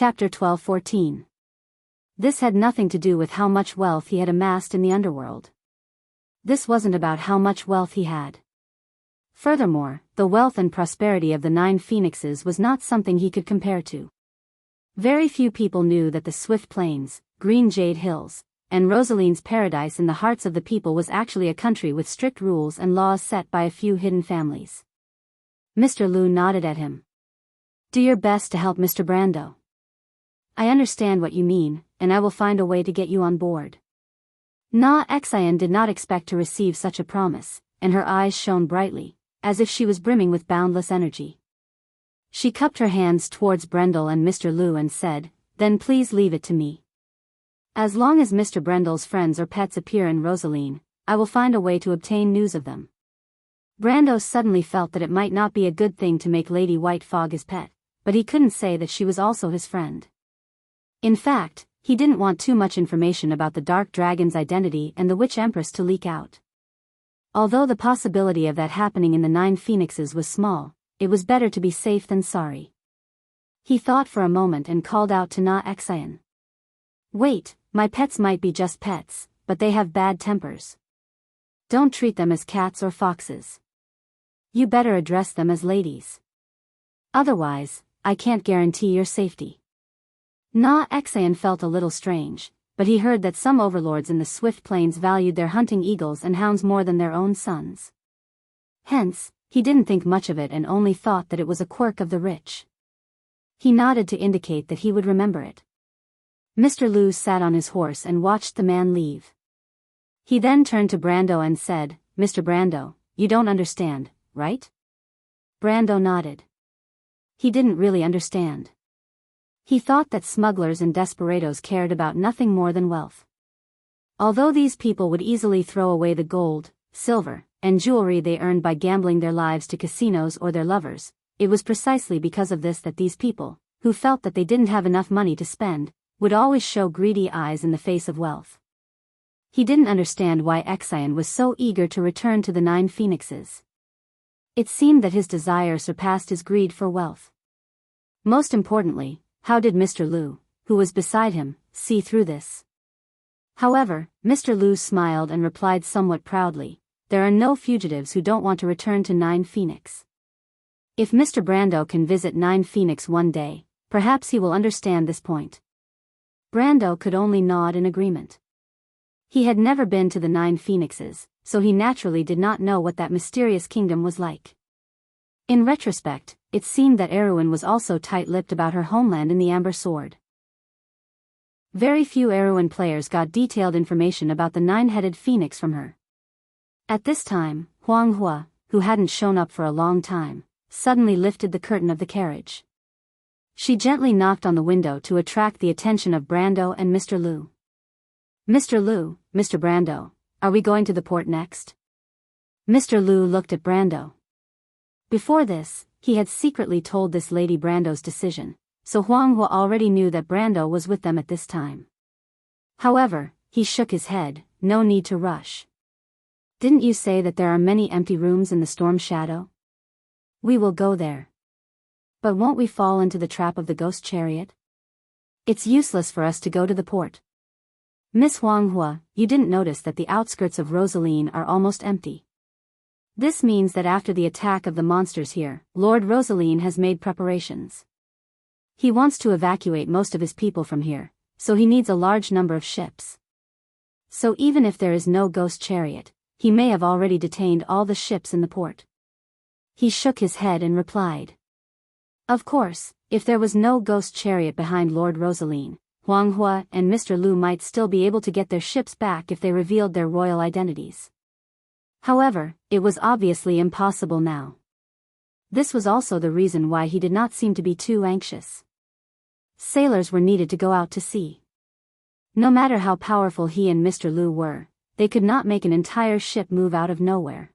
Chapter 12-14. This had nothing to do with how much wealth he had amassed in the underworld. This wasn't about how much wealth he had. Furthermore, the wealth and prosperity of the 9 phoenixes was not something he could compare to. Very few people knew that the Swift Plains, Green Jade Hills, and Rosaline's paradise in the hearts of the people was actually a country with strict rules and laws set by a few hidden families. Mr. Lu nodded at him. Do your best to help Mr. Brando. I understand what you mean, and I will find a way to get you on board. Na Xian did not expect to receive such a promise, and her eyes shone brightly, as if she was brimming with boundless energy. She cupped her hands towards Brendel and Mr. Lu and said, Then please leave it to me. As long as Mr. Brendel's friends or pets appear in Rosaline, I will find a way to obtain news of them. Brando suddenly felt that it might not be a good thing to make Lady White Fog his pet, but he couldn't say that she was also his friend. In fact, he didn't want too much information about the Dark Dragon's identity and the Witch Empress to leak out. Although the possibility of that happening in the 9 phoenixes was small, it was better to be safe than sorry. He thought for a moment and called out to Na Xian. Wait, my pets might be just pets, but they have bad tempers. Don't treat them as cats or foxes. You better address them as ladies. Otherwise, I can't guarantee your safety. Na Xian felt a little strange, but he heard that some overlords in the Swift Plains valued their hunting eagles and hounds more than their own sons. Hence, he didn't think much of it and only thought that it was a quirk of the rich. He nodded to indicate that he would remember it. Mr. Lu sat on his horse and watched the man leave. He then turned to Brando and said, Mr. Brando, you don't understand, right? Brando nodded. He didn't really understand. He thought that smugglers and desperados cared about nothing more than wealth. Although these people would easily throw away the gold, silver, and jewelry they earned by gambling their lives to casinos or their lovers, it was precisely because of this that these people, who felt that they didn't have enough money to spend, would always show greedy eyes in the face of wealth. He didn't understand why Xian was so eager to return to the 9 phoenixes. It seemed that his desire surpassed his greed for wealth. Most importantly, how did Mr. Lu, who was beside him, see through this? However, Mr. Lu smiled and replied somewhat proudly, There are no fugitives who don't want to return to 9 Phoenix. If Mr. Brando can visit 9 Phoenix one day, perhaps he will understand this point. Brando could only nod in agreement. He had never been to the 9 Phoenixes, so he naturally did not know what that mysterious kingdom was like. In retrospect, it seemed that Erwin was also tight-lipped about her homeland in the Amber Sword. Very few Erwin players got detailed information about the 9-headed phoenix from her. At this time, Huang Hua, who hadn't shown up for a long time, suddenly lifted the curtain of the carriage. She gently knocked on the window to attract the attention of Brando and Mr. Lu. Mr. Lu, Mr. Brando, are we going to the port next? Mr. Lu looked at Brando. Before this, he had secretly told this lady Brando's decision, so Huang Hua already knew that Brando was with them at this time. However, he shook his head, no need to rush. Didn't you say that there are many empty rooms in the storm shadow? We will go there. But won't we fall into the trap of the ghost chariot? It's useless for us to go to the port. Miss Huang Hua, you didn't notice that the outskirts of Rosaline are almost empty. This means that after the attack of the monsters here, Lord Rosaline has made preparations. He wants to evacuate most of his people from here, so he needs a large number of ships. So even if there is no ghost chariot, he may have already detained all the ships in the port. He shook his head and replied. Of course, if there was no ghost chariot behind Lord Rosaline, Huang Hua and Mr. Lu might still be able to get their ships back if they revealed their royal identities. However, it was obviously impossible now. This was also the reason why he did not seem to be too anxious. Sailors were needed to go out to sea. No matter how powerful he and Mr. Lu were, they could not make an entire ship move out of nowhere.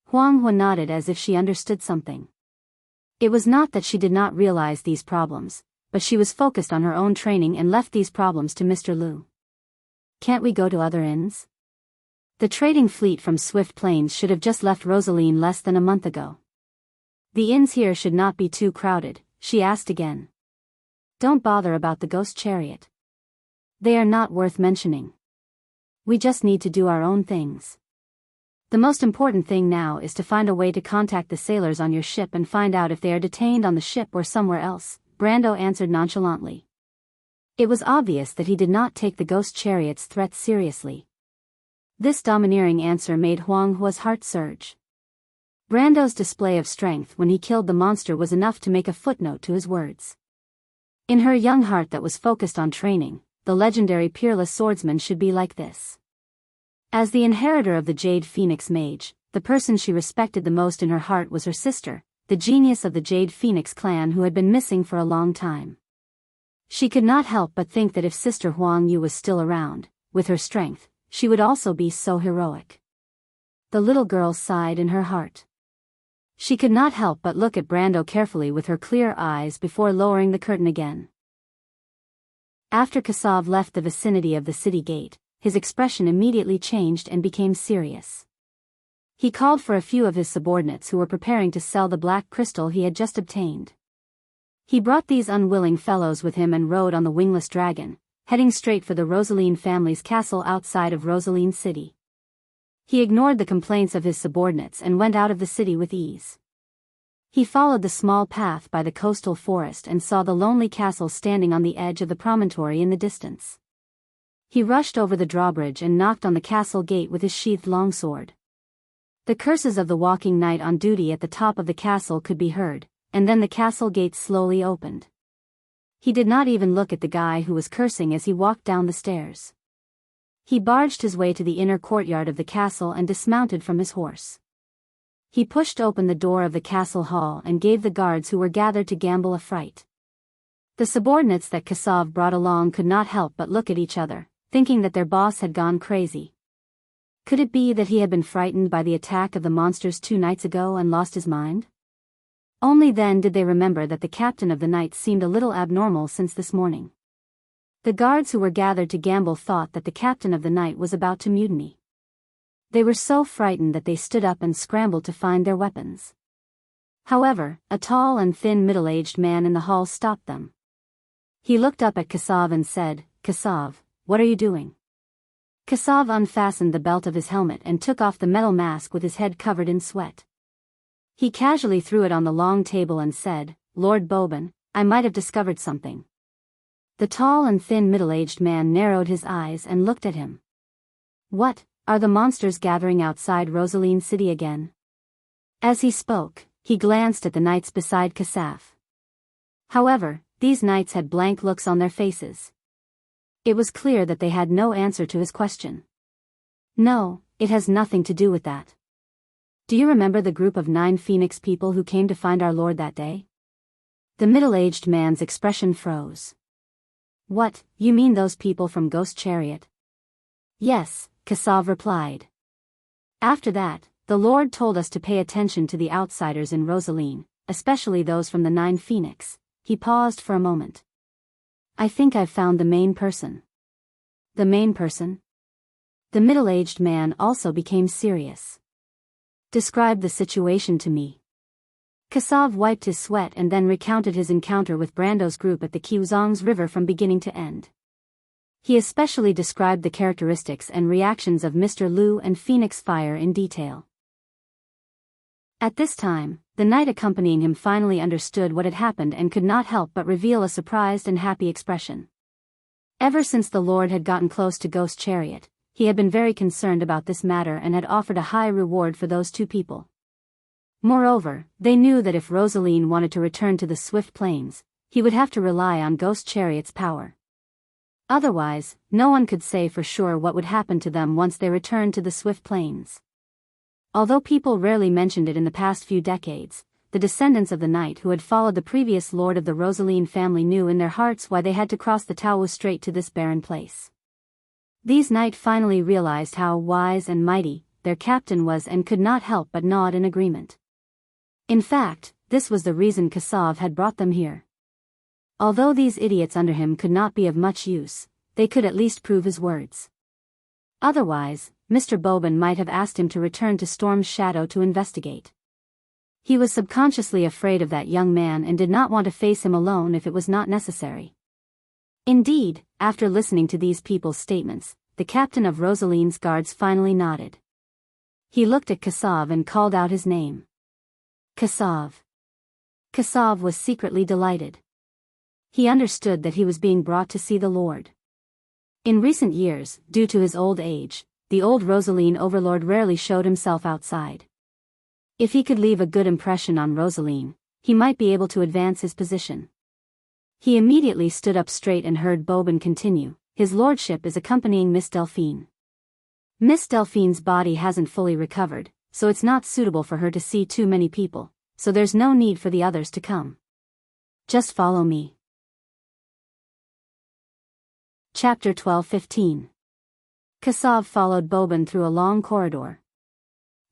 Huang Hua nodded as if she understood something. It was not that she did not realize these problems, but she was focused on her own training and left these problems to Mr. Lu. Can't we go to other inns? The trading fleet from Swift Plains should have just left Rosaline less than a month ago. The inns here should not be too crowded, she asked again. Don't bother about the ghost chariot. They are not worth mentioning. We just need to do our own things. The most important thing now is to find a way to contact the sailors on your ship and find out if they are detained on the ship or somewhere else," Brando answered nonchalantly. It was obvious that he did not take the ghost chariot's threats seriously. This domineering answer made Huang Hua's heart surge. Brando's display of strength when he killed the monster was enough to make a footnote to his words. In her young heart that was focused on training, the legendary peerless swordsman should be like this. As the inheritor of the Jade Phoenix Mage, the person she respected the most in her heart was her sister, the genius of the Jade Phoenix clan who had been missing for a long time. She could not help but think that if Sister Huang Yu was still around, with her strength, she would also be so heroic. The little girl sighed in her heart. She could not help but look at Brando carefully with her clear eyes before lowering the curtain again. After Kassav left the vicinity of the city gate, his expression immediately changed and became serious. He called for a few of his subordinates who were preparing to sell the black crystal he had just obtained. He brought these unwilling fellows with him and rode on the wingless dragon, heading straight for the Rosaline family's castle outside of Rosaline City. He ignored the complaints of his subordinates and went out of the city with ease. He followed the small path by the coastal forest and saw the lonely castle standing on the edge of the promontory in the distance. He rushed over the drawbridge and knocked on the castle gate with his sheathed longsword. The curses of the walking knight on duty at the top of the castle could be heard, and then the castle gate slowly opened. He did not even look at the guy who was cursing as he walked down the stairs. He barged his way to the inner courtyard of the castle and dismounted from his horse. He pushed open the door of the castle hall and gave the guards who were gathered to gamble a fright. The subordinates that Kassav brought along could not help but look at each other, thinking that their boss had gone crazy. Could it be that he had been frightened by the attack of the monsters 2 nights ago and lost his mind? Only then did they remember that the captain of the knights seemed a little abnormal since this morning. The guards who were gathered to gamble thought that the captain of the night was about to mutiny. They were so frightened that they stood up and scrambled to find their weapons. However, a tall and thin middle-aged man in the hall stopped them. He looked up at Kassav and said, "Kassav, what are you doing?" Kassav unfastened the belt of his helmet and took off the metal mask with his head covered in sweat. He casually threw it on the long table and said, "Lord Boban, I might have discovered something." The tall and thin middle-aged man narrowed his eyes and looked at him. "What, are the monsters gathering outside Rosaline City again?" As he spoke, he glanced at the knights beside Kassav. However, these knights had blank looks on their faces. It was clear that they had no answer to his question. "No, it has nothing to do with that. Do you remember the group of 9 Phoenix people who came to find our Lord that day?" The middle-aged man's expression froze. "What, you mean those people from Ghost Chariot?" "Yes," Kassav replied. "After that, the Lord told us to pay attention to the outsiders in Rosaline, especially those from the 9 Phoenix." He paused for a moment. "I think I've found the main person." "The main person?" The middle-aged man also became serious. "Describe the situation to me." Kassav wiped his sweat and then recounted his encounter with Brando's group at the Qiuzong's river from beginning to end. He especially described the characteristics and reactions of Mr. Liu and Phoenix Fire in detail. At this time, the knight accompanying him finally understood what had happened and could not help but reveal a surprised and happy expression. Ever since the Lord had gotten close to Ghost Chariot, he had been very concerned about this matter and had offered a high reward for those 2 people. Moreover, they knew that if Rosaline wanted to return to the Swift Plains, he would have to rely on Ghost Chariot's power. Otherwise, no one could say for sure what would happen to them once they returned to the Swift Plains. Although people rarely mentioned it in the past few decades, the descendants of the knight who had followed the previous lord of the Rosaline family knew in their hearts why they had to cross the Taowu Strait to this barren place. These knight finally realized how wise and mighty their captain was and could not help but nod in agreement. In fact, this was the reason Kassav had brought them here. Although these idiots under him could not be of much use, they could at least prove his words. Otherwise, Mr. Boban might have asked him to return to Storm's Shadow to investigate. He was subconsciously afraid of that young man and did not want to face him alone if it was not necessary. Indeed, after listening to these people's statements, the captain of Rosaline's guards finally nodded. He looked at Kasav and called out his name. Kasav. Kasav was secretly delighted. He understood that he was being brought to see the Lord. In recent years, due to his old age, the old Rosaline overlord rarely showed himself outside. If he could leave a good impression on Rosaline, he might be able to advance his position. He immediately stood up straight and heard Bobin continue, "His lordship is accompanying Miss Delphine. Miss Delphine's body hasn't fully recovered, so it's not suitable for her to see too many people, so there's no need for the others to come. Just follow me." Chapter 12-15. Kasav followed Bobin through a long corridor.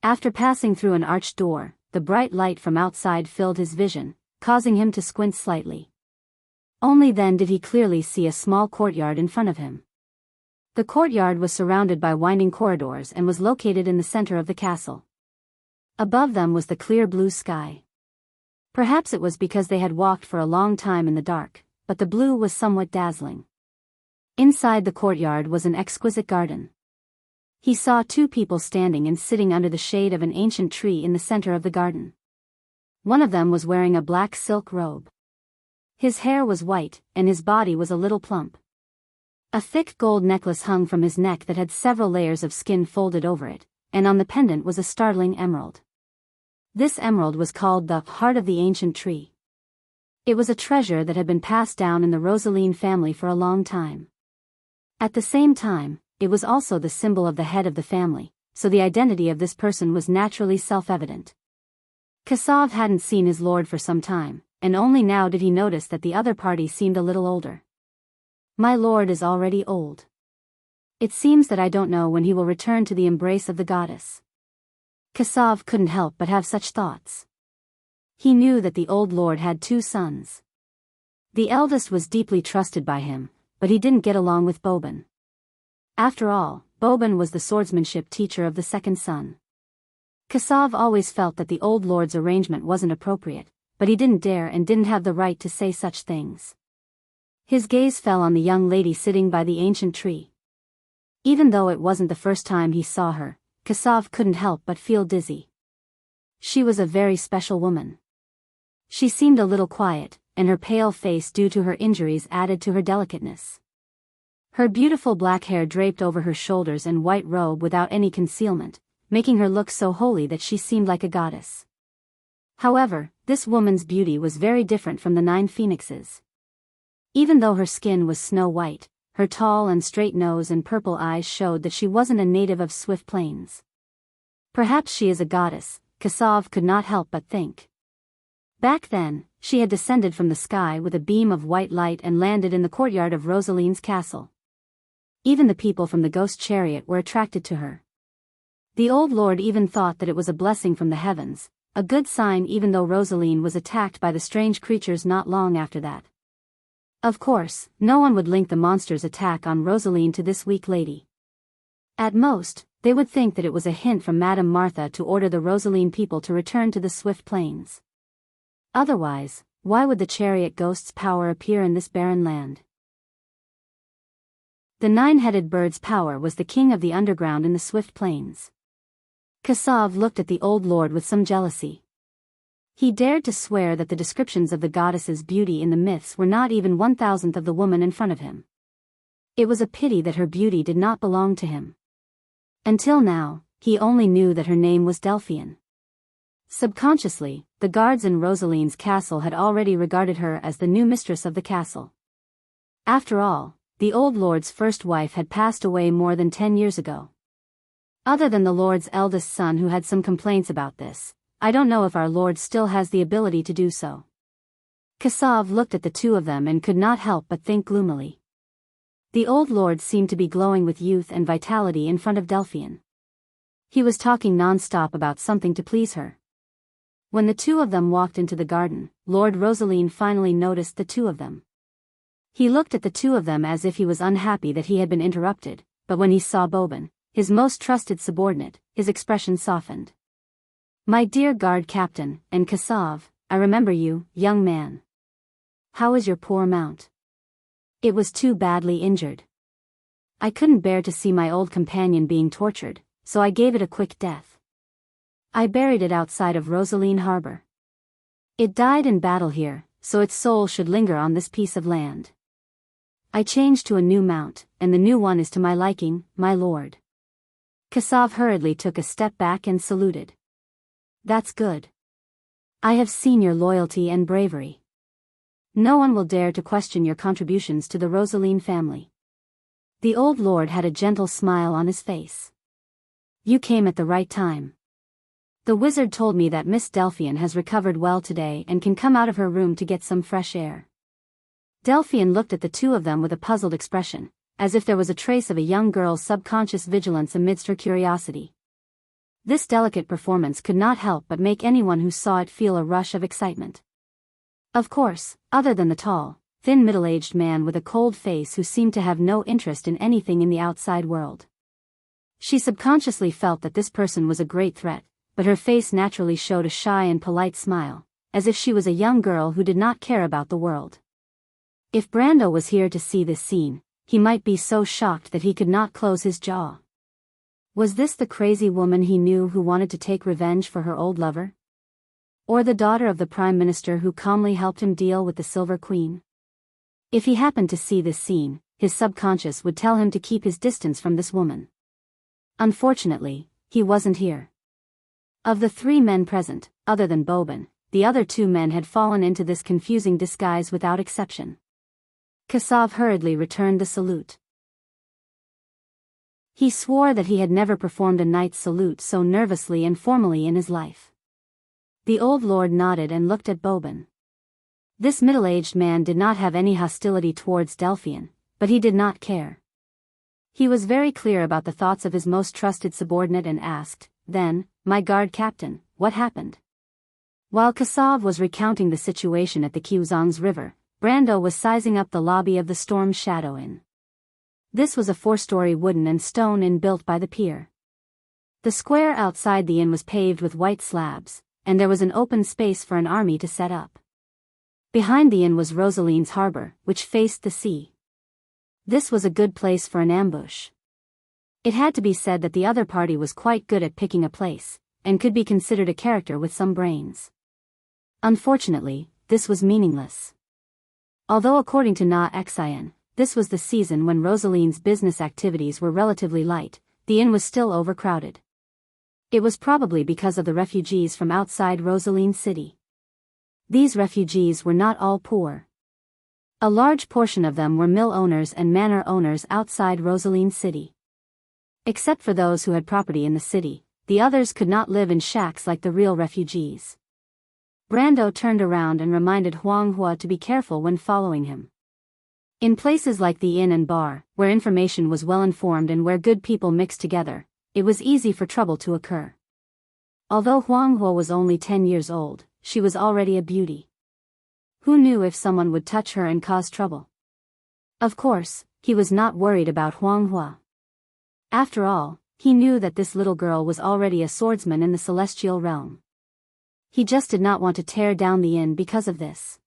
After passing through an arched door, the bright light from outside filled his vision, causing him to squint slightly. Only then did he clearly see a small courtyard in front of him. The courtyard was surrounded by winding corridors and was located in the center of the castle. Above them was the clear blue sky. Perhaps it was because they had walked for a long time in the dark, but the blue was somewhat dazzling. Inside the courtyard was an exquisite garden. He saw two people standing and sitting under the shade of an ancient tree in the center of the garden. One of them was wearing a black silk robe. His hair was white, and his body was a little plump. A thick gold necklace hung from his neck that had several layers of skin folded over it, and on the pendant was a startling emerald. This emerald was called the heart of the ancient tree. It was a treasure that had been passed down in the Rosaline family for a long time. At the same time, it was also the symbol of the head of the family, so the identity of this person was naturally self-evident. Kasav hadn't seen his lord for some time, and only now did he notice that the other party seemed a little older. "My lord is already old. It seems that I don't know when he will return to the embrace of the goddess." Kasav couldn't help but have such thoughts. He knew that the old lord had two sons. The eldest was deeply trusted by him, but he didn't get along with Bobin. After all, Bobin was the swordsmanship teacher of the second son. Kasav always felt that the old lord's arrangement wasn't appropriate, but he didn't dare and didn't have the right to say such things. His gaze fell on the young lady sitting by the ancient tree. Even though it wasn't the first time he saw her, Kasav couldn't help but feel dizzy. She was a very special woman. She seemed a little quiet, and her pale face due to her injuries added to her delicateness. Her beautiful black hair draped over her shoulders and white robe without any concealment, making her look so holy that she seemed like a goddess. However, this woman's beauty was very different from the 9 phoenixes. Even though her skin was snow white, her tall and straight nose and purple eyes showed that she wasn't a native of Swift Plains. Perhaps she is a goddess, Kasav could not help but think. Back then, she had descended from the sky with a beam of white light and landed in the courtyard of Rosaline's castle. Even the people from the ghost chariot were attracted to her. The old lord even thought that it was a blessing from the heavens, a good sign even though Rosaline was attacked by the strange creatures not long after that. Of course, no one would link the monster's attack on Rosaline to this weak lady. At most, they would think that it was a hint from Madame Martha to order the Rosaline people to return to the Swift Plains. Otherwise, why would the chariot ghost's power appear in this barren land? The 9-headed bird's power was the king of the underground in the Swift Plains. Kasav looked at the old lord with some jealousy. He dared to swear that the descriptions of the goddess's beauty in the myths were not even 1,000th of the woman in front of him. It was a pity that her beauty did not belong to him. Until now, he only knew that her name was Delphian. Subconsciously, the guards in Rosaline's castle had already regarded her as the new mistress of the castle. After all, the old lord's first wife had passed away more than 10 years ago. Other than the lord's eldest son who had some complaints about this, I don't know if our lord still has the ability to do so. Kasav looked at the two of them and could not help but think gloomily. The old lord seemed to be glowing with youth and vitality in front of Delphian. He was talking non-stop about something to please her. When the two of them walked into the garden, Lord Rosaline finally noticed the two of them. He looked at the two of them as if he was unhappy that he had been interrupted, but when he saw Bobin, his most trusted subordinate, his expression softened. "My dear guard captain, and Kasav, I remember you, young man. How is your poor mount? It was too badly injured. I couldn't bear to see my old companion being tortured, so I gave it a quick death. I buried it outside of Rosaline Harbor. It died in battle here, so its soul should linger on this piece of land. I changed to a new mount, and the new one is to my liking, my lord. Kassav hurriedly took a step back and saluted. That's good. I have seen your loyalty and bravery. No one will dare to question your contributions to the Rosaline family. The old lord had a gentle smile on his face. You came at the right time. The wizard told me that Miss Delphian has recovered well today and can come out of her room to get some fresh air. Delphian looked at the two of them with a puzzled expression, as if there was a trace of a young girl's subconscious vigilance amidst her curiosity. This delicate performance could not help but make anyone who saw it feel a rush of excitement. Of course, other than the tall, thin middle-aged man with a cold face who seemed to have no interest in anything in the outside world. She subconsciously felt that this person was a great threat, but her face naturally showed a shy and polite smile, as if she was a young girl who did not care about the world. If Brando was here to see this scene, he might be so shocked that he could not close his jaw. Was this the crazy woman he knew who wanted to take revenge for her old lover? Or the daughter of the Prime Minister who calmly helped him deal with the Silver Queen? If he happened to see this scene, his subconscious would tell him to keep his distance from this woman. Unfortunately, he wasn't here. Of the three men present, other than Boban, the other two men had fallen into this confusing disguise without exception. Kassav hurriedly returned the salute. He swore that he had never performed a knight's salute so nervously and formally in his life. The old lord nodded and looked at Boban. This middle-aged man did not have any hostility towards Delphian, but he did not care. He was very clear about the thoughts of his most trusted subordinate and asked, then, my guard captain, what happened? While Kassav was recounting the situation at the Kyuzang's River, Brando was sizing up the lobby of the Storm Shadow Inn. This was a 4-story wooden and stone inn built by the pier. The square outside the inn was paved with white slabs, and there was an open space for an army to set up. Behind the inn was Rosaline's harbor, which faced the sea. This was a good place for an ambush. It had to be said that the other party was quite good at picking a place, and could be considered a character with some brains. Unfortunately, this was meaningless. Although according to Na Xian, this was the season when Rosaline's business activities were relatively light, the inn was still overcrowded. It was probably because of the refugees from outside Rosaline City. These refugees were not all poor. A large portion of them were mill owners and manor owners outside Rosaline City. Except for those who had property in the city, the others could not live in shacks like the real refugees. Brando turned around and reminded Huang Hua to be careful when following him. In places like the inn and bar, where information was well informed and where good people mixed together, it was easy for trouble to occur. Although Huang Hua was only 10 years old, she was already a beauty. Who knew if someone would touch her and cause trouble? Of course, he was not worried about Huang Hua. After all, he knew that this little girl was already a swordsman in the celestial realm. He just did not want to tear down the inn because of this.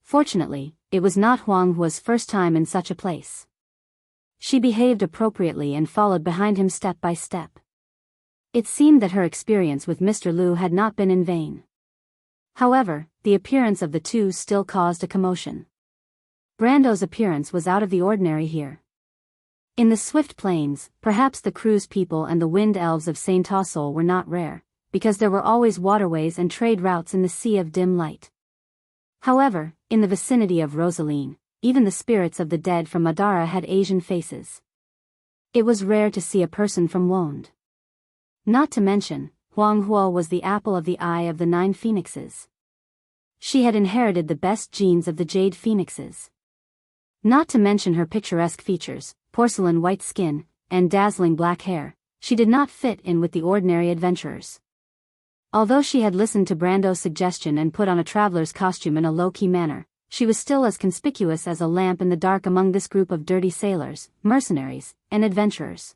Fortunately, it was not Huang Hua's first time in such a place. She behaved appropriately and followed behind him step by step. It seemed that her experience with Mr. Liu had not been in vain. However, the appearance of the two still caused a commotion. Brando's appearance was out of the ordinary here. In the swift plains, perhaps the cruise people and the wind elves of Saint Tossol were not rare, because there were always waterways and trade routes in the sea of dim light. However, in the vicinity of Rosaline, even the spirits of the dead from Madara had Asian faces. It was rare to see a person from Wonde. Not to mention, Huang Hua was the apple of the eye of the 9 phoenixes. She had inherited the best genes of the Jade Phoenixes. Not to mention her picturesque features, porcelain white skin, and dazzling black hair, she did not fit in with the ordinary adventurers. Although she had listened to Brando's suggestion and put on a traveler's costume in a low-key manner, she was still as conspicuous as a lamp in the dark among this group of dirty sailors, mercenaries, and adventurers.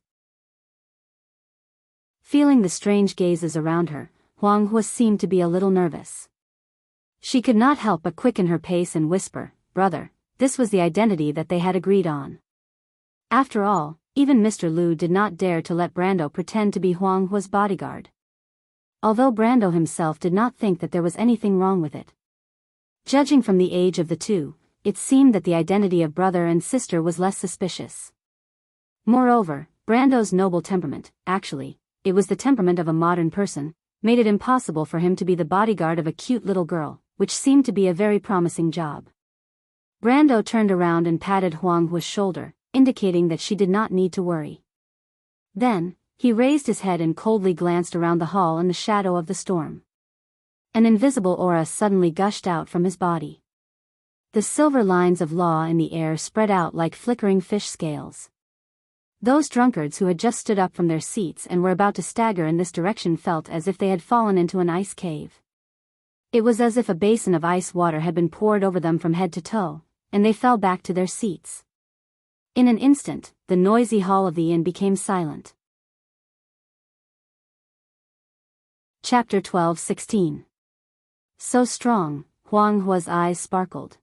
Feeling the strange gazes around her, Huang Hua seemed to be a little nervous. She could not help but quicken her pace and whisper, "Brother, this was the identity that they had agreed on. After all, even Mr. Liu did not dare to let Brando pretend to be Huang Hua's bodyguard. Although Brando himself did not think that there was anything wrong with it. Judging from the age of the two, it seemed that the identity of brother and sister was less suspicious. Moreover, Brando's noble temperament, actually, it was the temperament of a modern person, made it impossible for him to be the bodyguard of a cute little girl, which seemed to be a very promising job. Brando turned around and patted Huang Hua's shoulder, indicating that she did not need to worry. Then, he raised his head and coldly glanced around the hall in the shadow of the storm. An invisible aura suddenly gushed out from his body. The silver lines of law in the air spread out like flickering fish scales. Those drunkards who had just stood up from their seats and were about to stagger in this direction felt as if they had fallen into an ice cave. It was as if a basin of ice water had been poured over them from head to toe, and they fell back to their seats. In an instant, the noisy hall of the inn became silent. Chapter 12:16. So strong, Huang Hua's eyes sparkled.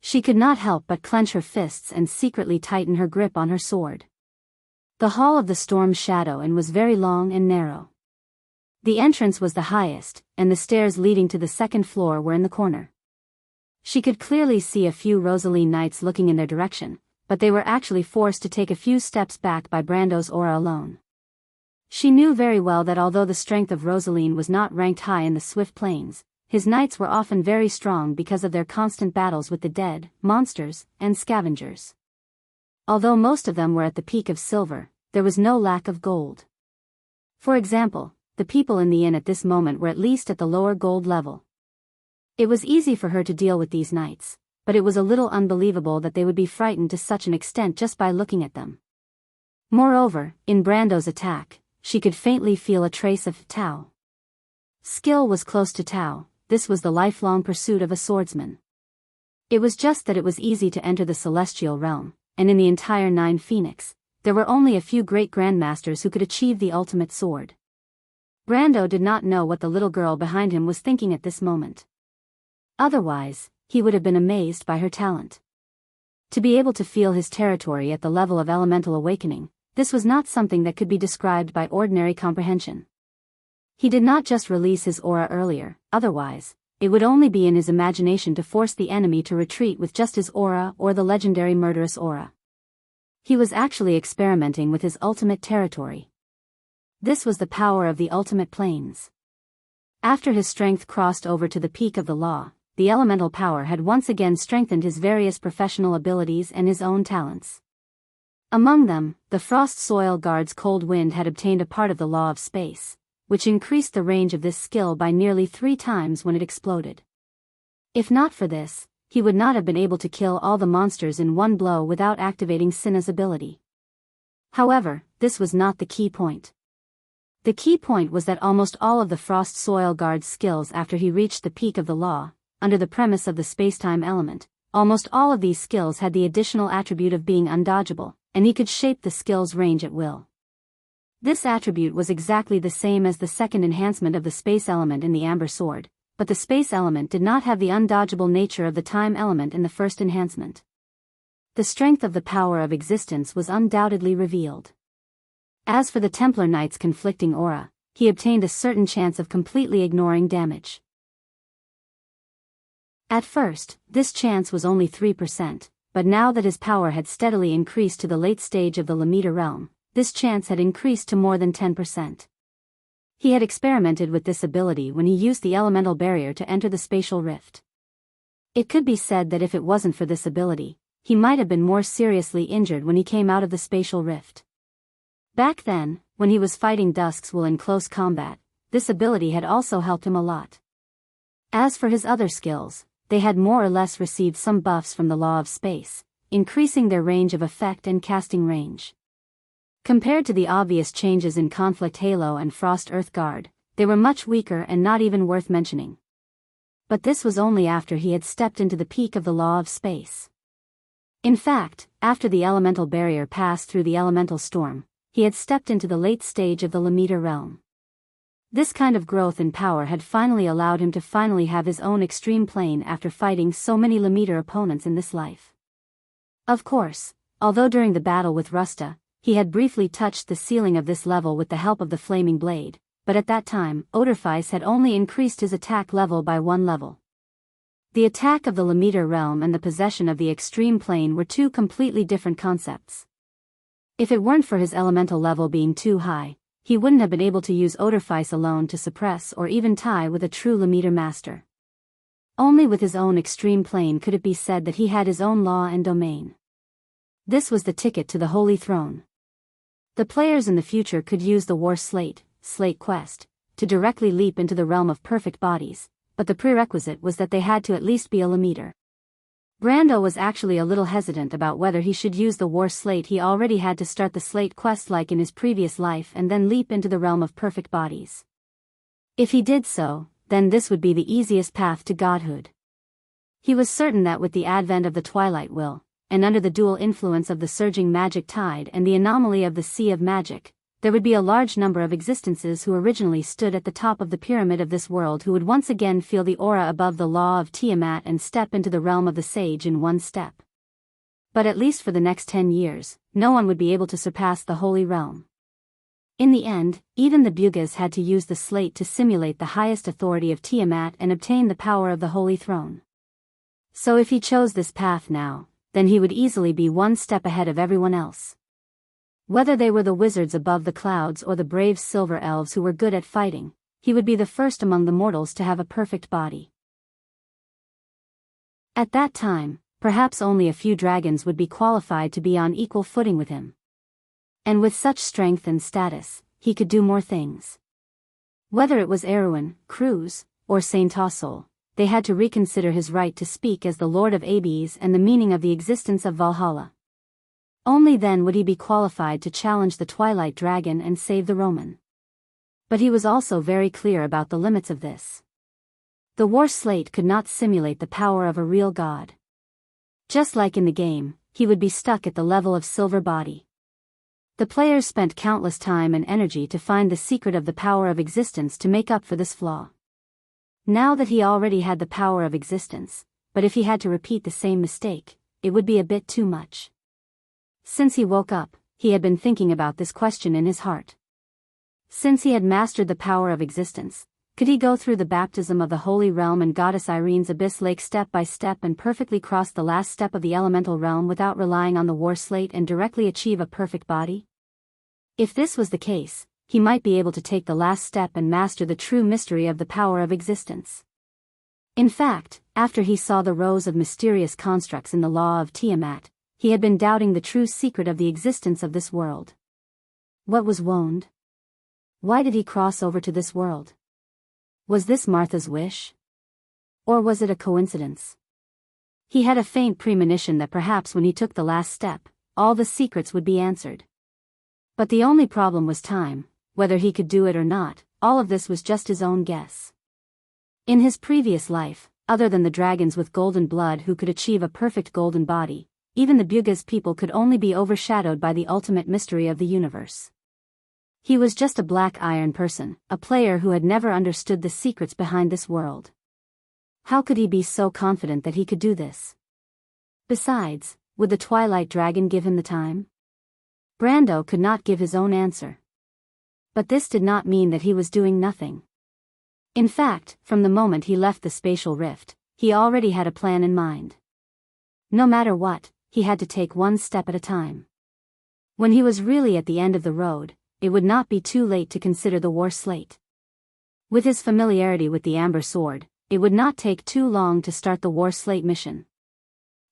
She could not help but clench her fists and secretly tighten her grip on her sword. The hall of the storm shadow inn was very long and narrow. The entrance was the highest, and the stairs leading to the second floor were in the corner. She could clearly see a few Rosaline knights looking in their direction, but they were actually forced to take a few steps back by Brando's aura alone. She knew very well that although the strength of Rosaline was not ranked high in the Swift Plains, his knights were often very strong because of their constant battles with the dead, monsters, and scavengers. Although most of them were at the peak of silver, there was no lack of gold. For example, the people in the inn at this moment were at least at the lower gold level. It was easy for her to deal with these knights, but it was a little unbelievable that they would be frightened to such an extent just by looking at them. Moreover, in Brando's attack, she could faintly feel a trace of Tao. Skill was close to Tao. This was the lifelong pursuit of a swordsman. It was just that it was easy to enter the celestial realm, and in the entire Nine Phoenix, there were only a few great grandmasters who could achieve the ultimate sword. Brando did not know what the little girl behind him was thinking at this moment. Otherwise, he would have been amazed by her talent. To be able to feel his territory at the level of elemental awakening, this was not something that could be described by ordinary comprehension. He did not just release his aura earlier, otherwise, it would only be in his imagination to force the enemy to retreat with just his aura or the legendary murderous aura. He was actually experimenting with his ultimate territory. This was the power of the ultimate planes. After his strength crossed over to the peak of the law, the elemental power had once again strengthened his various professional abilities and his own talents. Among them, the Frost Soil Guard's cold wind had obtained a part of the law of space, which increased the range of this skill by nearly 3 times when it exploded. If not for this, he would not have been able to kill all the monsters in one blow without activating Sinna's ability. However, this was not the key point. The key point was that almost all of the Frost Soil Guard's skills after he reached the peak of the law, under the premise of the spacetime element, almost all of these skills had the additional attribute of being undodgeable, and he could shape the skill's range at will. This attribute was exactly the same as the second enhancement of the space element in the Amber Sword, but the space element did not have the undodgeable nature of the time element in the first enhancement. The strength of the power of existence was undoubtedly revealed. As for the Templar Knight's conflicting aura, he obtained a certain chance of completely ignoring damage. At first, this chance was only 3%, but now that his power had steadily increased to the late stage of the Lamita realm, this chance had increased to more than 10%. He had experimented with this ability when he used the elemental barrier to enter the spatial rift. It could be said that if it wasn't for this ability, he might have been more seriously injured when he came out of the spatial rift. Back then, when he was fighting Duskswool in close combat, this ability had also helped him a lot. As for his other skills, they had more or less received some buffs from the law of space, increasing their range of effect and casting range. Compared to the obvious changes in Conflict Halo and Frost Earth Guard, they were much weaker and not even worth mentioning. But this was only after he had stepped into the peak of the law of space. In fact, after the elemental barrier passed through the elemental storm, he had stepped into the late stage of the Lamita realm. This kind of growth in power had finally allowed him to finally have his own extreme plane after fighting so many Lemeter opponents in this life. Of course, although during the battle with Rusta, he had briefly touched the ceiling of this level with the help of the flaming blade, but at that time, Odorfice had only increased his attack level by 1 level. The attack of the Lemeter realm and the possession of the extreme plane were two completely different concepts. If it weren't for his elemental level being too high, he wouldn't have been able to use Odorfice alone to suppress or even tie with a true Lemeter master. Only with his own extreme plane could it be said that he had his own law and domain. This was the ticket to the Holy Throne. The players in the future could use the War Slate quest, to directly leap into the realm of perfect bodies, but the prerequisite was that they had to at least be a Lemeter. Brando was actually a little hesitant about whether he should use the War Slate. He already had to start the Slate quest like in his previous life and then leap into the realm of perfect bodies. If he did so, then this would be the easiest path to godhood. He was certain that with the advent of the Twilight Will, and under the dual influence of the surging magic tide and the anomaly of the Sea of Magic, there would be a large number of existences who originally stood at the top of the pyramid of this world who would once again feel the aura above the law of Tiamat and step into the realm of the sage in one step. But at least for the next 10 years, no one would be able to surpass the Holy Realm. In the end, even the Bugas had to use the slate to simulate the highest authority of Tiamat and obtain the power of the Holy Throne. So if he chose this path now, then he would easily be one step ahead of everyone else. Whether they were the wizards above the clouds or the brave silver elves who were good at fighting, he would be the first among the mortals to have a perfect body. At that time, perhaps only a few dragons would be qualified to be on equal footing with him. And with such strength and status, he could do more things. Whether it was Erwin, Cruz, or Saint Tossol, they had to reconsider his right to speak as the Lord of Abes and the meaning of the existence of Valhalla. Only then would he be qualified to challenge the Twilight Dragon and save the Roman. But he was also very clear about the limits of this. The War Slate could not simulate the power of a real god. Just like in the game, he would be stuck at the level of Silver Body. The players spent countless time and energy to find the secret of the power of existence to make up for this flaw. Now that he already had the power of existence, but if he had to repeat the same mistake, it would be a bit too much. Since he woke up, he had been thinking about this question in his heart. Since he had mastered the power of existence, could he go through the baptism of the Holy Realm and Goddess Irene's Abyss Lake step by step and perfectly cross the last step of the Elemental Realm without relying on the War Slate and directly achieve a perfect body? If this was the case, he might be able to take the last step and master the true mystery of the power of existence. In fact, after he saw the rows of mysterious constructs in the law of Tiamat, he had been doubting the true secret of the existence of this world. What was Wond? Why did he cross over to this world? Was this Martha's wish? Or was it a coincidence? He had a faint premonition that perhaps when he took the last step, all the secrets would be answered. But the only problem was time, whether he could do it or not. All of this was just his own guess. In his previous life, other than the dragons with golden blood who could achieve a perfect golden body, even the Bugas people could only be overshadowed by the ultimate mystery of the universe. He was just a black iron person, a player who had never understood the secrets behind this world. How could he be so confident that he could do this? Besides, would the Twilight Dragon give him the time? Brando could not give his own answer. But this did not mean that he was doing nothing. In fact, from the moment he left the spatial rift, he already had a plan in mind. No matter what, he had to take one step at a time. When he was really at the end of the road, it would not be too late to consider the War Slate. With his familiarity with the Amber Sword, it would not take too long to start the War Slate mission.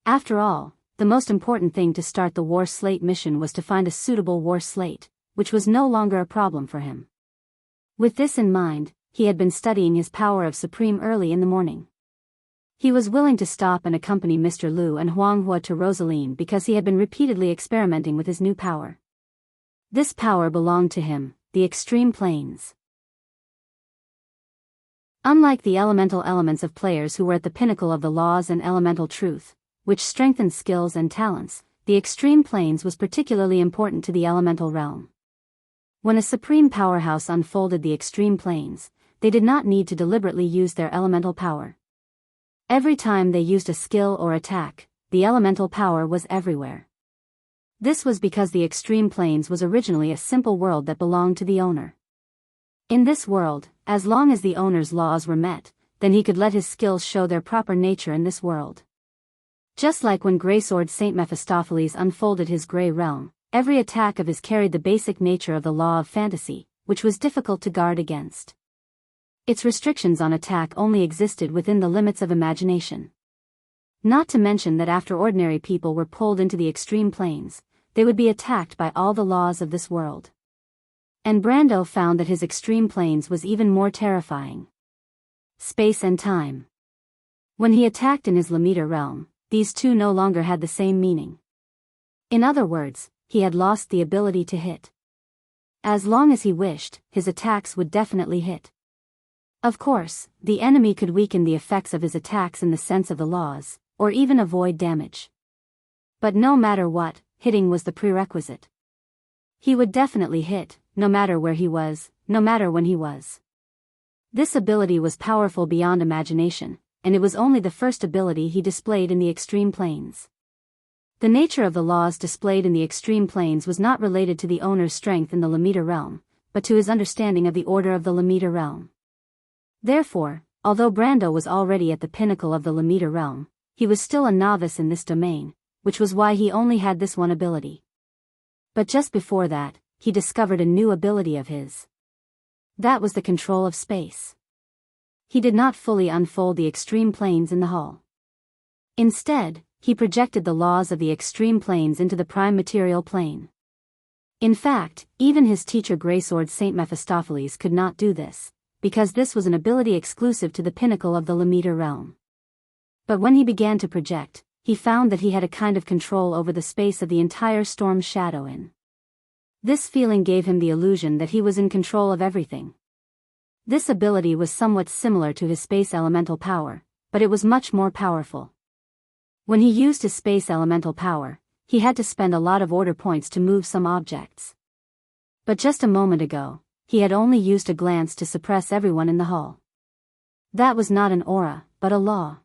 After all, the most important thing to start the War Slate mission was to find a suitable War Slate, which was no longer a problem for him. With this in mind, he had been studying his power of Supreme early in the morning. He was willing to stop and accompany Mr. Liu and Huang Hua to Rosaline because he had been repeatedly experimenting with his new power. This power belonged to him, the extreme planes. Unlike the elemental elements of players who were at the pinnacle of the laws and elemental truth, which strengthened skills and talents, the extreme planes was particularly important to the elemental realm. When a supreme powerhouse unfolded the extreme planes, they did not need to deliberately use their elemental power. Every time they used a skill or attack, the elemental power was everywhere. This was because the extreme planes was originally a simple world that belonged to the owner. In this world, as long as the owner's laws were met, then he could let his skills show their proper nature in this world. Just like when Greysword Saint Mephistopheles unfolded his Grey Realm, every attack of his carried the basic nature of the law of fantasy, which was difficult to guard against. Its restrictions on attack only existed within the limits of imagination. Not to mention that after ordinary people were pulled into the extreme planes, they would be attacked by all the laws of this world. And Brando found that his extreme planes was even more terrifying. Space and time. When he attacked in his Lamita realm, these two no longer had the same meaning. In other words, he had lost the ability to hit. As long as he wished, his attacks would definitely hit. Of course, the enemy could weaken the effects of his attacks in the sense of the laws, or even avoid damage. But no matter what, hitting was the prerequisite. He would definitely hit, no matter where he was, no matter when he was. This ability was powerful beyond imagination, and it was only the first ability he displayed in the extreme planes. The nature of the laws displayed in the extreme planes was not related to the owner's strength in the Lamita realm, but to his understanding of the order of the Lamita realm. Therefore, although Brando was already at the pinnacle of the Lamita realm, he was still a novice in this domain, which was why he only had this one ability. But just before that, he discovered a new ability of his. That was the control of space. He did not fully unfold the extreme planes in the hall. Instead, he projected the laws of the extreme planes into the prime material plane. In fact, even his teacher Greysword Saint Mephistopheles could not do this, because this was an ability exclusive to the pinnacle of the Lamita realm. But when he began to project, he found that he had a kind of control over the space of the entire storm's shadow in. This feeling gave him the illusion that he was in control of everything. This ability was somewhat similar to his space elemental power, but it was much more powerful. When he used his space elemental power, he had to spend a lot of order points to move some objects. But just a moment ago, he had only used a glance to suppress everyone in the hall. That was not an aura, but a law.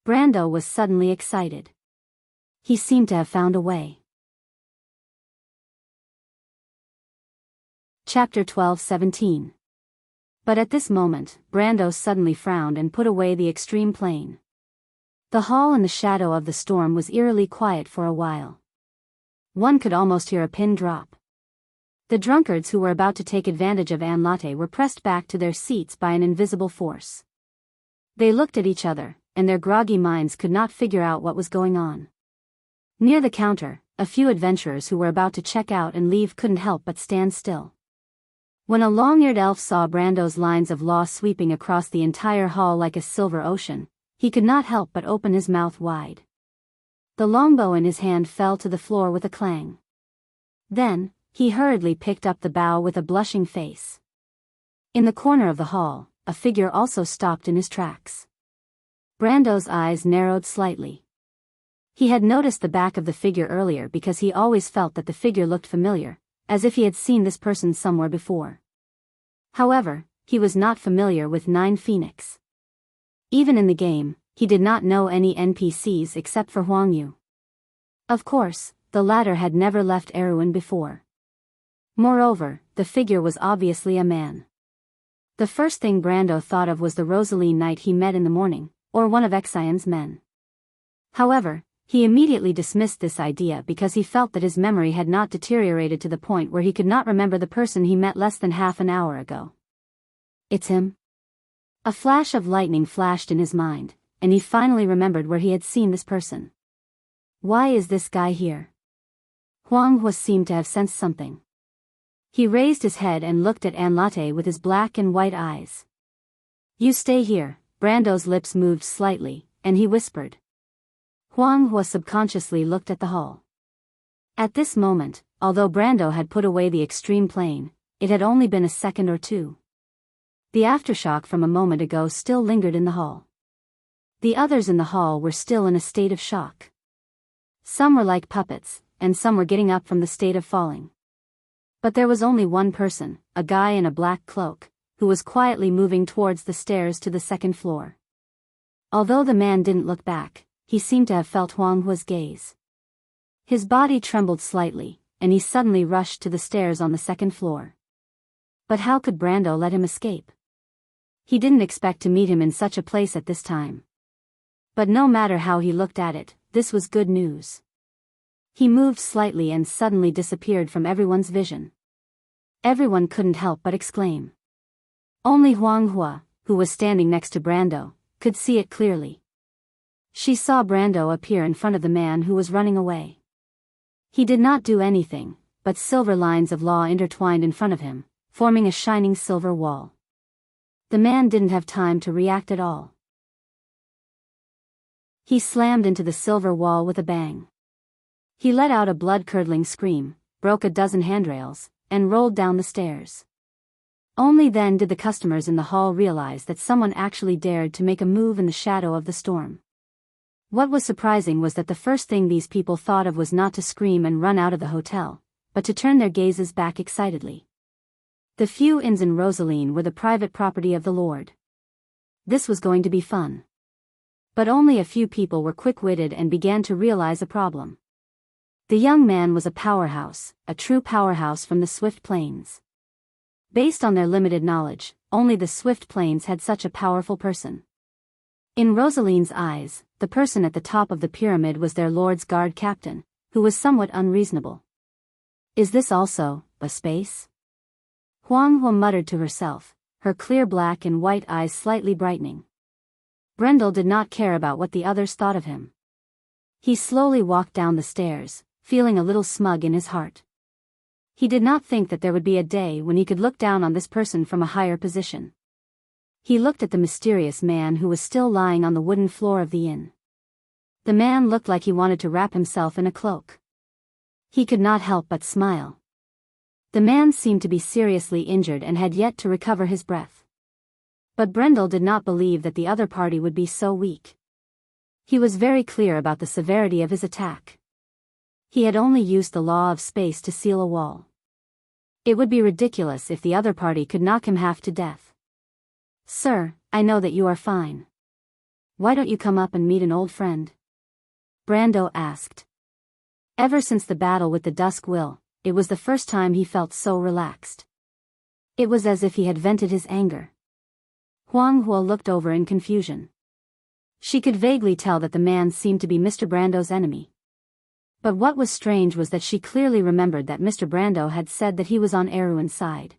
Brando was suddenly excited. He seemed to have found a way. Chapter 12:17. But at this moment, Brando suddenly frowned and put away the extreme plane. The hall in the shadow of the storm was eerily quiet for a while. One could almost hear a pin drop. The drunkards who were about to take advantage of Anne Latte were pressed back to their seats by an invisible force. They looked at each other, and their groggy minds could not figure out what was going on. Near the counter, a few adventurers who were about to check out and leave couldn't help but stand still. When a long-eared elf saw Brando's lines of law sweeping across the entire hall like a silver ocean, he could not help but open his mouth wide. The longbow in his hand fell to the floor with a clang. Then, he hurriedly picked up the bow with a blushing face. In the corner of the hall, a figure also stopped in his tracks. Brando's eyes narrowed slightly. He had noticed the back of the figure earlier because he always felt that the figure looked familiar, as if he had seen this person somewhere before. However, he was not familiar with Nine Phoenix. Even in the game, he did not know any NPCs except for Huang Yu. Of course, the latter had never left Erewhon before. Moreover, the figure was obviously a man. The first thing Brando thought of was the Rosaline knight he met in the morning, or one of Exion's men. However, he immediately dismissed this idea because he felt that his memory had not deteriorated to the point where he could not remember the person he met less than half an hour ago. It's him. A flash of lightning flashed in his mind, and he finally remembered where he had seen this person. Why is this guy here? Huang Hua seemed to have sensed something. He raised his head and looked at Anne Latte with his black and white eyes. You stay here. Brando's lips moved slightly, and he whispered. Huang Hua subconsciously looked at the hall. At this moment, although Brando had put away the extreme plane, it had only been a second or two. The aftershock from a moment ago still lingered in the hall. The others in the hall were still in a state of shock. Some were like puppets, and some were getting up from the state of falling. But there was only one person, a guy in a black cloak, who was quietly moving towards the stairs to the second floor. Although the man didn't look back, he seemed to have felt Huang Hua's gaze. His body trembled slightly, and he suddenly rushed to the stairs on the second floor. But how could Brando let him escape? He didn't expect to meet him in such a place at this time. But no matter how he looked at it, this was good news. He moved slightly and suddenly disappeared from everyone's vision. Everyone couldn't help but exclaim. Only Huang Hua, who was standing next to Brando, could see it clearly. She saw Brando appear in front of the man who was running away. He did not do anything, but silver lines of law intertwined in front of him, forming a shining silver wall. The man didn't have time to react at all. He slammed into the silver wall with a bang. He let out a blood-curdling scream, broke a dozen handrails, and rolled down the stairs. Only then did the customers in the hall realize that someone actually dared to make a move in the shadow of the storm. What was surprising was that the first thing these people thought of was not to scream and run out of the hotel, but to turn their gazes back excitedly. The few inns in Rosaline were the private property of the Lord. This was going to be fun. But only a few people were quick-witted and began to realize a problem. The young man was a powerhouse, a true powerhouse from the Swift Plains. Based on their limited knowledge, only the Swift Plains had such a powerful person. In Rosaline's eyes, the person at the top of the pyramid was their Lord's guard captain, who was somewhat unreasonable. Is this also a space? Huang Hua muttered to herself, her clear black and white eyes slightly brightening. Brendel did not care about what the others thought of him. He slowly walked down the stairs, feeling a little smug in his heart. He did not think that there would be a day when he could look down on this person from a higher position. He looked at the mysterious man who was still lying on the wooden floor of the inn. The man looked like he wanted to wrap himself in a cloak. He could not help but smile. The man seemed to be seriously injured and had yet to recover his breath. But Brendel did not believe that the other party would be so weak. He was very clear about the severity of his attack. He had only used the law of space to seal a wall. It would be ridiculous if the other party could knock him half to death. "Sir, I know that you are fine. Why don't you come up and meet an old friend?" Brando asked. Ever since the battle with the Dusk Will, it was the first time he felt so relaxed. It was as if he had vented his anger. Huang Hua looked over in confusion. She could vaguely tell that the man seemed to be Mr. Brando's enemy. But what was strange was that she clearly remembered that Mr. Brando had said that he was on Erewin's side.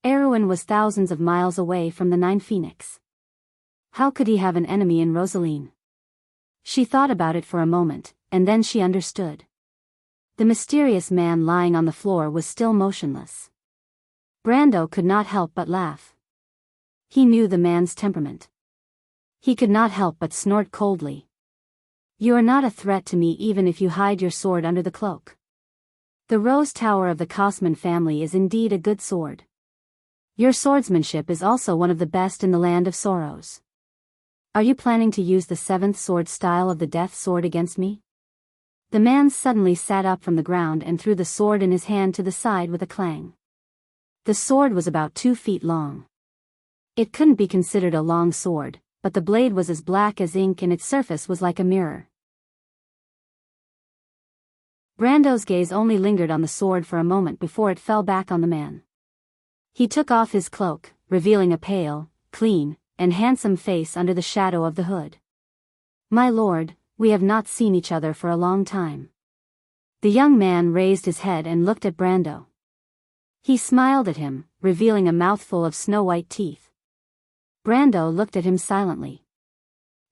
Erewin was thousands of miles away from the Nine Phoenix. How could he have an enemy in Rosaline? She thought about it for a moment, and then she understood. The mysterious man lying on the floor was still motionless. Brando could not help but laugh. He knew the man's temperament. He could not help but snort coldly. "You are not a threat to me even if you hide your sword under the cloak. The Rose Tower of the Kosman family is indeed a good sword. Your swordsmanship is also one of the best in the Land of Sorrows. Are you planning to use the seventh sword style of the Death Sword against me?" The man suddenly sat up from the ground and threw the sword in his hand to the side with a clang. The sword was about 2 feet long. It couldn't be considered a long sword, but the blade was as black as ink and its surface was like a mirror. Brando's gaze only lingered on the sword for a moment before it fell back on the man. He took off his cloak, revealing a pale, clean, and handsome face under the shadow of the hood. "My lord, we have not seen each other for a long time." The young man raised his head and looked at Brando. He smiled at him, revealing a mouthful of snow-white teeth. Brando looked at him silently.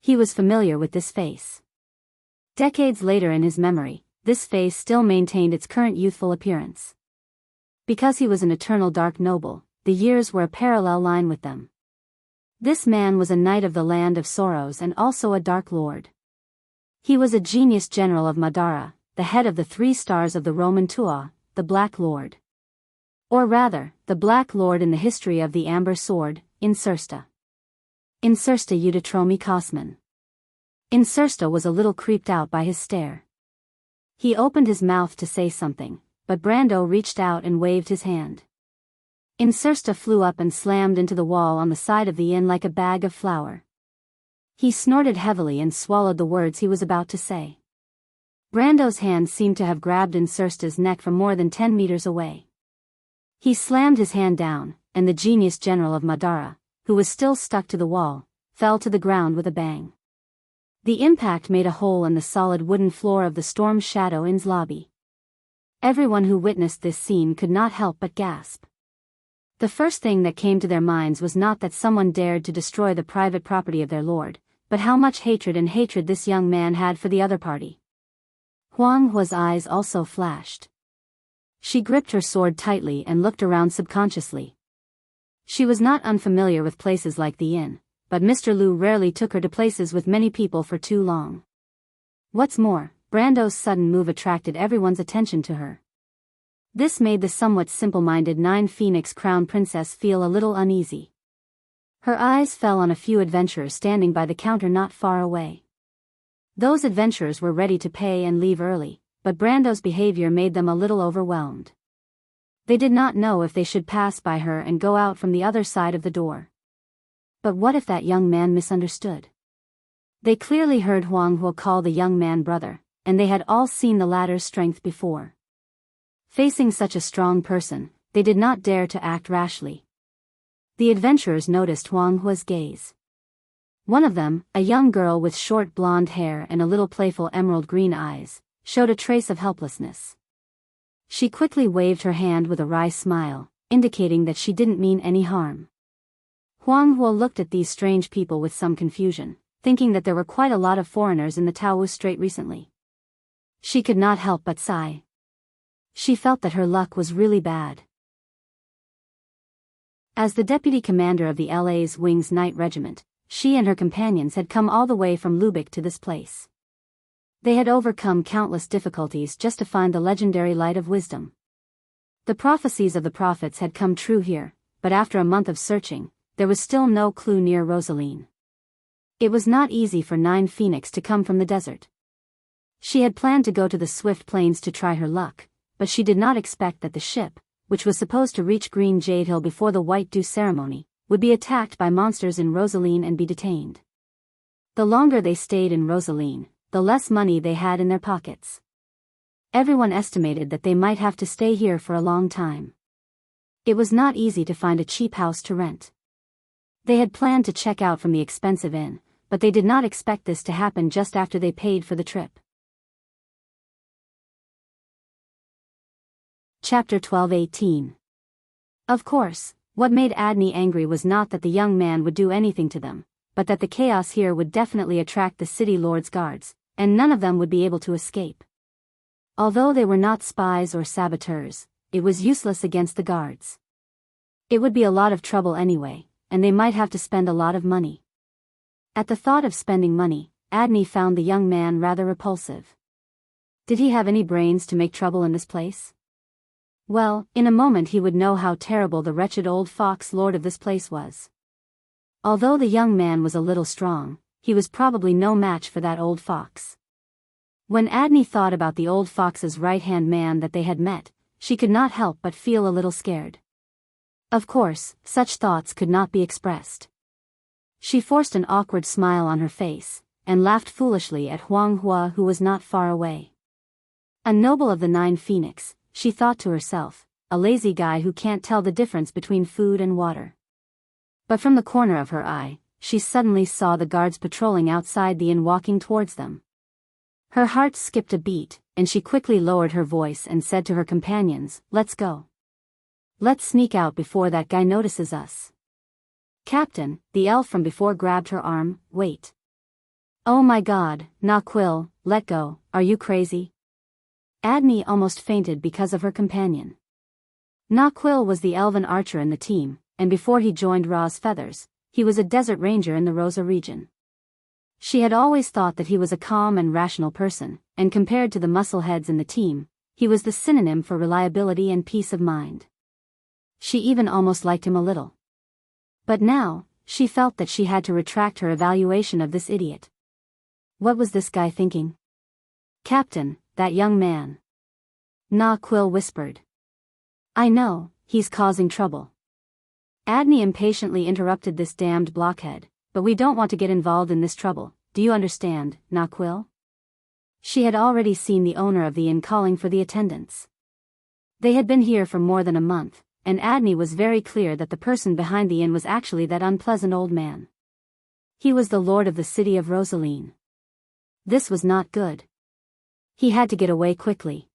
He was familiar with this face. Decades later in his memory, this face still maintained its current youthful appearance. Because he was an eternal dark noble, the years were a parallel line with them. This man was a knight of the Land of Sorrows and also a Dark Lord. He was a genius general of Madara, the head of the 3 stars of the Roman Tua, the Black Lord. Or rather, the Black Lord in the history of the Amber Sword, Insursta. Insursta Uditromi Kosman. Insursta was a little creeped out by his stare. He opened his mouth to say something, but Brando reached out and waved his hand. Incersta flew up and slammed into the wall on the side of the inn like a bag of flour. He snorted heavily and swallowed the words he was about to say. Brando's hand seemed to have grabbed Incersta's neck from more than 10 meters away. He slammed his hand down, and the genius general of Madara, who was still stuck to the wall, fell to the ground with a bang. The impact made a hole in the solid wooden floor of the Storm Shadow Inn's lobby. Everyone who witnessed this scene could not help but gasp. The first thing that came to their minds was not that someone dared to destroy the private property of their lord, but how much hatred this young man had for the other party. Huang Hua's eyes also flashed. She gripped her sword tightly and looked around subconsciously. She was not unfamiliar with places like the inn, but Mr. Liu rarely took her to places with many people for too long. What's more, Brando's sudden move attracted everyone's attention to her. This made the somewhat simple-minded Nine Phoenix Crown Princess feel a little uneasy. Her eyes fell on a few adventurers standing by the counter not far away. Those adventurers were ready to pay and leave early, but Brando's behavior made them a little overwhelmed. They did not know if they should pass by her and go out from the other side of the door. But what if that young man misunderstood? They clearly heard Huang Hua call the young man brother, and they had all seen the latter's strength before. Facing such a strong person, they did not dare to act rashly. The adventurers noticed Huang Hua's gaze. One of them, a young girl with short blonde hair and a little playful emerald green eyes, showed a trace of helplessness. She quickly waved her hand with a wry smile, indicating that she didn't mean any harm. Huang Hua looked at these strange people with some confusion, thinking that there were quite a lot of foreigners in the Taowu Strait recently. She could not help but sigh. She felt that her luck was really bad. As the deputy commander of the LA's Wings Night Regiment, she and her companions had come all the way from Lubeck to this place. They had overcome countless difficulties just to find the legendary Light of Wisdom. The prophecies of the prophets had come true here, but after a month of searching, there was still no clue near Rosaline. It was not easy for Nine Phoenix to come from the desert. She had planned to go to the Swift Plains to try her luck, but she did not expect that the ship, which was supposed to reach Green Jade Hill before the White Dew ceremony, would be attacked by monsters in Rosaline and be detained. The longer they stayed in Rosaline, the less money they had in their pockets. Everyone estimated that they might have to stay here for a long time. It was not easy to find a cheap house to rent. They had planned to check out from the expensive inn, but they did not expect this to happen just after they paid for the trip. Chapter 12:18. Of course, what made Adney angry was not that the young man would do anything to them, but that the chaos here would definitely attract the city lord's guards, and none of them would be able to escape. Although they were not spies or saboteurs, it was useless against the guards. It would be a lot of trouble anyway, and they might have to spend a lot of money. At the thought of spending money, Adney found the young man rather repulsive. Did he have any brains to make trouble in this place? Well, in a moment he would know how terrible the wretched old fox lord of this place was. Although the young man was a little strong, he was probably no match for that old fox. When Adney thought about the old fox's right-hand man that they had met, she could not help but feel a little scared. Of course, such thoughts could not be expressed. She forced an awkward smile on her face, and laughed foolishly at Huang Hua, who was not far away. A noble of the Nine Phoenix, she thought to herself, a lazy guy who can't tell the difference between food and water. But from the corner of her eye, she suddenly saw the guards patrolling outside the inn walking towards them. Her heart skipped a beat, and she quickly lowered her voice and said to her companions, "Let's go. Let's sneak out before that guy notices us." "Captain," the elf from before grabbed her arm, "wait. Oh my God, Naquil, let go, are you crazy?" Adney almost fainted because of her companion. Naquil was the elven archer in the team, and before he joined Ra's Feathers, he was a desert ranger in the Rosa region. She had always thought that he was a calm and rational person, and compared to the muscleheads in the team, he was the synonym for reliability and peace of mind. She even almost liked him a little. But now, she felt that she had to retract her evaluation of this idiot. What was this guy thinking? "Captain, that young man." Nah, Quill whispered. I know, he's causing trouble. Adney impatiently interrupted this damned blockhead, but we don't want to get involved in this trouble, do you understand, Nah Quill? She had already seen the owner of the inn calling for the attendants. They had been here for more than a month, and Adney was very clear that the person behind the inn was actually that unpleasant old man. He was the lord of the city of Rosaline. This was not good. He had to get away quickly.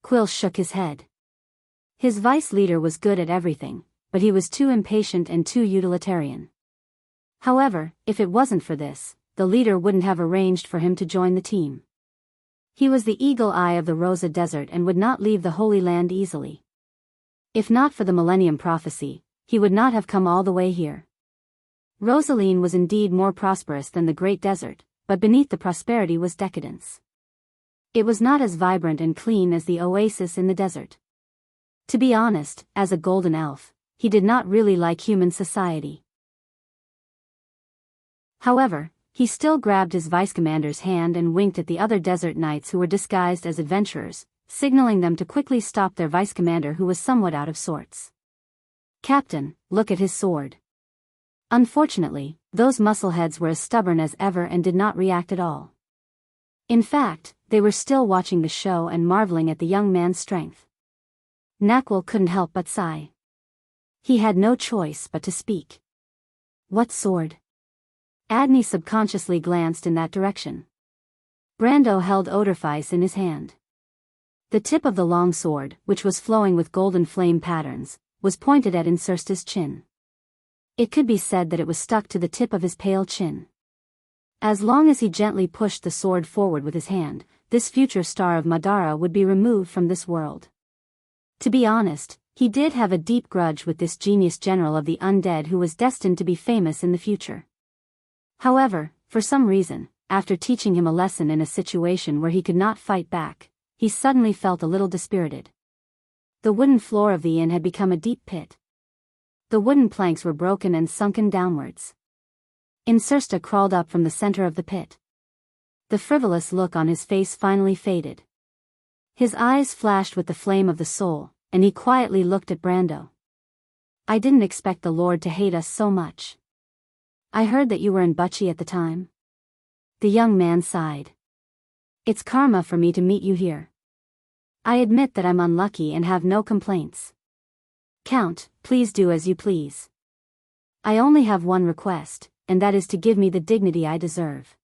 Quill shook his head. His vice leader was good at everything, but he was too impatient and too utilitarian. However, if it wasn't for this, the leader wouldn't have arranged for him to join the team. He was the eagle eye of the Rosa Desert and would not leave the Holy Land easily. If not for the Millennium Prophecy, he would not have come all the way here. Rosaline was indeed more prosperous than the Great Desert, but beneath the prosperity was decadence. It was not as vibrant and clean as the oasis in the desert. To be honest, as a golden elf, he did not really like human society. However, he still grabbed his vice commander's hand and winked at the other desert knights who were disguised as adventurers, signaling them to quickly stop their vice commander who was somewhat out of sorts. Captain, look at his sword. Unfortunately, those muscleheads were as stubborn as ever and did not react at all. In fact, they were still watching the show and marveling at the young man's strength. Naquil couldn't help but sigh. He had no choice but to speak. What sword? Adney subconsciously glanced in that direction. Brando held Odorfice in his hand. The tip of the long sword, which was flowing with golden flame patterns, was pointed at Insursta's chin. It could be said that it was stuck to the tip of his pale chin. As long as he gently pushed the sword forward with his hand, this future star of Madara would be removed from this world. To be honest, he did have a deep grudge with this genius general of the undead who was destined to be famous in the future. However, for some reason, after teaching him a lesson in a situation where he could not fight back, he suddenly felt a little dispirited. The wooden floor of the inn had become a deep pit. The wooden planks were broken and sunken downwards. Insursta crawled up from the center of the pit. The frivolous look on his face finally faded. His eyes flashed with the flame of the soul, and he quietly looked at Brando. I didn't expect the Lord to hate us so much. I heard that you were in Butchie at the time. The young man sighed. It's karma for me to meet you here. I admit that I'm unlucky and have no complaints. Count, please do as you please. I only have one request, and that is to give me the dignity I deserve.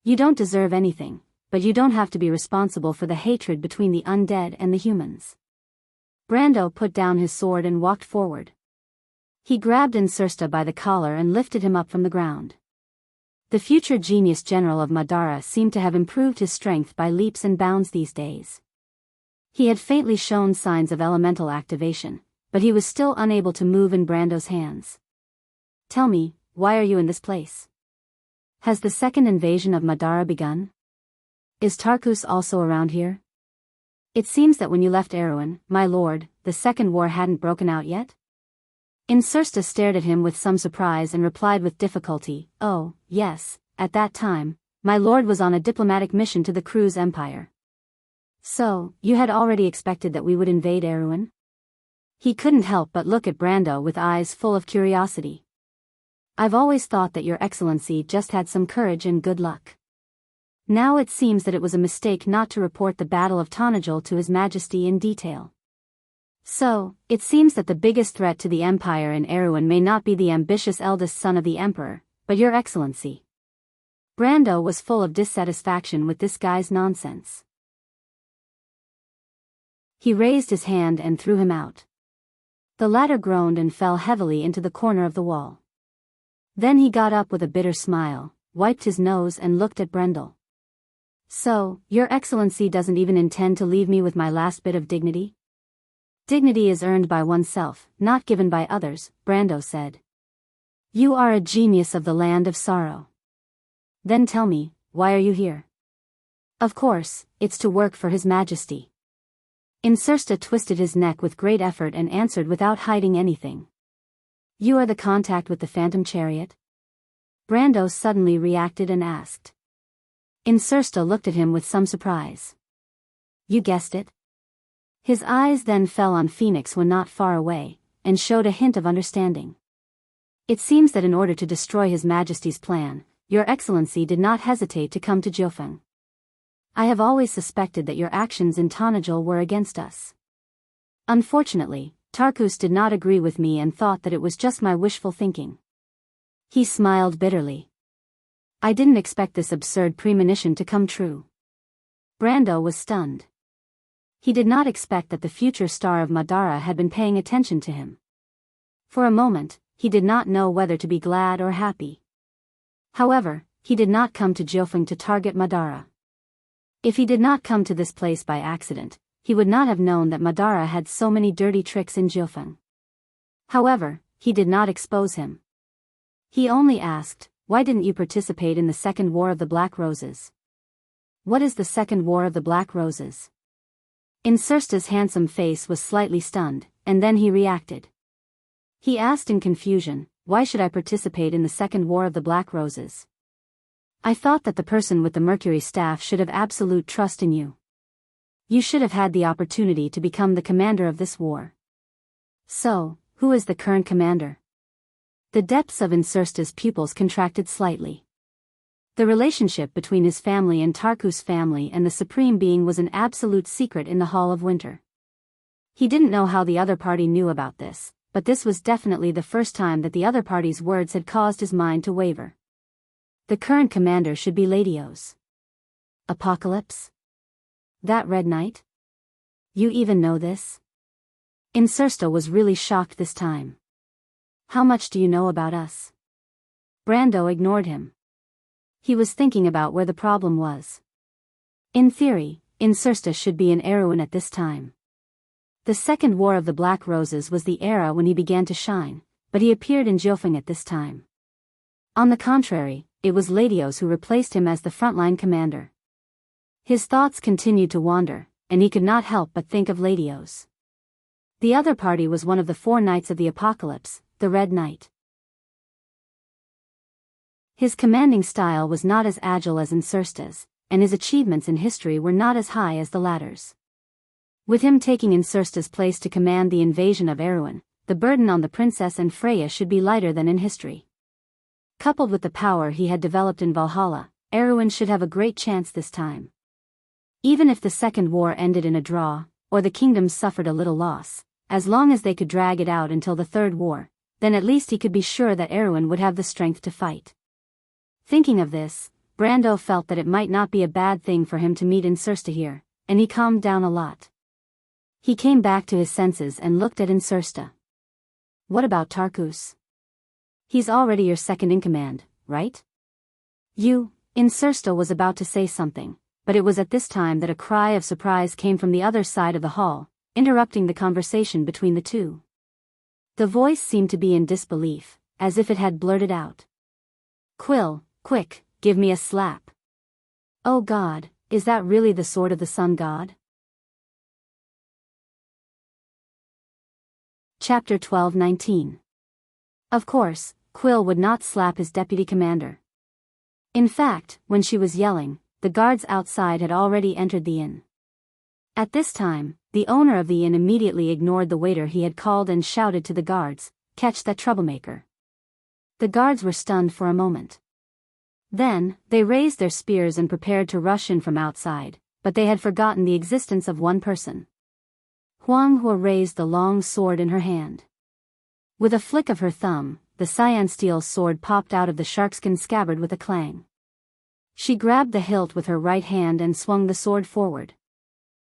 You don't deserve anything, but you don't have to be responsible for the hatred between the undead and the humans. Brando put down his sword and walked forward. He grabbed Insursta by the collar and lifted him up from the ground. The future genius general of Madara seemed to have improved his strength by leaps and bounds these days. He had faintly shown signs of elemental activation, but he was still unable to move in Brando's hands. Tell me, why are you in this place? Has the second invasion of Madara begun? Is Tarkus also around here? It seems that when you left Erewhon, my lord, the second war hadn't broken out yet? Insursta stared at him with some surprise and replied with difficulty, oh, yes, at that time, my lord was on a diplomatic mission to the Cruz Empire. So, you had already expected that we would invade Erewhon? He couldn't help but look at Brando with eyes full of curiosity. I've always thought that your excellency just had some courage and good luck. Now it seems that it was a mistake not to report the Battle of Tonajol to His Majesty in detail. So, it seems that the biggest threat to the Empire in Erewhon may not be the ambitious eldest son of the Emperor, but your excellency. Brando was full of dissatisfaction with this guy's nonsense. He raised his hand and threw him out. The latter groaned and fell heavily into the corner of the wall. Then he got up with a bitter smile, wiped his nose and looked at Brendel. So, your excellency doesn't even intend to leave me with my last bit of dignity? Dignity is earned by oneself, not given by others, Brando said. You are a genius of the land of sorrow. Then tell me, why are you here? Of course, it's to work for His Majesty. Insursta twisted his neck with great effort and answered without hiding anything. You are the contact with the Phantom Chariot? Brando suddenly reacted and asked. Insursta looked at him with some surprise. You guessed it? His eyes then fell on Phoenix when not far away, and showed a hint of understanding. It seems that in order to destroy His Majesty's plan, Your Excellency did not hesitate to come to Jiufeng. I have always suspected that your actions in Tanajul were against us. Unfortunately, Tarkus did not agree with me and thought that it was just my wishful thinking. He smiled bitterly. I didn't expect this absurd premonition to come true. Brando was stunned. He did not expect that the future star of Madara had been paying attention to him. For a moment, he did not know whether to be glad or happy. However, he did not come to Jiufeng to target Madara. If he did not come to this place by accident, he would not have known that Madara had so many dirty tricks in Jiufeng. However, he did not expose him. He only asked, "Why didn't you participate in the Second War of the Black Roses?" What is the Second War of the Black Roses? Insursta's handsome face was slightly stunned, and then he reacted. He asked in confusion, "Why should I participate in the Second War of the Black Roses? I thought that the person with the Mercury staff should have absolute trust in you. You should have had the opportunity to become the commander of this war." So, who is the current commander? The depths of Insursta's pupils contracted slightly. The relationship between his family and Tarkus' family and the Supreme Being was an absolute secret in the Hall of Winter. He didn't know how the other party knew about this, but this was definitely the first time that the other party's words had caused his mind to waver. The current commander should be Latios. Apocalypse? That Red Knight? You even know this? Insursta was really shocked this time. How much do you know about us? Brando ignored him. He was thinking about where the problem was. In theory, Insursta should be an Erewhon at this time. The Second War of the Black Roses was the era when he began to shine, but he appeared in Jiufeng at this time. On the contrary, it was Latios who replaced him as the frontline commander. His thoughts continued to wander, and he could not help but think of Latios. The other party was one of the 4 Knights of the Apocalypse, the Red Knight. His commanding style was not as agile as Insursta's, and his achievements in history were not as high as the latter's. With him taking Insursta's place to command the invasion of Erewhon, the burden on the princess and Freya should be lighter than in history. Coupled with the power he had developed in Valhalla, Erewhon should have a great chance this time. Even if the Second War ended in a draw, or the kingdoms suffered a little loss, as long as they could drag it out until the Third War, then at least he could be sure that Erewhon would have the strength to fight. Thinking of this, Brando felt that it might not be a bad thing for him to meet Insursta here, and he calmed down a lot. He came back to his senses and looked at Insursta. What about Tarkus? He's already your second in command, right? Insursta was about to say something, but it was at this time that a cry of surprise came from the other side of the hall, interrupting the conversation between the two. The voice seemed to be in disbelief, as if it had blurted out. "Quill, quick, give me a slap." Oh God, is that really the sword of the Sun God? Chapter 12:19. Of course, Quill would not slap his deputy commander. In fact, when she was yelling, the guards outside had already entered the inn. At this time, the owner of the inn immediately ignored the waiter he had called and shouted to the guards, "Catch that troublemaker." The guards were stunned for a moment. Then, they raised their spears and prepared to rush in from outside, but they had forgotten the existence of one person. Huang Hua raised the long sword in her hand. With a flick of her thumb, the cyan steel sword popped out of the sharkskin scabbard with a clang. She grabbed the hilt with her right hand and swung the sword forward.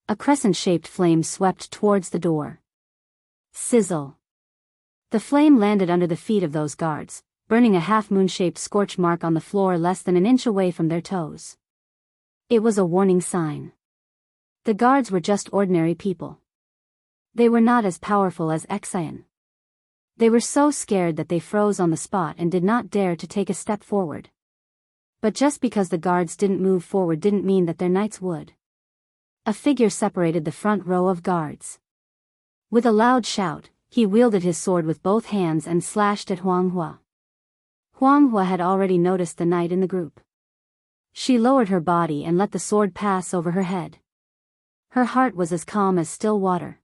A crescent-shaped flame swept towards the door. Sizzle. The flame landed under the feet of those guards, burning a half-moon-shaped scorch mark on the floor less than an inch away from their toes. It was a warning sign. The guards were just ordinary people. They were not as powerful as Exion. They were so scared that they froze on the spot and did not dare to take a step forward. But just because the guards didn't move forward didn't mean that their knights would. A figure separated the front row of guards. With a loud shout, he wielded his sword with both hands and slashed at Huang Hua. Huang Hua had already noticed the knight in the group. She lowered her body and let the sword pass over her head. Her heart was as calm as still water.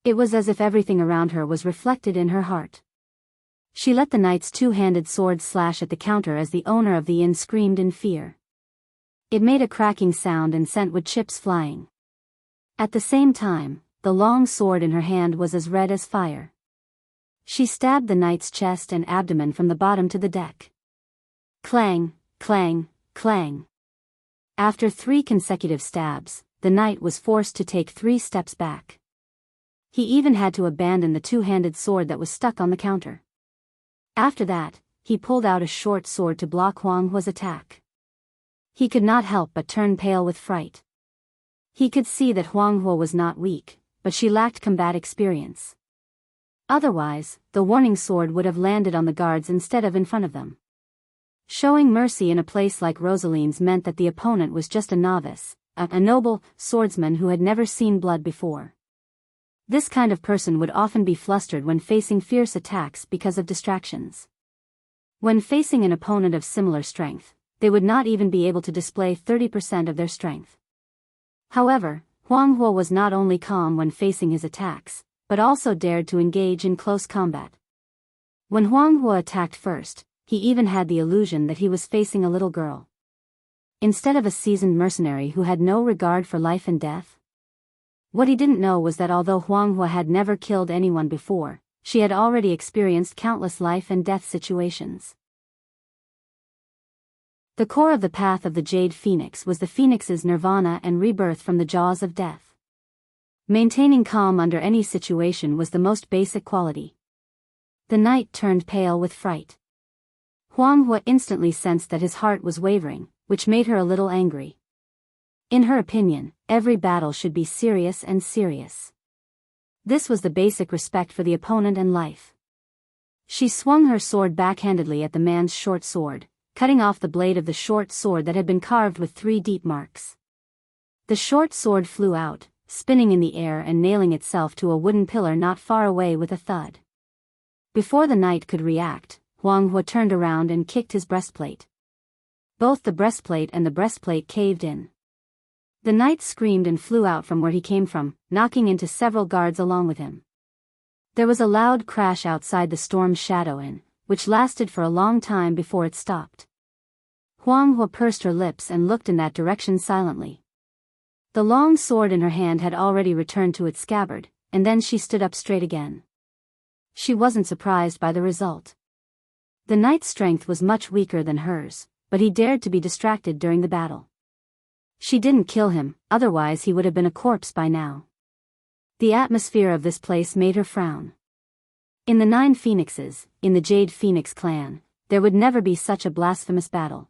It was as if everything around her was reflected in her heart. She let the knight's two-handed sword slash at the counter as the owner of the inn screamed in fear. It made a cracking sound and sent wood chips flying. At the same time, the long sword in her hand was as red as fire. She stabbed the knight's chest and abdomen from the bottom to the deck. Clang, clang, clang. After 3 consecutive stabs, the knight was forced to take 3 steps back. He even had to abandon the two-handed sword that was stuck on the counter. After that, he pulled out a short sword to block Huang Hua's attack. He could not help but turn pale with fright. He could see that Huang Hua was not weak, but she lacked combat experience. Otherwise, the warning sword would have landed on the guards instead of in front of them. Showing mercy in a place like Rosaline's meant that the opponent was just a novice, a noble swordsman who had never seen blood before. This kind of person would often be flustered when facing fierce attacks because of distractions. When facing an opponent of similar strength, they would not even be able to display 30% of their strength. However, Huang Hua was not only calm when facing his attacks, but also dared to engage in close combat. When Huang Hua attacked first, he even had the illusion that he was facing a little girl. Instead of a seasoned mercenary who had no regard for life and death. What he didn't know was that although Huang Hua had never killed anyone before, she had already experienced countless life and death situations. The core of the path of the Jade Phoenix was the Phoenix's nirvana and rebirth from the jaws of death. Maintaining calm under any situation was the most basic quality. The knight turned pale with fright. Huang Hua instantly sensed that his heart was wavering, which made her a little angry. In her opinion, every battle should be serious and serious. This was the basic respect for the opponent and life. She swung her sword backhandedly at the man's short sword, cutting off the blade of the short sword that had been carved with 3 deep marks. The short sword flew out, spinning in the air and nailing itself to a wooden pillar not far away with a thud. Before the knight could react, Huang Hua turned around and kicked his breastplate. Both the breastplate and the breastplate caved in. The knight screamed and flew out from where he came from, knocking into several guards along with him. There was a loud crash outside the storm's shadow inn, which lasted for a long time before it stopped. Huang Hua pursed her lips and looked in that direction silently. The long sword in her hand had already returned to its scabbard, and then she stood up straight again. She wasn't surprised by the result. The knight's strength was much weaker than hers, but he dared to be distracted during the battle. She didn't kill him, otherwise he would have been a corpse by now. The atmosphere of this place made her frown. In the 9 Phoenixes, in the Jade Phoenix clan, there would never be such a blasphemous battle.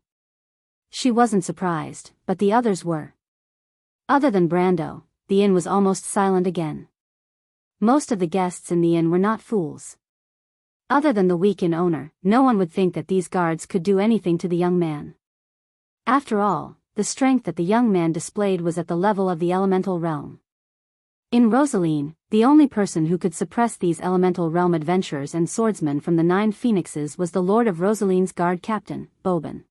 She wasn't surprised, but the others were. Other than Brando, the inn was almost silent again. Most of the guests in the inn were not fools. Other than the weak inn owner, no one would think that these guards could do anything to the young man. After all, the strength that the young man displayed was at the level of the elemental realm. In Rosaline, the only person who could suppress these elemental realm adventurers and swordsmen from the 9 Phoenixes was the Lord of Rosaline's guard captain, Boban.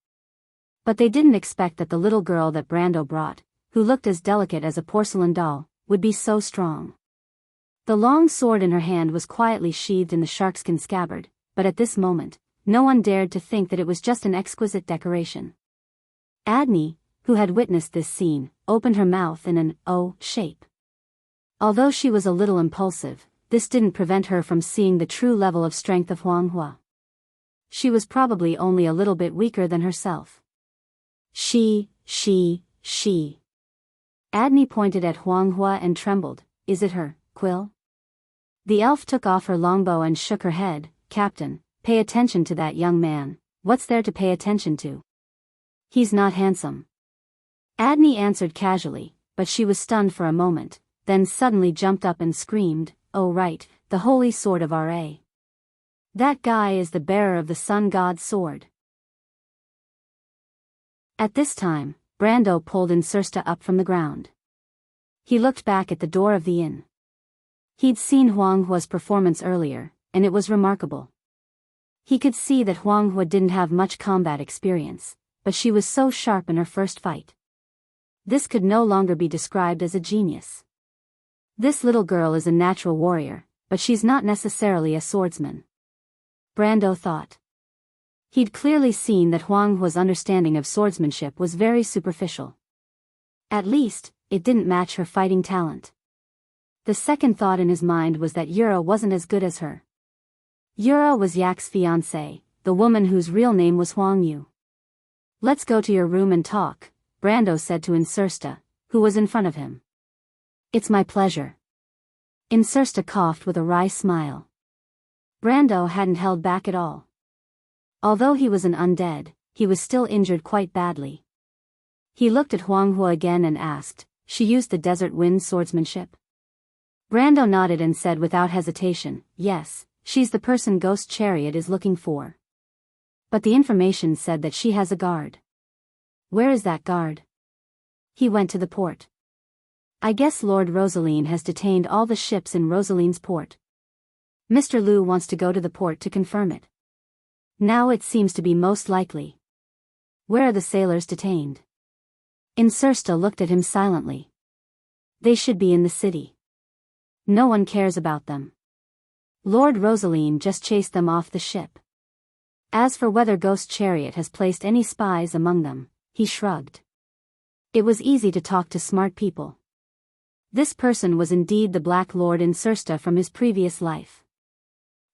But they didn't expect that the little girl that Brando brought, who looked as delicate as a porcelain doll, would be so strong. The long sword in her hand was quietly sheathed in the sharkskin scabbard, but at this moment, no one dared to think that it was just an exquisite decoration. Adney, who had witnessed this scene, opened her mouth in an O shape. Although she was a little impulsive, this didn't prevent her from seeing the true level of strength of Huang Hua. She was probably only a little bit weaker than herself. She. Adney pointed at Huang Hua and trembled. Is it her, Quill? The elf took off her longbow and shook her head. Captain, pay attention to that young man. What's there to pay attention to? He's not handsome. Adney answered casually, but she was stunned for a moment, then suddenly jumped up and screamed, oh right, the holy sword of Ra. That guy is the bearer of the sun god's sword. At this time, Brando pulled Insursta up from the ground. He looked back at the door of the inn. He'd seen Huang Hua's performance earlier, and it was remarkable. He could see that Huang Hua didn't have much combat experience, but she was so sharp in her first fight. This could no longer be described as a genius. This little girl is a natural warrior, but she's not necessarily a swordsman. Brando thought. He'd clearly seen that Huang Hua's understanding of swordsmanship was very superficial. At least, it didn't match her fighting talent. The second thought in his mind was that Yura wasn't as good as her. Yura was Yak's fiancée, the woman whose real name was Huang Yu. "Let's go to your room and talk," Brando said to Insursta, who was in front of him. "It's my pleasure." Insursta coughed with a wry smile. Brando hadn't held back at all. Although he was an undead, he was still injured quite badly. He looked at Huang Hua again and asked, "She used the desert wind swordsmanship?" Brando nodded and said without hesitation, "Yes, she's the person Ghost Chariot is looking for. But the information said that she has a guard." "Where is that guard?" "He went to the port. I guess Lord Rosaline has detained all the ships in Rosaline's port. Mr. Liu wants to go to the port to confirm it. Now it seems to be most likely. Where are the sailors detained?" Insursta looked at him silently. "They should be in the city. No one cares about them. Lord Rosaline just chased them off the ship. As for whether Ghost Chariot has placed any spies among them," he shrugged. It was easy to talk to smart people. This person was indeed the Black Lord Insursta from his previous life.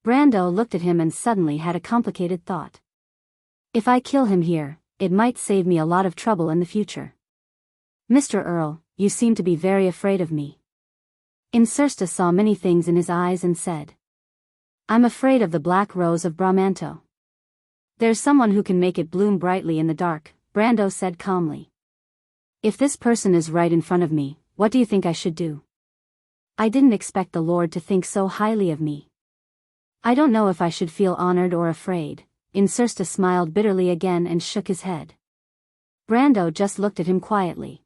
Brando looked at him and suddenly had a complicated thought. If I kill him here, it might save me a lot of trouble in the future. "Mr. Earl, you seem to be very afraid of me." Insursta saw many things in his eyes and said, "I'm afraid of the black rose of Bramanto." "There's someone who can make it bloom brightly in the dark," Brando said calmly. "If this person is right in front of me, what do you think I should do?" "I didn't expect the Lord to think so highly of me. I don't know if I should feel honored or afraid." Insursta smiled bitterly again and shook his head. Brando just looked at him quietly.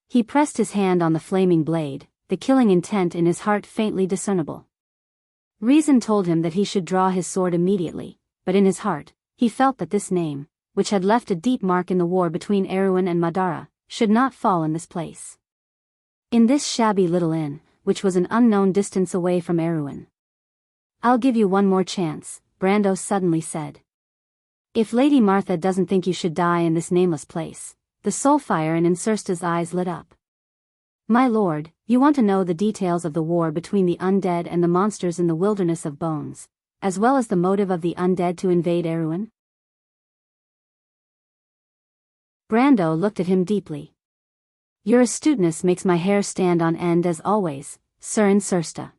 He pressed his hand on the flaming blade, the killing intent in his heart faintly discernible. Reason told him that he should draw his sword immediately, but in his heart, he felt that this name, which had left a deep mark in the war between Erewhon and Madara, should not fall in this place. In this shabby little inn, which was an unknown distance away from Erewhon. "I'll give you one more chance," Brando suddenly said. "If Lady Martha doesn't think you should die in this nameless place." The soul fire in Insursta's eyes lit up. "My lord, you want to know the details of the war between the undead and the monsters in the wilderness of bones, as well as the motive of the undead to invade Erewhon?" Brando looked at him deeply. "Your astuteness makes my hair stand on end as always, Sir Insursta.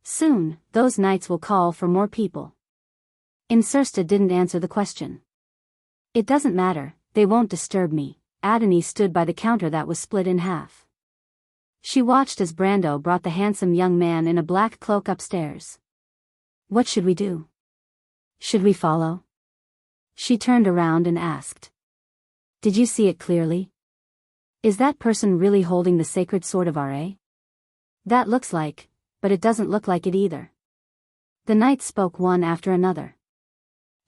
Soon, those knights will call for more people." Insursta didn't answer the question. "It doesn't matter, they won't disturb me." Adani stood by the counter that was split in half. She watched as Brando brought the handsome young man in a black cloak upstairs. "What should we do? Should we follow?" She turned around and asked. "Did you see it clearly? Is that person really holding the sacred sword of Ra?" "That looks like, but it doesn't look like it either." The knights spoke one after another.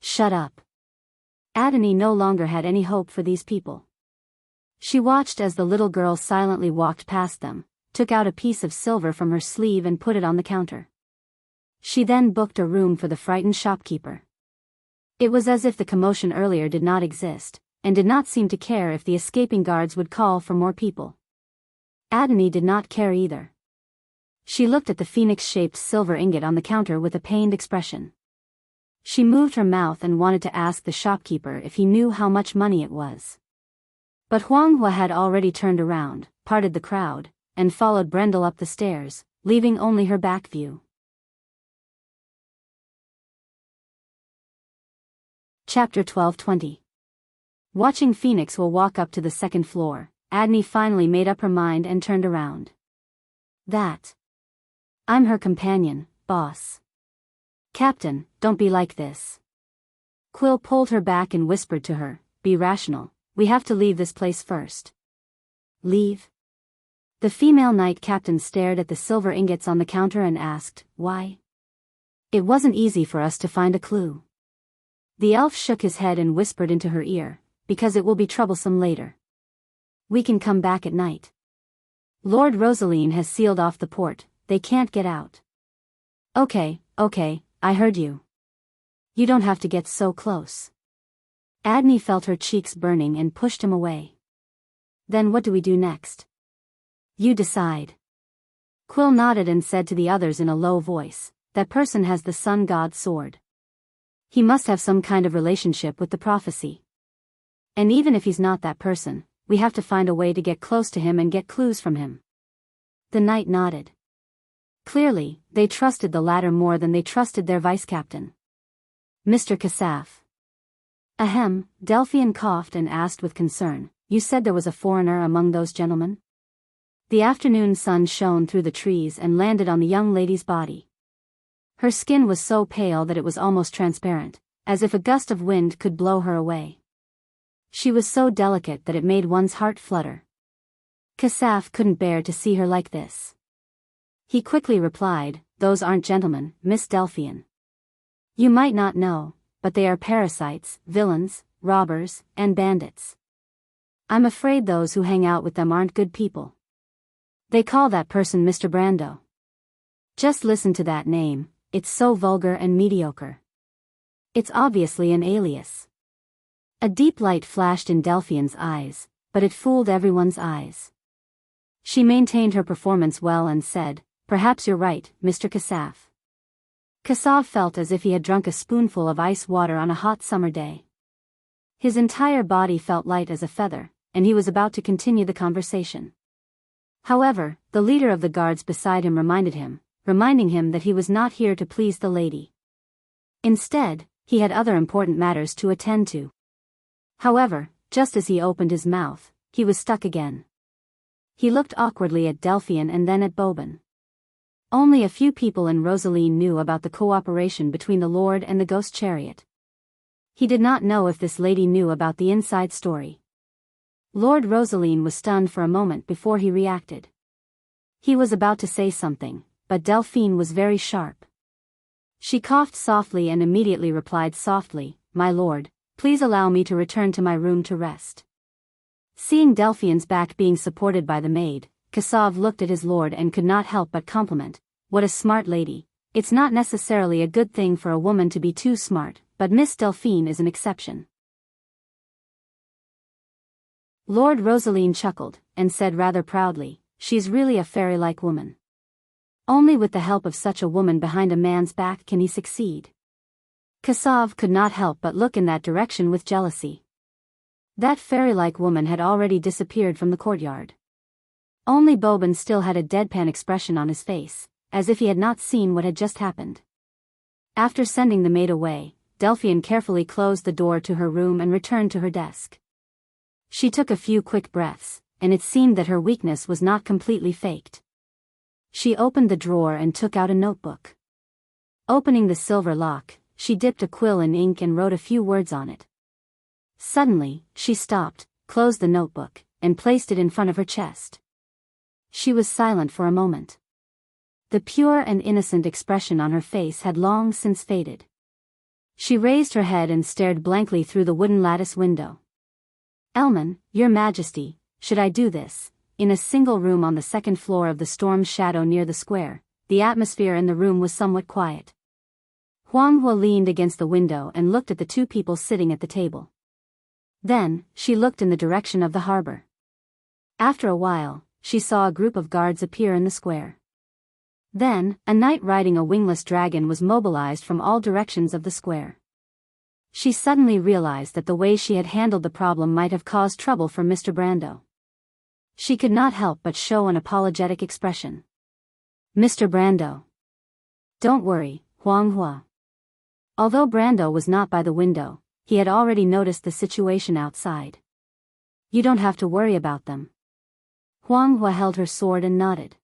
"Shut up." Adani no longer had any hope for these people. She watched as the little girl silently walked past them, took out a piece of silver from her sleeve and put it on the counter. She then booked a room for the frightened shopkeeper. It was as if the commotion earlier did not exist, and did not seem to care if the escaping guards would call for more people. Adani did not care either. She looked at the phoenix-shaped silver ingot on the counter with a pained expression. She moved her mouth and wanted to ask the shopkeeper if he knew how much money it was. But Huang Hua had already turned around, parted the crowd, and followed Brendel up the stairs, leaving only her back view. Chapter 12:20. Watching Phoenix will walk up to the second floor, Adni finally made up her mind and turned around. "I'm her companion, boss." "Captain, don't be like this." Quill pulled her back and whispered to her, "Be rational, we have to leave this place first." "Leave?" The female knight captain stared at the silver ingots on the counter and asked, "Why?" "It wasn't easy for us to find a clue." The elf shook his head and whispered into her ear, "Because it will be troublesome later." We can come back at night. Lord Rosaline has sealed off the port, they can't get out. Okay, I heard you. You don't have to get so close. Adney felt her cheeks burning and pushed him away. Then what do we do next? You decide. Quill nodded and said to the others in a low voice, that person has the sun god's sword. He must have some kind of relationship with the prophecy. And even if he's not that person, we have to find a way to get close to him and get clues from him. The knight nodded. Clearly, they trusted the latter more than they trusted their vice-captain. Mr. Casaf. Ahem, Delphian coughed and asked with concern, you said there was a foreigner among those gentlemen? The afternoon sun shone through the trees and landed on the young lady's body. Her skin was so pale that it was almost transparent, as if a gust of wind could blow her away. She was so delicate that it made one's heart flutter. Casaf couldn't bear to see her like this. He quickly replied, those aren't gentlemen, Miss Delphian. You might not know, but they are parasites, villains, robbers, and bandits. I'm afraid those who hang out with them aren't good people. They call that person Mr. Brando. Just listen to that name, it's so vulgar and mediocre. It's obviously an alias. A deep light flashed in Delphian's eyes, but it fooled everyone's eyes. She maintained her performance well and said, perhaps you're right, Mr. Casaf. Casaf felt as if he had drunk a spoonful of ice water on a hot summer day. His entire body felt light as a feather, and he was about to continue the conversation. However, the leader of the guards beside him reminding him that he was not here to please the lady. Instead, he had other important matters to attend to. However, just as he opened his mouth, he was stuck again. He looked awkwardly at Delphian and then at Boban. Only a few people in Rosaline knew about the cooperation between the Lord and the Ghost Chariot. He did not know if this lady knew about the inside story. Lord Rosaline was stunned for a moment before he reacted. He was about to say something, but Delphine was very sharp. She coughed softly and immediately replied softly, my lord, please allow me to return to my room to rest. Seeing Delphian's back being supported by the maid, Casaf looked at his lord and could not help but compliment, what a smart lady. It's not necessarily a good thing for a woman to be too smart, but Miss Delphine is an exception. Lord Rosaline chuckled, and said rather proudly, she's really a fairy-like woman. Only with the help of such a woman behind a man's back can he succeed. Casaf could not help but look in that direction with jealousy. That fairy-like woman had already disappeared from the courtyard. Only Boban still had a deadpan expression on his face, as if he had not seen what had just happened. After sending the maid away, Delphian carefully closed the door to her room and returned to her desk. She took a few quick breaths, and it seemed that her weakness was not completely faked. She opened the drawer and took out a notebook. Opening the silver lock, she dipped a quill in ink and wrote a few words on it. Suddenly, she stopped, closed the notebook, and placed it in front of her chest. She was silent for a moment. The pure and innocent expression on her face had long since faded. She raised her head and stared blankly through the wooden lattice window. Elman, your majesty, should I do this? In a single room on the second floor of the storm's shadow near the square, the atmosphere in the room was somewhat quiet. Huanghua leaned against the window and looked at the two people sitting at the table. Then, she looked in the direction of the harbor. After a while, she saw a group of guards appear in the square. Then, a knight riding a wingless dragon was mobilized from all directions of the square. She suddenly realized that the way she had handled the problem might have caused trouble for Mr. Brando. She could not help but show an apologetic expression. Mr. Brando. Don't worry, Huanghua. Although Brando was not by the window, he had already noticed the situation outside. You don't have to worry about them. Huanghua held her sword and nodded.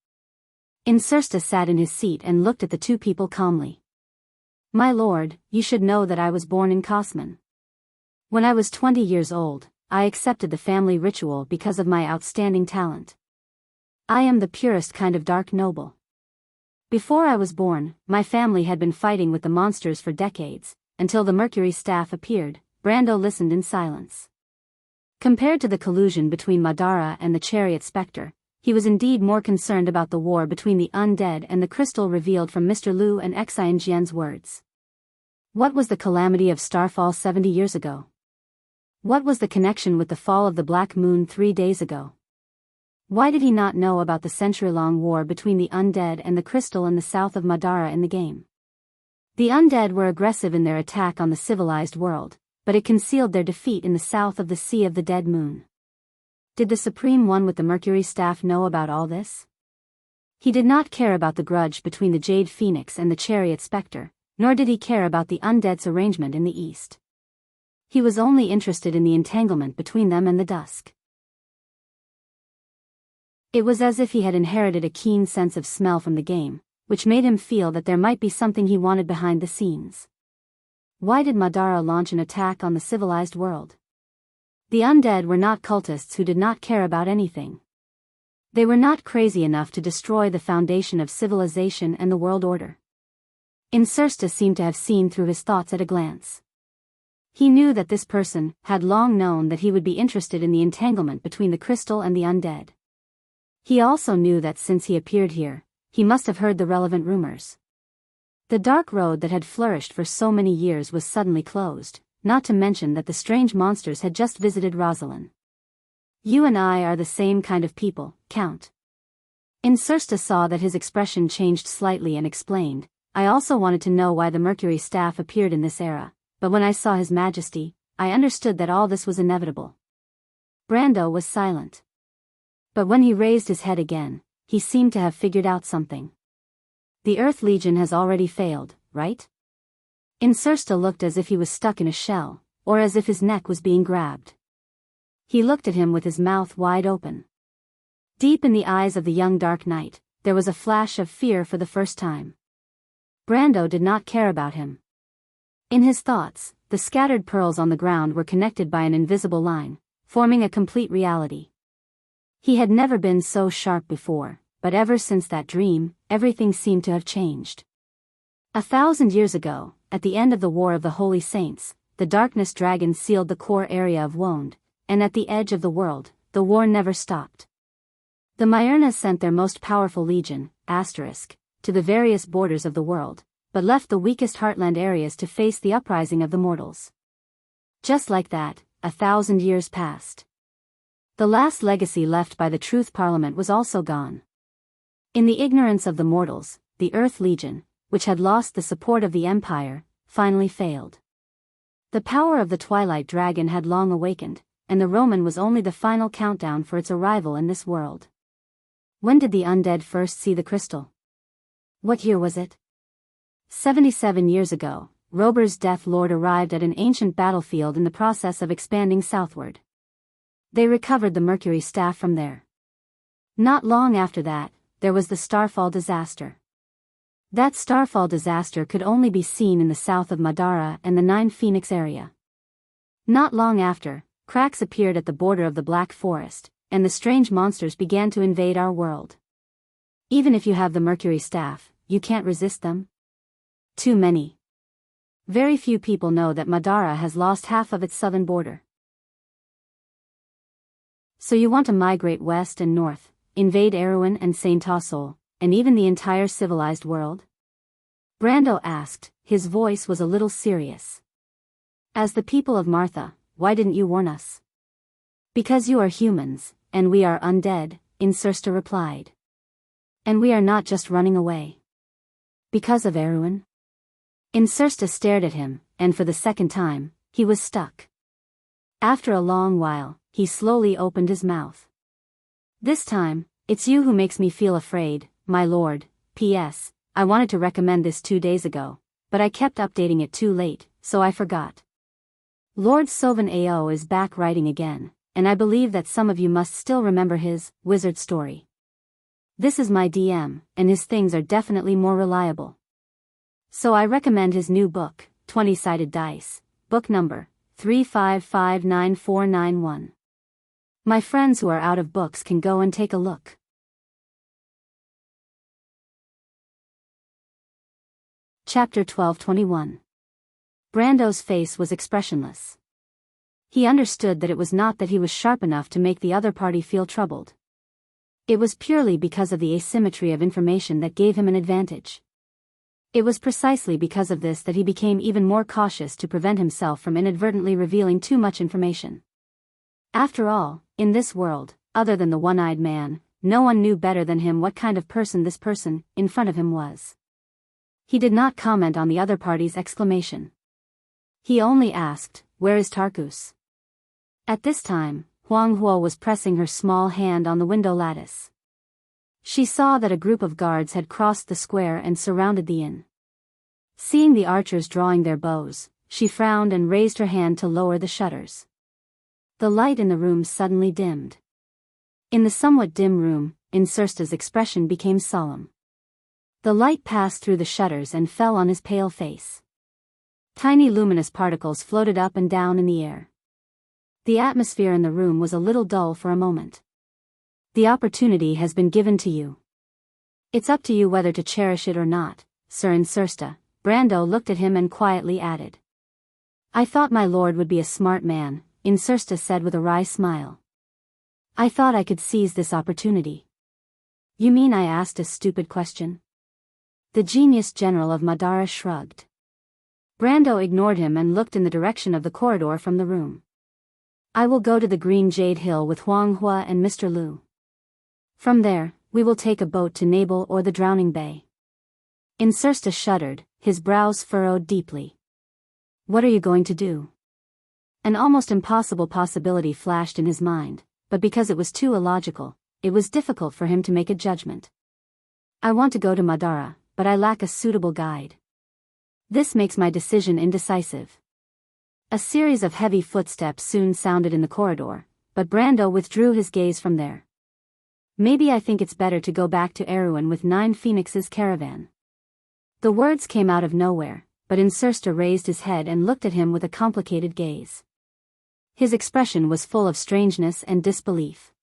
Incersta sat in his seat and looked at the two people calmly. My lord, you should know that I was born in Kosman. When I was 20 years old, I accepted the family ritual because of my outstanding talent. I am the purest kind of dark noble. Before I was born, my family had been fighting with the monsters for decades, until the Mercury staff appeared. Brando listened in silence. Compared to the collusion between Madara and the chariot spectre, he was indeed more concerned about the war between the undead and the crystal revealed from Mr. Liu and Xianjian's words. What was the calamity of Starfall 70 years ago? What was the connection with the fall of the Black Moon 3 days ago? Why did he not know about the century-long war between the undead and the crystal in the south of Madara in the game? The undead were aggressive in their attack on the civilized world, but it concealed their defeat in the south of the Sea of the Dead Moon. Did the Supreme One with the Mercury Staff know about all this? He did not care about the grudge between the Jade Phoenix and the Chariot Spectre, nor did he care about the undead's arrangement in the east. He was only interested in the entanglement between them and the dusk. It was as if he had inherited a keen sense of smell from the game, which made him feel that there might be something he wanted behind the scenes. Why did Madara launch an attack on the civilized world? The undead were not cultists who did not care about anything. They were not crazy enough to destroy the foundation of civilization and the world order. Incersta seemed to have seen through his thoughts at a glance. He knew that this person had long known that he would be interested in the entanglement between the crystal and the undead. He also knew that since he appeared here, he must have heard the relevant rumors. The dark road that had flourished for so many years was suddenly closed, not to mention that the strange monsters had just visited Rosalind. You and I are the same kind of people, Count. Incersta saw that his expression changed slightly and explained, I also wanted to know why the Mercury Staff appeared in this era, but when I saw His Majesty, I understood that all this was inevitable. Brando was silent. But when he raised his head again, he seemed to have figured out something. The Earth Legion has already failed, right? Incersta looked as if he was stuck in a shell, or as if his neck was being grabbed. He looked at him with his mouth wide open. Deep in the eyes of the young Dark Knight, there was a flash of fear for the first time. Brando did not care about him. In his thoughts, the scattered pearls on the ground were connected by an invisible line, forming a complete reality. He had never been so sharp before, but ever since that dream, everything seemed to have changed. 1,000 years ago, at the end of the War of the Holy Saints, the Darkness Dragon sealed the core area of Wonde, and at the edge of the world, the war never stopped. The Myrna sent their most powerful legion, to the various borders of the world, but left the weakest heartland areas to face the uprising of the mortals. Just like that, 1,000 years passed. The last legacy left by the Truth Parliament was also gone. In the ignorance of the mortals, the Earth Legion, which had lost the support of the Empire, finally failed. The power of the Twilight Dragon had long awakened, and the Roman was only the final countdown for its arrival in this world. When did the undead first see the crystal? What year was it? 77 years ago, Rober's Death Lord arrived at an ancient battlefield in the process of expanding southward. They recovered the Mercury Staff from there. Not long after that, there was the Starfall disaster. That Starfall disaster could only be seen in the south of Madara and the Nine Phoenix area. Not long after, cracks appeared at the border of the Black Forest, and the strange monsters began to invade our world. Even if you have the Mercury Staff, you can't resist them. Too many. Very few people know that Madara has lost half of its southern border. So you want to migrate west and north, invade Erewhon and Saint Tassol, and even the entire civilized world? Brando asked, his voice was a little serious. As the people of Martha, why didn't you warn us? Because you are humans, and we are undead, Incersta replied. And we are not just running away. Because of Erewhon? Incersta stared at him, and for the second time, he was stuck. After a long while, he slowly opened his mouth. This time, it's you who makes me feel afraid, my lord. P.S. I wanted to recommend this 2 days ago, but I kept updating it too late, so I forgot. Lord Sylvan A.O. is back writing again, and I believe that some of you must still remember his wizard story. This is my DM, and his things are definitely more reliable. So I recommend his new book, 20-Sided Dice, book number 3559491. My friends who are out of books can go and take a look. Chapter 1221. Brando's face was expressionless. He understood that it was not that he was sharp enough to make the other party feel troubled. It was purely because of the asymmetry of information that gave him an advantage. It was precisely because of this that he became even more cautious to prevent himself from inadvertently revealing too much information. After all, in this world, other than the one-eyed man, no one knew better than him what kind of person this person in front of him was. He did not comment on the other party's exclamation. He only asked, "Where is Tarkus?" At this time, Huang Huo was pressing her small hand on the window lattice. She saw that a group of guards had crossed the square and surrounded the inn. Seeing the archers drawing their bows, she frowned and raised her hand to lower the shutters. The light in the room suddenly dimmed. In the somewhat dim room, Insursta's expression became solemn. The light passed through the shutters and fell on his pale face. Tiny luminous particles floated up and down in the air. The atmosphere in the room was a little dull for a moment. "The opportunity has been given to you. It's up to you whether to cherish it or not, Sir Insursta." Brando looked at him and quietly added. "I thought my lord would be a smart man," Insursta said with a wry smile. "I thought I could seize this opportunity." "You mean I asked a stupid question?" The genius general of Madara shrugged. Brando ignored him and looked in the direction of the corridor from the room. "I will go to the Green Jade Hill with Huang Hua and Mr. Lu. From there, we will take a boat to Nabal or the Drowning Bay." Insursta shuddered, his brows furrowed deeply. "What are you going to do?" An almost impossible possibility flashed in his mind, but because it was too illogical, it was difficult for him to make a judgment. "I want to go to Madara, but I lack a suitable guide. This makes my decision indecisive." A series of heavy footsteps soon sounded in the corridor, but Brando withdrew his gaze from there. "Maybe I think it's better to go back to Erewhon with 9 Phoenix's caravan." The words came out of nowhere, but Insursta raised his head and looked at him with a complicated gaze. His expression was full of strangeness and disbelief.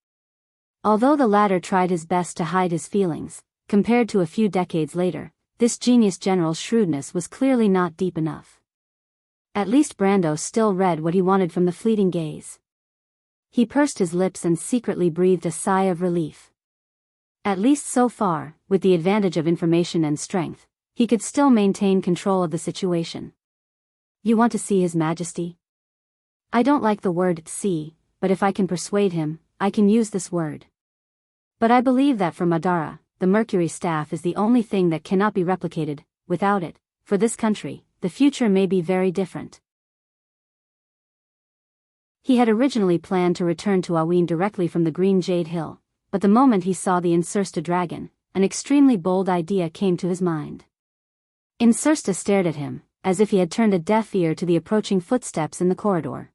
Although the latter tried his best to hide his feelings, compared to a few decades later, this genius general's shrewdness was clearly not deep enough. At least Brando still read what he wanted from the fleeting gaze. He pursed his lips and secretly breathed a sigh of relief. At least so far, with the advantage of information and strength, he could still maintain control of the situation. "You want to see His Majesty?" "I don't like the word see, but if I can persuade him, I can use this word. But I believe that for Madara, the Mercury staff is the only thing that cannot be replicated. Without it, for this country, the future may be very different." He had originally planned to return to Awin directly from the Green Jade Hill, but the moment he saw the Insursta dragon, an extremely bold idea came to his mind. Insursta stared at him, as if he had turned a deaf ear to the approaching footsteps in the corridor.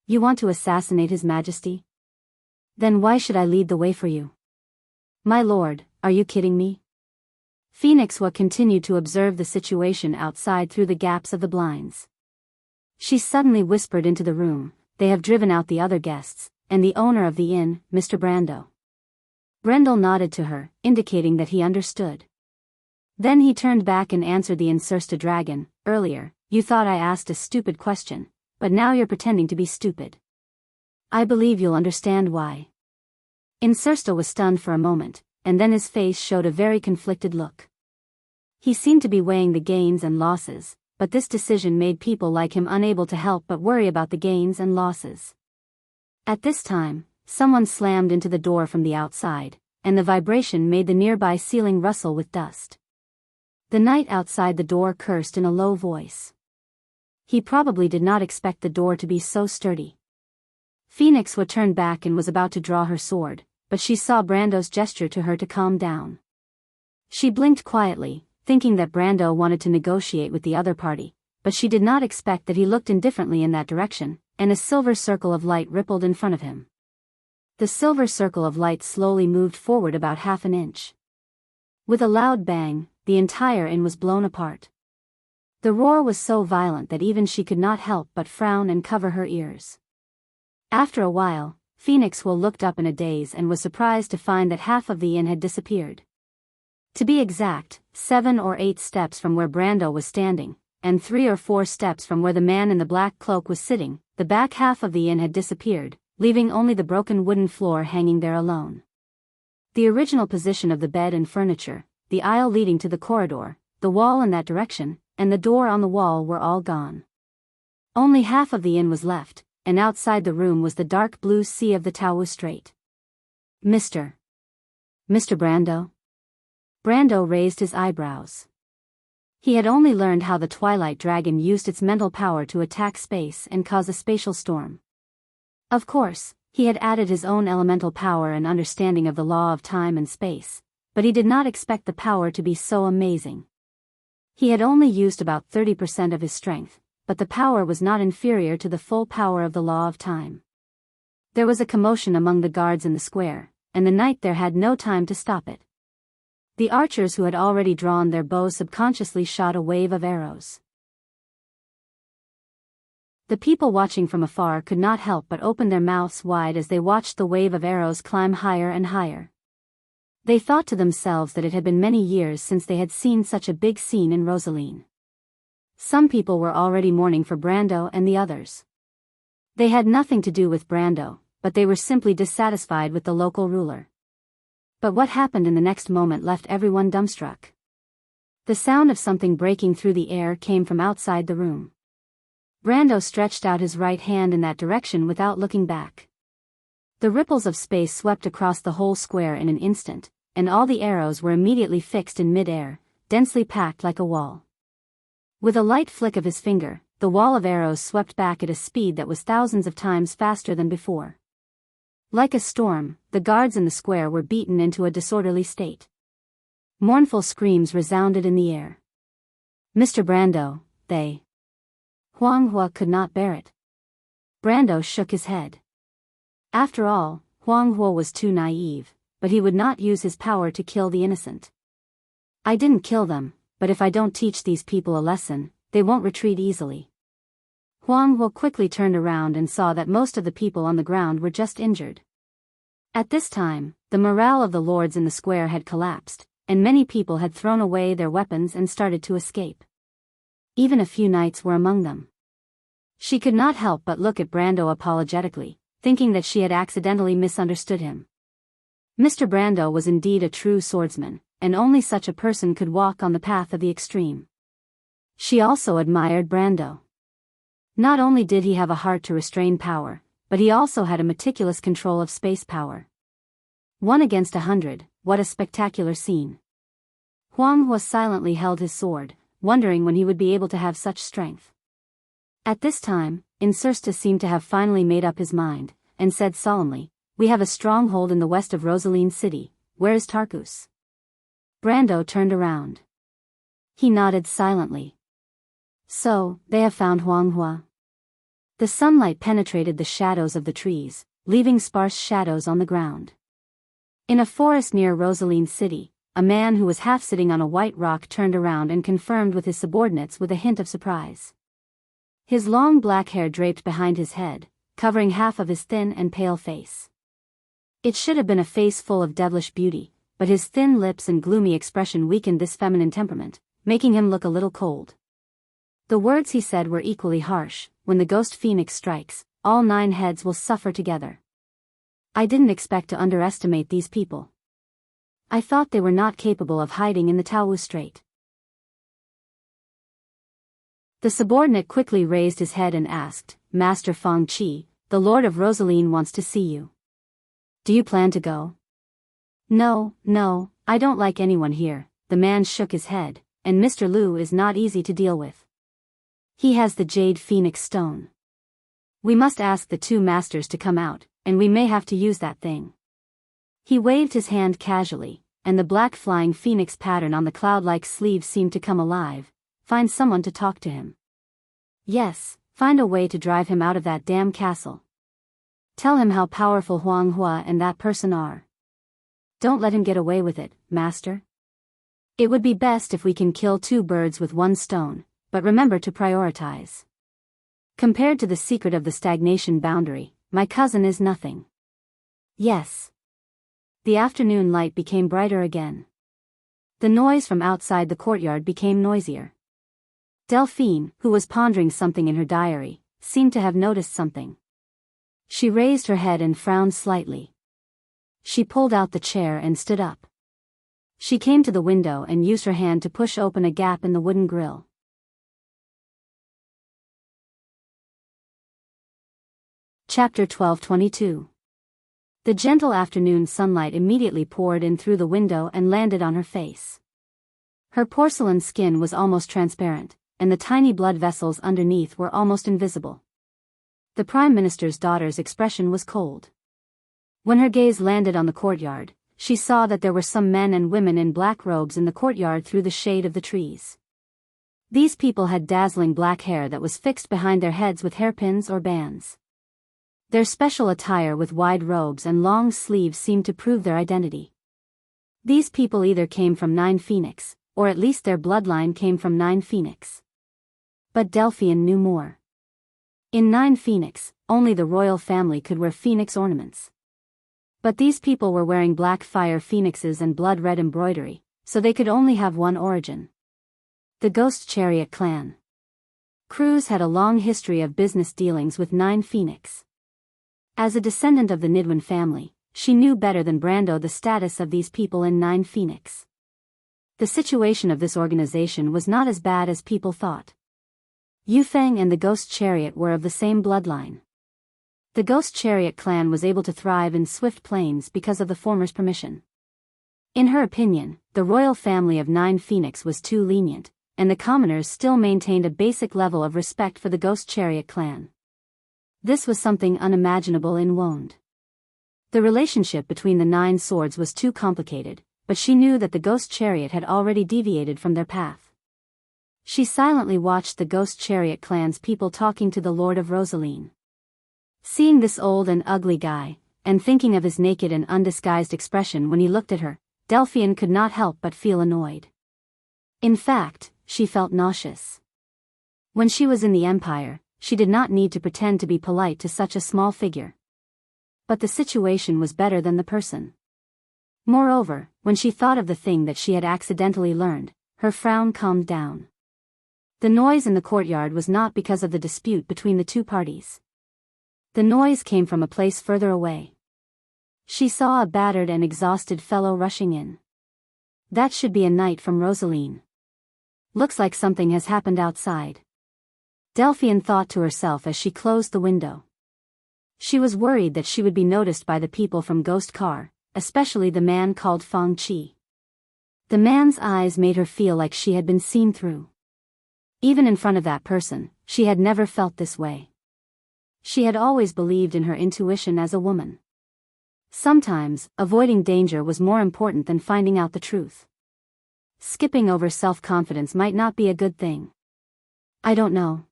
"You want to assassinate His Majesty? Then why should I lead the way for you?" "My lord, are you kidding me?" Phoenix Hua continued to observe the situation outside through the gaps of the blinds. She suddenly whispered into the room, "They have driven out the other guests, and the owner of the inn, Mr. Brando." Brendel nodded to her, indicating that he understood. Then he turned back and answered the Insursta dragon, "Earlier, you thought I asked a stupid question, but now you're pretending to be stupid. I believe you'll understand why." Insursta was stunned for a moment, and then his face showed a very conflicted look. He seemed to be weighing the gains and losses, but this decision made people like him unable to help but worry about the gains and losses. At this time, someone slammed into the door from the outside, and the vibration made the nearby ceiling rustle with dust. The knight outside the door cursed in a low voice. He probably did not expect the door to be so sturdy. Phoenix Hua turned back and was about to draw her sword, but she saw Brando's gesture to her to calm down. She blinked quietly, thinking that Brando wanted to negotiate with the other party, but she did not expect that he looked indifferently in that direction, and a silver circle of light rippled in front of him. The silver circle of light slowly moved forward about half an inch. With a loud bang, the entire inn was blown apart. The roar was so violent that even she could not help but frown and cover her ears. After a while, Phoenix Hua looked up in a daze and was surprised to find that half of the inn had disappeared. To be exact, 7 or 8 steps from where Brando was standing, and 3 or 4 steps from where the man in the black cloak was sitting, the back half of the inn had disappeared, leaving only the broken wooden floor hanging there alone. The original position of the bed and furniture, the aisle leading to the corridor, the wall in that direction, and the door on the wall were all gone. Only half of the inn was left, and outside the room was the dark blue sea of the Taowu Strait. Mr. Brando? Brando raised his eyebrows. He had only learned how the Twilight Dragon used its mental power to attack space and cause a spatial storm. Of course, he had added his own elemental power and understanding of the law of time and space, but he did not expect the power to be so amazing. He had only used about 30% of his strength, but the power was not inferior to the full power of the law of time. There was a commotion among the guards in the square, and the knight there had no time to stop it. The archers who had already drawn their bows subconsciously shot a wave of arrows. The people watching from afar could not help but open their mouths wide as they watched the wave of arrows climb higher and higher. They thought to themselves that it had been many years since they had seen such a big scene in Rosaline. Some people were already mourning for Brando and the others. They had nothing to do with Brando, but they were simply dissatisfied with the local ruler. But what happened in the next moment left everyone dumbstruck. The sound of something breaking through the air came from outside the room. Brando stretched out his right hand in that direction without looking back. The ripples of space swept across the whole square in an instant, and all the arrows were immediately fixed in mid-air, densely packed like a wall. With a light flick of his finger, the wall of arrows swept back at a speed that was thousands of times faster than before. Like a storm, the guards in the square were beaten into a disorderly state. Mournful screams resounded in the air. Mr. Brando, they. Huang Hua could not bear it. Brando shook his head. After all, Huang Hua was too naive, but he would not use his power to kill the innocent. I didn't kill them, but if I don't teach these people a lesson, they won't retreat easily. Huang Hua quickly turned around and saw that most of the people on the ground were just injured. At this time, the morale of the lords in the square had collapsed, and many people had thrown away their weapons and started to escape. Even a few knights were among them. She could not help but look at Brando apologetically, thinking that she had accidentally misunderstood him. Mr. Brando was indeed a true swordsman, and only such a person could walk on the path of the extreme. She also admired Brando. Not only did he have a heart to restrain power, but he also had a meticulous control of space power. 1 against 100, what a spectacular scene. Huang Hua silently held his sword, wondering when he would be able to have such strength. At this time, Insursta seemed to have finally made up his mind, and said solemnly, "We have a stronghold in the west of Rosaline City. Where is Tarkus?" Brando turned around. He nodded silently. "So, they have found Huang Hua." The sunlight penetrated the shadows of the trees, leaving sparse shadows on the ground. In a forest near Rosaline City, a man who was half sitting on a white rock turned around and confirmed with his subordinates with a hint of surprise. His long black hair draped behind his head, covering half of his thin and pale face. It should have been a face full of devilish beauty, but his thin lips and gloomy expression weakened this feminine temperament, making him look a little cold. The words he said were equally harsh: "When the ghost phoenix strikes, all 9 heads will suffer together." I didn't expect to underestimate these people. I thought they were not capable of hiding in the Taowu Strait. The subordinate quickly raised his head and asked, "Master Feng Qi, the Lord of Rosaline wants to see you. Do you plan to go?" No, I don't like anyone here." The man shook his head, "and Mr. Liu is not easy to deal with. He has the Jade Phoenix Stone. We must ask the 2 masters to come out, and we may have to use that thing." He waved his hand casually, and the black flying phoenix pattern on the cloud-like sleeve seemed to come alive. "Find someone to talk to him. Yes, find a way to drive him out of that damn castle. Tell him how powerful Huang Hua and that person are. Don't let him get away with it, master. It would be best if we can kill 2 birds with 1 stone, but remember to prioritize. Compared to the secret of the stagnation boundary, my cousin is nothing." "Yes." The afternoon light became brighter again. The noise from outside the courtyard became noisier. Delphine, who was pondering something in her diary, seemed to have noticed something. She raised her head and frowned slightly. She pulled out the chair and stood up. She came to the window and used her hand to push open a gap in the wooden grill. Chapter 12:22. The gentle afternoon sunlight immediately poured in through the window and landed on her face. Her porcelain skin was almost transparent, and the tiny blood vessels underneath were almost invisible. The Prime Minister's daughter's expression was cold. When her gaze landed on the courtyard, she saw that there were some men and women in black robes in the courtyard through the shade of the trees. These people had dazzling black hair that was fixed behind their heads with hairpins or bands. Their special attire with wide robes and long sleeves seemed to prove their identity. These people either came from Nine Phoenix, or at least their bloodline came from Nine Phoenix. But Delphian knew more. In Nine Phoenix, only the royal family could wear phoenix ornaments. But these people were wearing black fire phoenixes and blood-red embroidery, so they could only have one origin. The Ghost Chariot clan. Cruz had a long history of business dealings with Nine Phoenix. As a descendant of the Nidwin family, she knew better than Brando the status of these people in Nine Phoenix. The situation of this organization was not as bad as people thought. Yufeng and the Ghost Chariot were of the same bloodline. The Ghost Chariot clan was able to thrive in Swift Plains because of the former's permission. In her opinion, the royal family of Nine Phoenix was too lenient, and the commoners still maintained a basic level of respect for the Ghost Chariot clan. This was something unimaginable in Wonde. The relationship between the Nine Swords was too complicated, but she knew that the Ghost Chariot had already deviated from their path. She silently watched the Ghost Chariot clan's people talking to the Lord of Rosaline. Seeing this old and ugly guy, and thinking of his naked and undisguised expression when he looked at her, Delphian could not help but feel annoyed. In fact, she felt nauseous. When she was in the Empire, she did not need to pretend to be polite to such a small figure. But the situation was better than the person. Moreover, when she thought of the thing that she had accidentally learned, her frown calmed down. The noise in the courtyard was not because of the dispute between the two parties. The noise came from a place further away. She saw a battered and exhausted fellow rushing in. That should be a knight from Rosaline. Looks like something has happened outside. Delphian thought to herself as she closed the window. She was worried that she would be noticed by the people from Ghost Car, especially the man called Feng Qi. The man's eyes made her feel like she had been seen through. Even in front of that person, she had never felt this way. She had always believed in her intuition as a woman. Sometimes, avoiding danger was more important than finding out the truth. Skipping over self-confidence might not be a good thing. I don't know.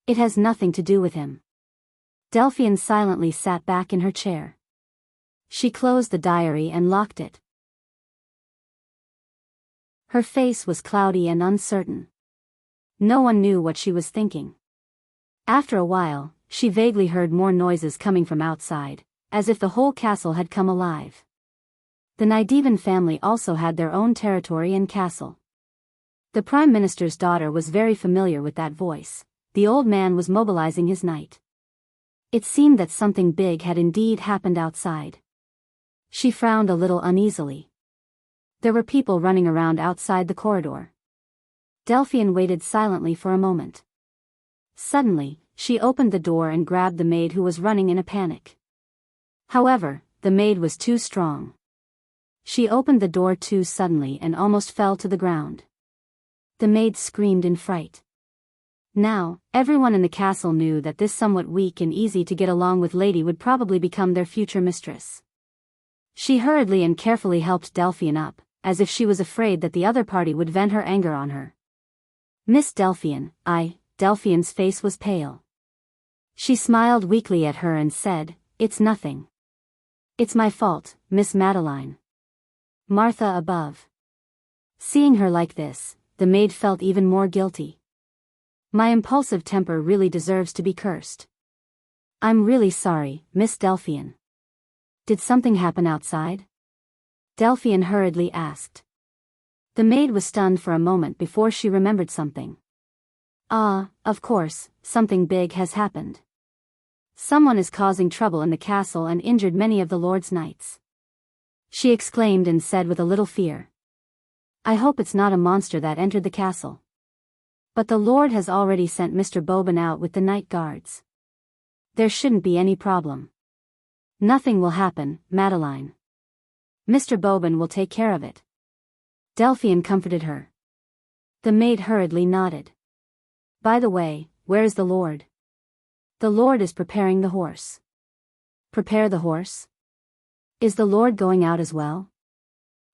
It has nothing to do with him. Delphian silently sat back in her chair. She closed the diary and locked it. Her face was cloudy and uncertain. No one knew what she was thinking. After a while, she vaguely heard more noises coming from outside, as if the whole castle had come alive. The Nydevan family also had their own territory and castle. The Prime Minister's daughter was very familiar with that voice. The old man was mobilizing his knight. It seemed that something big had indeed happened outside. She frowned a little uneasily. There were people running around outside the corridor. Delphian waited silently for a moment. Suddenly, she opened the door and grabbed the maid who was running in a panic. However, the maid was too strong. She opened the door too suddenly and almost fell to the ground. The maid screamed in fright. Now, everyone in the castle knew that this somewhat weak and easy to get along with lady would probably become their future mistress. She hurriedly and carefully helped Delphian up, as if she was afraid that the other party would vent her anger on her. Miss Delphian, Delphian's face was pale. She smiled weakly at her and said, "It's nothing. It's my fault, Miss Madeline. Martha above." Seeing her like this, the maid felt even more guilty. My impulsive temper really deserves to be cursed. I'm really sorry, Miss Delphian. Did something happen outside? Delphian hurriedly asked. The maid was stunned for a moment before she remembered something. Of course, something big has happened. Someone is causing trouble in the castle and injured many of the Lord's knights. She exclaimed and said with a little fear. I hope it's not a monster that entered the castle. But the Lord has already sent Mr. Boban out with the night guards. There shouldn't be any problem. Nothing will happen, Madeline. Mr. Boban will take care of it. Delphian comforted her. The maid hurriedly nodded. By the way, where is the Lord? The Lord is preparing the horse. Prepare the horse? Is the Lord going out as well?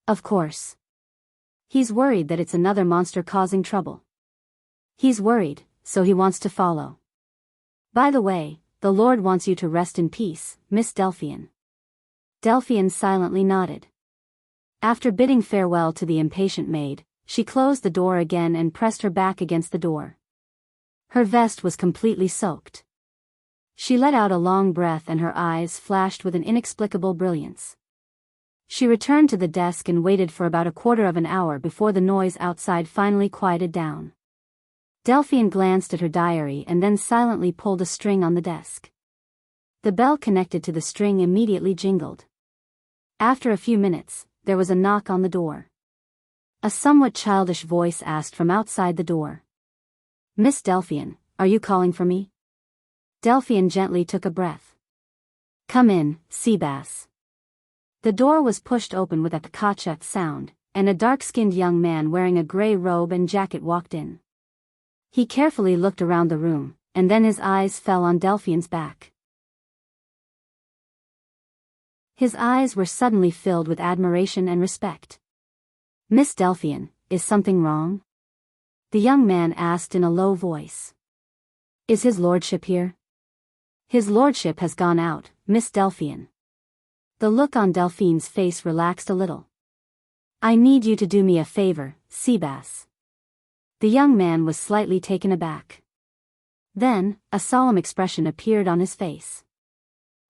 Of course. He's worried that it's another monster causing trouble. He's worried, so he wants to follow. By the way, the Lord wants you to rest in peace, Miss Delphian. Delphian silently nodded. After bidding farewell to the impatient maid, she closed the door again and pressed her back against the door. Her vest was completely soaked. She let out a long breath and her eyes flashed with an inexplicable brilliance. She returned to the desk and waited for about a quarter of an hour before the noise outside finally quieted down. Delphian glanced at her diary and then silently pulled a string on the desk. The bell connected to the string immediately jingled. After a few minutes, there was a knock on the door. A somewhat childish voice asked from outside the door. Miss Delphian, are you calling for me? Delphian gently took a breath. Come in, Seabass. The door was pushed open with a caca sound, and a dark-skinned young man wearing a gray robe and jacket walked in. He carefully looked around the room, and then his eyes fell on Delphian's back. His eyes were suddenly filled with admiration and respect. Miss Delphian, is something wrong? The young man asked in a low voice. Is his lordship here? His lordship has gone out, Miss Delphian. The look on Delphine's face relaxed a little. I need you to do me a favor, Seabass. The young man was slightly taken aback. Then, a solemn expression appeared on his face.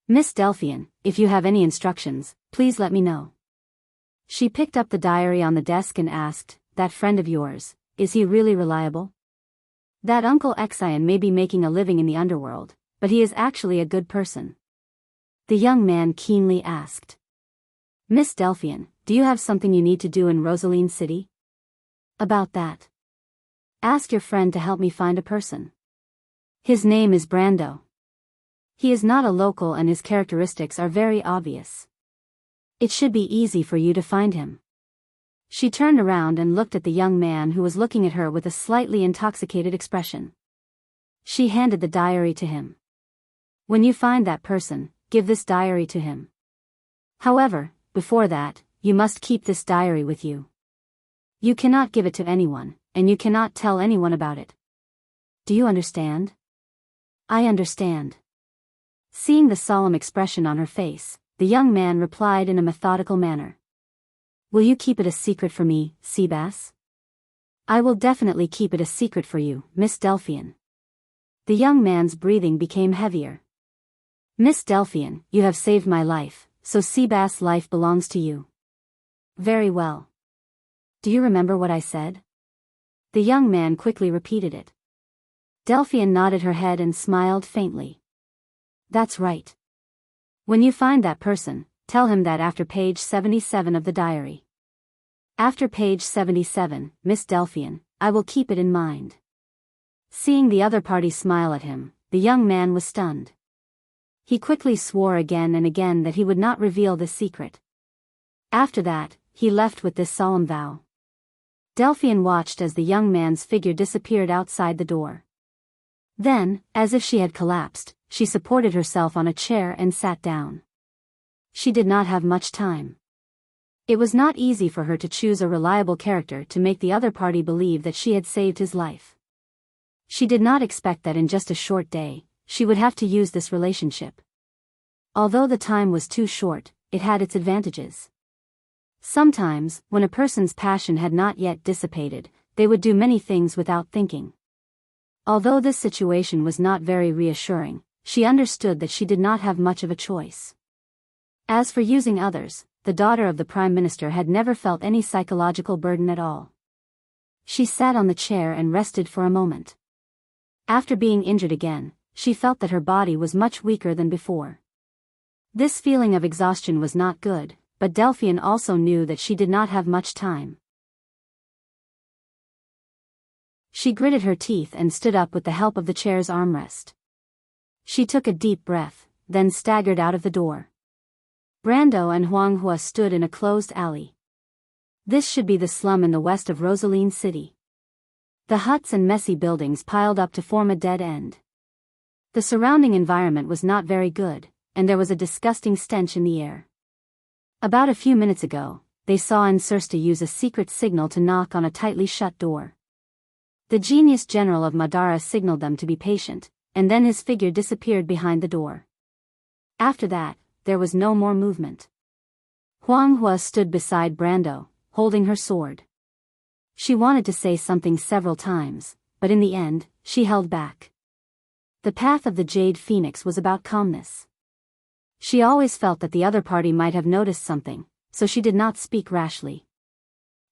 Miss Delphian, if you have any instructions, please let me know. She picked up the diary on the desk and asked, that friend of yours, is he really reliable? That Uncle Exion may be making a living in the underworld, but he is actually a good person. The young man keenly asked. Miss Delphian, do you have something you need to do in Rosaline City? About that. Ask your friend to help me find a person. His name is Brando. He is not a local and his characteristics are very obvious. It should be easy for you to find him. She turned around and looked at the young man who was looking at her with a slightly intoxicated expression. She handed the diary to him. When you find that person, give this diary to him. However, before that, you must keep this diary with you. You cannot give it to anyone, and you cannot tell anyone about it. Do you understand? I understand. Seeing the solemn expression on her face, the young man replied in a methodical manner. Will you keep it a secret for me, Seabass? I will definitely keep it a secret for you, Miss Delphian. The young man's breathing became heavier. Miss Delphian, you have saved my life, so Seabass' life belongs to you. Very well. Do you remember what I said? The young man quickly repeated it. Delphian nodded her head and smiled faintly. That's right. When you find that person, tell him that after page 77 of the diary. After page 77, Miss Delphian, I will keep it in mind. Seeing the other party smile at him, the young man was stunned. He quickly swore again and again that he would not reveal this secret. After that, he left with this solemn vow. Delphian watched as the young man's figure disappeared outside the door. Then, as if she had collapsed, she supported herself on a chair and sat down. She did not have much time. It was not easy for her to choose a reliable character to make the other party believe that she had saved his life. She did not expect that in just a short day, she would have to use this relationship. Although the time was too short, it had its advantages. Sometimes, when a person's passion had not yet dissipated, they would do many things without thinking. Although this situation was not very reassuring, she understood that she did not have much of a choice. As for using others, the daughter of the Prime Minister had never felt any psychological burden at all. She sat on the chair and rested for a moment. After being injured again, she felt that her body was much weaker than before. This feeling of exhaustion was not good, but Delphian also knew that she did not have much time. She gritted her teeth and stood up with the help of the chair's armrest. She took a deep breath, then staggered out of the door. Brando and Huanghua stood in a closed alley. This should be the slum in the west of Rosaline City. The huts and messy buildings piled up to form a dead end. The surrounding environment was not very good, and there was a disgusting stench in the air. About a few minutes ago, they saw Insursta use a secret signal to knock on a tightly shut door. The genius general of Madara signaled them to be patient, and then his figure disappeared behind the door. After that, there was no more movement. Huanghua stood beside Brando, holding her sword. She wanted to say something several times, but in the end, she held back. The path of the Jade Phoenix was about calmness. She always felt that the other party might have noticed something, so she did not speak rashly.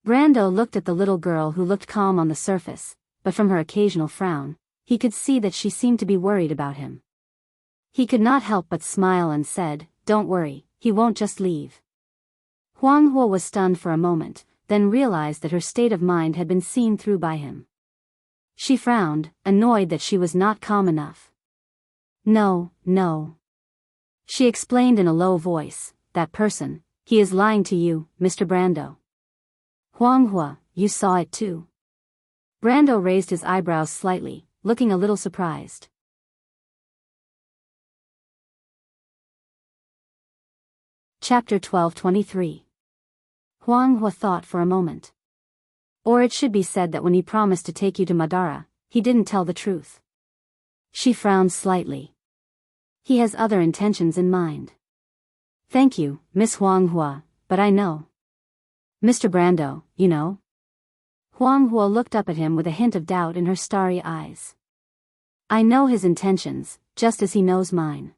Brando looked at the little girl who looked calm on the surface, but from her occasional frown, he could see that she seemed to be worried about him. He could not help but smile and said, "Don't worry, he won't just leave." Huanghua was stunned for a moment, then realized that her state of mind had been seen through by him. She frowned, annoyed that she was not calm enough. No. She explained in a low voice, "That person, he is lying to you, Mr. Brando." "Huanghua, you saw it too?" Brando raised his eyebrows slightly, looking a little surprised. Chapter 12:23. Huanghua thought for a moment. Or it should be said that when he promised to take you to Madara, he didn't tell the truth. She frowned slightly. He has other intentions in mind. "Thank you, Miss Huanghua, but I know. Mr. Brando, you know?" Huanghua looked up at him with a hint of doubt in her starry eyes. "I know his intentions, just as he knows mine.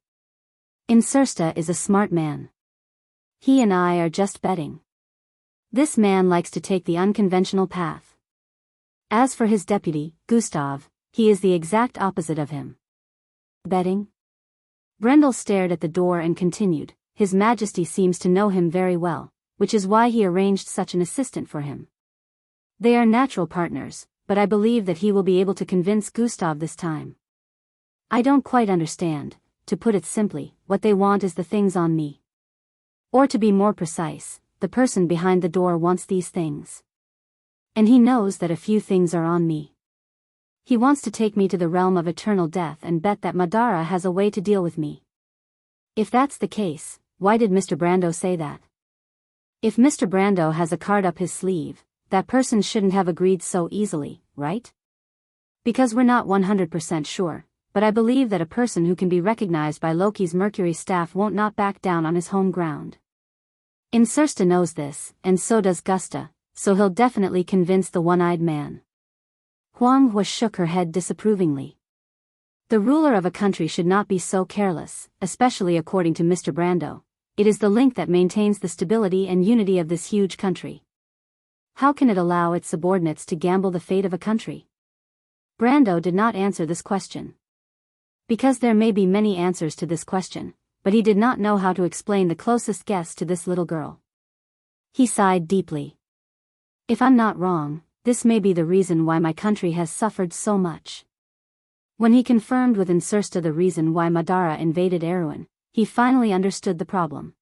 Insursta is a smart man. He and I are just betting. This man likes to take the unconventional path. As for his deputy, Gustav, he is the exact opposite of him." "Betting?" Brendel stared at the door and continued, "His Majesty seems to know him very well, which is why he arranged such an assistant for him. They are natural partners, but I believe that he will be able to convince Gustav this time. I don't quite understand, to put it simply, what they want is the things on me. Or to be more precise, the person behind the door wants these things. And he knows that a few things are on me. He wants to take me to the realm of eternal death and bet that Madara has a way to deal with me. If that's the case, why did Mr. Brando say that? If Mr. Brando has a card up his sleeve, that person shouldn't have agreed so easily, right? Because we're not 100% sure, but I believe that a person who can be recognized by Loki's Mercury staff won't not back down on his home ground. Insursta knows this, and so does Gusta, so he'll definitely convince the one-eyed man." Huanghua shook her head disapprovingly. The ruler of a country should not be so careless, especially according to Mr. Brando. It is the link that maintains the stability and unity of this huge country. How can it allow its subordinates to gamble the fate of a country? Brando did not answer this question. Because there may be many answers to this question, but he did not know how to explain the closest guess to this little girl. He sighed deeply. "If I'm not wrong, this may be the reason why my country has suffered so much." When he confirmed with Insursta the reason why Madara invaded Erewhon, he finally understood the problem.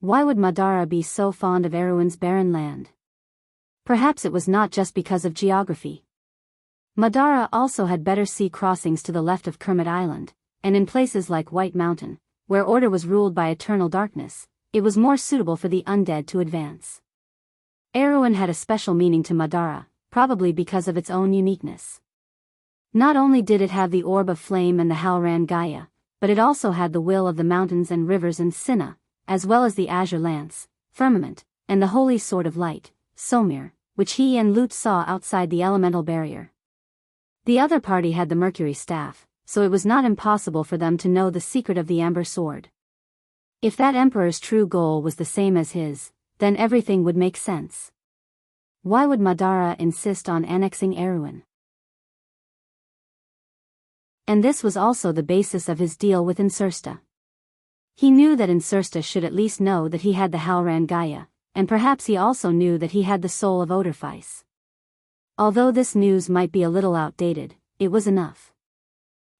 Why would Madara be so fond of Erewhon's barren land? Perhaps it was not just because of geography. Madara also had better sea crossings to the left of Kermit Island, and in places like White Mountain, where order was ruled by eternal darkness, it was more suitable for the undead to advance. Erewhon had a special meaning to Madara, probably because of its own uniqueness. Not only did it have the Orb of Flame and the Halran Gaia, but it also had the will of the mountains and rivers in Sinna, as well as the Azure Lance, Firmament, and the Holy Sword of Light, Somir, which he and Lut saw outside the elemental barrier. The other party had the Mercury Staff, so it was not impossible for them to know the secret of the Amber Sword. If that emperor's true goal was the same as his, then everything would make sense. Why would Madara insist on annexing Erewhon? And this was also the basis of his deal with Insursta. He knew that Insursta should at least know that he had the Halran Gaia, and perhaps he also knew that he had the soul of Odorfice. Although this news might be a little outdated, it was enough.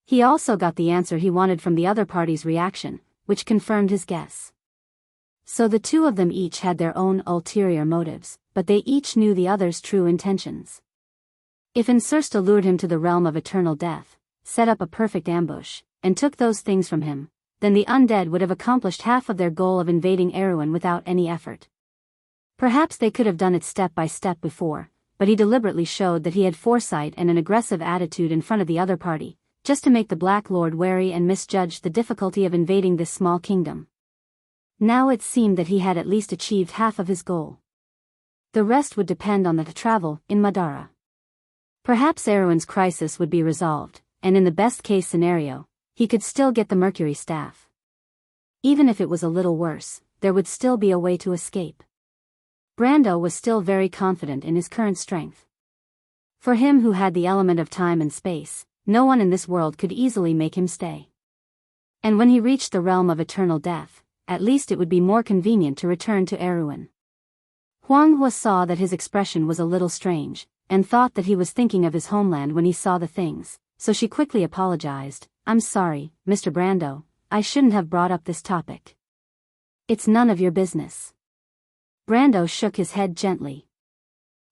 He also got the answer he wanted from the other party's reaction, which confirmed his guess. So the two of them each had their own ulterior motives, but they each knew the other's true intentions. If Insursta lured him to the realm of eternal death, set up a perfect ambush, and took those things from him, then the undead would have accomplished half of their goal of invading Erewhon without any effort. Perhaps they could have done it step by step before, but he deliberately showed that he had foresight and an aggressive attitude in front of the other party, just to make the Black Lord wary and misjudge the difficulty of invading this small kingdom. Now it seemed that he had at least achieved half of his goal. The rest would depend on the travel in Madara. Perhaps Erewhon's crisis would be resolved, and in the best-case scenario, he could still get the Mercury Staff. Even if it was a little worse, there would still be a way to escape. Brando was still very confident in his current strength. For him who had the element of time and space, no one in this world could easily make him stay. And when he reached the realm of eternal death, at least it would be more convenient to return to Erewhon. Huanghua saw that his expression was a little strange, and thought that he was thinking of his homeland when he saw the things, so she quickly apologized. "I'm sorry, Mr. Brando, I shouldn't have brought up this topic. It's none of your business." Brando shook his head gently.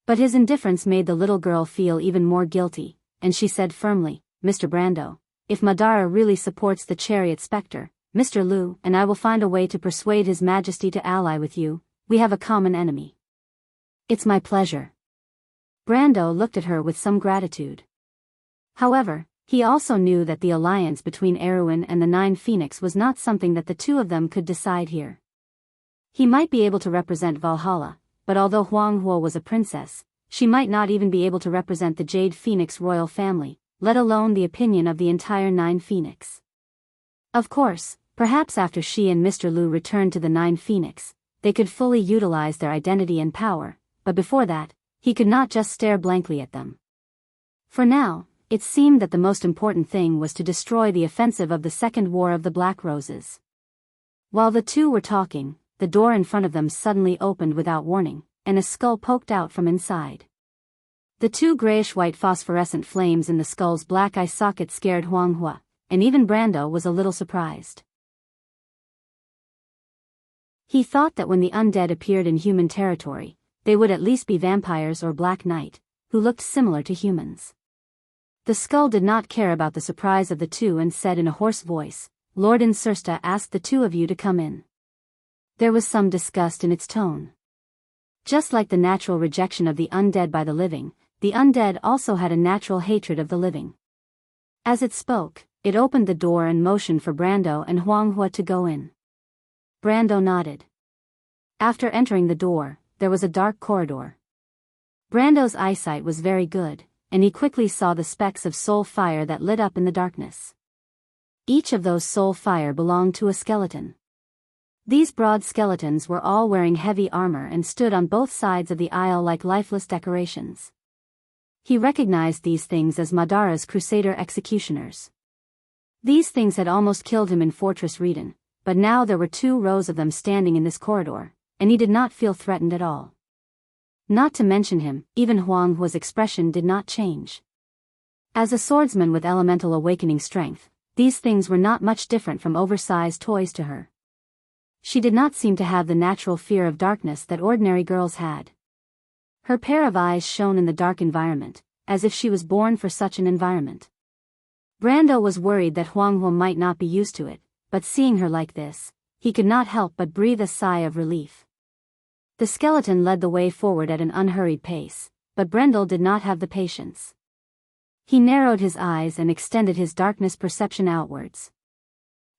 But his indifference made the little girl feel even more guilty, and she said firmly, "Mr. Brando, if Madara really supports the Chariot Spectre, Mr. Lu and I will find a way to persuade His Majesty to ally with you. We have a common enemy." "It's my pleasure." Brando looked at her with some gratitude. However, he also knew that the alliance between Erewhon and the Nine Phoenix was not something that the two of them could decide here. He might be able to represent Valhalla, but although Huanghua was a princess, she might not even be able to represent the Jade Phoenix royal family, let alone the opinion of the entire Nine Phoenix. Of course, perhaps after she and Mr. Lu returned to the Nine Phoenix, they could fully utilize their identity and power, but before that, he could not just stare blankly at them. For now, it seemed that the most important thing was to destroy the offensive of the Second War of the Black Roses. While the two were talking, the door in front of them suddenly opened without warning, and a skull poked out from inside. The two grayish-white phosphorescent flames in the skull's black eye socket scared Huanghua, and even Brando was a little surprised. He thought that when the undead appeared in human territory, they would at least be vampires or Black Knight, who looked similar to humans. The skull did not care about the surprise of the two and said in a hoarse voice, "Lord Insursta asked the two of you to come in." There was some disgust in its tone. Just like the natural rejection of the undead by the living, the undead also had a natural hatred of the living. As it spoke, it opened the door and motioned for Brando and Huanghua to go in. Brando nodded. After entering the door, there was a dark corridor. Brando's eyesight was very good, and he quickly saw the specks of soul fire that lit up in the darkness. Each of those soul fire belonged to a skeleton. These broad skeletons were all wearing heavy armor and stood on both sides of the aisle like lifeless decorations. He recognized these things as Madara's Crusader executioners. These things had almost killed him in Fortress Reden, but now there were 2 rows of them standing in this corridor, and he did not feel threatened at all. Not to mention him, even Huanghua's expression did not change. As a swordsman with elemental awakening strength, these things were not much different from oversized toys to her. She did not seem to have the natural fear of darkness that ordinary girls had. Her pair of eyes shone in the dark environment, as if she was born for such an environment. Brando was worried that Huanghua might not be used to it, but seeing her like this, he could not help but breathe a sigh of relief. The skeleton led the way forward at an unhurried pace, but Brendel did not have the patience. He narrowed his eyes and extended his darkness perception outwards.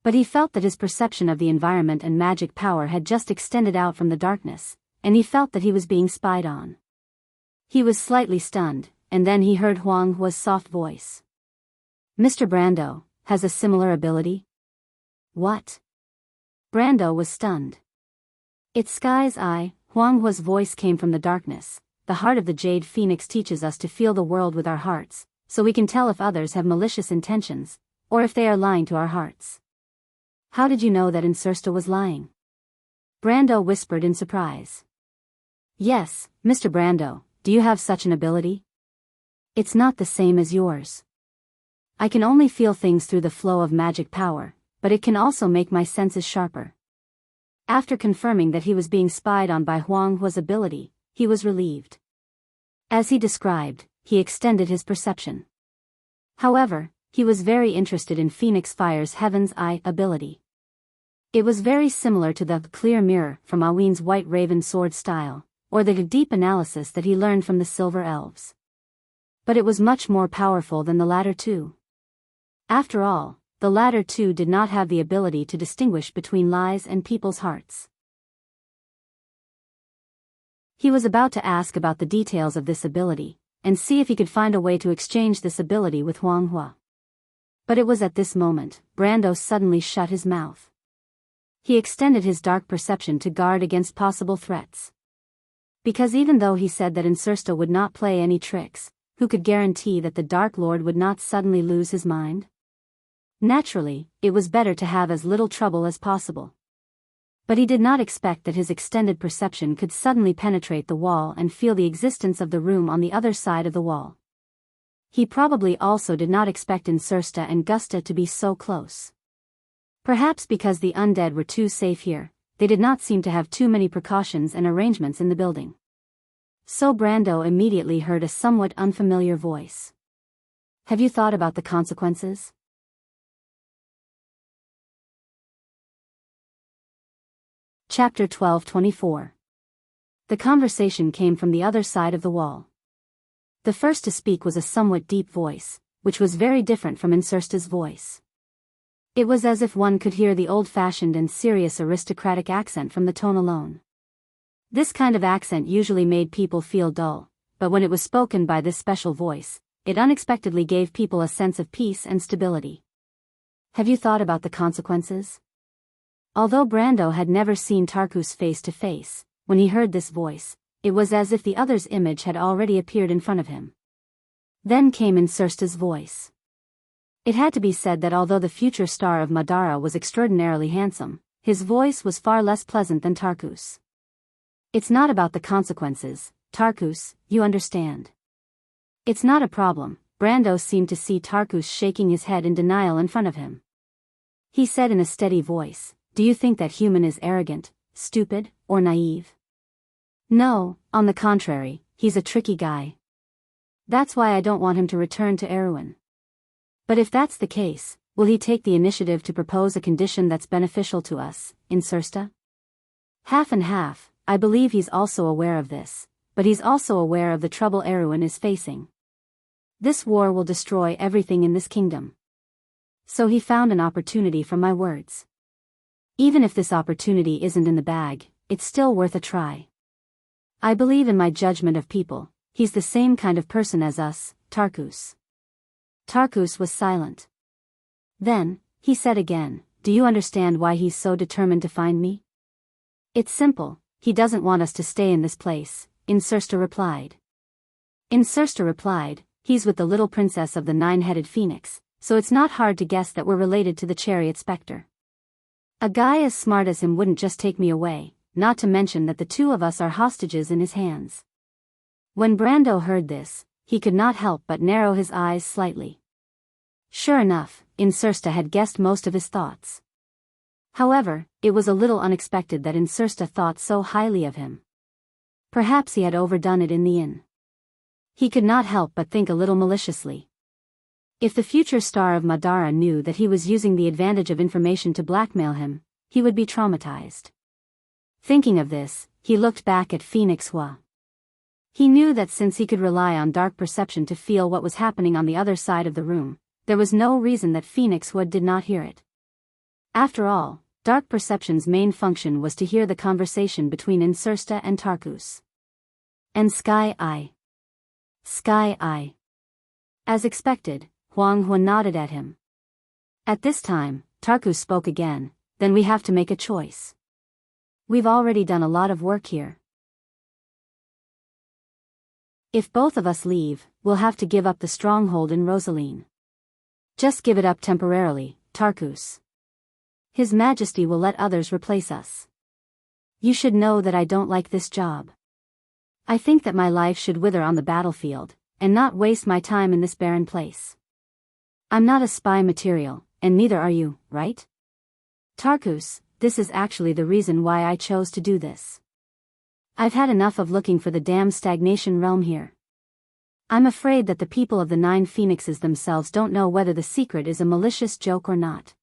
But he felt that his perception of the environment and magic power had just extended out from the darkness, and he felt that he was being spied on. He was slightly stunned, and then he heard Huanghua's soft voice. "Mr. Brando has a similar ability?" "What?" Brando was stunned. "It's Sky's Eye." Huanghua's voice came from the darkness. "The heart of the Jade Phoenix teaches us to feel the world with our hearts, so we can tell if others have malicious intentions, or if they are lying to our hearts. How did you know that Insursta was lying? Brando whispered in surprise. Yes, Mr. Brando, do you have such an ability? It's not the same as yours. I can only feel things through the flow of magic power, but it can also make my senses sharper. After confirming that he was being spied on by Huang Hua's ability, he was relieved. As he described, he extended his perception. However, he was very interested in Phoenix Fire's Heaven's Eye ability. It was very similar to the clear mirror from Aween's White Raven sword style, or the deep analysis that he learned from the Silver Elves. But it was much more powerful than the latter two. After all, the latter two did not have the ability to distinguish between lies and people's hearts. He was about to ask about the details of this ability, and see if he could find a way to exchange this ability with Huang Hua. But it was at this moment, Brando suddenly shut his mouth. He extended his dark perception to guard against possible threats. Because even though he said that Insursta would not play any tricks, who could guarantee that the Dark Lord would not suddenly lose his mind? Naturally, it was better to have as little trouble as possible. But he did not expect that his extended perception could suddenly penetrate the wall and feel the existence of the room on the other side of the wall. He probably also did not expect Insursta and Gusta to be so close. Perhaps because the undead were too safe here, they did not seem to have too many precautions and arrangements in the building. So Brando immediately heard a somewhat unfamiliar voice. Have you thought about the consequences? Chapter 12:24. The conversation came from the other side of the wall. The first to speak was a somewhat deep voice, which was very different from Insursta's voice. It was as if one could hear the old-fashioned and serious aristocratic accent from the tone alone. This kind of accent usually made people feel dull, but when it was spoken by this special voice, it unexpectedly gave people a sense of peace and stability. Have you thought about the consequences? Although Brando had never seen Tarkus face to face, when he heard this voice, it was as if the other's image had already appeared in front of him. Then came Insursta's voice. It had to be said that although the future star of Madara was extraordinarily handsome, his voice was far less pleasant than Tarkus. It's not about the consequences, Tarkus, you understand. It's not a problem. Brando seemed to see Tarkus shaking his head in denial in front of him. He said in a steady voice, do you think that human is arrogant, stupid, or naive? No, on the contrary, he's a tricky guy. That's why I don't want him to return to Erewhon. But if that's the case, will he take the initiative to propose a condition that's beneficial to us, Insursta? Half and half. I believe he's also aware of this, but he's also aware of the trouble Erewhon is facing. This war will destroy everything in this kingdom. So he found an opportunity from my words. Even if this opportunity isn't in the bag, it's still worth a try. I believe in my judgment of people. He's the same kind of person as us, Tarkus. Tarkus was silent. Then, he said again, do you understand why he's so determined to find me? It's simple. He doesn't want us to stay in this place, Insursta replied. Insursta replied, he's with the little princess of the nine-headed phoenix, so it's not hard to guess that we're related to the chariot specter. A guy as smart as him wouldn't just take me away, not to mention that the two of us are hostages in his hands. When Brando heard this, he could not help but narrow his eyes slightly. Sure enough, Insursta had guessed most of his thoughts. However, it was a little unexpected that Insursta thought so highly of him. Perhaps he had overdone it in the inn. He could not help but think a little maliciously. If the future star of Madara knew that he was using the advantage of information to blackmail him, he would be traumatized. Thinking of this, he looked back at Phoenix Hua. He knew that since he could rely on dark perception to feel what was happening on the other side of the room, there was no reason that Phoenix Hua did not hear it. After all, dark perception's main function was to hear the conversation between Insursta and Tarkus. And Sky Eye. Sky Eye. As expected, Huang Hua nodded at him. At this time, Tarkus spoke again, then we have to make a choice. We've already done a lot of work here. If both of us leave, we'll have to give up the stronghold in Rosaline. Just give it up temporarily, Tarkus. His Majesty will let others replace us. You should know that I don't like this job. I think that my life should wither on the battlefield, and not waste my time in this barren place. I'm not a spy material, and neither are you, right? Tarkus, this is actually the reason why I chose to do this. I've had enough of looking for the damned stagnation realm here. I'm afraid that the people of the 9 Phoenixes themselves don't know whether the secret is a malicious joke or not.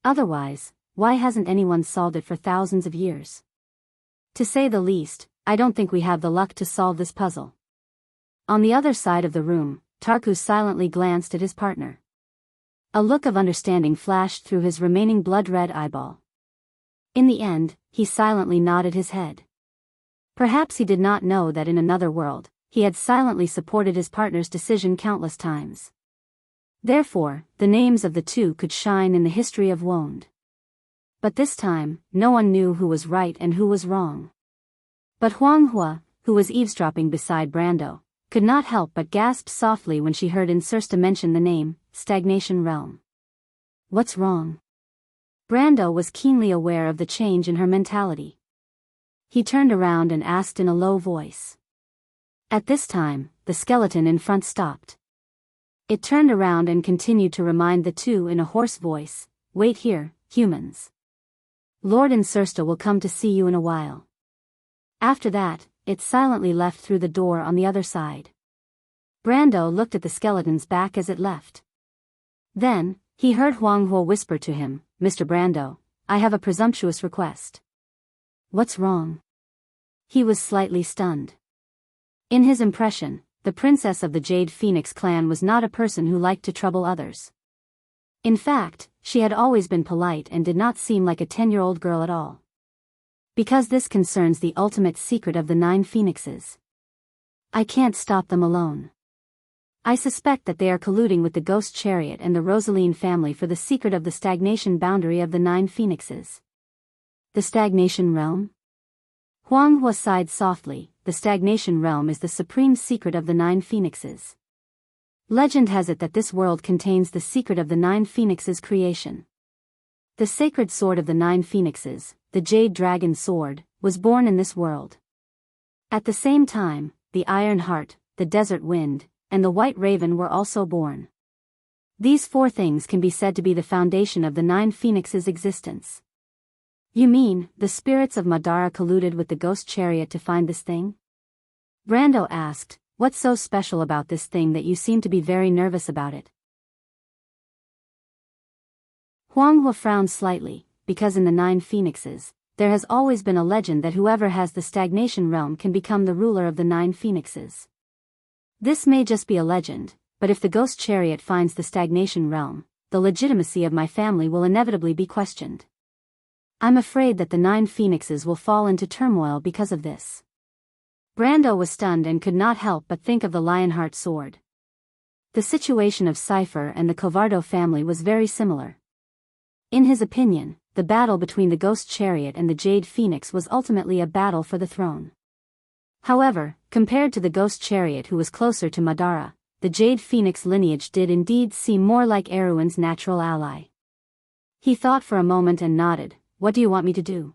Otherwise, why hasn't anyone solved it for thousands of years? To say the least, I don't think we have the luck to solve this puzzle. On the other side of the room, Tarkus silently glanced at his partner. A look of understanding flashed through his remaining blood-red eyeball. In the end, he silently nodded his head. Perhaps he did not know that in another world, he had silently supported his partner's decision countless times. Therefore, the names of the two could shine in the history of Wond. But this time, no one knew who was right and who was wrong. But Huang Hua, who was eavesdropping beside Brando, could not help but gasp softly when she heard Insursta mention the name, Stagnation Realm. What's wrong? Brando was keenly aware of the change in her mentality. He turned around and asked in a low voice. At this time, the skeleton in front stopped. It turned around and continued to remind the two in a hoarse voice, "Wait here, humans. Lord Insursta will come to see you in a while." After that, it silently left through the door on the other side. Brando looked at the skeleton's back as it left. Then, he heard Huang Huo whisper to him, "Mr. Brando, I have a presumptuous request." What's wrong? He was slightly stunned. In his impression, the princess of the Jade Phoenix clan was not a person who liked to trouble others. In fact, she had always been polite and did not seem like a 10-year-old girl at all. Because this concerns the ultimate secret of the 9 Phoenixes. I can't stop them alone. I suspect that they are colluding with the Ghost Chariot and the Rosaline family for the secret of the stagnation boundary of the 9 Phoenixes. The stagnation realm? Huang Hua sighed softly. The stagnation realm is the supreme secret of the 9 Phoenixes. Legend has it that this world contains the secret of the 9 Phoenixes' creation. The sacred sword of the 9 Phoenixes, the Jade Dragon Sword, was born in this world. At the same time, the Iron Heart, the Desert Wind, and the White Raven were also born. These 4 things can be said to be the foundation of the 9 Phoenixes' existence. You mean, the spirits of Madara colluded with the Ghost Chariot to find this thing? Brando asked, "What's so special about this thing that you seem to be very nervous about it?" Huang Hua frowned slightly, because in the 9 Phoenixes, there has always been a legend that whoever has the stagnation realm can become the ruler of the 9 Phoenixes. This may just be a legend, but if the Ghost Chariot finds the stagnation realm, the legitimacy of my family will inevitably be questioned. I'm afraid that the 9 Phoenixes will fall into turmoil because of this. Brando was stunned and could not help but think of the Lionheart sword. The situation of Cypher and the Covardo family was very similar. In his opinion, the battle between the Ghost Chariot and the Jade Phoenix was ultimately a battle for the throne. However, compared to the Ghost Chariot who was closer to Madara, the Jade Phoenix lineage did indeed seem more like Erwin's natural ally. He thought for a moment and nodded. "What do you want me to do?"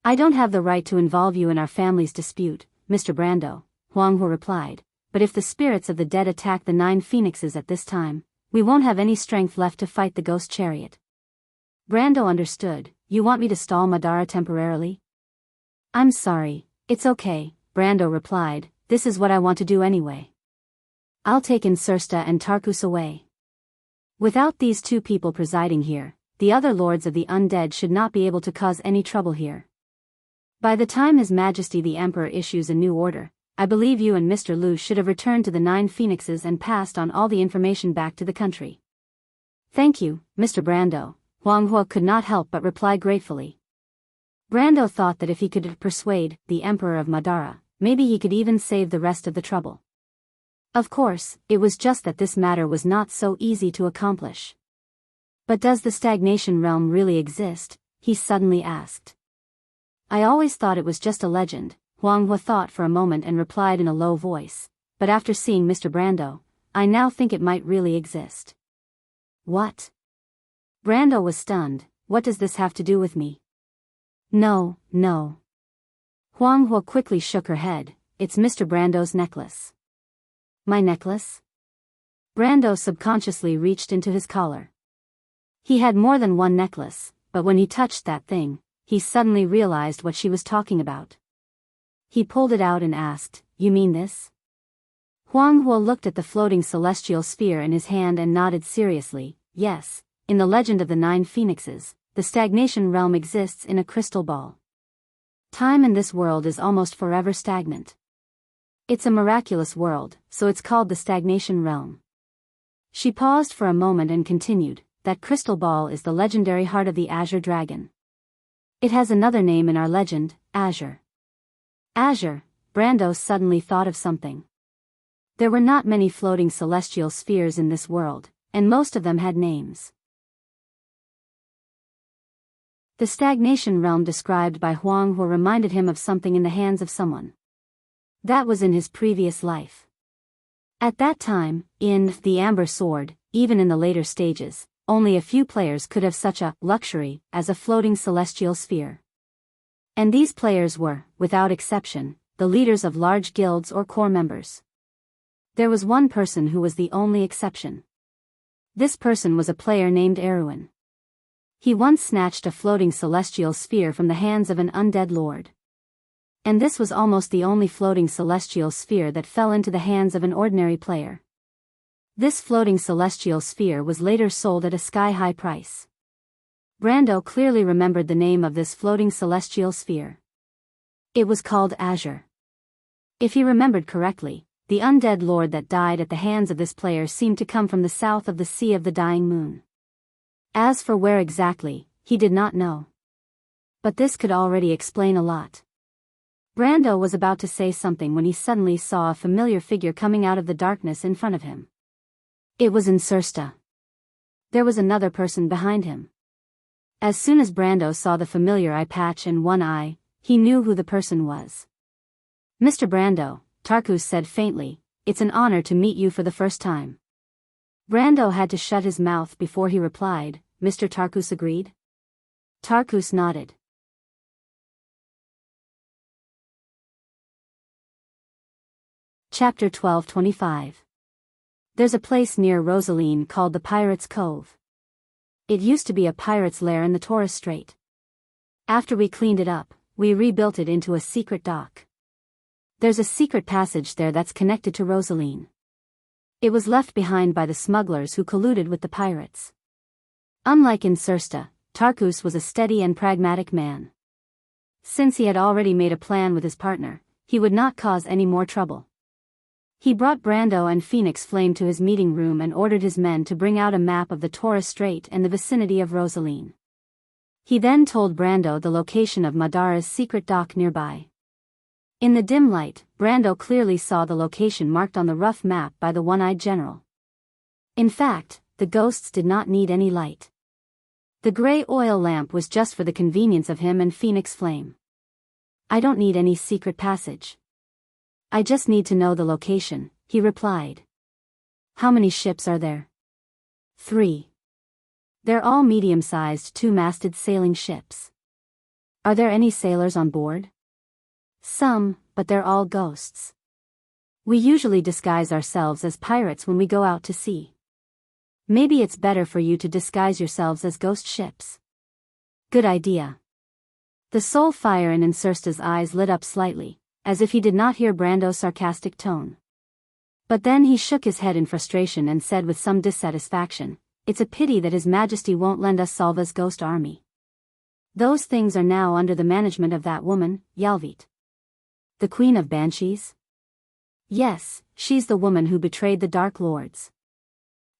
"I don't have the right to involve you in our family's dispute, Mr. Brando," Huang Hua replied, "but if the spirits of the dead attack the 9 Phoenixes at this time, we won't have any strength left to fight the Ghost Chariot." Brando understood. "You want me to stall Madara temporarily?" "I'm sorry, it's okay," Brando replied, "this is what I want to do anyway. I'll take Insursta and Tarkus away. Without these 2 people presiding here, the other lords of the undead should not be able to cause any trouble here. By the time His Majesty the Emperor issues a new order, I believe you and Mr. Lu should have returned to the 9 Phoenixes and passed on all the information back to the country." "Thank you, Mr. Brando," Huang Hua could not help but reply gratefully. Brando thought that if he could persuade the Emperor of Madara, maybe he could even save the rest of the trouble. Of course, it was just that this matter was not so easy to accomplish. "But does the stagnation realm really exist?" he suddenly asked. "I always thought it was just a legend," Huang Hua thought for a moment and replied in a low voice, "But after seeing Mr. Brando, I now think it might really exist." "What?" Brando was stunned. "What does this have to do with me?" "No, no." Huang Hua quickly shook her head. "It's Mr. Brando's necklace." "My necklace?" Brando subconsciously reached into his collar. He had more than one necklace, but when he touched that thing, he suddenly realized what she was talking about. He pulled it out and asked, "You mean this?" Huang Hua looked at the floating celestial sphere in his hand and nodded seriously. "Yes, in the legend of the 9 phoenixes, the stagnation realm exists in a crystal ball. Time in this world is almost forever stagnant. It's a miraculous world, so it's called the stagnation realm." She paused for a moment and continued, "That crystal ball is the legendary heart of the Azure Dragon. It has another name in our legend, Azure." Azure, Brando suddenly thought of something. There were not many floating celestial spheres in this world, and most of them had names. The stagnation realm described by Huang Hua reminded him of something in the hands of someone. That was in his previous life. At that time, in The Amber Sword, even in the later stages, only a few players could have such a luxury as a floating celestial sphere. And these players were, without exception, the leaders of large guilds or core members. There was one person who was the only exception. This person was a player named Erwin. He once snatched a floating celestial sphere from the hands of an undead lord. And this was almost the only floating celestial sphere that fell into the hands of an ordinary player. This floating celestial sphere was later sold at a sky-high price. Brando clearly remembered the name of this floating celestial sphere. It was called Azure. If he remembered correctly, the undead lord that died at the hands of this player seemed to come from the south of the Sea of the Dying Moon. As for where exactly, he did not know. But this could already explain a lot. Brando was about to say something when he suddenly saw a familiar figure coming out of the darkness in front of him. It was Insursta. There was another person behind him. As soon as Brando saw the familiar eye patch and one eye, he knew who the person was. "Mr. Brando," Tarkus said faintly, "it's an honor to meet you for the first time." Brando had to shut his mouth before he replied. "Mr. Tarkus agreed?" Tarkus nodded. Chapter 12:25. There's a place near Rosaline called the Pirate's Cove. It used to be a pirate's lair in the Torres Strait. After we cleaned it up, we rebuilt it into a secret dock. There's a secret passage there that's connected to Rosaline. It was left behind by the smugglers who colluded with the pirates. Unlike Insursta, Tarkus was a steady and pragmatic man. Since he had already made a plan with his partner, he would not cause any more trouble. He brought Brando and Phoenix Flame to his meeting room and ordered his men to bring out a map of the Torres Strait and the vicinity of Rosaline. He then told Brando the location of Madara's secret dock nearby. In the dim light, Brando clearly saw the location marked on the rough map by the one-eyed general. In fact, the ghosts did not need any light. The gray oil lamp was just for the convenience of him and Phoenix Flame. "I don't need any secret passage. I just need to know the location," he replied. "How many ships are there?" 3. They're all medium-sized two-masted sailing ships. "Are there any sailors on board?" "Some, but they're all ghosts. We usually disguise ourselves as pirates when we go out to sea. Maybe it's better for you to disguise yourselves as ghost ships." "Good idea." The soul fire in Insursta's eyes lit up slightly, as if he did not hear Brando's sarcastic tone. But then he shook his head in frustration and said with some dissatisfaction, "It's a pity that His Majesty won't lend us Salva's ghost army. Those things are now under the management of that woman, Yalvit." "The Queen of Banshees?" "Yes, she's the woman who betrayed the Dark Lords."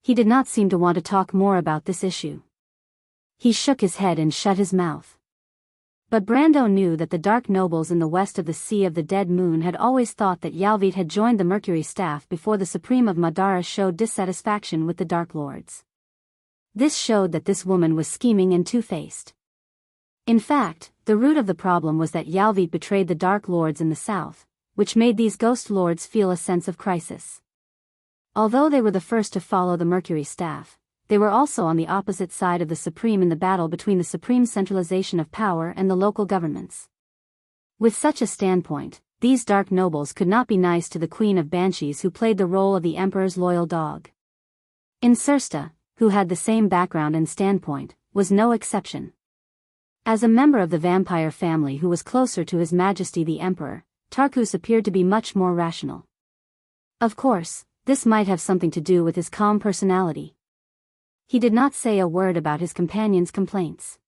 He did not seem to want to talk more about this issue. He shook his head and shut his mouth. But Brando knew that the dark nobles in the west of the Sea of the Dead Moon had always thought that Yalvit had joined the Mercury staff before the Supreme of Madara showed dissatisfaction with the Dark Lords. This showed that this woman was scheming and two-faced. In fact, the root of the problem was that Yalvit betrayed the Dark Lords in the south, which made these ghost lords feel a sense of crisis. Although they were the first to follow the Mercury staff, they were also on the opposite side of the Supreme in the battle between the supreme centralization of power and the local governments. With such a standpoint, these dark nobles could not be nice to the Queen of Banshees, who played the role of the Emperor's loyal dog. Insursta, who had the same background and standpoint, was no exception. As a member of the vampire family who was closer to His Majesty the Emperor, Tarkus appeared to be much more rational. Of course, this might have something to do with his calm personality. He did not say a word about his companion's complaints.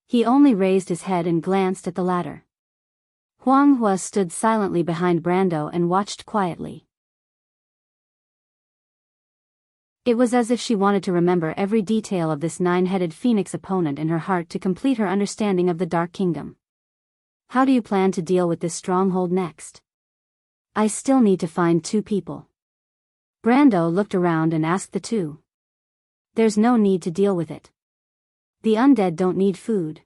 He only raised his head and glanced at the latter. Huang Hua stood silently behind Brando and watched quietly. It was as if she wanted to remember every detail of this nine-headed phoenix opponent in her heart to complete her understanding of the Dark Kingdom. How do you plan to deal with this stronghold next? I still need to find 2 people. Brando looked around and asked the 2. There's no need to deal with it. The undead don't need food.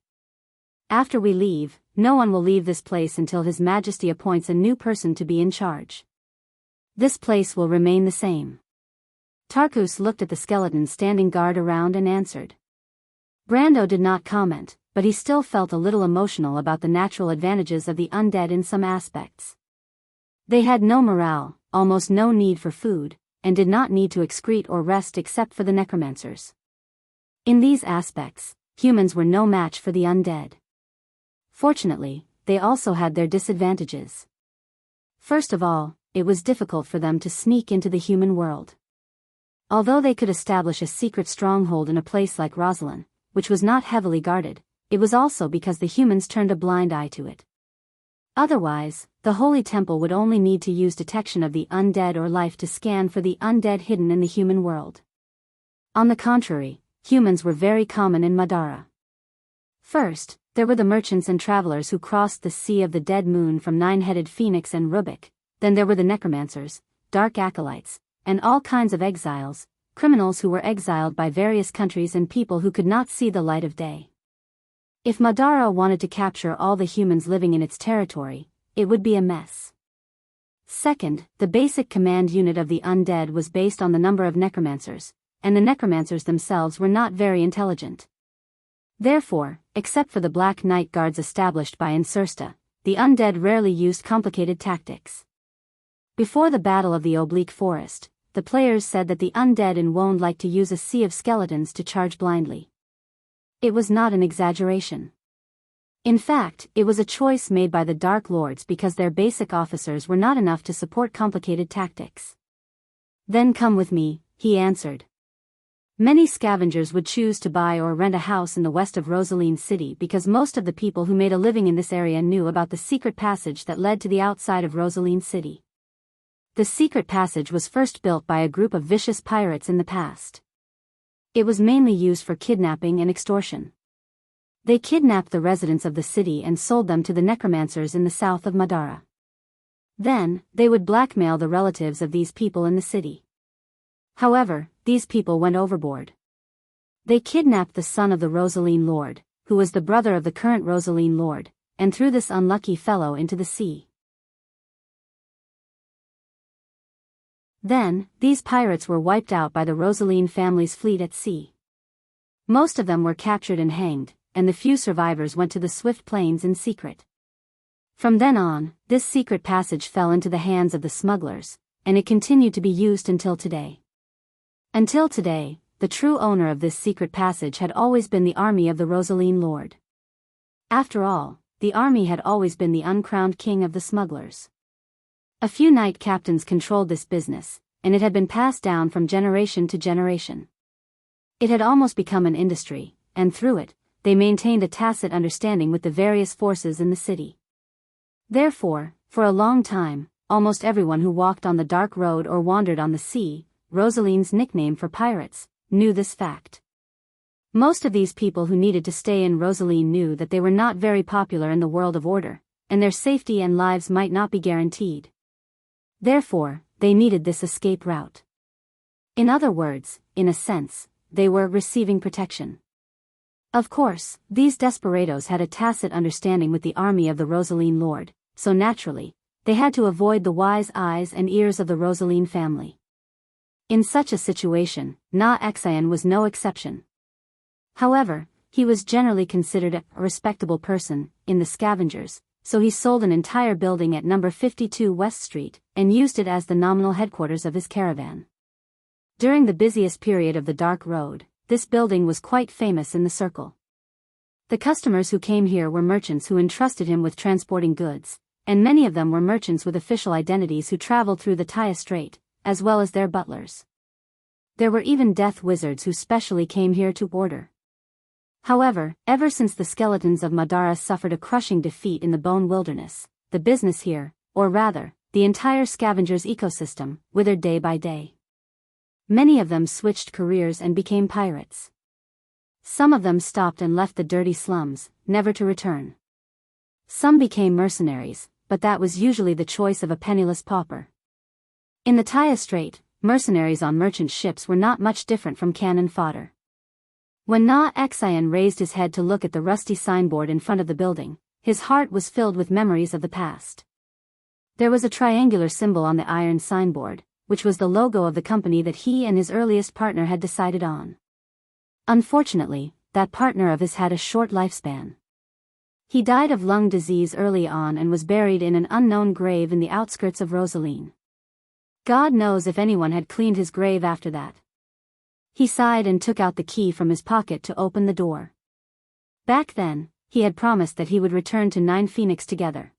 After we leave, no one will leave this place until His Majesty appoints a new person to be in charge. This place will remain the same. Tarkus looked at the skeletons standing guard around and answered. Brando did not comment, but he still felt a little emotional about the natural advantages of the undead in some aspects. They had no morale, almost no need for food, and did not need to excrete or rest except for the necromancers. In these aspects, humans were no match for the undead. Fortunately, they also had their disadvantages. First of all, it was difficult for them to sneak into the human world. Although they could establish a secret stronghold in a place like Rosalind, which was not heavily guarded, it was also because the humans turned a blind eye to it. Otherwise, the Holy Temple would only need to use detection of the undead or life to scan for the undead hidden in the human world. On the contrary, humans were very common in Madara. First, there were the merchants and travelers who crossed the Sea of the Dead Moon from Nine-Headed Phoenix and Rubik. Then there were the necromancers, dark acolytes, and all kinds of exiles, criminals who were exiled by various countries and people who could not see the light of day. If Madara wanted to capture all the humans living in its territory, it would be a mess. Second, the basic command unit of the undead was based on the number of necromancers, and the necromancers themselves were not very intelligent. Therefore, except for the Black Knight Guards established by Insursta, the undead rarely used complicated tactics. Before the Battle of the Oblique Forest, the players said that the undead in Woned liked to use a sea of skeletons to charge blindly. It was not an exaggeration. In fact, it was a choice made by the Dark Lords because their basic officers were not enough to support complicated tactics. Then come with me, he answered. Many scavengers would choose to buy or rent a house in the west of Rosaline City because most of the people who made a living in this area knew about the secret passage that led to the outside of Rosaline City. The secret passage was first built by a group of vicious pirates in the past. It was mainly used for kidnapping and extortion. They kidnapped the residents of the city and sold them to the necromancers in the south of Madara. Then, they would blackmail the relatives of these people in the city. However, these people went overboard. They kidnapped the son of the Rosaline Lord, who was the brother of the current Rosaline Lord, and threw this unlucky fellow into the sea. Then, these pirates were wiped out by the Rosaline family's fleet at sea. Most of them were captured and hanged, and the few survivors went to the Swift Plains in secret. From then on, this secret passage fell into the hands of the smugglers, and it continued to be used until today. Until today, the true owner of this secret passage had always been the army of the Rosaline Lord. After all, the army had always been the uncrowned king of the smugglers. A few knight captains controlled this business, and it had been passed down from generation to generation. It had almost become an industry, and through it, they maintained a tacit understanding with the various forces in the city. Therefore, for a long time, almost everyone who walked on the dark road or wandered on the sea, Rosaline's nickname for pirates, knew this fact. Most of these people who needed to stay in Rosaline knew that they were not very popular in the world of order, and their safety and lives might not be guaranteed. Therefore, they needed this escape route. In other words, in a sense, they were receiving protection. Of course, these desperados had a tacit understanding with the army of the Rosaline Lord, so naturally, they had to avoid the wise eyes and ears of the Rosaline family. In such a situation, Na Xian was no exception. However, he was generally considered a respectable person in the scavengers, so he sold an entire building at number 52 West Street, and used it as the nominal headquarters of his caravan. During the busiest period of the Dark Road, this building was quite famous in the circle. The customers who came here were merchants who entrusted him with transporting goods, and many of them were merchants with official identities who traveled through the Taya Strait, as well as their butlers. There were even death wizards who specially came here to order. However, ever since the skeletons of Madara suffered a crushing defeat in the Bone Wilderness, the business here, or rather, the entire scavengers' ecosystem, withered day by day. Many of them switched careers and became pirates. Some of them stopped and left the dirty slums, never to return. Some became mercenaries, but that was usually the choice of a penniless pauper. In the Taya Strait, mercenaries on merchant ships were not much different from cannon fodder. When Na Xian raised his head to look at the rusty signboard in front of the building, his heart was filled with memories of the past. There was a triangular symbol on the iron signboard, which was the logo of the company that he and his earliest partner had decided on. Unfortunately, that partner of his had a short lifespan. He died of lung disease early on and was buried in an unknown grave in the outskirts of Rosaline. God knows if anyone had cleaned his grave after that. He sighed and took out the key from his pocket to open the door. Back then, he had promised that he would return to Nine Phoenix together.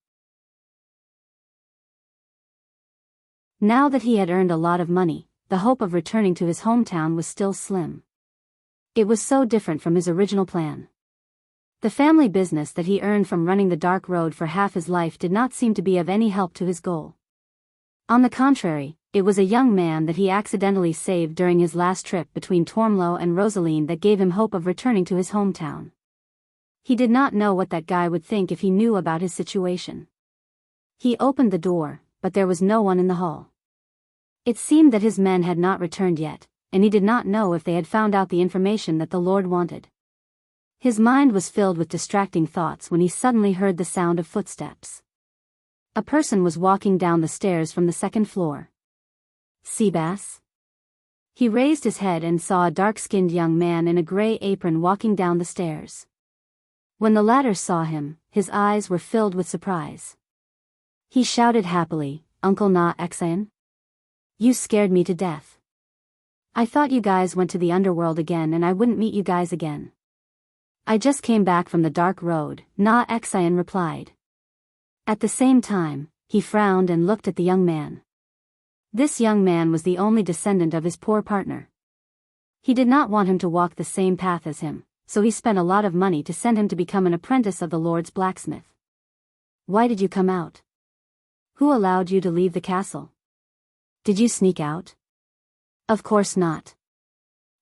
Now that he had earned a lot of money, the hope of returning to his hometown was still slim. It was so different from his original plan. The family business that he earned from running the Dark Road for half his life did not seem to be of any help to his goal. On the contrary, it was a young man that he accidentally saved during his last trip between Tormlo and Rosaline that gave him hope of returning to his hometown. He did not know what that guy would think if he knew about his situation. He opened the door, but there was no one in the hall. It seemed that his men had not returned yet, and he did not know if they had found out the information that the Lord wanted. His mind was filled with distracting thoughts when he suddenly heard the sound of footsteps. A person was walking down the stairs from the second floor. Seabass? He raised his head and saw a dark-skinned young man in a gray apron walking down the stairs. When the latter saw him, his eyes were filled with surprise. He shouted happily, "Uncle Na Xian? You scared me to death. I thought you guys went to the underworld again and I wouldn't meet you guys again." "I just came back from the Dark Road," Na Xian replied. At the same time, he frowned and looked at the young man. This young man was the only descendant of his poor partner. He did not want him to walk the same path as him, so he spent a lot of money to send him to become an apprentice of the Lord's blacksmith. "Why did you come out? Who allowed you to leave the castle? Did you sneak out?" "Of course not.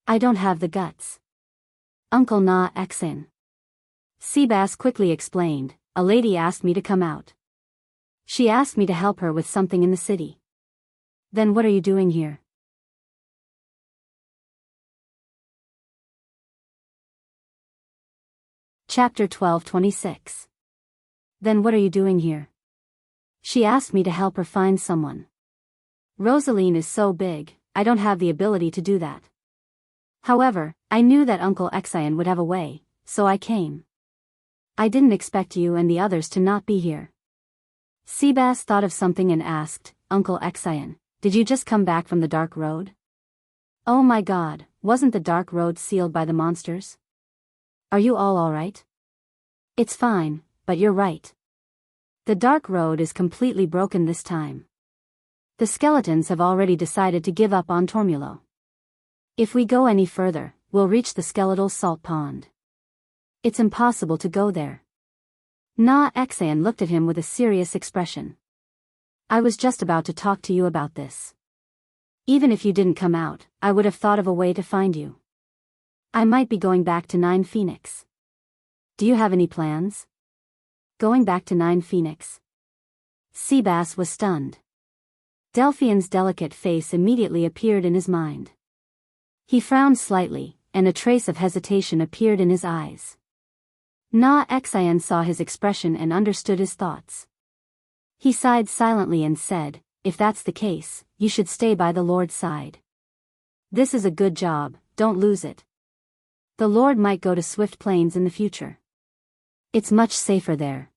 I don't have the guts. Uncle Na Xian." Seabass quickly explained, "A lady asked me to come out. She asked me to help her with something in the city." "Then what are you doing here?" Chapter 12:26. "Then what are you doing here?" "She asked me to help her find someone. Rosaline is so big, I don't have the ability to do that. However, I knew that Uncle Xian would have a way, so I came. I didn't expect you and the others to not be here." Seabass thought of something and asked, "Uncle Xian, did you just come back from the Dark Road?" "Oh my God, wasn't the Dark Road sealed by the monsters? Are you all right?" "It's fine, but you're right. The Dark Road is completely broken this time. The skeletons have already decided to give up on Tormulo. If we go any further, we'll reach the skeletal salt pond. It's impossible to go there." Na Xian looked at him with a serious expression. "I was just about to talk to you about this. Even if you didn't come out, I would have thought of a way to find you. I might be going back to Nine Phoenix. Do you have any plans?" "Going back to Nine Phoenix?" Seabass was stunned. Delphian's delicate face immediately appeared in his mind. He frowned slightly, and a trace of hesitation appeared in his eyes. Na Xian saw his expression and understood his thoughts. He sighed silently and said, "If that's the case, you should stay by the Lord's side. This is a good job, don't lose it. The Lord might go to Swift Plains in the future. It's much safer there.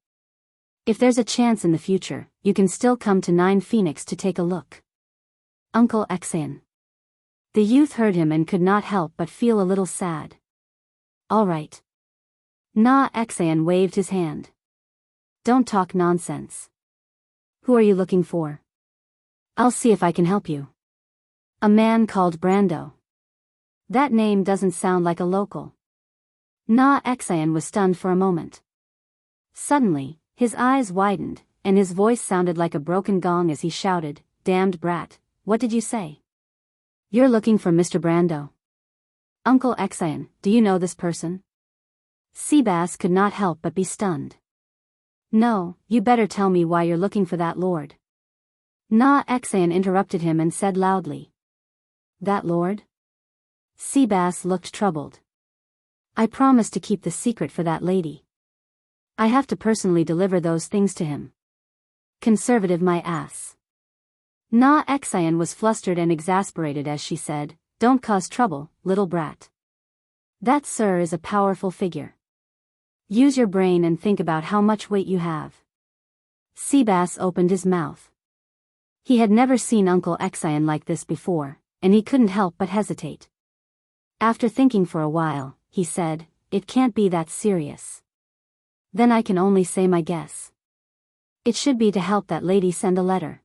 If there's a chance in the future, you can still come to Nine Phoenix to take a look." Uncle Xian. The youth heard him and could not help but feel a little sad. "All right." Na Xian waved his hand. "Don't talk nonsense. Who are you looking for? I'll see if I can help you." "A man called Brando." That name doesn't sound like a local. Na Xian was stunned for a moment. Suddenly, his eyes widened, and his voice sounded like a broken gong as he shouted, "Damned brat, what did you say? You're looking for Mr. Brando? Uncle Xian, do you know this person?" Seabass could not help but be stunned. "No, you better tell me why you're looking for that lord." Na Xian interrupted him and said loudly. "That lord?" Seabass looked troubled. "I promised to keep the secret for that lady. I have to personally deliver those things to him. Conservative my ass." Na Xian was flustered and exasperated as she said, "Don't cause trouble, little brat. That sir is a powerful figure. Use your brain and think about how much weight you have." Seabass opened his mouth. He had never seen Uncle Xian like this before, and he couldn't help but hesitate. After thinking for a while, he said, "It can't be that serious. Then I can only say my guess. It should be to help that lady send a letter.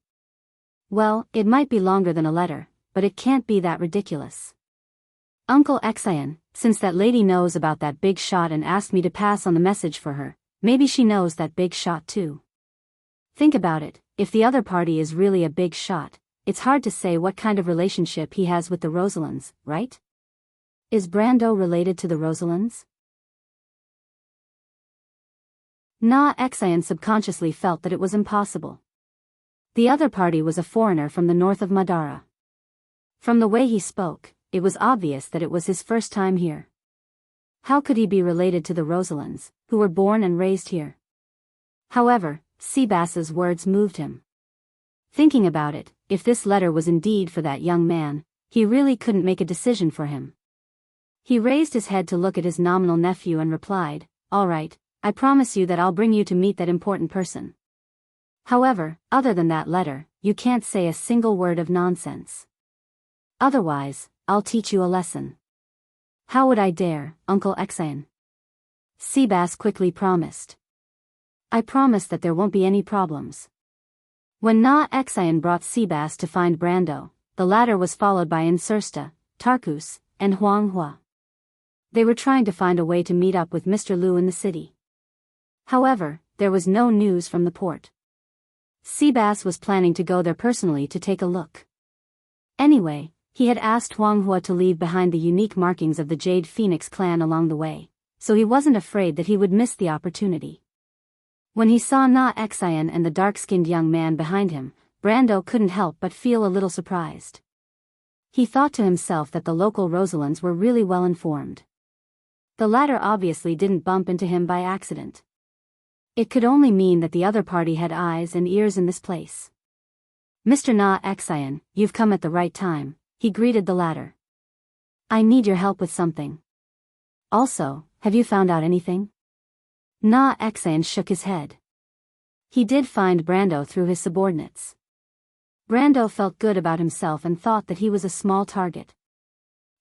Well, it might be longer than a letter, but it can't be that ridiculous. Uncle Xian, since that lady knows about that big shot and asked me to pass on the message for her, maybe she knows that big shot too. Think about it, if the other party is really a big shot, it's hard to say what kind of relationship he has with the Rosalinds, right? Is Brando related to the Rosalinds?" Na Xian subconsciously felt that it was impossible. The other party was a foreigner from the north of Madara. From the way he spoke, it was obvious that it was his first time here. How could he be related to the Rosalinds, who were born and raised here? However, Seabass's words moved him. Thinking about it, if this letter was indeed for that young man, he really couldn't make a decision for him. He raised his head to look at his nominal nephew and replied, "All right, I promise you that I'll bring you to meet that important person. However, other than that letter, you can't say a single word of nonsense. Otherwise, I'll teach you a lesson." "How would I dare, Uncle Xian?" Seabass quickly promised. "I promise that there won't be any problems." When Na Xian brought Seabass to find Brando, the latter was followed by Insursta, Tarkus, and Huanghua. They were trying to find a way to meet up with Mr. Liu in the city. However, there was no news from the port. Seabass was planning to go there personally to take a look. Anyway, he had asked Huanghua to leave behind the unique markings of the Jade Phoenix clan along the way, so he wasn't afraid that he would miss the opportunity. When he saw Na Xian and the dark-skinned young man behind him, Brando couldn't help but feel a little surprised. He thought to himself that the local Rosalinds were really well informed. The latter obviously didn't bump into him by accident. It could only mean that the other party had eyes and ears in this place. "Mr. Na Xian, you've come at the right time," he greeted the latter. "I need your help with something. Also, have you found out anything?" Na Xian shook his head. He did find Brando through his subordinates. Brando felt good about himself and thought that he was a small target.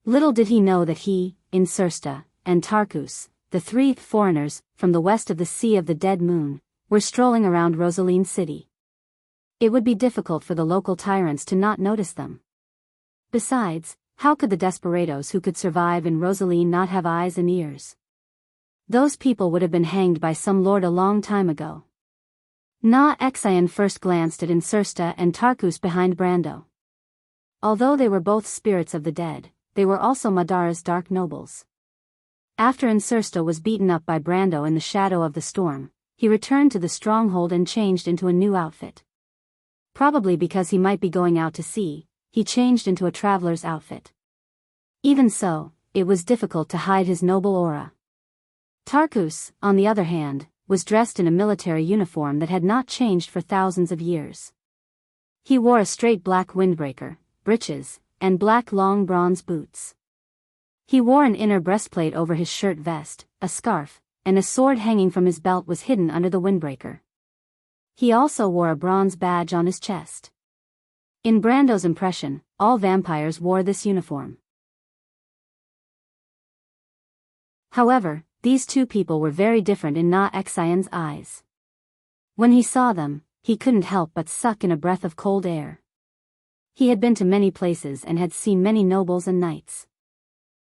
Little did he know that he, Insursta, and Tarkus, the three foreigners from the west of the Sea of the Dead Moon, were strolling around Rosaline City. It would be difficult for the local tyrants to not notice them. Besides, how could the desperados who could survive in Rosaline not have eyes and ears? Those people would have been hanged by some lord a long time ago. Na Xian first glanced at Insursta and Tarkus behind Brando. Although they were both spirits of the dead, they were also Madara's dark nobles. After Insursta was beaten up by Brando in the shadow of the storm, he returned to the stronghold and changed into a new outfit. Probably because he might be going out to sea, he changed into a traveler's outfit. Even so, it was difficult to hide his noble aura. Tarkus, on the other hand, was dressed in a military uniform that had not changed for thousands of years. He wore a straight black windbreaker, breeches, and black long bronze boots. He wore an inner breastplate over his shirt vest, a scarf, and a sword hanging from his belt was hidden under the windbreaker. He also wore a bronze badge on his chest. In Brando's impression, all vampires wore this uniform. However, these two people were very different in Na Xian's eyes. When he saw them, he couldn't help but suck in a breath of cold air. He had been to many places and had seen many nobles and knights.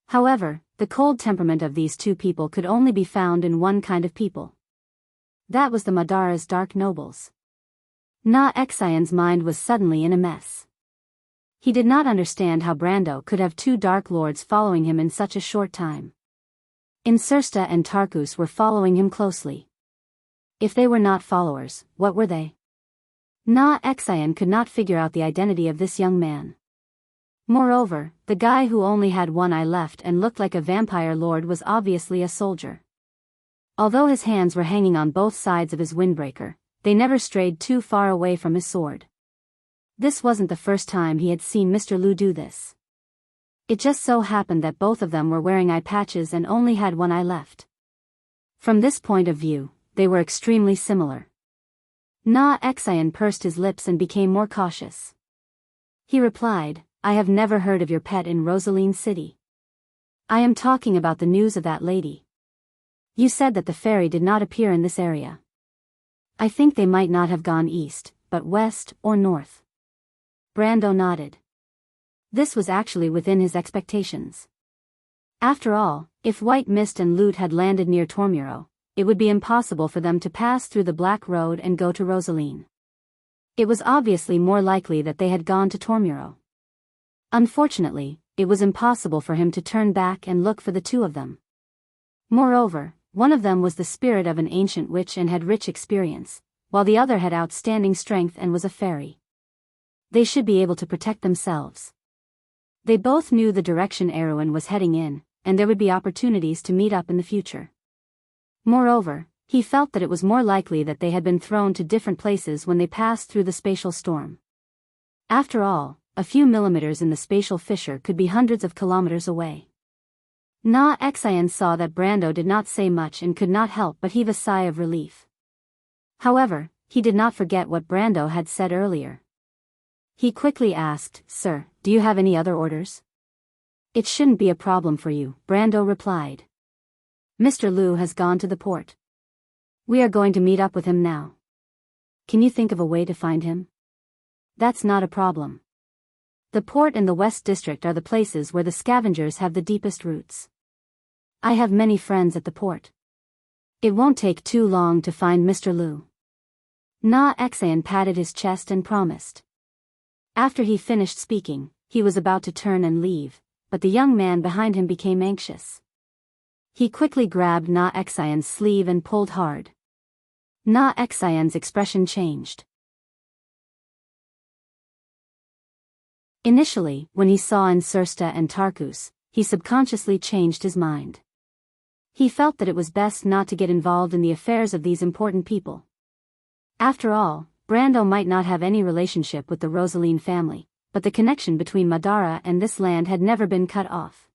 However, the cold temperament of these two people could only be found in one kind of people. That was the Madara's dark nobles. Na Xian's mind was suddenly in a mess. He did not understand how Brando could have two dark lords following him in such a short time. Insursta and Tarkus were following him closely. If they were not followers, what were they? Na Xian could not figure out the identity of this young man. Moreover, the guy who only had one eye left and looked like a vampire lord was obviously a soldier. Although his hands were hanging on both sides of his windbreaker, they never strayed too far away from his sword. This wasn't the first time he had seen Mr. Lu do this. It just so happened that both of them were wearing eye patches and only had one eye left. From this point of view, they were extremely similar. Na Xian pursed his lips and became more cautious. He replied, "I have never heard of your pet in Rosaline City. I am talking about the news of that lady. You said that the fairy did not appear in this area. I think they might not have gone east, but west or north." Brando nodded. This was actually within his expectations. After all, if White Mist and Loot had landed near Tormuro, it would be impossible for them to pass through the Black Road and go to Rosaline. It was obviously more likely that they had gone to Tormuro. Unfortunately, it was impossible for him to turn back and look for the two of them. Moreover, one of them was the spirit of an ancient witch and had rich experience, while the other had outstanding strength and was a fairy. They should be able to protect themselves. They both knew the direction Erwin was heading in, and there would be opportunities to meet up in the future. Moreover, he felt that it was more likely that they had been thrown to different places when they passed through the spatial storm. After all, a few millimeters in the spatial fissure could be hundreds of kilometers away. Na Xian saw that Brando did not say much and could not help but heave a sigh of relief. However, he did not forget what Brando had said earlier. He quickly asked, "Sir, do you have any other orders?" "It shouldn't be a problem for you," Brando replied. "Mr. Lu has gone to the port. We are going to meet up with him now. Can you think of a way to find him?" "That's not a problem. The port and the West District are the places where the scavengers have the deepest roots. I have many friends at the port. It won't take too long to find Mr. Lu." Na Xian patted his chest and promised. After he finished speaking, he was about to turn and leave, but the young man behind him became anxious. He quickly grabbed Na Xian's sleeve and pulled hard. Na Xian's expression changed. Initially, when he saw Insursta and Tarkus, he subconsciously changed his mind. He felt that it was best not to get involved in the affairs of these important people. After all, Brando might not have any relationship with the Rosaline family, but the connection between Madara and this land had never been cut off.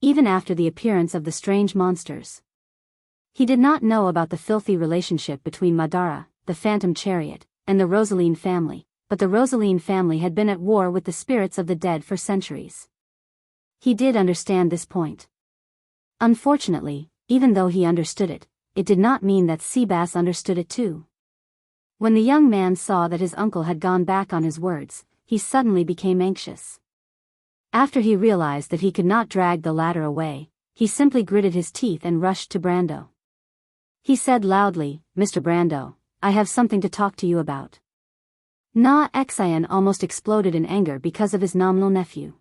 Even after the appearance of the strange monsters. He did not know about the filthy relationship between Madara, the Phantom Chariot, and the Rosaline family, but the Rosaline family had been at war with the spirits of the dead for centuries. He did understand this point. Unfortunately, even though he understood it, it did not mean that Seabass understood it too. When the young man saw that his uncle had gone back on his words, he suddenly became anxious. After he realized that he could not drag the latter away, he simply gritted his teeth and rushed to Brando. He said loudly, "Mr. Brando, I have something to talk to you about." Na Xian almost exploded in anger because of his nominal nephew.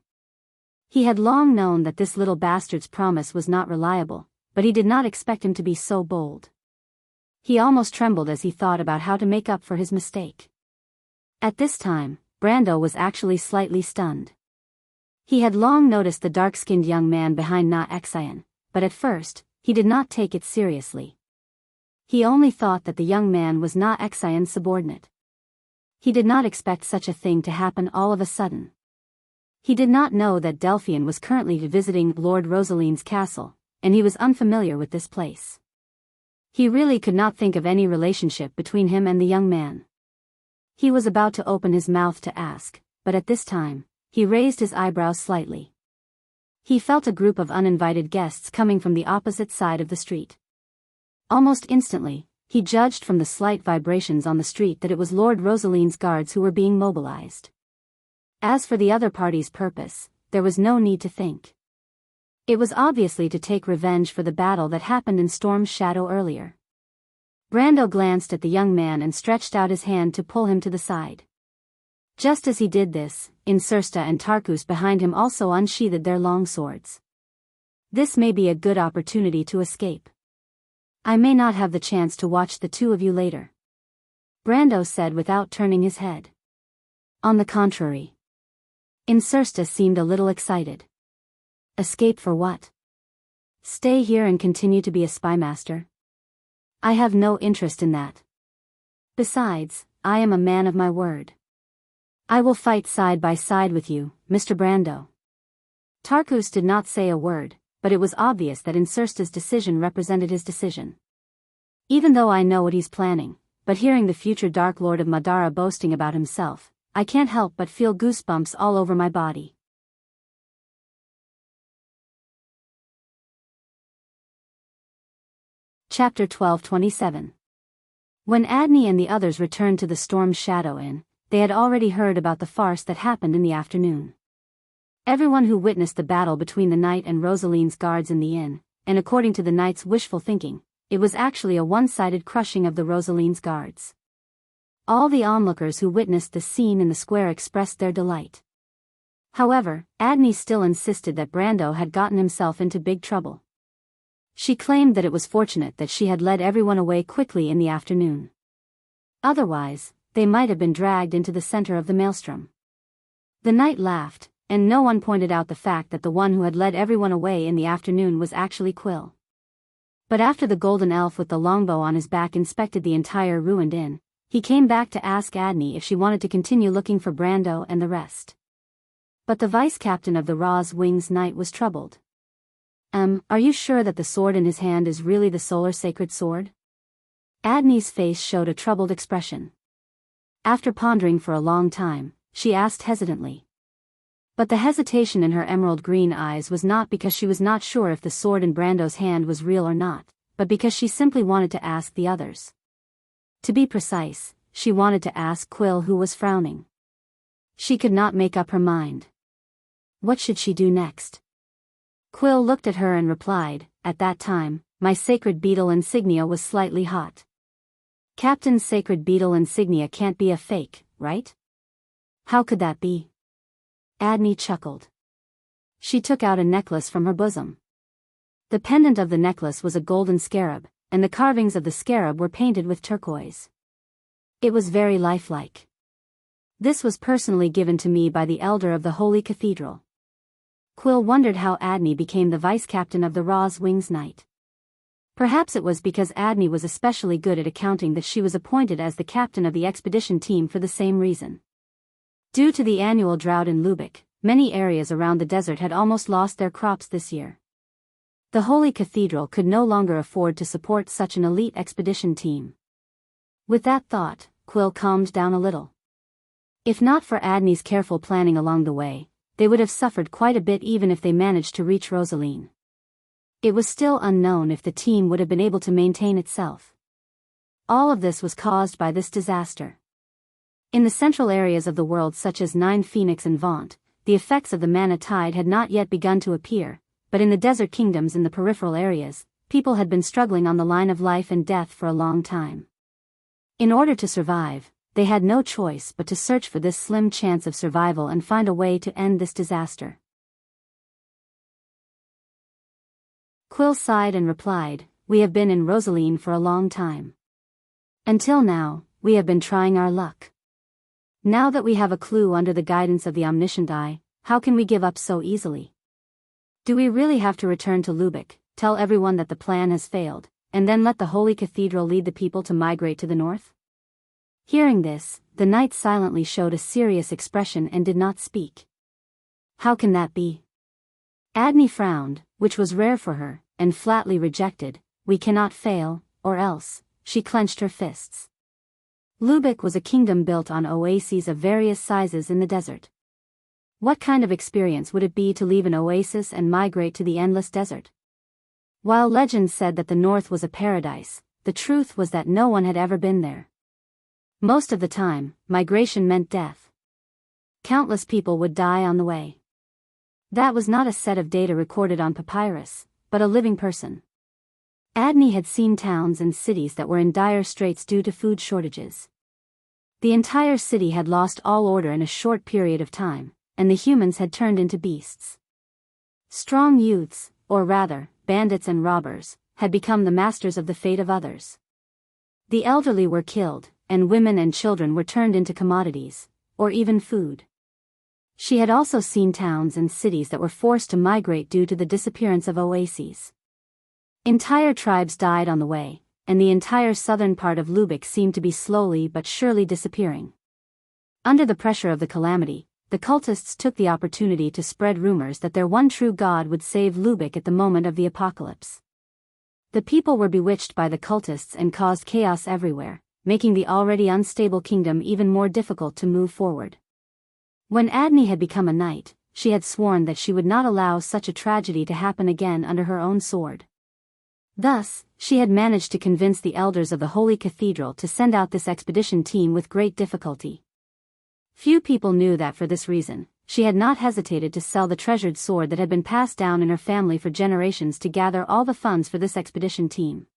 He had long known that this little bastard's promise was not reliable, but he did not expect him to be so bold. He almost trembled as he thought about how to make up for his mistake. At this time, Brando was actually slightly stunned. He had long noticed the dark-skinned young man behind Na Exian, but at first, he did not take it seriously. He only thought that the young man was Na Exian's subordinate. He did not expect such a thing to happen all of a sudden. He did not know that Delphian was currently visiting Lord Rosaline's castle, and he was unfamiliar with this place. He really could not think of any relationship between him and the young man. He was about to open his mouth to ask, but at this time, he raised his eyebrows slightly. He felt a group of uninvited guests coming from the opposite side of the street. Almost instantly, he judged from the slight vibrations on the street that it was Lord Rosaline's guards who were being mobilized. As for the other party's purpose, there was no need to think. It was obviously to take revenge for the battle that happened in Storm's Shadow earlier. Brando glanced at the young man and stretched out his hand to pull him to the side. Just as he did this, Insursta and Tarkus behind him also unsheathed their long swords. This may be a good opportunity to escape. I may not have the chance to watch the two of you later, Brando said without turning his head. On the contrary. Insursta seemed a little excited. Escape for what? Stay here and continue to be a spymaster? I have no interest in that. Besides, I am a man of my word. I will fight side by side with you, Mr. Brando. Tarkus did not say a word, but it was obvious that Insursta's decision represented his decision. Even though I know what he's planning, but hearing the future Dark Lord of Madara boasting about himself, I can't help but feel goosebumps all over my body. Chapter 12:27. When Adney and the others returned to the Storm's Shadow Inn, they had already heard about the farce that happened in the afternoon. Everyone who witnessed the battle between the knight and Rosaline's guards in the inn, and according to the knight's wishful thinking, it was actually a one-sided crushing of the Rosaline's guards. All the onlookers who witnessed the scene in the square expressed their delight. However, Adney still insisted that Brando had gotten himself into big trouble. She claimed that it was fortunate that she had led everyone away quickly in the afternoon. Otherwise, they might have been dragged into the center of the maelstrom. The knight laughed, and no one pointed out the fact that the one who had led everyone away in the afternoon was actually Quill. But after the golden elf with the longbow on his back inspected the entire ruined inn, he came back to ask Adney if she wanted to continue looking for Brando and the rest. But the vice-captain of the Ra's Wings Knight was troubled. Are you sure that the sword in his hand is really the solar sacred sword? Adney's face showed a troubled expression. After pondering for a long time, she asked hesitantly. But the hesitation in her emerald green eyes was not because she was not sure if the sword in Brando's hand was real or not, but because she simply wanted to ask the others. To be precise, she wanted to ask Quill, who was frowning. She could not make up her mind. What should she do next? Quill looked at her and replied, "At that time, my sacred beetle insignia was slightly hot." Captain's sacred beetle insignia can't be a fake, right? How could that be? Adney chuckled. She took out a necklace from her bosom. The pendant of the necklace was a golden scarab, and the carvings of the scarab were painted with turquoise. It was very lifelike. This was personally given to me by the elder of the Holy Cathedral. Quill wondered how Adney became the vice-captain of the Ra's Wings Knight. Perhaps it was because Adney was especially good at accounting that she was appointed as the captain of the expedition team for the same reason. Due to the annual drought in Lubeck, many areas around the desert had almost lost their crops this year. The Holy Cathedral could no longer afford to support such an elite expedition team. With that thought, Quill calmed down a little. If not for Adney's careful planning along the way, they would have suffered quite a bit even if they managed to reach Rosaline. It was still unknown if the team would have been able to maintain itself. All of this was caused by this disaster. In the central areas of the world such as Nine Phoenix and Vaunt, the effects of the Mana Tide had not yet begun to appear, but in the desert kingdoms in the peripheral areas, people had been struggling on the line of life and death for a long time. In order to survive, they had no choice but to search for this slim chance of survival and find a way to end this disaster. Quill sighed and replied, "We have been in Rosaline for a long time. Until now, we have been trying our luck. Now that we have a clue under the guidance of the omniscient eye, how can we give up so easily? Do we really have to return to Lübeck, tell everyone that the plan has failed, and then let the Holy Cathedral lead the people to migrate to the north? Hearing this, the knight silently showed a serious expression and did not speak. How can that be? Adney frowned, which was rare for her, and flatly rejected, we cannot fail, or else. She clenched her fists. Lübeck was a kingdom built on oases of various sizes in the desert. What kind of experience would it be to leave an oasis and migrate to the endless desert? While legend said that the north was a paradise, the truth was that no one had ever been there. Most of the time, migration meant death. Countless people would die on the way. That was not a set of data recorded on papyrus, but a living person. Adney had seen towns and cities that were in dire straits due to food shortages. The entire city had lost all order in a short period of time, and the humans had turned into beasts. Strong youths, or rather, bandits and robbers, had become the masters of the fate of others. The elderly were killed, and women and children were turned into commodities, or even food. She had also seen towns and cities that were forced to migrate due to the disappearance of oases. Entire tribes died on the way, and the entire southern part of Lübeck seemed to be slowly but surely disappearing. Under the pressure of the calamity, the cultists took the opportunity to spread rumors that their one true god would save Lübeck at the moment of the apocalypse. The people were bewitched by the cultists and caused chaos everywhere, making the already unstable kingdom even more difficult to move forward. When Adney had become a knight, she had sworn that she would not allow such a tragedy to happen again under her own sword. Thus, she had managed to convince the elders of the Holy Cathedral to send out this expedition team with great difficulty. Few people knew that for this reason, she had not hesitated to sell the treasured sword that had been passed down in her family for generations to gather all the funds for this expedition team.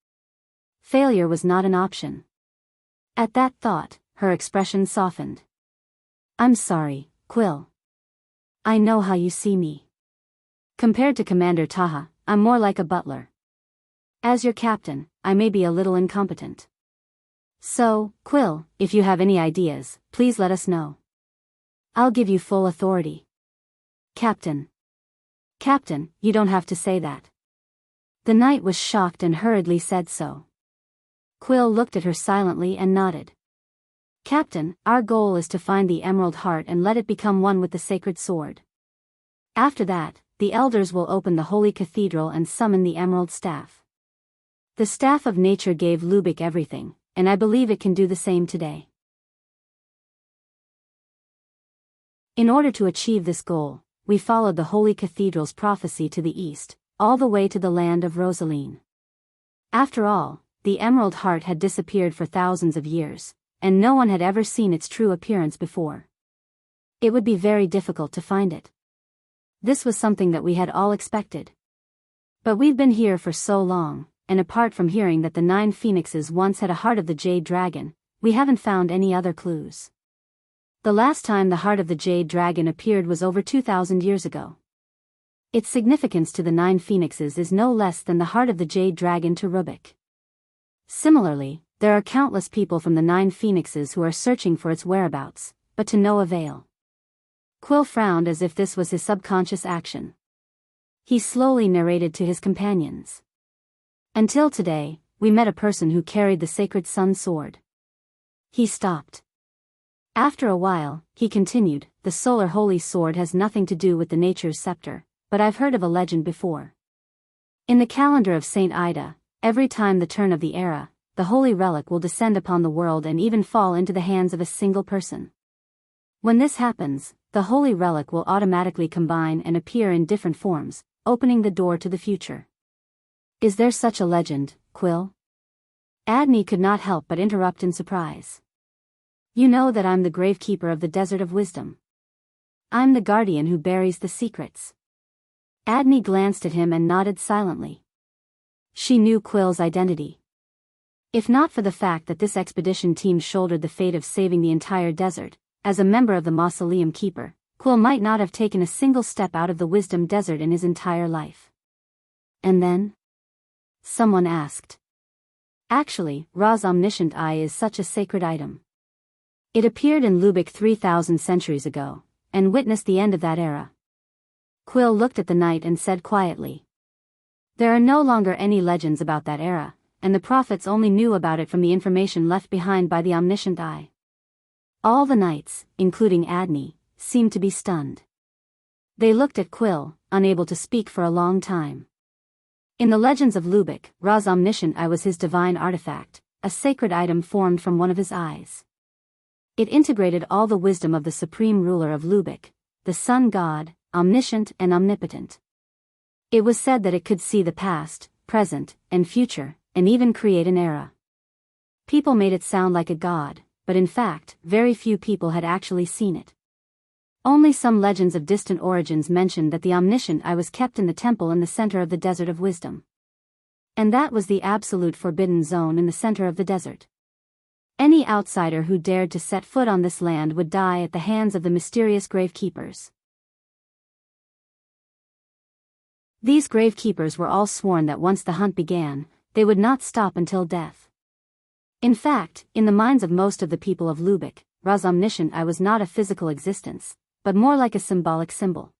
Failure was not an option. At that thought, her expression softened. I'm sorry, Quill. I know how you see me. Compared to Commander Taha, I'm more like a butler. As your captain, I may be a little incompetent. So, Quill, if you have any ideas, please let us know. I'll give you full authority. Captain. Captain, you don't have to say that. The knight was shocked and hurriedly said so. Quill looked at her silently and nodded. Captain, our goal is to find the Emerald Heart and let it become one with the sacred sword. After that, the elders will open the Holy Cathedral and summon the Emerald Staff. The Staff of Nature gave Lübeck everything, and I believe it can do the same today. In order to achieve this goal, we followed the Holy Cathedral's prophecy to the east, all the way to the land of Rosaline. After all, the Emerald Heart had disappeared for thousands of years, and no one had ever seen its true appearance before. It would be very difficult to find it. This was something that we had all expected. But we've been here for so long, and apart from hearing that the 9 phoenixes once had a heart of the Jade Dragon, we haven't found any other clues. The last time the heart of the Jade Dragon appeared was over 2,000 years ago. Its significance to the 9 phoenixes is no less than the heart of the Jade Dragon to Lübeck. Similarly, there are countless people from the 9 phoenixes who are searching for its whereabouts, but to no avail. Quill frowned as if this was his subconscious action. He slowly narrated to his companions. Until today, we met a person who carried the sacred sun sword. He stopped. After a while, he continued, the solar holy sword has nothing to do with the nature's scepter, but I've heard of a legend before. In the calendar of Saint Ida, every time the turn of the era, the holy relic will descend upon the world and even fall into the hands of a single person. When this happens, the holy relic will automatically combine and appear in different forms, opening the door to the future. Is there such a legend, Quill? Adney could not help but interrupt in surprise. You know that I'm the gravekeeper of the Desert of Wisdom. I'm the guardian who buries the secrets. Adney glanced at him and nodded silently. She knew Quill's identity. If not for the fact that this expedition team shouldered the fate of saving the entire desert, as a member of the Mausoleum Keeper, Quill might not have taken a single step out of the Wisdom Desert in his entire life. And then? Someone asked. Actually, Ra's omniscient eye is such a sacred item. It appeared in Lübeck 3,000 centuries ago, and witnessed the end of that era, Quill looked at the knight and said quietly. There are no longer any legends about that era, and the prophets only knew about it from the information left behind by the omniscient eye. All the knights, including Adney, seemed to be stunned. They looked at Quill, unable to speak for a long time. In the legends of Lubeck, Ra's omniscient eye was his divine artifact, a sacred item formed from one of his eyes. It integrated all the wisdom of the supreme ruler of Lubeck, the sun god, omniscient and omnipotent. It was said that it could see the past, present, and future, and even create an era. People made it sound like a god, but in fact, very few people had actually seen it. Only some legends of distant origins mentioned that the omniscient eye was kept in the temple in the center of the Desert of Wisdom. And that was the absolute forbidden zone in the center of the desert. Any outsider who dared to set foot on this land would die at the hands of the mysterious gravekeepers. These gravekeepers were all sworn that once the hunt began, they would not stop until death. In fact, in the minds of most of the people of Lubeck, Ra's omniscient eye was not a physical existence, but more like a symbolic symbol.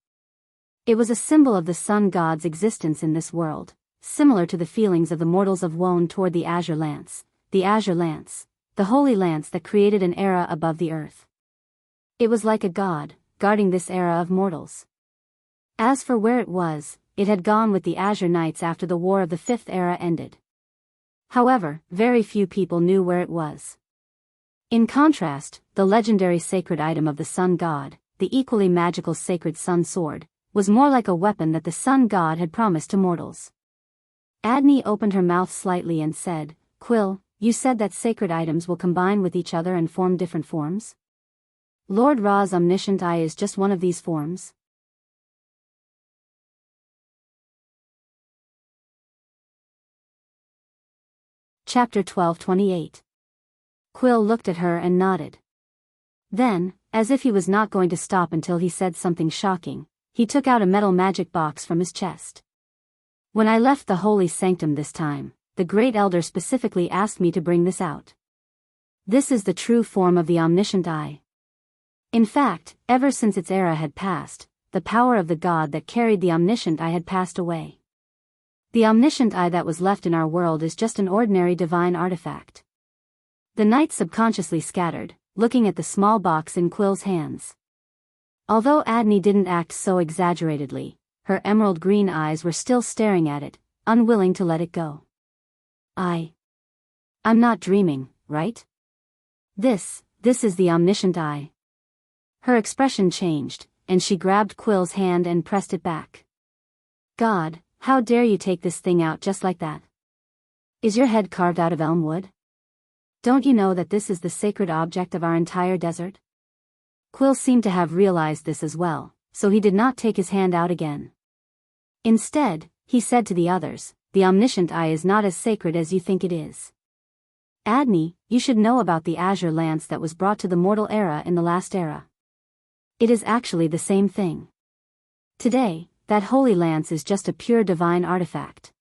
It was a symbol of the sun god's existence in this world, similar to the feelings of the mortals of Wone toward the azure lance, the holy lance that created an era above the earth. It was like a god, guarding this era of mortals. As for where it had gone with the Azure Knights after the War of the Fifth Era ended. However, very few people knew where it was. In contrast, the legendary sacred item of the sun god, the equally magical sacred sun sword, was more like a weapon that the sun god had promised to mortals. Adney opened her mouth slightly and said, Quill, you said that sacred items will combine with each other and form different forms? Lord Ra's omniscient eye is just one of these forms? Chapter 12:28. Quill looked at her and nodded. Then, as if he was not going to stop until he said something shocking, he took out a metal magic box from his chest. When I left the holy sanctum this time, the Great Elder specifically asked me to bring this out. This is the true form of the omniscient eye. In fact, ever since its era had passed, the power of the god that carried the omniscient eye had passed away. The omniscient eye that was left in our world is just an ordinary divine artifact. The knight subconsciously scattered, looking at the small box in Quill's hands. Although Adney didn't act so exaggeratedly, her emerald green eyes were still staring at it, unwilling to let it go. I'm not dreaming, right? This is the omniscient eye. Her expression changed, and she grabbed Quill's hand and pressed it back. God, how dare you take this thing out just like that? Is your head carved out of elm wood? Don't you know that this is the sacred object of our entire desert? Quill seemed to have realized this as well, so he did not take his hand out again. Instead, he said to the others, the omniscient eye is not as sacred as you think it is. Adney, you should know about the azure lance that was brought to the mortal era in the last era. It is actually the same thing. Today, that holy lance is just a pure divine artifact.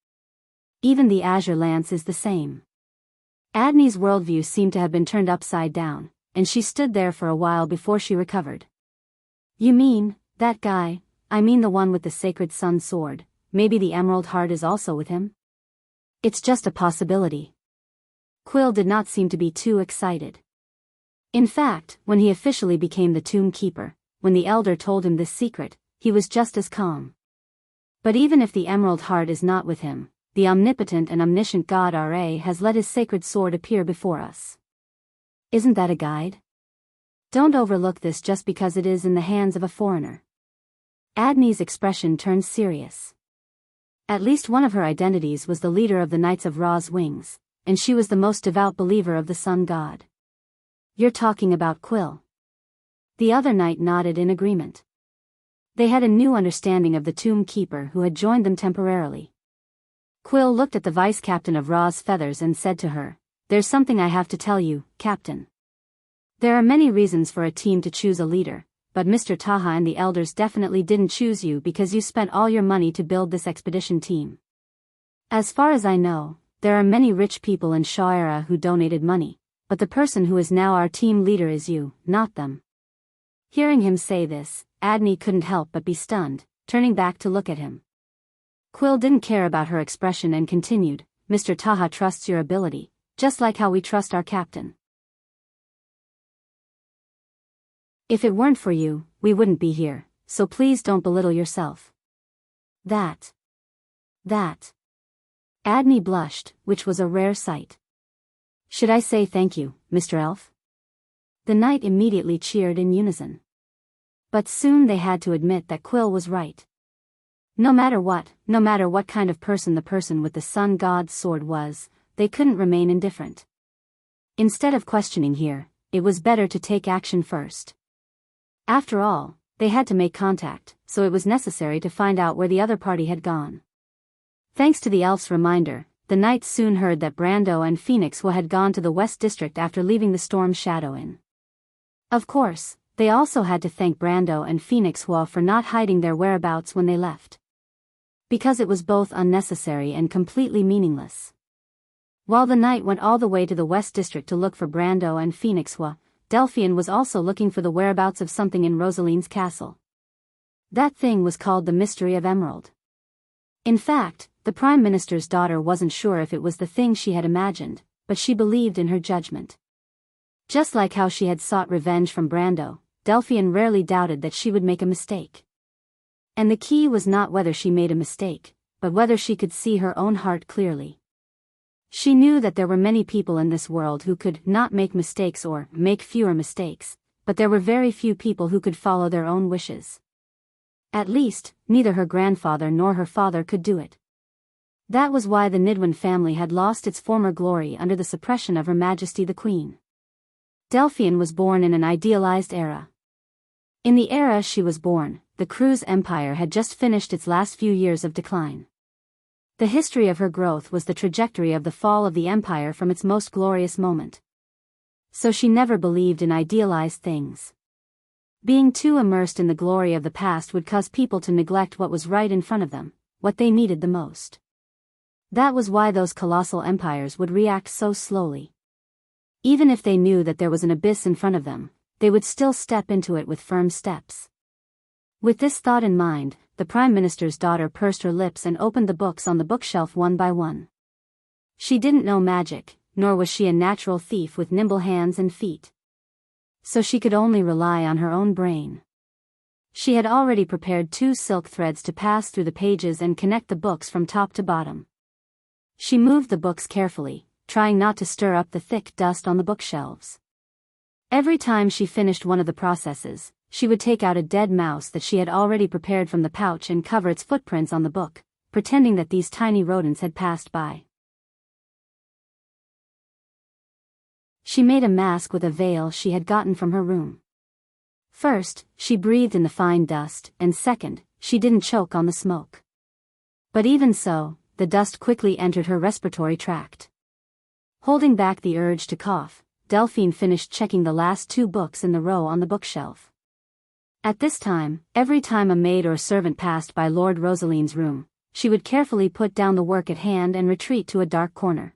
Even the azure lance is the same. Adney's worldview seemed to have been turned upside down, and she stood there for a while before she recovered. You mean, that guy, I mean the one with the sacred sun sword, maybe the emerald heart is also with him? It's just a possibility. Quill did not seem to be too excited. In fact, when he officially became the tomb keeper, when the elder told him this secret, he was just as calm. But even if the emerald heart is not with him, the omnipotent and omniscient God Ra has let his sacred sword appear before us. Isn't that a guide? Don't overlook this just because it is in the hands of a foreigner. Adney's expression turned serious. At least one of her identities was the leader of the Knights of Ra's Wings, and she was the most devout believer of the sun god. You're talking about Quill. The other knight nodded in agreement. They had a new understanding of the tomb keeper who had joined them temporarily. Quill looked at the vice captain of Ra's Feathers and said to her, There's something I have to tell you, Captain. There are many reasons for a team to choose a leader, but Mr. Taha and the elders definitely didn't choose you because you spent all your money to build this expedition team. As far as I know, there are many rich people in Sha'ira who donated money, but the person who is now our team leader is you, not them. Hearing him say this, Adney couldn't help but be stunned, turning back to look at him. Quill didn't care about her expression and continued, "Mr. Taha trusts your ability, just like how we trust our captain. If it weren't for you, we wouldn't be here, so please don't belittle yourself." That. Adney blushed, which was a rare sight. "Should I say thank you, Mr. Elf?" The knight immediately cheered in unison. But soon they had to admit that Quill was right. No matter what kind of person the person with the sun god's sword was, they couldn't remain indifferent. Instead of questioning here, it was better to take action first. After all, they had to make contact, so it was necessary to find out where the other party had gone. Thanks to the elf's reminder, the knights soon heard that Brando and Phoenix had gone to the West District after leaving the Storm Shadow Inn. Of course, they also had to thank Brando and Phoenix for not hiding their whereabouts when they left. Because it was both unnecessary and completely meaningless. While the knight went all the way to the West District to look for Brando and Phoenix, Delphian was also looking for the whereabouts of something in Rosaline's castle. That thing was called the Mystery of Emerald. In fact, the Prime Minister's daughter wasn't sure if it was the thing she had imagined, but she believed in her judgment. Just like how she had sought revenge from Brando, Delphian rarely doubted that she would make a mistake. And the key was not whether she made a mistake, but whether she could see her own heart clearly. She knew that there were many people in this world who could not make mistakes or make fewer mistakes, but there were very few people who could follow their own wishes. At least, neither her grandfather nor her father could do it. That was why the Nidwin family had lost its former glory under the suppression of Her Majesty the Queen. Delphian was born in an idealized era. In the era she was born, the Cruz Empire had just finished its last few years of decline. The history of her growth was the trajectory of the fall of the empire from its most glorious moment. So she never believed in idealized things. Being too immersed in the glory of the past would cause people to neglect what was right in front of them, what they needed the most. That was why those colossal empires would react so slowly. Even if they knew that there was an abyss in front of them, they would still step into it with firm steps. With this thought in mind, the Prime Minister's daughter pursed her lips and opened the books on the bookshelf one by one. She didn't know magic, nor was she a natural thief with nimble hands and feet. So she could only rely on her own brain. She had already prepared 2 silk threads to pass through the pages and connect the books from top to bottom. She moved the books carefully, trying not to stir up the thick dust on the bookshelves. Every time she finished one of the processes, she would take out a dead mouse that she had already prepared from the pouch and cover its footprints on the book, pretending that these tiny rodents had passed by. She made a mask with a veil she had gotten from her room. First, she breathed in the fine dust, and second, she didn't choke on the smoke. But even so, the dust quickly entered her respiratory tract. Holding back the urge to cough, Delphine finished checking the last 2 books in the row on the bookshelf. At this time, every time a maid or servant passed by Lord Rosaline's room, she would carefully put down the work at hand and retreat to a dark corner.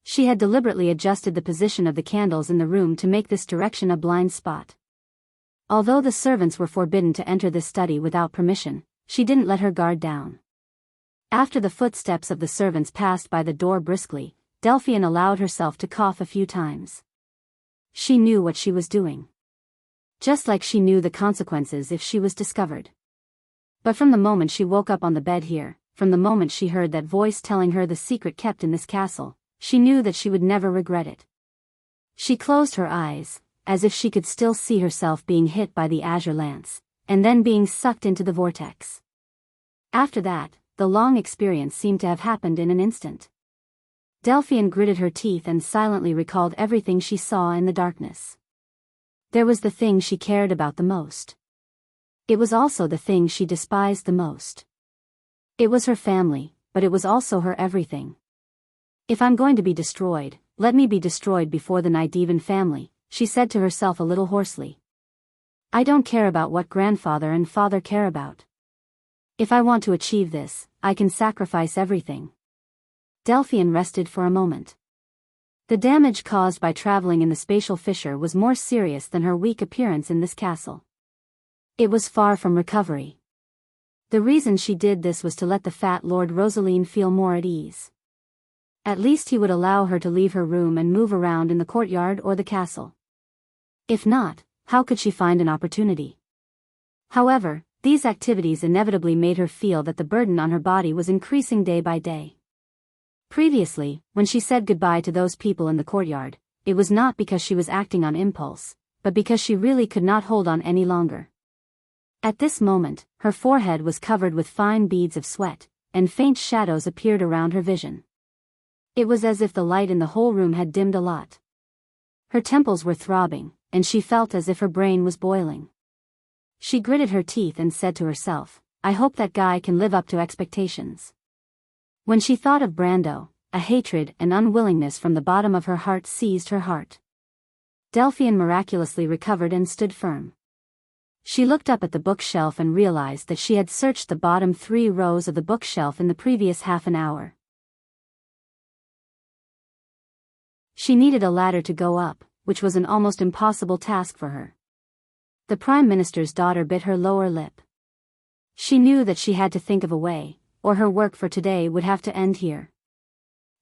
She had deliberately adjusted the position of the candles in the room to make this direction a blind spot. Although the servants were forbidden to enter this study without permission, she didn't let her guard down. After the footsteps of the servants passed by the door briskly, Delphian allowed herself to cough a few times. She knew what she was doing. Just like she knew the consequences if she was discovered. But from the moment she woke up on the bed here, from the moment she heard that voice telling her the secret kept in this castle, she knew that she would never regret it. She closed her eyes, as if she could still see herself being hit by the azure lance, and then being sucked into the vortex. After that, the long experience seemed to have happened in an instant. Delphian gritted her teeth and silently recalled everything she saw in the darkness. There was the thing she cared about the most. It was also the thing she despised the most. It was her family, but it was also her everything. If I'm going to be destroyed, let me be destroyed before the Nydevan family, she said to herself a little hoarsely. I don't care about what grandfather and father care about. If I want to achieve this, I can sacrifice everything. Delphian rested for a moment. The damage caused by traveling in the spatial fissure was more serious than her weak appearance in this castle. It was far from recovery. The reason she did this was to let the fat Lord Rosaline feel more at ease. At least he would allow her to leave her room and move around in the courtyard or the castle. If not, how could she find an opportunity? However, these activities inevitably made her feel that the burden on her body was increasing day by day. Previously, when she said goodbye to those people in the courtyard, it was not because she was acting on impulse, but because she really could not hold on any longer. At this moment, her forehead was covered with fine beads of sweat, and faint shadows appeared around her vision. It was as if the light in the whole room had dimmed a lot. Her temples were throbbing, and she felt as if her brain was boiling. She gritted her teeth and said to herself, I hope that guy can live up to expectations. When she thought of Brando, a hatred and unwillingness from the bottom of her heart seized her heart. Delphian miraculously recovered and stood firm. She looked up at the bookshelf and realized that she had searched the bottom 3 rows of the bookshelf in the previous half an hour. She needed a ladder to go up, which was an almost impossible task for her. The Prime Minister's daughter bit her lower lip. She knew that she had to think of a way, or her work for today would have to end here.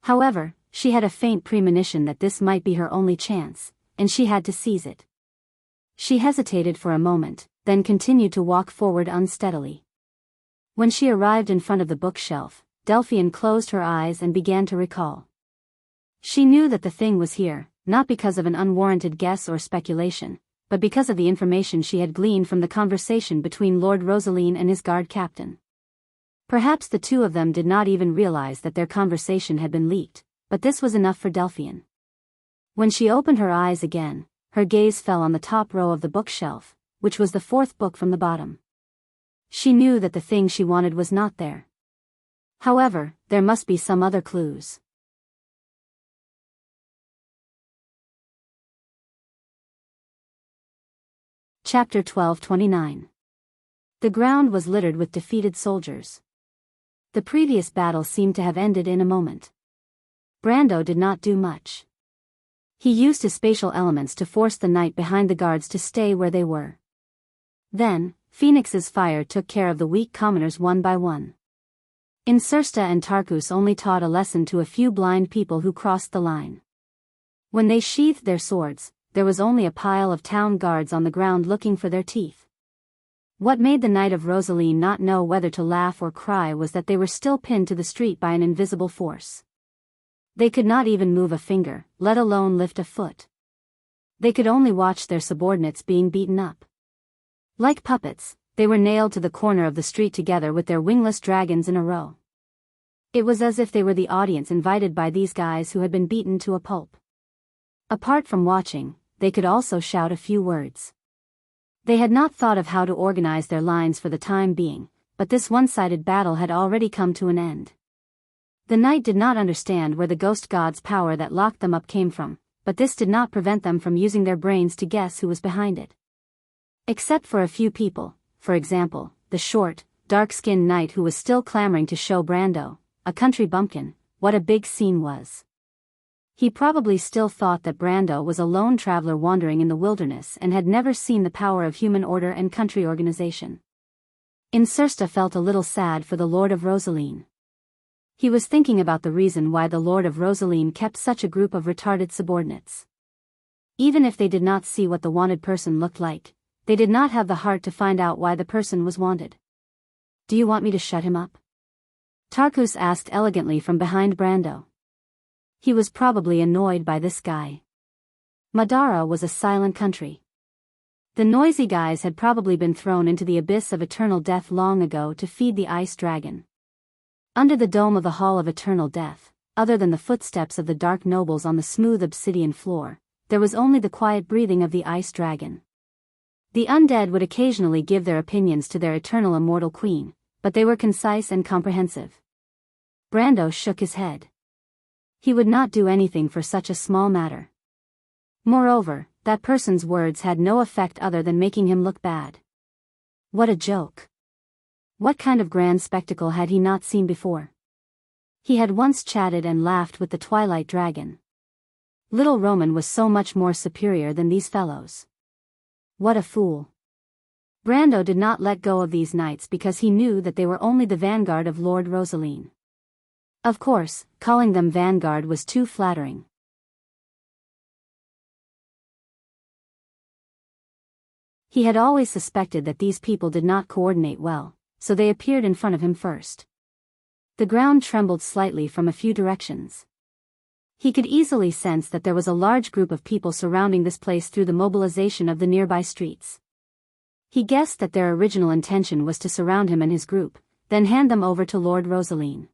However, she had a faint premonition that this might be her only chance, and she had to seize it. She hesitated for a moment, then continued to walk forward unsteadily. When she arrived in front of the bookshelf, Delphian closed her eyes and began to recall. She knew that the thing was here, not because of an unwarranted guess or speculation, but because of the information she had gleaned from the conversation between Lord Rosaline and his guard captain. Perhaps the two of them did not even realize that their conversation had been leaked, but this was enough for Delphian. When she opened her eyes again, her gaze fell on the top row of the bookshelf, which was the 4th book from the bottom. She knew that the thing she wanted was not there. However, there must be some other clues. Chapter 12:29. The ground was littered with defeated soldiers. The previous battle seemed to have ended in a moment. Brando did not do much. He used his spatial elements to force the knight behind the guards to stay where they were. Then, Phoenix's fire took care of the weak commoners one by one. Insursta and Tarkus only taught a lesson to a few blind people who crossed the line. When they sheathed their swords, there was only a pile of town guards on the ground looking for their teeth. What made the Knight of Rosaline not know whether to laugh or cry was that they were still pinned to the street by an invisible force. They could not even move a finger, let alone lift a foot. They could only watch their subordinates being beaten up. Like puppets, they were nailed to the corner of the street together with their wingless dragons in a row. It was as if they were the audience invited by these guys who had been beaten to a pulp. Apart from watching, they could also shout a few words. They had not thought of how to organize their lines for the time being, but this one-sided battle had already come to an end. The knight did not understand where the ghost god's power that locked them up came from, but this did not prevent them from using their brains to guess who was behind it. Except for a few people, for example, the short, dark-skinned knight who was still clamoring to show Brando, a country bumpkin, what a big scene was. He probably still thought that Brando was a lone traveler wandering in the wilderness and had never seen the power of human order and country organization. Insursta felt a little sad for the Lord of Rosaline. He was thinking about the reason why the Lord of Rosaline kept such a group of retarded subordinates. Even if they did not see what the wanted person looked like, they did not have the heart to find out why the person was wanted. "Do you want me to shut him up?" Tarkus asked elegantly from behind Brando. He was probably annoyed by this guy. Madara was a silent country. The noisy guys had probably been thrown into the abyss of eternal death long ago to feed the ice dragon. Under the dome of the Hall of Eternal Death, other than the footsteps of the dark nobles on the smooth obsidian floor, there was only the quiet breathing of the ice dragon. The undead would occasionally give their opinions to their eternal immortal queen, but they were concise and comprehensive. Brando shook his head. He would not do anything for such a small matter. Moreover, that person's words had no effect other than making him look bad. What a joke. What kind of grand spectacle had he not seen before? He had once chatted and laughed with the Twilight Dragon. Little Roman was so much more superior than these fellows. What a fool. Brando did not let go of these knights because he knew that they were only the vanguard of Lord Rosaline. Of course, calling them vanguard was too flattering. He had always suspected that these people did not coordinate well, so they appeared in front of him first. The ground trembled slightly from a few directions. He could easily sense that there was a large group of people surrounding this place through the mobilization of the nearby streets. He guessed that their original intention was to surround him and his group, then hand them over to Lord Rosaline.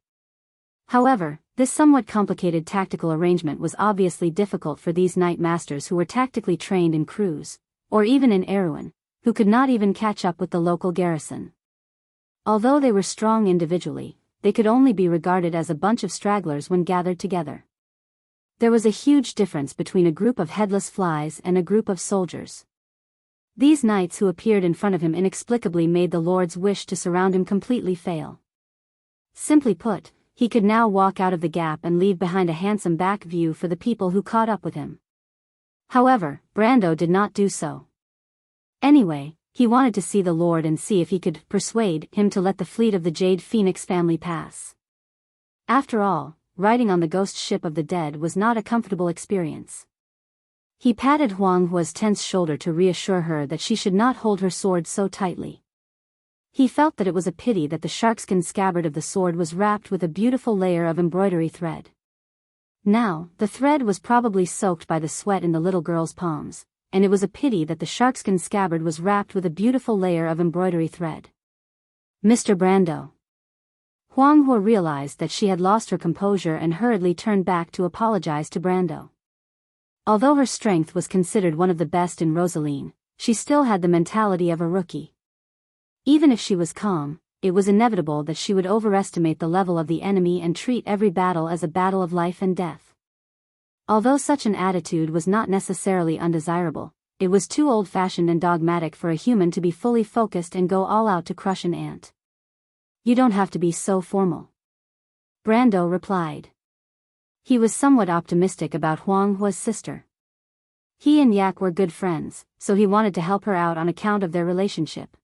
However, this somewhat complicated tactical arrangement was obviously difficult for these knight masters who were tactically trained in crews, or even in Erewhon, who could not even catch up with the local garrison. Although they were strong individually, they could only be regarded as a bunch of stragglers when gathered together. There was a huge difference between a group of headless flies and a group of soldiers. These knights who appeared in front of him inexplicably made the Lord's wish to surround him completely fail. Simply put, he could now walk out of the gap and leave behind a handsome back view for the people who caught up with him. However, Brando did not do so. Anyway, he wanted to see the Lord and see if he could persuade him to let the fleet of the Jade Phoenix family pass. After all, riding on the ghost ship of the dead was not a comfortable experience. He patted Huang Hua's tense shoulder to reassure her that she should not hold her sword so tightly. He felt that it was a pity that the sharkskin scabbard of the sword was wrapped with a beautiful layer of embroidery thread. Now, the thread was probably soaked by the sweat in the little girl's palms, and it was a pity that the sharkskin scabbard was wrapped with a beautiful layer of embroidery thread. Mr. Brando. Huang Hua realized that she had lost her composure and hurriedly turned back to apologize to Brando. Although her strength was considered one of the best in Rosaline, she still had the mentality of a rookie. Even if she was calm, it was inevitable that she would overestimate the level of the enemy and treat every battle as a battle of life and death. Although such an attitude was not necessarily undesirable, it was too old-fashioned and dogmatic for a human to be fully focused and go all out to crush an ant. You don't have to be so formal. Brando replied. He was somewhat optimistic about Huang Hua's sister. He and Yak were good friends, so he wanted to help her out on account of their relationship.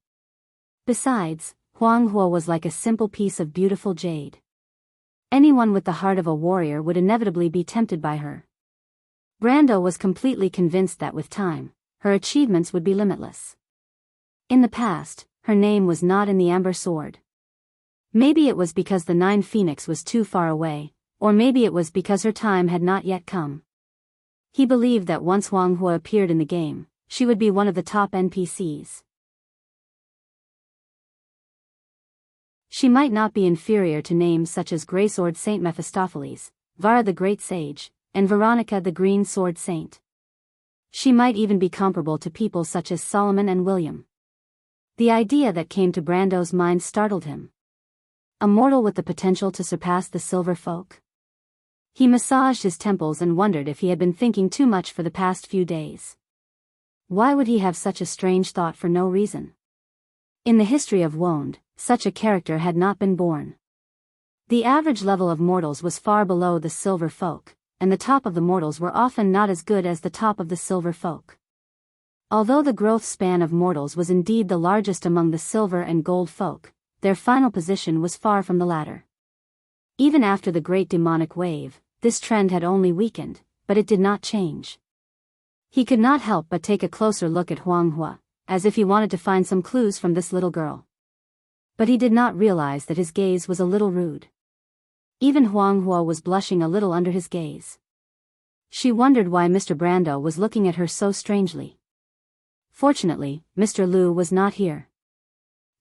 Besides, Huang Hua was like a simple piece of beautiful jade. Anyone with the heart of a warrior would inevitably be tempted by her. Brando was completely convinced that with time, her achievements would be limitless. In the past, her name was not in the Amber Sword. Maybe it was because the Nine Phoenix was too far away, or maybe it was because her time had not yet come. He believed that once Huang Hua appeared in the game, she would be one of the top NPCs. She might not be inferior to names such as Greysword Saint Mephistopheles, Vara the Great Sage, and Veronica the Green Sword Saint. She might even be comparable to people such as Solomon and William. The idea that came to Brando's mind startled him. A mortal with the potential to surpass the Silver Folk? He massaged his temples and wondered if he had been thinking too much for the past few days. Why would he have such a strange thought for no reason? In the history of Wonde, such a character had not been born. The average level of mortals was far below the Silver Folk, and the top of the mortals were often not as good as the top of the Silver Folk. Although the growth span of mortals was indeed the largest among the Silver and Gold Folk, their final position was far from the latter. Even after the Great Demonic Wave, this trend had only weakened, but it did not change. He could not help but take a closer look at Huang Hua, as if he wanted to find some clues from this little girl. But he did not realize that his gaze was a little rude. Even Huang Hua was blushing a little under his gaze. She wondered why Mr. Brando was looking at her so strangely. Fortunately, Mr. Liu was not here.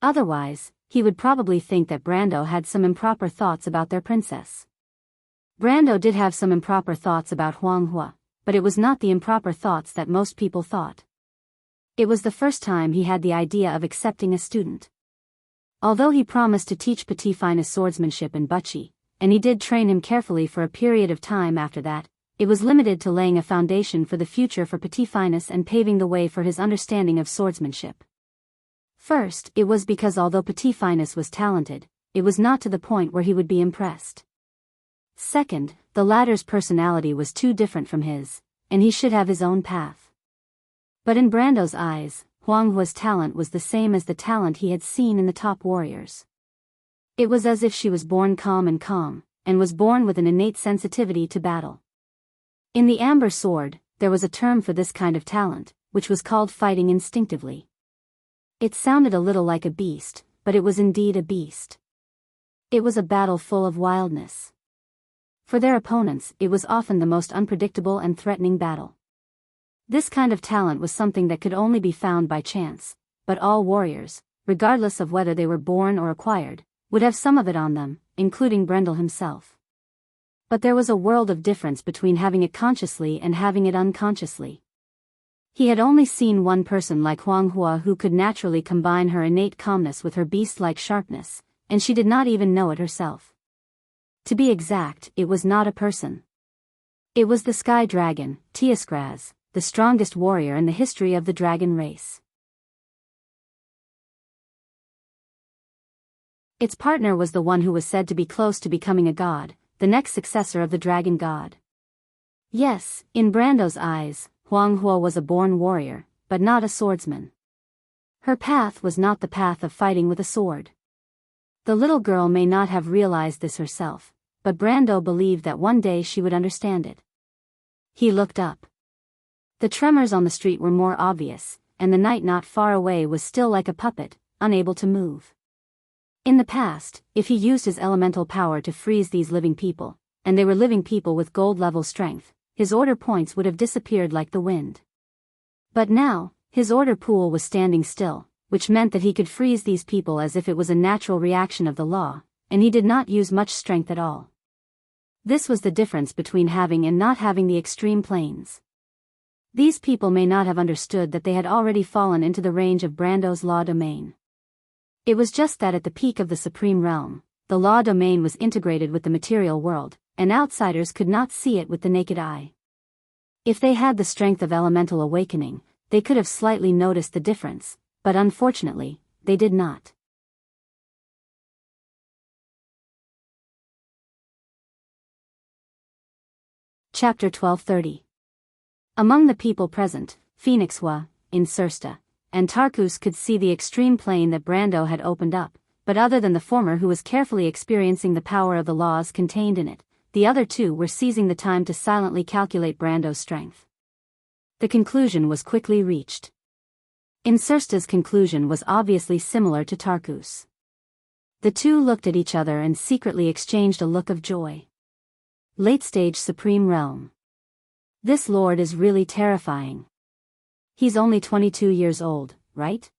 Otherwise, he would probably think that Brando had some improper thoughts about their princess. Brando did have some improper thoughts about Huang Hua, but it was not the improper thoughts that most people thought. It was the first time he had the idea of accepting a student. Although he promised to teach Petit Finus swordsmanship in Buchi, and he did train him carefully for a period of time after that, it was limited to laying a foundation for the future for Petit Finus and paving the way for his understanding of swordsmanship. First, it was because although Petit Finus was talented, it was not to the point where he would be impressed. Second, the latter's personality was too different from his, and he should have his own path. But in Brando's eyes, Huang Hua's talent was the same as the talent he had seen in the top warriors. It was as if she was born calm, and was born with an innate sensitivity to battle. In the Amber Sword, there was a term for this kind of talent, which was called fighting instinctively. It sounded a little like a beast, but it was indeed a beast. It was a battle full of wildness. For their opponents, it was often the most unpredictable and threatening battle. This kind of talent was something that could only be found by chance, but all warriors, regardless of whether they were born or acquired, would have some of it on them, including Brendel himself. But there was a world of difference between having it consciously and having it unconsciously. He had only seen one person like Huang Hua who could naturally combine her innate calmness with her beast-like sharpness, and she did not even know it herself. To be exact, it was not a person. It was the Sky Dragon, Teoskraz, the strongest warrior in the history of the dragon race. Its partner was the one who was said to be close to becoming a god, the next successor of the dragon god. Yes, in Brando's eyes, Huang Hua was a born warrior, but not a swordsman. Her path was not the path of fighting with a sword. The little girl may not have realized this herself, but Brando believed that one day she would understand it. He looked up. The tremors on the street were more obvious, and the night not far away was still like a puppet, unable to move. In the past, if he used his elemental power to freeze these living people, and they were living people with gold-level strength, his order points would have disappeared like the wind. But now, his order pool was standing still, which meant that he could freeze these people as if it was a natural reaction of the law, and he did not use much strength at all. This was the difference between having and not having the extreme planes. These people may not have understood that they had already fallen into the range of Brando's law domain. It was just that at the peak of the Supreme Realm, the law domain was integrated with the material world, and outsiders could not see it with the naked eye. If they had the strength of elemental awakening, they could have slightly noticed the difference, but unfortunately, they did not. Chapter 1230. Among the people present, Phoenixwa, Insursta, and Tarkus could see the extreme plane that Brando had opened up, but other than the former who was carefully experiencing the power of the laws contained in it, the other two were seizing the time to silently calculate Brando's strength. The conclusion was quickly reached. Insursta's conclusion was obviously similar to Tarkus. The two looked at each other and secretly exchanged a look of joy. Late-stage Supreme Realm. This lord is really terrifying. He's only 22 years old, right?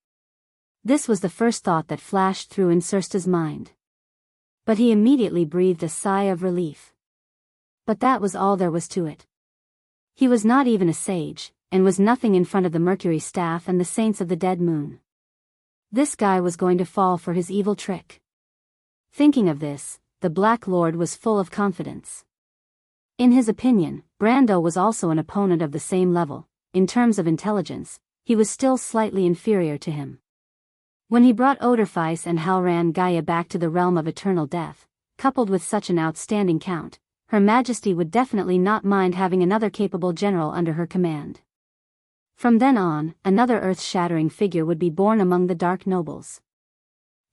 This was the first thought that flashed through Insursta's mind. But he immediately breathed a sigh of relief. But that was all there was to it. He was not even a sage, and was nothing in front of the Mercury staff and the saints of the dead moon. This guy was going to fall for his evil trick. Thinking of this, the Black Lord was full of confidence. In his opinion, Brando was also an opponent of the same level. In terms of intelligence, he was still slightly inferior to him. When he brought Oderfeis and Halran Gaia back to the realm of eternal death, coupled with such an outstanding count, Her Majesty would definitely not mind having another capable general under her command. From then on, another earth-shattering figure would be born among the Dark Nobles.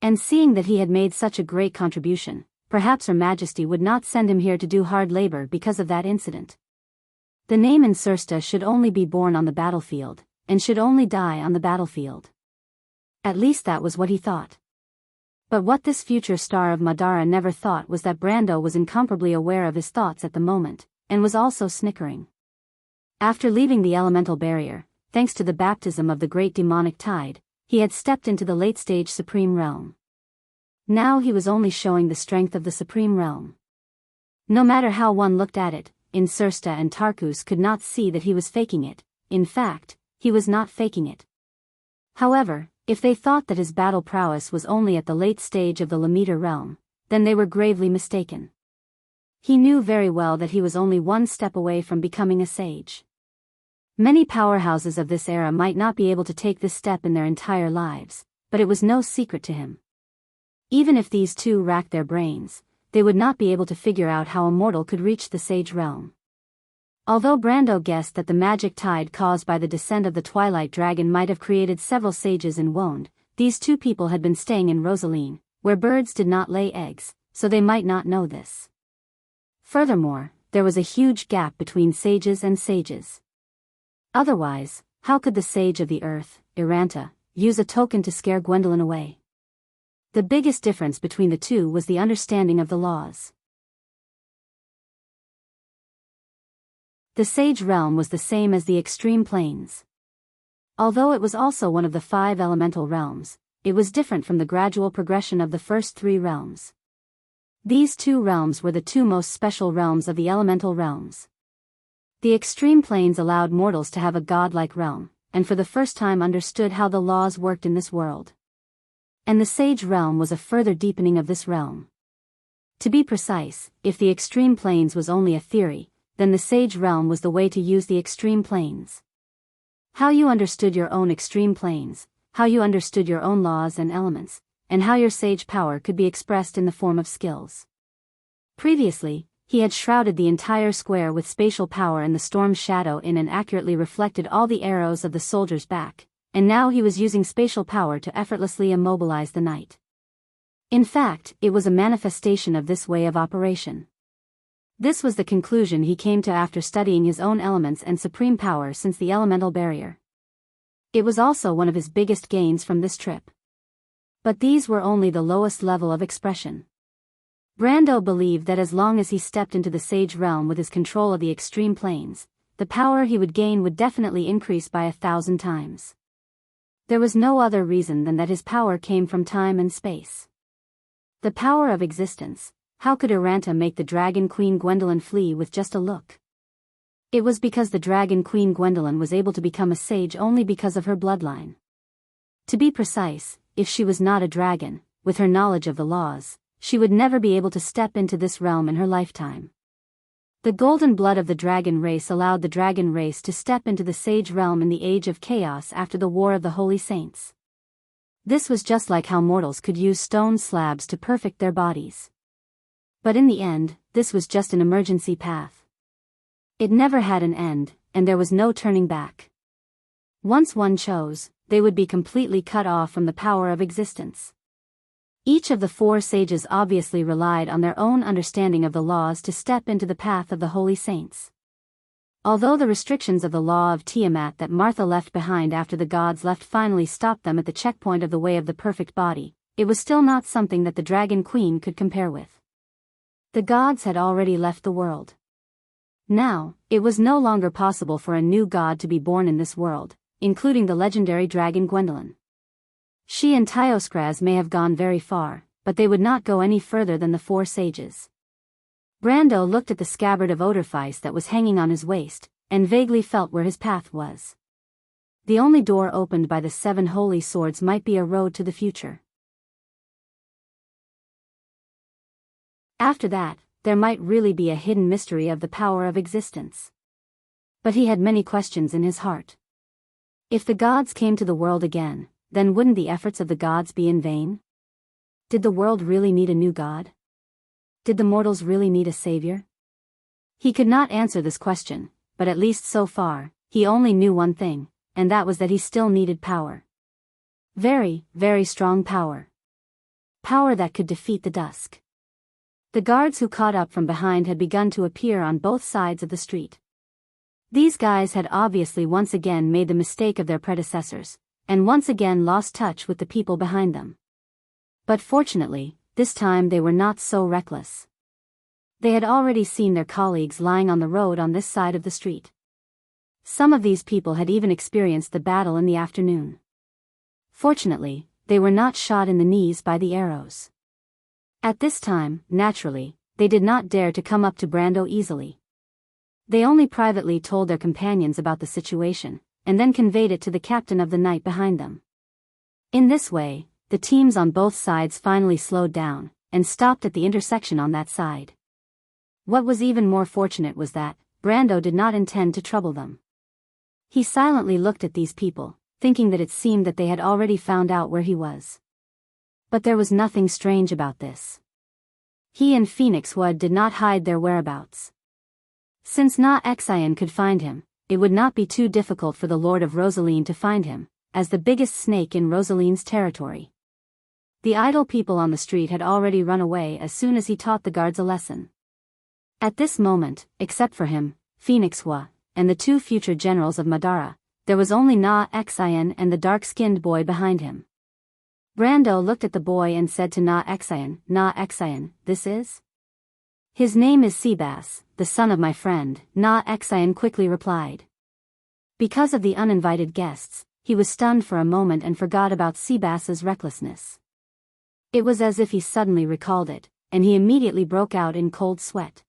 And seeing that he had made such a great contribution, perhaps Her Majesty would not send him here to do hard labor because of that incident. The name Insursta should only be born on the battlefield, and should only die on the battlefield. At least that was what he thought. But what this future star of Madara never thought was that Brando was incomparably aware of his thoughts at the moment, and was also snickering. After leaving the elemental barrier, thanks to the baptism of the great demonic tide, he had stepped into the late-stage Supreme Realm. Now he was only showing the strength of the Supreme Realm. No matter how one looked at it, Insursta and Tarkus could not see that he was faking it. In fact, he was not faking it. However, if they thought that his battle prowess was only at the late stage of the Lameter realm, then they were gravely mistaken. He knew very well that he was only one step away from becoming a sage. Many powerhouses of this era might not be able to take this step in their entire lives, but it was no secret to him. Even if these two racked their brains, they would not be able to figure out how a mortal could reach the sage realm. Although Brando guessed that the magic tide caused by the descent of the Twilight Dragon might have created several sages in Wonde, these two people had been staying in Rosaline, where birds did not lay eggs, so they might not know this. Furthermore, there was a huge gap between sages and sages. Otherwise, how could the sage of the earth, Iranta, use a token to scare Gwendolyn away? The biggest difference between the two was the understanding of the laws. The Sage Realm was the same as the Extreme Planes. Although it was also one of the 5 elemental realms, it was different from the gradual progression of the first 3 realms. These 2 realms were the 2 most special realms of the elemental realms. The Extreme Planes allowed mortals to have a godlike realm, and for the first time understood how the laws worked in this world. And the Sage Realm was a further deepening of this realm. To be precise, if the Extreme Planes was only a theory, then the Sage Realm was the way to use the Extreme Planes. How you understood your own Extreme Planes, how you understood your own laws and elements, and how your sage power could be expressed in the form of skills. Previously, he had shrouded the entire square with spatial power and the storm's shadow in and accurately reflected all the arrows of the soldier's back, and now he was using spatial power to effortlessly immobilize the knight. In fact, it was a manifestation of this way of operation. This was the conclusion he came to after studying his own elements and supreme power since the elemental barrier. It was also one of his biggest gains from this trip. But these were only the lowest level of expression. Brando believed that as long as he stepped into the Sage Realm with his control of the Extreme Planes, the power he would gain would definitely increase by 1,000 times. There was no other reason than that his power came from time and space. The power of existence. How could Iranta make the Dragon Queen Gwendolyn flee with just a look? It was because the Dragon Queen Gwendolyn was able to become a sage only because of her bloodline. To be precise, if she was not a dragon, with her knowledge of the laws, she would never be able to step into this realm in her lifetime. The golden blood of the dragon race allowed the dragon race to step into the Sage Realm in the Age of Chaos after the War of the Holy Saints. This was just like how mortals could use stone slabs to perfect their bodies. But in the end, this was just an emergency path. It never had an end, and there was no turning back. Once one chose, they would be completely cut off from the power of existence. Each of the 4 sages obviously relied on their own understanding of the laws to step into the path of the holy saints. Although the restrictions of the law of Tiamat that Martha left behind after the gods left finally stopped them at the checkpoint of the way of the perfect body, it was still not something that the Dragon Queen could compare with. The gods had already left the world. Now, it was no longer possible for a new god to be born in this world, including the legendary dragon Gwendolyn. She and Tyoskraz may have gone very far, but they would not go any further than the 4 sages. Brando looked at the scabbard of Odorfeis that was hanging on his waist, and vaguely felt where his path was. The only door opened by the 7 holy swords might be a road to the future. After that, there might really be a hidden mystery of the power of existence. But he had many questions in his heart. If the gods came to the world again, then wouldn't the efforts of the gods be in vain? Did the world really need a new god? Did the mortals really need a savior? He could not answer this question, but at least so far, he only knew one thing, and that was that he still needed power. Very, very strong power. Power that could defeat the dusk. The guards who caught up from behind had begun to appear on both sides of the street. These guys had obviously once again made the mistake of their predecessors, and once again lost touch with the people behind them. But fortunately, this time they were not so reckless. They had already seen their colleagues lying on the road on this side of the street. Some of these people had even experienced the battle in the afternoon. Fortunately, they were not shot in the knees by the arrows. At this time, naturally, they did not dare to come up to Brando easily. They only privately told their companions about the situation, and then conveyed it to the captain of the knight behind them. In this way, the teams on both sides finally slowed down, and stopped at the intersection on that side. What was even more fortunate was that, Brando did not intend to trouble them. He silently looked at these people, thinking that it seemed that they had already found out where he was. But there was nothing strange about this. He and Phoenix Wood did not hide their whereabouts. Since Na Xian could find him, it would not be too difficult for the Lord of Rosaline to find him, as the biggest snake in Rosaline's territory. The idle people on the street had already run away as soon as he taught the guards a lesson. At this moment, except for him, Phoenix Hua, and the two future generals of Madara, there was only Na Xian and the dark-skinned boy behind him. Brando looked at the boy and said to Na Xian, this is? His name is Seabass, the son of my friend, Na Xian quickly replied. Because of the uninvited guests, he was stunned for a moment and forgot about Seabass's recklessness. It was as if he suddenly recalled it, and he immediately broke out in cold sweat.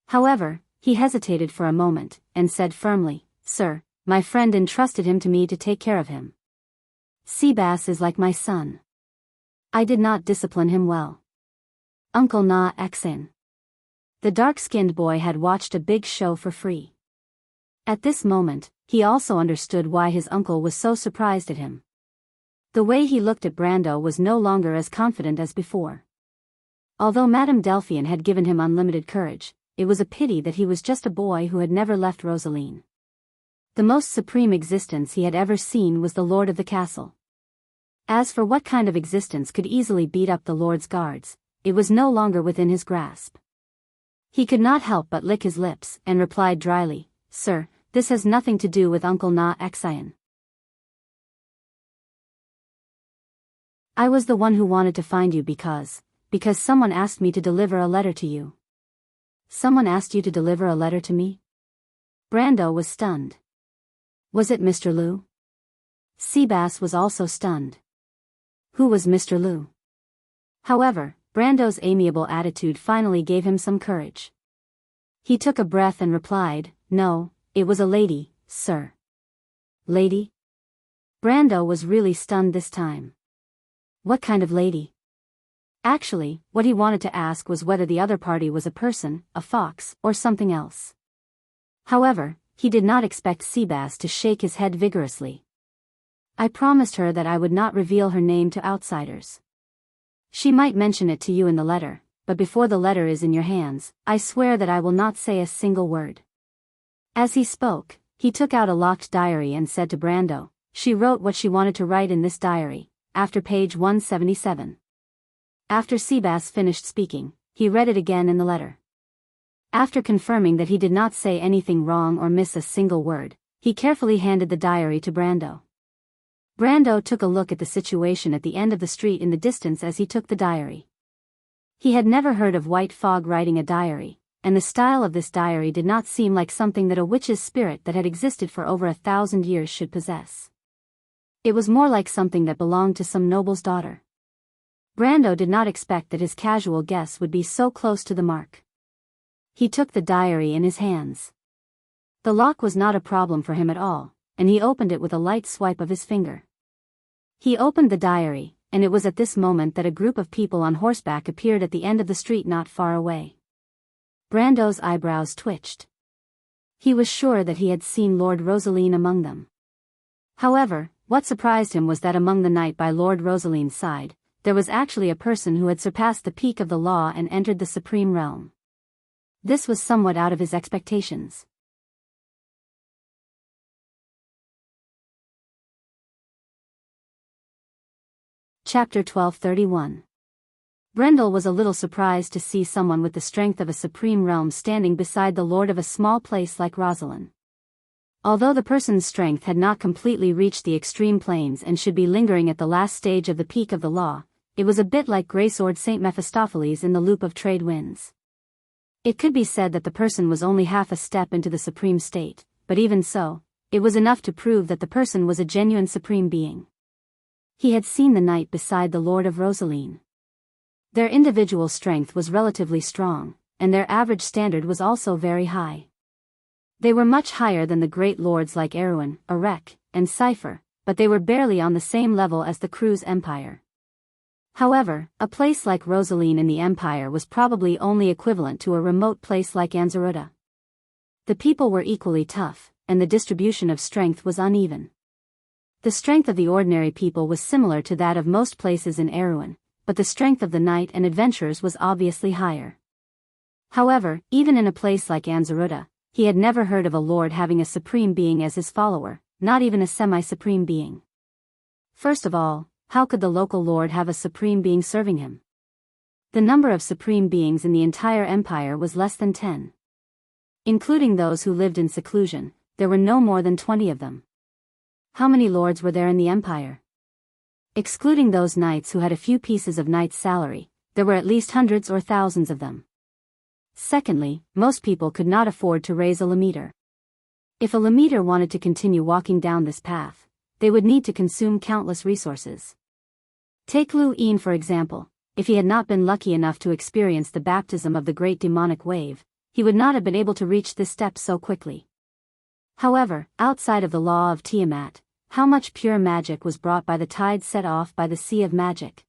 However, he hesitated for a moment, and said firmly, Sir, my friend entrusted him to me to take care of him. Seabass is like my son. I did not discipline him well. Uncle Na Xian. The dark-skinned boy had watched a big show for free. At this moment, he also understood why his uncle was so surprised at him. The way he looked at Brando was no longer as confident as before. Although Madame Delphian had given him unlimited courage, it was a pity that he was just a boy who had never left Rosaline. The most supreme existence he had ever seen was the Lord of the Castle. As for what kind of existence could easily beat up the Lord's guards, it was no longer within his grasp. He could not help but lick his lips and replied dryly, Sir, this has nothing to do with Uncle Na Xian. I was the one who wanted to find you because someone asked me to deliver a letter to you. Someone asked you to deliver a letter to me? Brando was stunned. Was it Mr. Liu? Seabass was also stunned. Who was Mr. Liu? However, Brando's amiable attitude finally gave him some courage. He took a breath and replied, No, it was a lady, sir. Lady? Brando was really stunned this time. What kind of lady? Actually, what he wanted to ask was whether the other party was a person, a fox, or something else. However, he did not expect Seabass to shake his head vigorously. I promised her that I would not reveal her name to outsiders. She might mention it to you in the letter, but before the letter is in your hands, I swear that I will not say a single word. As he spoke, he took out a locked diary and said to Brando, She wrote what she wanted to write in this diary, after page 177. After Seabass finished speaking, he read it again in the letter. After confirming that he did not say anything wrong or miss a single word, he carefully handed the diary to Brando. Brando took a look at the situation at the end of the street in the distance as he took the diary. He had never heard of White Fog writing a diary, and the style of this diary did not seem like something that a witch's spirit that had existed for over 1,000 years should possess. It was more like something that belonged to some noble's daughter. Brando did not expect that his casual guess would be so close to the mark. He took the diary in his hands. The lock was not a problem for him at all, and he opened it with a light swipe of his finger. He opened the diary, and it was at this moment that a group of people on horseback appeared at the end of the street not far away. Brando's eyebrows twitched. He was sure that he had seen Lord Rosaline among them. However, what surprised him was that among the knight by Lord Rosaline's side, there was actually a person who had surpassed the peak of the law and entered the supreme realm. This was somewhat out of his expectations. Chapter 1231. Brendel was a little surprised to see someone with the strength of a supreme realm standing beside the lord of a small place like Rosaline. Although the person's strength had not completely reached the extreme planes and should be lingering at the last stage of the peak of the law, it was a bit like Greysword St. Mephistopheles in the loop of trade winds. It could be said that the person was only half a step into the supreme state, but even so, it was enough to prove that the person was a genuine supreme being. He had seen the knight beside the Lord of Rosaline. Their individual strength was relatively strong, and their average standard was also very high. They were much higher than the great lords like Erwin, Erech, and Cypher, but they were barely on the same level as the Cruz Empire. However, a place like Rosaline in the Empire was probably only equivalent to a remote place like Anzaruta. The people were equally tough, and the distribution of strength was uneven. The strength of the ordinary people was similar to that of most places in Erewhon, but the strength of the knight and adventurers was obviously higher. However, even in a place like Anzaruta, he had never heard of a lord having a supreme being as his follower, not even a semi-supreme being. First of all, how could the local lord have a supreme being serving him? The number of supreme beings in the entire empire was less than 10. Including those who lived in seclusion, there were no more than 20 of them. How many lords were there in the empire? Excluding those knights who had a few pieces of knight's salary, there were at least hundreds or thousands of them. Secondly, most people could not afford to raise a Lemiter. If a Lemiter wanted to continue walking down this path, they would need to consume countless resources. Take Lu Yin for example. If he had not been lucky enough to experience the baptism of the great demonic wave, he would not have been able to reach this step so quickly. However, outside of the law of Tiamat, how much pure magic was brought by the tide set off by the sea of magic?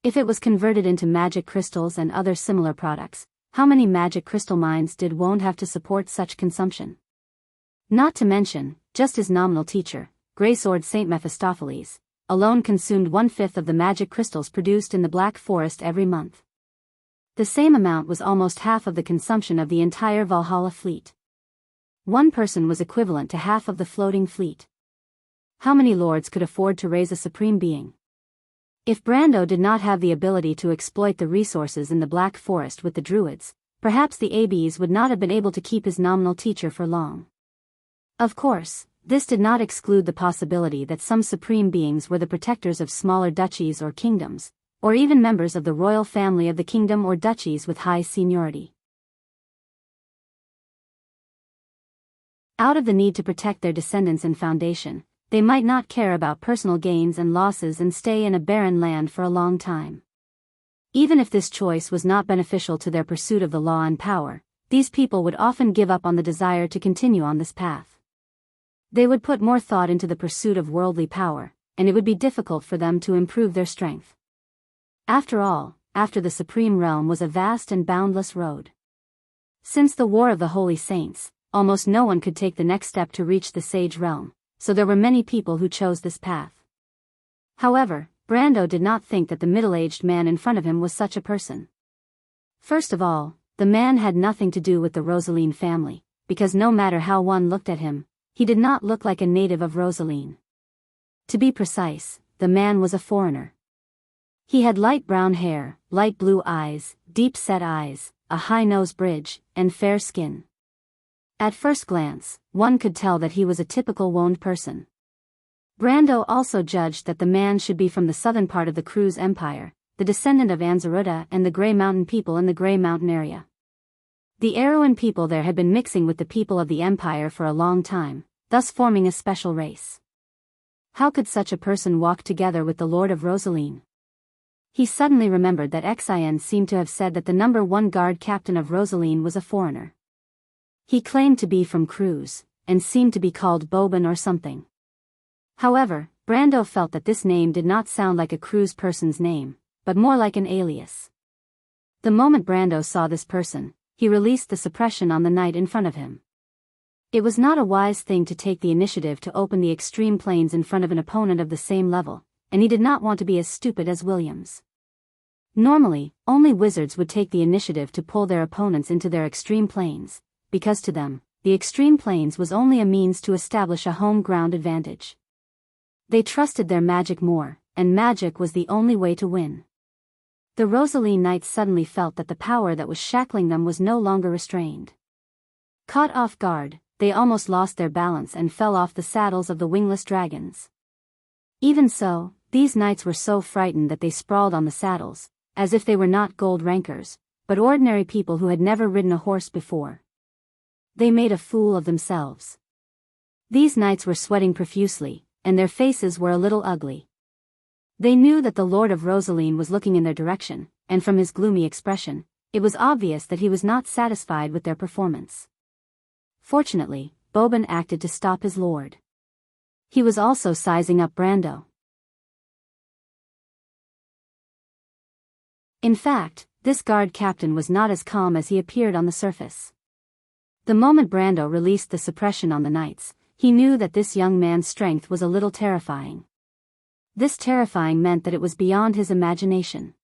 If it was converted into magic crystals and other similar products, how many magic crystal mines did Won't have to support such consumption? Not to mention, just his nominal teacher, Greysword Saint Mephistopheles, alone consumed 1/5 of the magic crystals produced in the Black Forest every month. The same amount was almost half of the consumption of the entire Valhalla fleet. One person was equivalent to half of the floating fleet. How many lords could afford to raise a supreme being? If Brando did not have the ability to exploit the resources in the Black Forest with the Druids, perhaps the Abes would not have been able to keep his nominal teacher for long. Of course, this did not exclude the possibility that some supreme beings were the protectors of smaller duchies or kingdoms, or even members of the royal family of the kingdom or duchies with high seniority. Out of the need to protect their descendants and foundation, they might not care about personal gains and losses and stay in a barren land for a long time. Even if this choice was not beneficial to their pursuit of the law and power, these people would often give up on the desire to continue on this path. They would put more thought into the pursuit of worldly power, and it would be difficult for them to improve their strength. After all, after the Supreme Realm was a vast and boundless road. Since the War of the Holy Saints, almost no one could take the next step to reach the Sage Realm, so there were many people who chose this path. However, Brando did not think that the middle-aged man in front of him was such a person. First of all, the man had nothing to do with the Rosaline family, because no matter how one looked at him, he did not look like a native of Rosaline. To be precise, the man was a foreigner. He had light brown hair, light blue eyes, deep-set eyes, a high nose bridge, and fair skin. At first glance, one could tell that he was a typical Woned person. Brando also judged that the man should be from the southern part of the Cruz Empire, the descendant of Anzaruta and the Grey Mountain people in the Grey Mountain area. The Arrowan people there had been mixing with the people of the Empire for a long time, thus forming a special race. How could such a person walk together with the Lord of Rosaline? He suddenly remembered that Xin seemed to have said that the number 1 guard captain of Rosaline was a foreigner. He claimed to be from Cruz, and seemed to be called Boban or something. However, Brando felt that this name did not sound like a Cruz person's name, but more like an alias. The moment Brando saw this person, he released the suppression on the knight in front of him. It was not a wise thing to take the initiative to open the extreme planes in front of an opponent of the same level, and he did not want to be as stupid as Williams. Normally, only wizards would take the initiative to pull their opponents into their extreme planes, because to them, the extreme planes was only a means to establish a home ground advantage. They trusted their magic more, and magic was the only way to win. The Rosaline knights suddenly felt that the power that was shackling them was no longer restrained. Caught off guard, they almost lost their balance and fell off the saddles of the wingless dragons. Even so, these knights were so frightened that they sprawled on the saddles, as if they were not gold rankers, but ordinary people who had never ridden a horse before. They made a fool of themselves. These knights were sweating profusely, and their faces were a little ugly. They knew that the Lord of Rosaline was looking in their direction, and from his gloomy expression, it was obvious that he was not satisfied with their performance. Fortunately, Boban acted to stop his lord. He was also sizing up Brando. In fact, this guard captain was not as calm as he appeared on the surface. The moment Brando released the suppression on the knights, he knew that this young man's strength was a little terrifying. This terrifying meant that it was beyond his imagination.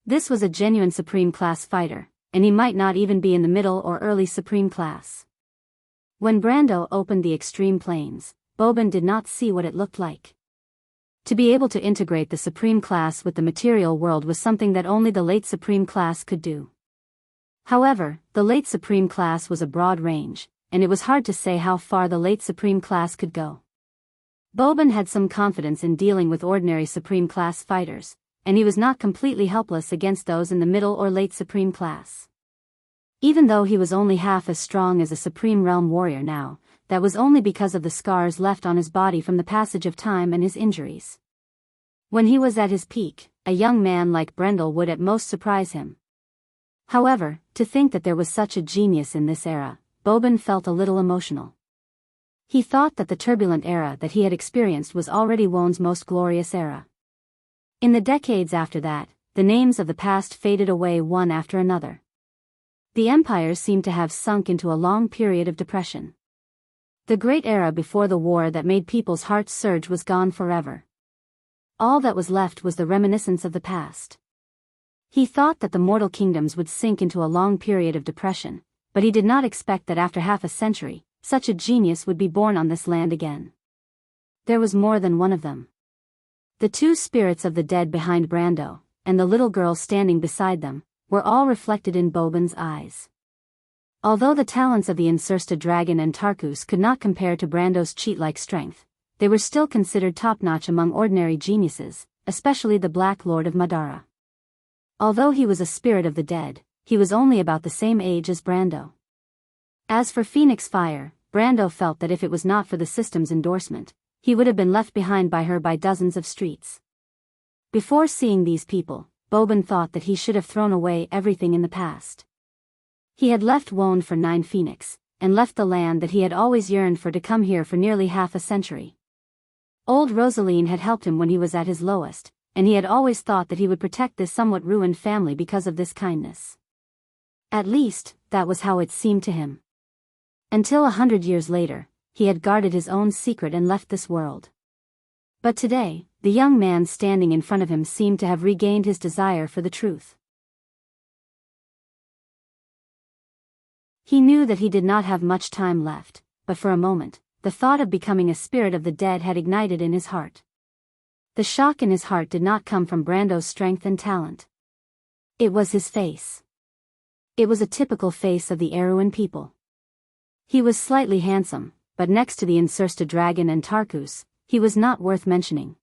This was a genuine supreme class fighter, and he might not even be in the middle or early supreme class. When Brando opened the extreme planes, Boban did not see what it looked like. To be able to integrate the supreme class with the material world was something that only the late supreme class could do. However, the late supreme class was a broad range, and it was hard to say how far the late supreme class could go. Boban had some confidence in dealing with ordinary supreme class fighters, and he was not completely helpless against those in the middle or late supreme class. Even though he was only half as strong as a supreme realm warrior now, that was only because of the scars left on his body from the passage of time and his injuries. When he was at his peak, a young man like Brendel would at most surprise him. However, to think that there was such a genius in this era, Boban felt a little emotional. He thought that the turbulent era that he had experienced was already Won's most glorious era. In the decades after that, the names of the past faded away one after another. The empires seemed to have sunk into a long period of depression. The great era before the war that made people's hearts surge was gone forever. All that was left was the reminiscence of the past. He thought that the mortal kingdoms would sink into a long period of depression, but he did not expect that after half a century, such a genius would be born on this land again. There was more than one of them. The two spirits of the dead behind Brando, and the little girl standing beside them, were all reflected in Boban's eyes. Although the talents of the Insursta dragon and Tarkus could not compare to Brando's cheat-like strength, they were still considered top-notch among ordinary geniuses, especially the Black Lord of Madara. Although he was a spirit of the dead, he was only about the same age as Brando. As for Phoenix Fire, Brando felt that if it was not for the system's endorsement, he would have been left behind by her by dozens of streets. Before seeing these people, Boban thought that he should have thrown away everything in the past. He had left Won for 9 Phoenix, and left the land that he had always yearned for to come here for nearly half a century. Old Rosaline had helped him when he was at his lowest, and he had always thought that he would protect this somewhat ruined family because of this kindness. At least, that was how it seemed to him. Until 100 years later, he had guarded his own secret and left this world. But today, the young man standing in front of him seemed to have regained his desire for the truth. He knew that he did not have much time left, but for a moment, the thought of becoming a spirit of the dead had ignited in his heart. The shock in his heart did not come from Brando's strength and talent. It was his face. It was a typical face of the Erewhon people. He was slightly handsome, but next to the Insursta dragon and Tarkus, he was not worth mentioning.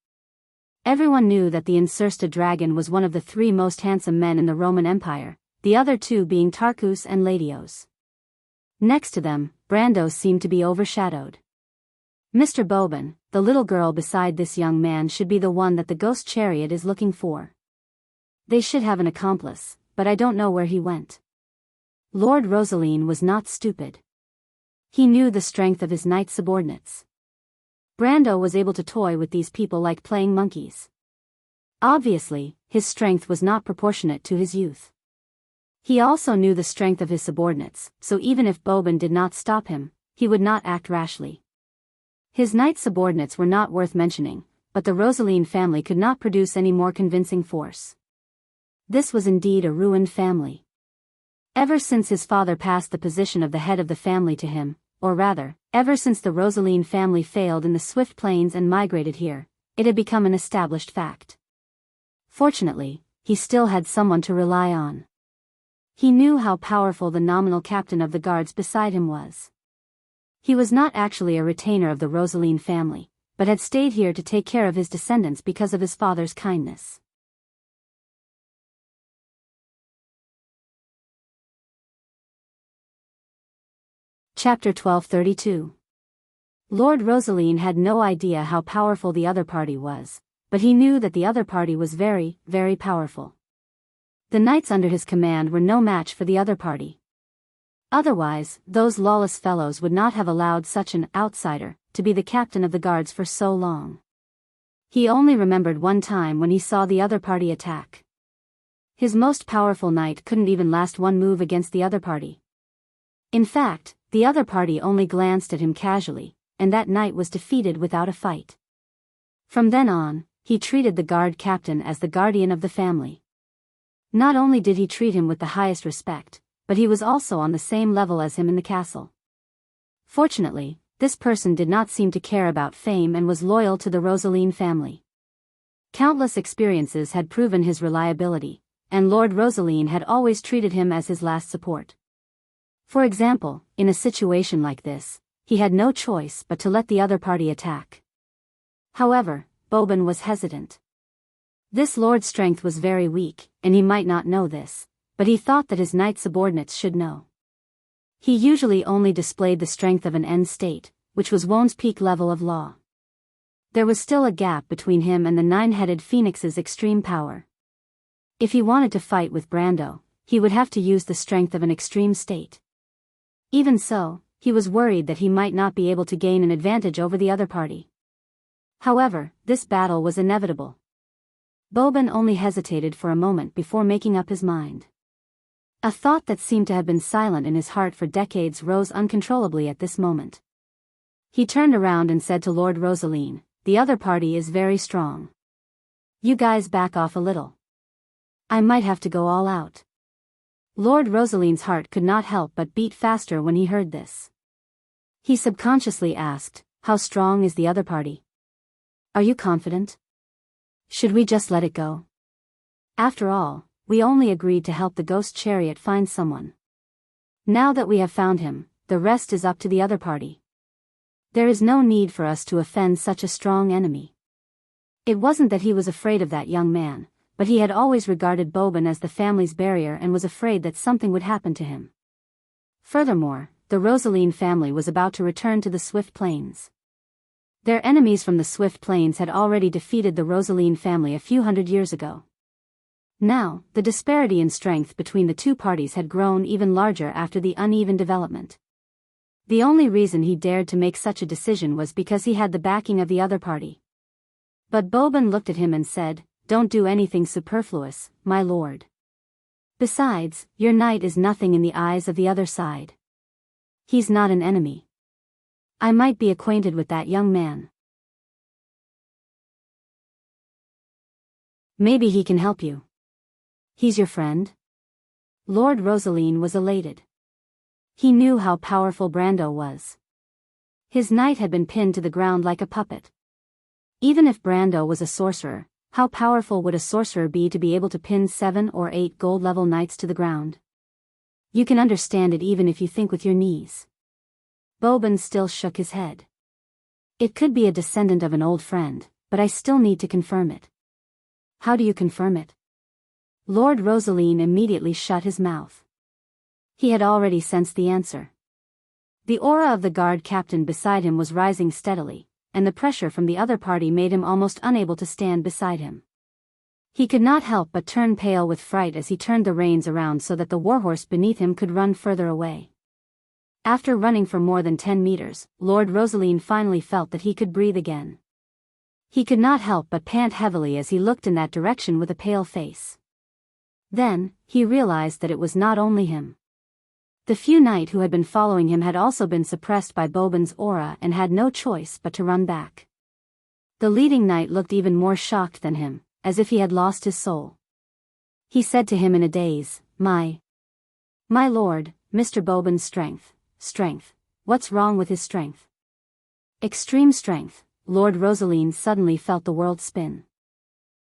Everyone knew that the Insursta dragon was one of the 3 most handsome men in the Roman Empire, the other 2 being Tarkus and Latios. Next to them, Brando seemed to be overshadowed. Mr. Boban, the little girl beside this young man should be the one that the ghost chariot is looking for. They should have an accomplice, but I don't know where he went. Lord Rosaline was not stupid. He knew the strength of his knight subordinates. Brando was able to toy with these people like playing monkeys. Obviously, his strength was not proportionate to his youth. He also knew the strength of his subordinates, so even if Boban did not stop him, he would not act rashly. His knight subordinates were not worth mentioning, but the Rosaline family could not produce any more convincing force. This was indeed a ruined family. Ever since his father passed the position of the head of the family to him, or rather, ever since the Rosaline family failed in the Swift Plains and migrated here, it had become an established fact. Fortunately, he still had someone to rely on. He knew how powerful the nominal captain of the guards beside him was. He was not actually a retainer of the Rosaline family, but had stayed here to take care of his descendants because of his father's kindness. Chapter 1232. Lord Rosaline had no idea how powerful the other party was, but he knew that the other party was very, very powerful. The knights under his command were no match for the other party. Otherwise, those lawless fellows would not have allowed such an outsider to be the captain of the guards for so long. He only remembered one time when he saw the other party attack. His most powerful knight couldn't even last one move against the other party. In fact, the other party only glanced at him casually, and that knight was defeated without a fight. From then on, he treated the guard captain as the guardian of the family. Not only did he treat him with the highest respect, but he was also on the same level as him in the castle. Fortunately, this person did not seem to care about fame and was loyal to the Rosaline family. Countless experiences had proven his reliability, and Lord Rosaline had always treated him as his last support. For example, in a situation like this, he had no choice but to let the other party attack. However, Boban was hesitant. This lord's strength was very weak, and he might not know this, but he thought that his knight subordinates should know. He usually only displayed the strength of an end state, which was Won's peak level of law. There was still a gap between him and the nine-headed phoenix's extreme power. If he wanted to fight with Brando, he would have to use the strength of an extreme state. Even so, he was worried that he might not be able to gain an advantage over the other party. However, this battle was inevitable. Boban only hesitated for a moment before making up his mind. A thought that seemed to have been silent in his heart for decades rose uncontrollably at this moment. He turned around and said to Lord Rosaline, "The other party is very strong. You guys back off a little. I might have to go all out." Lord Rosaline's heart could not help but beat faster when he heard this. He subconsciously asked, "How strong is the other party? Are you confident? Should we just let it go? After all, we only agreed to help the ghost chariot find someone. Now that we have found him, the rest is up to the other party. There is no need for us to offend such a strong enemy." It wasn't that he was afraid of that young man, but he had always regarded Boban as the family's barrier and was afraid that something would happen to him. Furthermore, the Rosaline family was about to return to the Swift Plains. Their enemies from the Swift Plains had already defeated the Rosaline family a few hundred years ago. Now, the disparity in strength between the two parties had grown even larger after the uneven development. The only reason he dared to make such a decision was because he had the backing of the other party. But Boban looked at him and said, "Don't do anything superfluous, my lord. Besides, your knight is nothing in the eyes of the other side. He's not an enemy. I might be acquainted with that young man. Maybe he can help you. He's your friend?" Lord Rosaline was elated. He knew how powerful Brando was. His knight had been pinned to the ground like a puppet. Even if Brando was a sorcerer, how powerful would a sorcerer be to be able to pin 7 or 8 gold-level knights to the ground? You can understand it even if you think with your knees. Boban still shook his head. "It could be a descendant of an old friend, but I still need to confirm it." "How do you confirm it?" Lord Rosaline immediately shut his mouth. He had already sensed the answer. The aura of the guard captain beside him was rising steadily, and the pressure from the other party made him almost unable to stand beside him. He could not help but turn pale with fright as he turned the reins around so that the warhorse beneath him could run further away. After running for more than 10 meters, Lord Rosaline finally felt that he could breathe again. He could not help but pant heavily as he looked in that direction with a pale face. Then, he realized that it was not only him. The few knight who had been following him had also been suppressed by Boban's aura and had no choice but to run back. The leading knight looked even more shocked than him, as if he had lost his soul. He said to him in a daze, My lord, Mr. Boban's strength, what's wrong with his strength?" "Extreme strength." Lord Rosaline suddenly felt the world spin.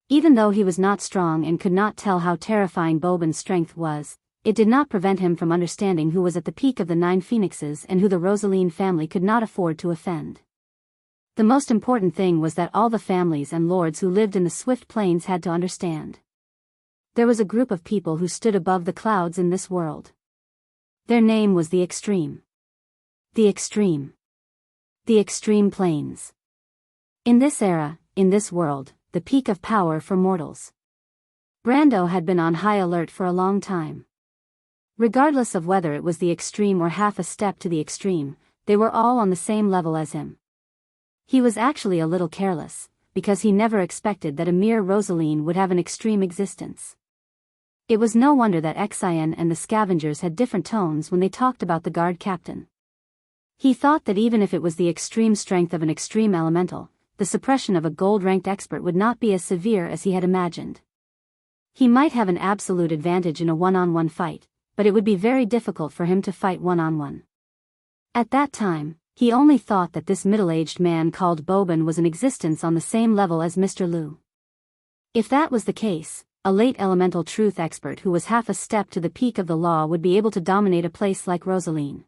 Even though he was not strong and could not tell how terrifying Boban's strength was, it did not prevent him from understanding who was at the peak of the 9 phoenixes and who the Rosaline family could not afford to offend. The most important thing was that all the families and lords who lived in the Swift Plains had to understand. There was a group of people who stood above the clouds in this world. Their name was the Extreme. The Extreme. The Extreme Plains. In this era, in this world, the peak of power for mortals. Brando had been on high alert for a long time. Regardless of whether it was the extreme or half a step to the extreme, they were all on the same level as him. He was actually a little careless, because he never expected that a mere Rosaline would have an extreme existence. It was no wonder that Xian and the scavengers had different tones when they talked about the guard captain. He thought that even if it was the extreme strength of an extreme elemental, the suppression of a gold-ranked expert would not be as severe as he had imagined. He might have an absolute advantage in a one-on-one fight, but it would be very difficult for him to fight one-on-one. At that time, he only thought that this middle-aged man called Boban was in existence on the same level as Mr. Liu. If that was the case, a late elemental truth expert who was half a step to the peak of the law would be able to dominate a place like Rosaline.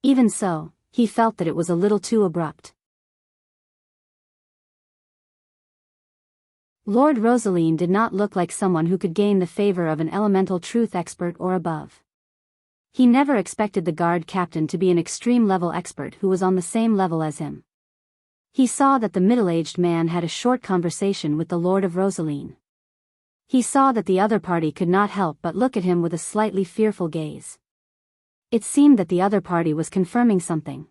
Even so, he felt that it was a little too abrupt. Lord Rosaline did not look like someone who could gain the favor of an elemental truth expert or above. He never expected the guard captain to be an extreme-level expert who was on the same level as him. He saw that the middle-aged man had a short conversation with the Lord of Rosaline. He saw that the other party could not help but look at him with a slightly fearful gaze. It seemed that the other party was confirming something.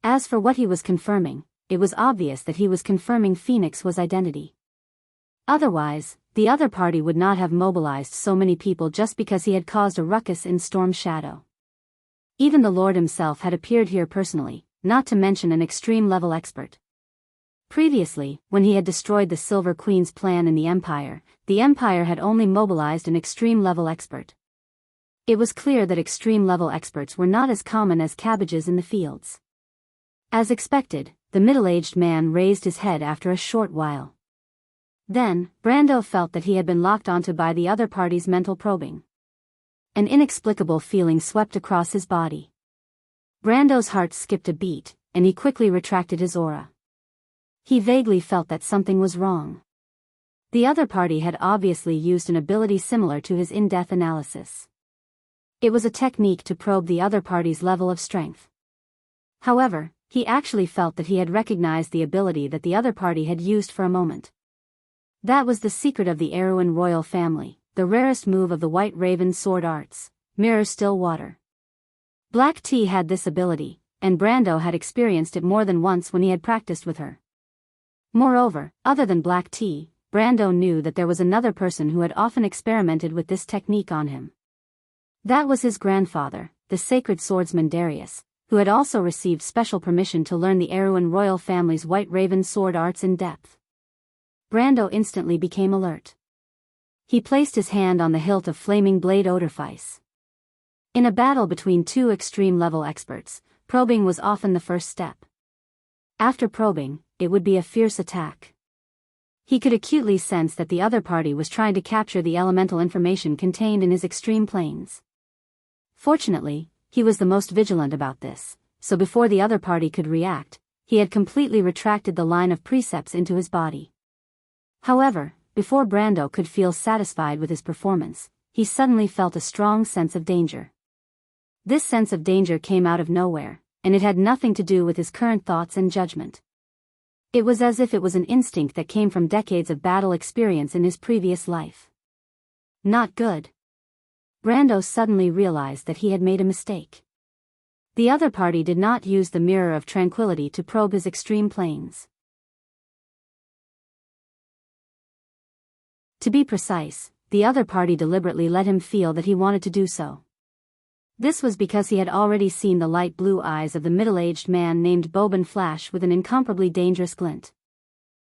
As for what he was confirming, it was obvious that he was confirming Phoenix was identity. Otherwise, the other party would not have mobilized so many people just because he had caused a ruckus in Storm Shadow. Even the Lord himself had appeared here personally, not to mention an extreme-level expert. Previously, when he had destroyed the Silver Queen's plan in the Empire had only mobilized an extreme-level expert. It was clear that extreme-level experts were not as common as cabbages in the fields. As expected, the middle-aged man raised his head after a short while. Then, Brando felt that he had been locked onto by the other party's mental probing. An inexplicable feeling swept across his body. Brando's heart skipped a beat, and he quickly retracted his aura. He vaguely felt that something was wrong. The other party had obviously used an ability similar to his in-depth analysis. It was a technique to probe the other party's level of strength. However, he actually felt that he had recognized the ability that the other party had used for a moment. That was the secret of the Erewhon royal family, the rarest move of the White Raven sword arts, mirror still water. Black Tea had this ability, and Brando had experienced it more than once when he had practiced with her. Moreover, other than Black Tea, Brando knew that there was another person who had often experimented with this technique on him. That was his grandfather, the sacred swordsman Darius, who had also received special permission to learn the Erewhon royal family's White Raven sword arts in depth. Brando instantly became alert. He placed his hand on the hilt of Flaming Blade Odorfice. In a battle between two extreme-level experts, probing was often the first step. After probing, it would be a fierce attack. He could acutely sense that the other party was trying to capture the elemental information contained in his extreme planes. Fortunately, he was the most vigilant about this, so before the other party could react, he had completely retracted the line of precepts into his body. However, before Brando could feel satisfied with his performance, he suddenly felt a strong sense of danger. This sense of danger came out of nowhere, and it had nothing to do with his current thoughts and judgment. It was as if it was an instinct that came from decades of battle experience in his previous life. Not good. Brando suddenly realized that he had made a mistake. The other party did not use the Mirror of Tranquility to probe his extreme planes. To be precise, the other party deliberately let him feel that he wanted to do so. This was because he had already seen the light blue eyes of the middle-aged man named Boban flash with an incomparably dangerous glint.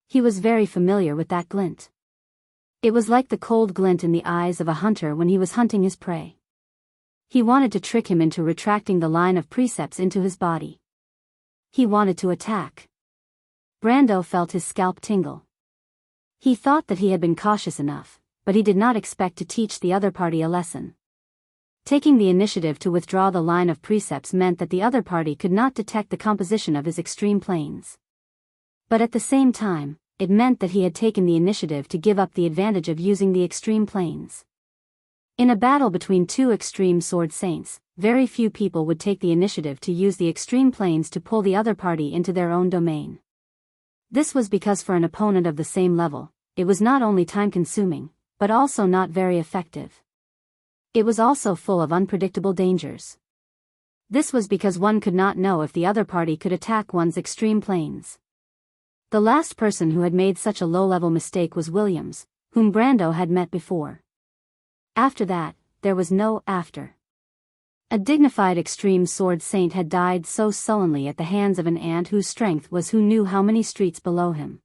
He was very familiar with that glint. It was like the cold glint in the eyes of a hunter when he was hunting his prey. He wanted to trick him into retracting the line of precepts into his body. He wanted to attack. Brando felt his scalp tingle. He thought that he had been cautious enough, but he did not expect to teach the other party a lesson. Taking the initiative to withdraw the line of precepts meant that the other party could not detect the composition of his extreme planes. But at the same time, it meant that he had taken the initiative to give up the advantage of using the extreme planes. In a battle between two extreme sword saints, very few people would take the initiative to use the extreme planes to pull the other party into their own domain. This was because for an opponent of the same level, it was not only time-consuming, but also not very effective. It was also full of unpredictable dangers. This was because one could not know if the other party could attack one's extreme planes. The last person who had made such a low-level mistake was Williams, whom Brando had met before. After that, there was no after. A dignified extreme sword saint had died so sullenly at the hands of an ant whose strength was who knew how many streets below him.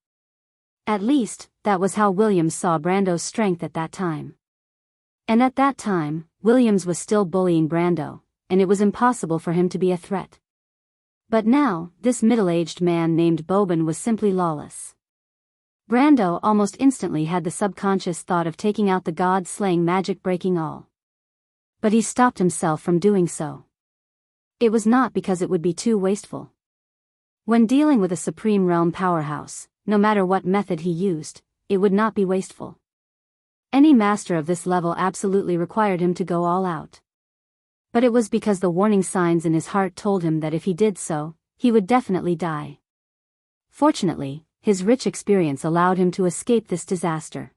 At least, that was how Williams saw Brando's strength at that time. And at that time, Williams was still bullying Brando, and it was impossible for him to be a threat. But now, this middle-aged man named Boban was simply lawless. Brando almost instantly had the subconscious thought of taking out the god-slaying magic-breaking all. But he stopped himself from doing so. It was not because it would be too wasteful. When dealing with a Supreme Realm powerhouse, no matter what method he used, it would not be wasteful. Any master of this level absolutely required him to go all out. But it was because the warning signs in his heart told him that if he did so, he would definitely die. Fortunately, his rich experience allowed him to escape this disaster.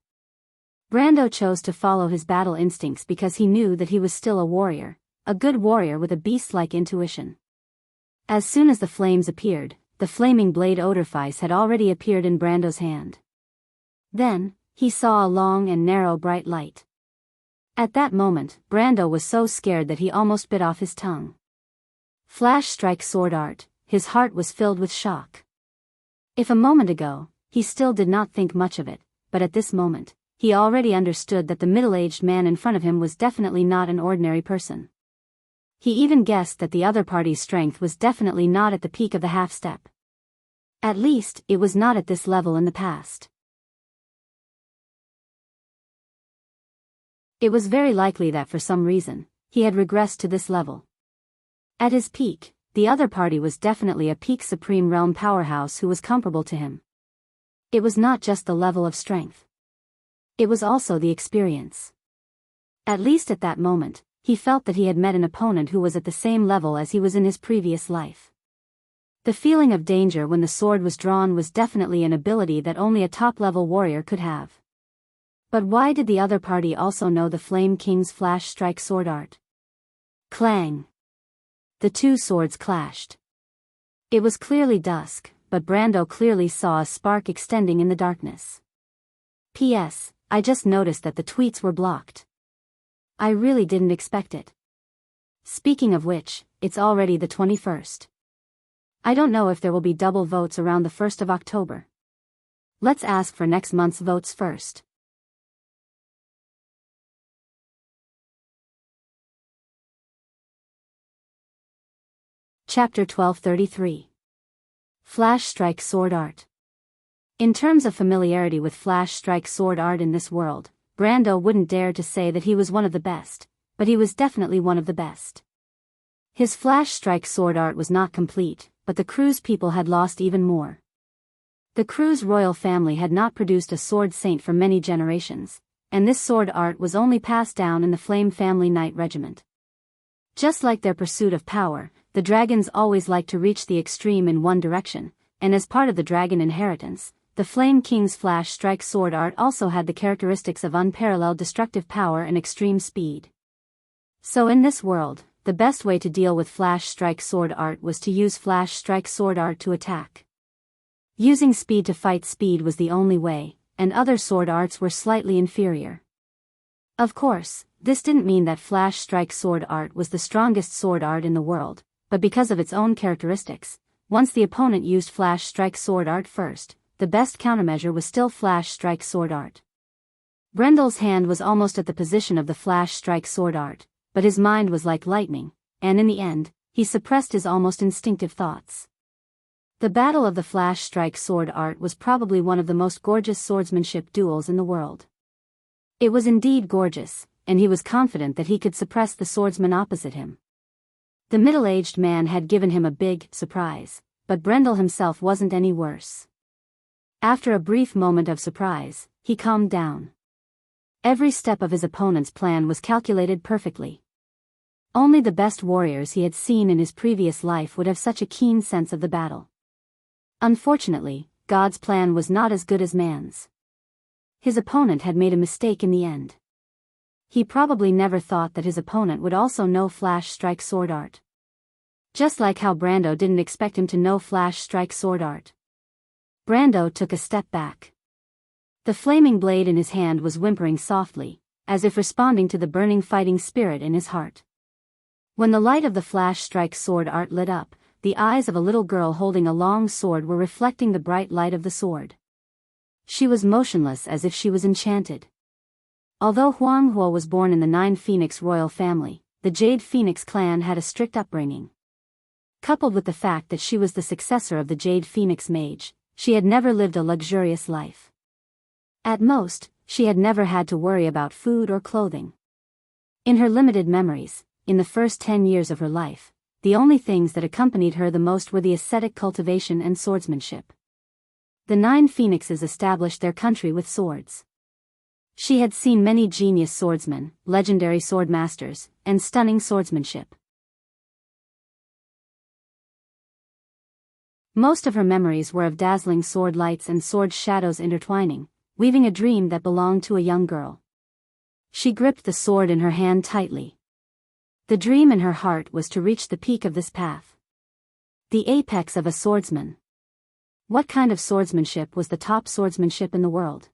Brando chose to follow his battle instincts because he knew that he was still a warrior, a good warrior with a beast-like intuition. As soon as the flames appeared, the flaming blade Odorfice had already appeared in Brando's hand. Then, he saw a long and narrow bright light. At that moment, Brando was so scared that he almost bit off his tongue. Flash strike sword art, his heart was filled with shock. If a moment ago, he still did not think much of it, but at this moment, he already understood that the middle-aged man in front of him was definitely not an ordinary person. He even guessed that the other party's strength was definitely not at the peak of the half-step. At least, it was not at this level in the past. It was very likely that for some reason, he had regressed to this level. At his peak, the other party was definitely a peak Supreme Realm powerhouse who was comparable to him. It was not just the level of strength. It was also the experience. At least at that moment, he felt that he had met an opponent who was at the same level as he was in his previous life. The feeling of danger when the sword was drawn was definitely an ability that only a top-level warrior could have. But why did the other party also know the Flame King's flash strike sword art? Clang! The two swords clashed. It was clearly dusk, but Brando clearly saw a spark extending in the darkness. P.S. I just noticed that the tweets were blocked. I really didn't expect it. Speaking of which, it's already the 21st. I don't know if there will be double votes around the 1st of October. Let's ask for next month's votes first. Chapter 1233. Flash Strike Sword Art. In terms of familiarity with Flash Strike Sword Art in this world, Brando wouldn't dare to say that he was one of the best, but he was definitely one of the best. His Flash Strike Sword Art was not complete, but the Cruz people had lost even more. The Cruz royal family had not produced a sword saint for many generations, and this sword art was only passed down in the Flame Family Knight Regiment. Just like their pursuit of power, the dragons always like to reach the extreme in one direction, and as part of the dragon inheritance, the Flame King's Flash Strike Sword Art also had the characteristics of unparalleled destructive power and extreme speed. So in this world, the best way to deal with Flash Strike Sword Art was to use Flash Strike Sword Art to attack. Using speed to fight speed was the only way, and other sword arts were slightly inferior. Of course, this didn't mean that Flash Strike Sword Art was the strongest sword art in the world, but because of its own characteristics, once the opponent used Flash Strike Sword Art first, the best countermeasure was still Flash Strike Sword Art. Brendel's hand was almost at the position of the Flash Strike Sword Art, but his mind was like lightning, and in the end, he suppressed his almost instinctive thoughts. The Battle of the Flash Strike Sword Art was probably one of the most gorgeous swordsmanship duels in the world. It was indeed gorgeous, and he was confident that he could suppress the swordsman opposite him. The middle-aged man had given him a big surprise, but Brendel himself wasn't any worse. After a brief moment of surprise, he calmed down. Every step of his opponent's plan was calculated perfectly. Only the best warriors he had seen in his previous life would have such a keen sense of the battle. Unfortunately, God's plan was not as good as man's. His opponent had made a mistake in the end. He probably never thought that his opponent would also know Flash Strike Sword Art. Just like how Brando didn't expect him to know Flash Strike Sword Art. Brando took a step back. The flaming blade in his hand was whimpering softly, as if responding to the burning fighting spirit in his heart. When the light of the Flash Strike Sword Art lit up, the eyes of a little girl holding a long sword were reflecting the bright light of the sword. She was motionless as if she was enchanted. Although Huang Huo was born in the Nine Phoenix royal family, the Jade Phoenix clan had a strict upbringing. Coupled with the fact that she was the successor of the Jade Phoenix mage, she had never lived a luxurious life. At most, she had never had to worry about food or clothing. In her limited memories, in the first 10 years of her life, the only things that accompanied her the most were the ascetic cultivation and swordsmanship. The Nine Phoenixes established their country with swords. She had seen many genius swordsmen, legendary sword masters, and stunning swordsmanship. Most of her memories were of dazzling sword lights and sword shadows intertwining, weaving a dream that belonged to a young girl. She gripped the sword in her hand tightly. The dream in her heart was to reach the peak of this path. The apex of a swordsman. What kind of swordsmanship was the top swordsmanship in the world?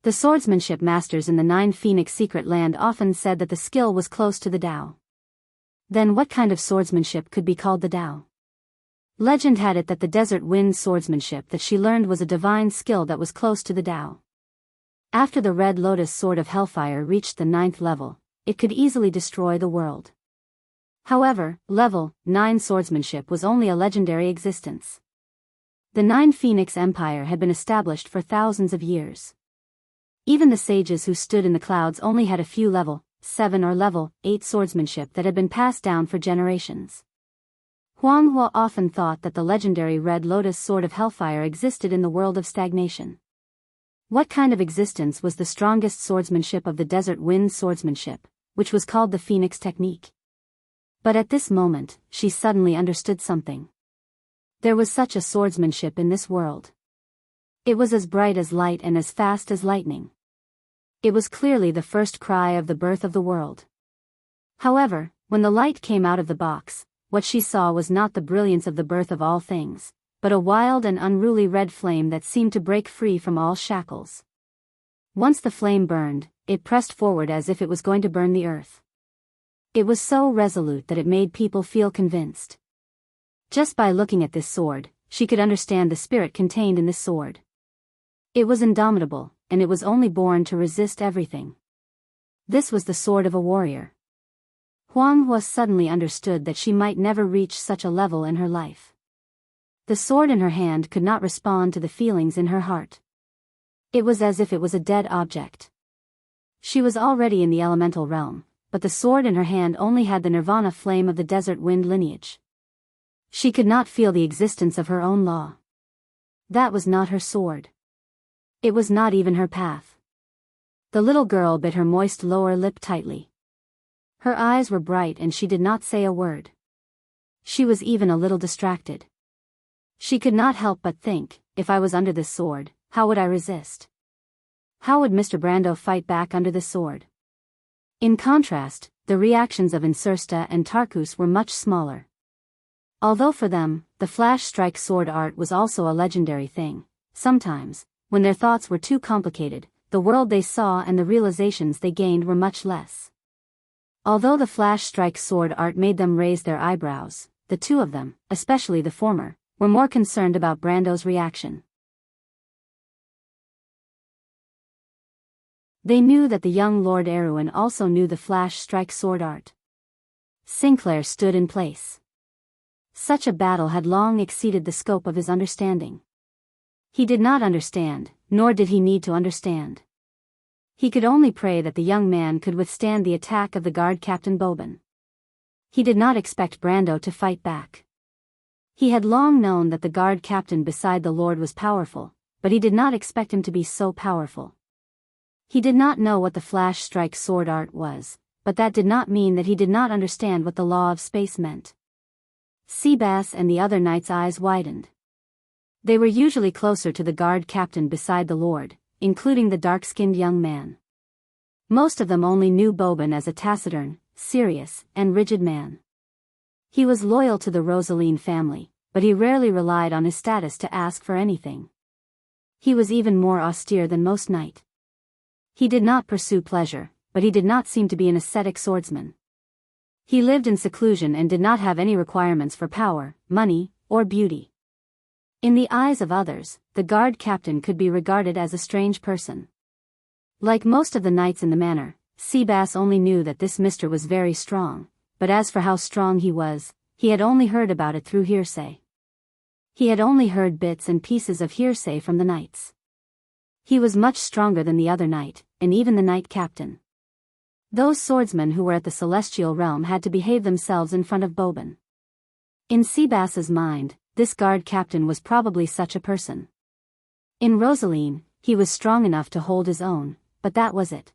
The swordsmanship masters in the Nine Phoenix secret land often said that the skill was close to the Tao. Then what kind of swordsmanship could be called the Tao? Legend had it that the desert wind swordsmanship that she learned was a divine skill that was close to the Tao. After the Red Lotus Sword of Hellfire reached the 9th level, it could easily destroy the world. However, level 9 swordsmanship was only a legendary existence. The Nine Phoenix Empire had been established for thousands of years. Even the sages who stood in the clouds only had a few level 7 or level 8 swordsmanship that had been passed down for generations. Huang Huo often thought that the legendary Red Lotus Sword of Hellfire existed in the world of stagnation. What kind of existence was the strongest swordsmanship of the desert wind swordsmanship, which was called the Phoenix Technique? But at this moment, she suddenly understood something. There was such a swordsmanship in this world. It was as bright as light and as fast as lightning. It was clearly the first cry of the birth of the world. However, when the light came out of the box, what she saw was not the brilliance of the birth of all things, but a wild and unruly red flame that seemed to break free from all shackles. Once the flame burned, it pressed forward as if it was going to burn the earth. It was so resolute that it made people feel convinced. Just by looking at this sword, she could understand the spirit contained in this sword. It was indomitable, and it was only born to resist everything. This was the sword of a warrior. Huang Huo suddenly understood that she might never reach such a level in her life. The sword in her hand could not respond to the feelings in her heart. It was as if it was a dead object. She was already in the elemental realm, but the sword in her hand only had the nirvana flame of the desert wind lineage. She could not feel the existence of her own law. That was not her sword. It was not even her path. The little girl bit her moist lower lip tightly. Her eyes were bright and she did not say a word. She was even a little distracted. She could not help but think, if I was under this sword, how would I resist? How would Mr. Brando fight back under this sword? In contrast, the reactions of Insursta and Tarkus were much smaller. Although for them, the flash strike sword art was also a legendary thing, sometimes, when their thoughts were too complicated, the world they saw and the realizations they gained were much less. Although the flash strike sword art made them raise their eyebrows, the two of them, especially the former, were more concerned about Brando's reaction. They knew that the young Lord Erwin also knew the flash strike sword art. Sinclair stood in place. Such a battle had long exceeded the scope of his understanding. He did not understand, nor did he need to understand. He could only pray that the young man could withstand the attack of the guard Captain Boban. He did not expect Brando to fight back. He had long known that the guard captain beside the Lord was powerful, but he did not expect him to be so powerful. He did not know what the flash strike sword art was, but that did not mean that he did not understand what the law of space meant. Seabass and the other knights' eyes widened. They were usually closer to the guard captain beside the Lord, including the dark-skinned young man. Most of them only knew Boban as a taciturn, serious, and rigid man. He was loyal to the Rosaline family, but he rarely relied on his status to ask for anything. He was even more austere than most knights. He did not pursue pleasure, but he did not seem to be an ascetic swordsman. He lived in seclusion and did not have any requirements for power, money, or beauty. In the eyes of others, the guard captain could be regarded as a strange person. Like most of the knights in the manor, Seabass only knew that this Mr. was very strong, but as for how strong he was, he had only heard about it through hearsay. He had only heard bits and pieces of hearsay from the knights. He was much stronger than the other knight, and even the knight captain. Those swordsmen who were at the celestial realm had to behave themselves in front of Boban. In Seabass's mind, this guard captain was probably such a person. In Rosaline, he was strong enough to hold his own, but that was it.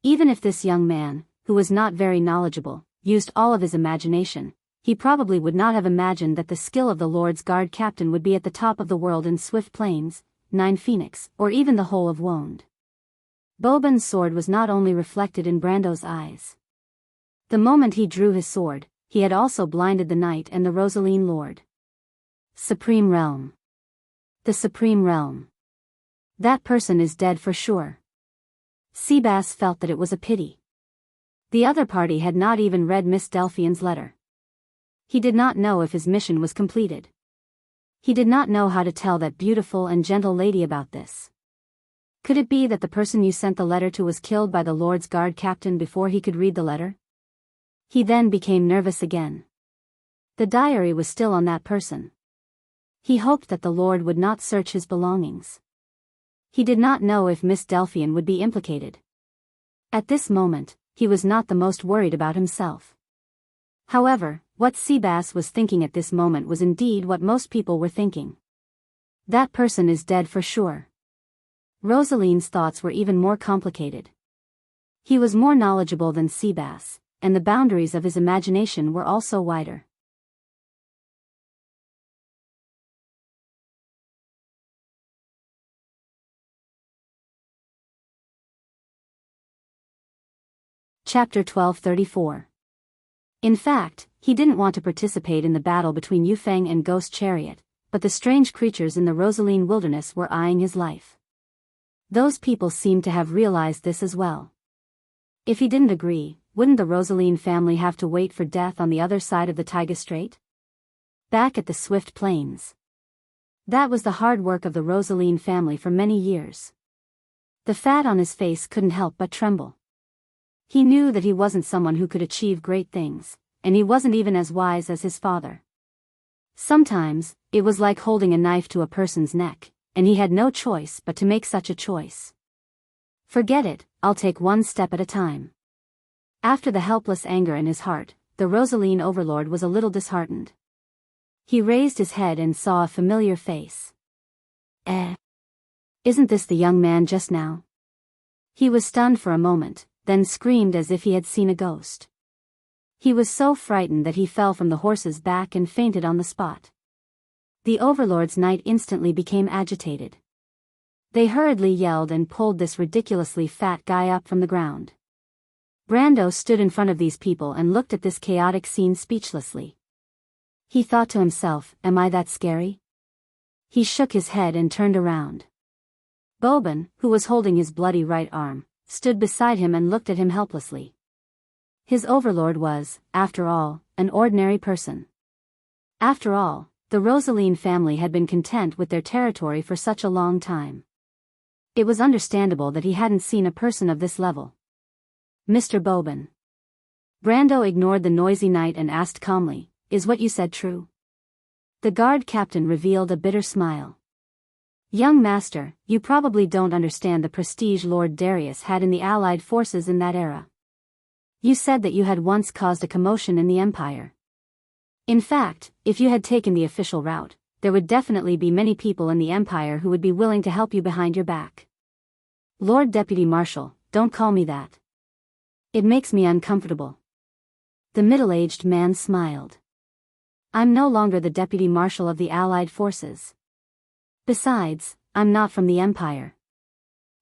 Even if this young man, who was not very knowledgeable, used all of his imagination, he probably would not have imagined that the skill of the Lord's guard captain would be at the top of the world in Swift Plains, Nine Phoenix, or even the whole of Wonde. Boban's sword was not only reflected in Brando's eyes. The moment he drew his sword, he had also blinded the knight and the Rosaline Lord. Supreme Realm. The Supreme Realm. That person is dead for sure. Seabass felt that it was a pity. The other party had not even read Miss Delphian's letter. He did not know if his mission was completed. He did not know how to tell that beautiful and gentle lady about this. Could it be that the person you sent the letter to was killed by the Lord's guard captain before he could read the letter? He then became nervous again. The diary was still on that person. He hoped that the Lord would not search his belongings. He did not know if Miss Delphian would be implicated. At this moment, he was not the most worried about himself. However, what Seabass was thinking at this moment was indeed what most people were thinking. That person is dead for sure. Rosaline's thoughts were even more complicated. He was more knowledgeable than Seabass, and the boundaries of his imagination were also wider. Chapter 1234. In fact, he didn't want to participate in the battle between Yufeng and Ghost Chariot, but the strange creatures in the Rosaline wilderness were eyeing his life. Those people seemed to have realized this as well. If he didn't agree, wouldn't the Rosaline family have to wait for death on the other side of the Taiga Strait? Back at the Swift Plains. That was the hard work of the Rosaline family for many years. The fat on his face couldn't help but tremble. He knew that he wasn't someone who could achieve great things, and he wasn't even as wise as his father. Sometimes, it was like holding a knife to a person's neck, and he had no choice but to make such a choice. Forget it, I'll take one step at a time. After the helpless anger in his heart, the Rosaline overlord was a little disheartened. He raised his head and saw a familiar face. Isn't this the young man just now? He was stunned for a moment, then screamed as if he had seen a ghost. He was so frightened that he fell from the horse's back and fainted on the spot. The Overlord's knight instantly became agitated. They hurriedly yelled and pulled this ridiculously fat guy up from the ground. Brando stood in front of these people and looked at this chaotic scene speechlessly. He thought to himself, am I that scary? He shook his head and turned around. Boban, who was holding his bloody right arm, stood beside him and looked at him helplessly. His overlord was, after all, an ordinary person. After all, the Rosaline family had been content with their territory for such a long time. It was understandable that he hadn't seen a person of this level. Mr. Boban. Brando ignored the noisy knight and asked calmly, is what you said true? The guard captain revealed a bitter smile. Young master, you probably don't understand the prestige Lord Darius had in the Allied forces in that era. You said that you had once caused a commotion in the Empire. In fact, if you had taken the official route, there would definitely be many people in the Empire who would be willing to help you behind your back. Lord Deputy Marshal, don't call me that. It makes me uncomfortable. The middle-aged man smiled. I'm no longer the Deputy Marshal of the Allied forces. Besides, I'm not from the Empire.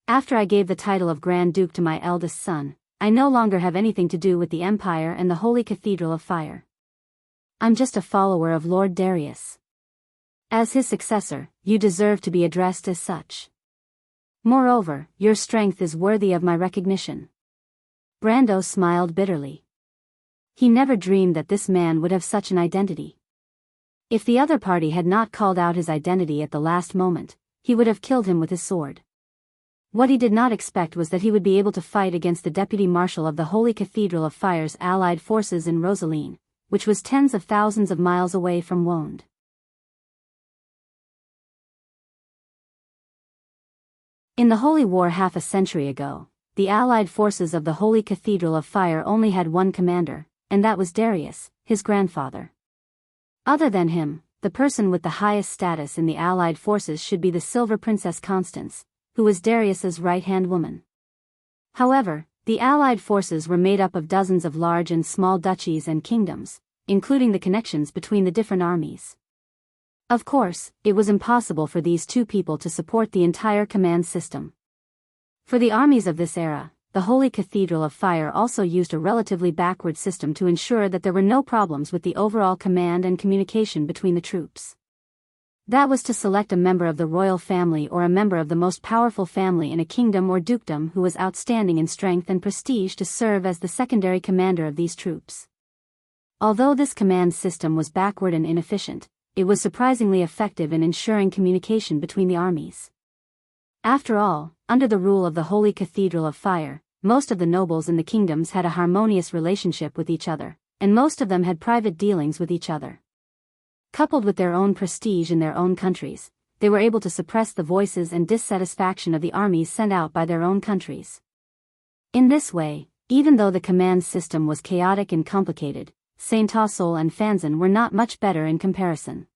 After I gave the title of Grand Duke to my eldest son, I no longer have anything to do with the Empire and the Holy Cathedral of Fire. I'm just a follower of Lord Darius. As his successor, you deserve to be addressed as such. Moreover, your strength is worthy of my recognition. Brando smiled bitterly. He never dreamed that this man would have such an identity. If the other party had not called out his identity at the last moment, he would have killed him with his sword. What he did not expect was that he would be able to fight against the deputy marshal of the Holy Cathedral of Fire's allied forces in Rosaline, which was tens of thousands of miles away from Wonde. In the Holy War half a century ago, the allied forces of the Holy Cathedral of Fire only had one commander, and that was Darius, his grandfather. Other than him, the person with the highest status in the allied forces should be the Silver Princess Constance, who was Darius's right-hand woman. However, the allied forces were made up of dozens of large and small duchies and kingdoms, including the connections between the different armies. Of course, it was impossible for these two people to support the entire command system. For the armies of this era, the Holy Cathedral of Fire also used a relatively backward system to ensure that there were no problems with the overall command and communication between the troops. That was to select a member of the royal family or a member of the most powerful family in a kingdom or dukedom who was outstanding in strength and prestige to serve as the secondary commander of these troops. Although this command system was backward and inefficient, it was surprisingly effective in ensuring communication between the armies. After all, under the rule of the Holy Cathedral of Fire, most of the nobles in the kingdoms had a harmonious relationship with each other, and most of them had private dealings with each other. Coupled with their own prestige in their own countries, they were able to suppress the voices and dissatisfaction of the armies sent out by their own countries. In this way, even though the command system was chaotic and complicated, Saint-Tassol and Fanzan were not much better in comparison.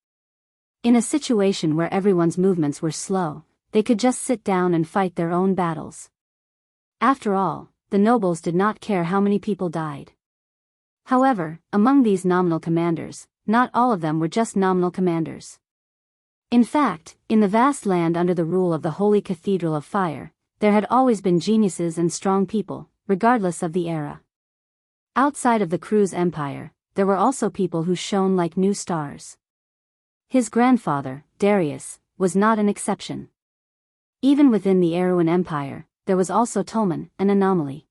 In a situation where everyone's movements were slow, they could just sit down and fight their own battles. After all, the nobles did not care how many people died. However, among these nominal commanders, not all of them were just nominal commanders. In fact, in the vast land under the rule of the Holy Cathedral of Fire, there had always been geniuses and strong people, regardless of the era. Outside of the Cruz Empire, there were also people who shone like new stars. His grandfather, Darius, was not an exception. Even within the Erewhon Empire, there was also Tolman, an anomaly.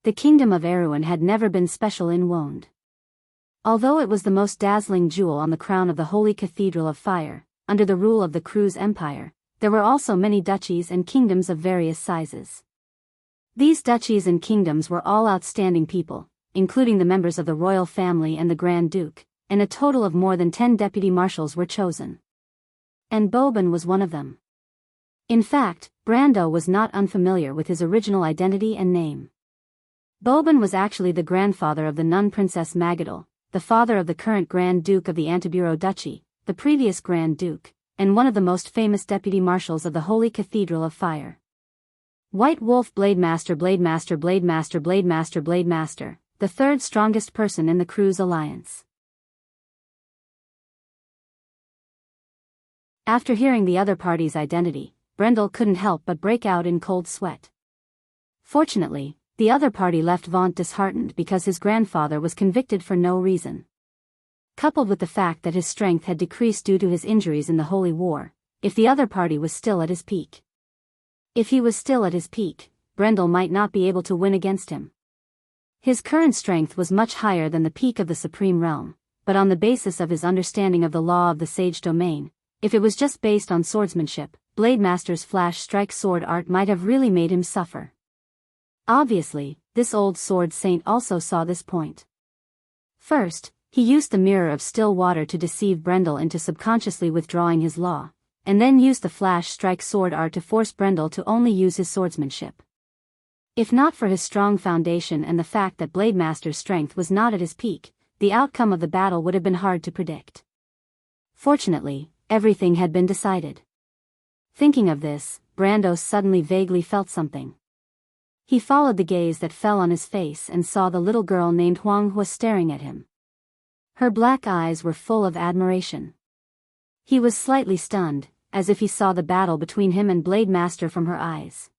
The kingdom of Erewhon had never been special in Wonde. Although it was the most dazzling jewel on the crown of the Holy Cathedral of Fire, under the rule of the Cruz Empire, there were also many duchies and kingdoms of various sizes. These duchies and kingdoms were all outstanding people, including the members of the royal family and the Grand Duke, and a total of more than 10 deputy marshals were chosen. And Boban was one of them. In fact, Brando was not unfamiliar with his original identity and name. Boban was actually the grandfather of the nun Princess Magadal, the father of the current Grand Duke of the Antiburo Duchy, the previous Grand Duke, and one of the most famous deputy marshals of the Holy Cathedral of Fire. White Wolf Blademaster Blademaster Blademaster Blademaster Blademaster, the third strongest person in the Cruz Alliance. After hearing the other party's identity, Brendel couldn't help but break out in cold sweat. Fortunately, the other party left Vaunt disheartened because his grandfather was convicted for no reason. Coupled with the fact that his strength had decreased due to his injuries in the Holy War, if the other party was still at his peak. If he was still at his peak, Brendel might not be able to win against him. His current strength was much higher than the peak of the Supreme Realm, but on the basis of his understanding of the law of the Sage Domain, if it was just based on swordsmanship, Blademaster's flash strike sword art might have really made him suffer. Obviously, this old sword saint also saw this point. First, he used the mirror of still water to deceive Brendel into subconsciously withdrawing his law, and then used the flash strike sword art to force Brendel to only use his swordsmanship. If not for his strong foundation and the fact that Blademaster's strength was not at his peak, the outcome of the battle would have been hard to predict. Fortunately, everything had been decided. Thinking of this, Brando suddenly vaguely felt something. He followed the gaze that fell on his face and saw the little girl named Huang Hua staring at him. Her black eyes were full of admiration. He was slightly stunned, as if he saw the battle between him and Blademaster from her eyes.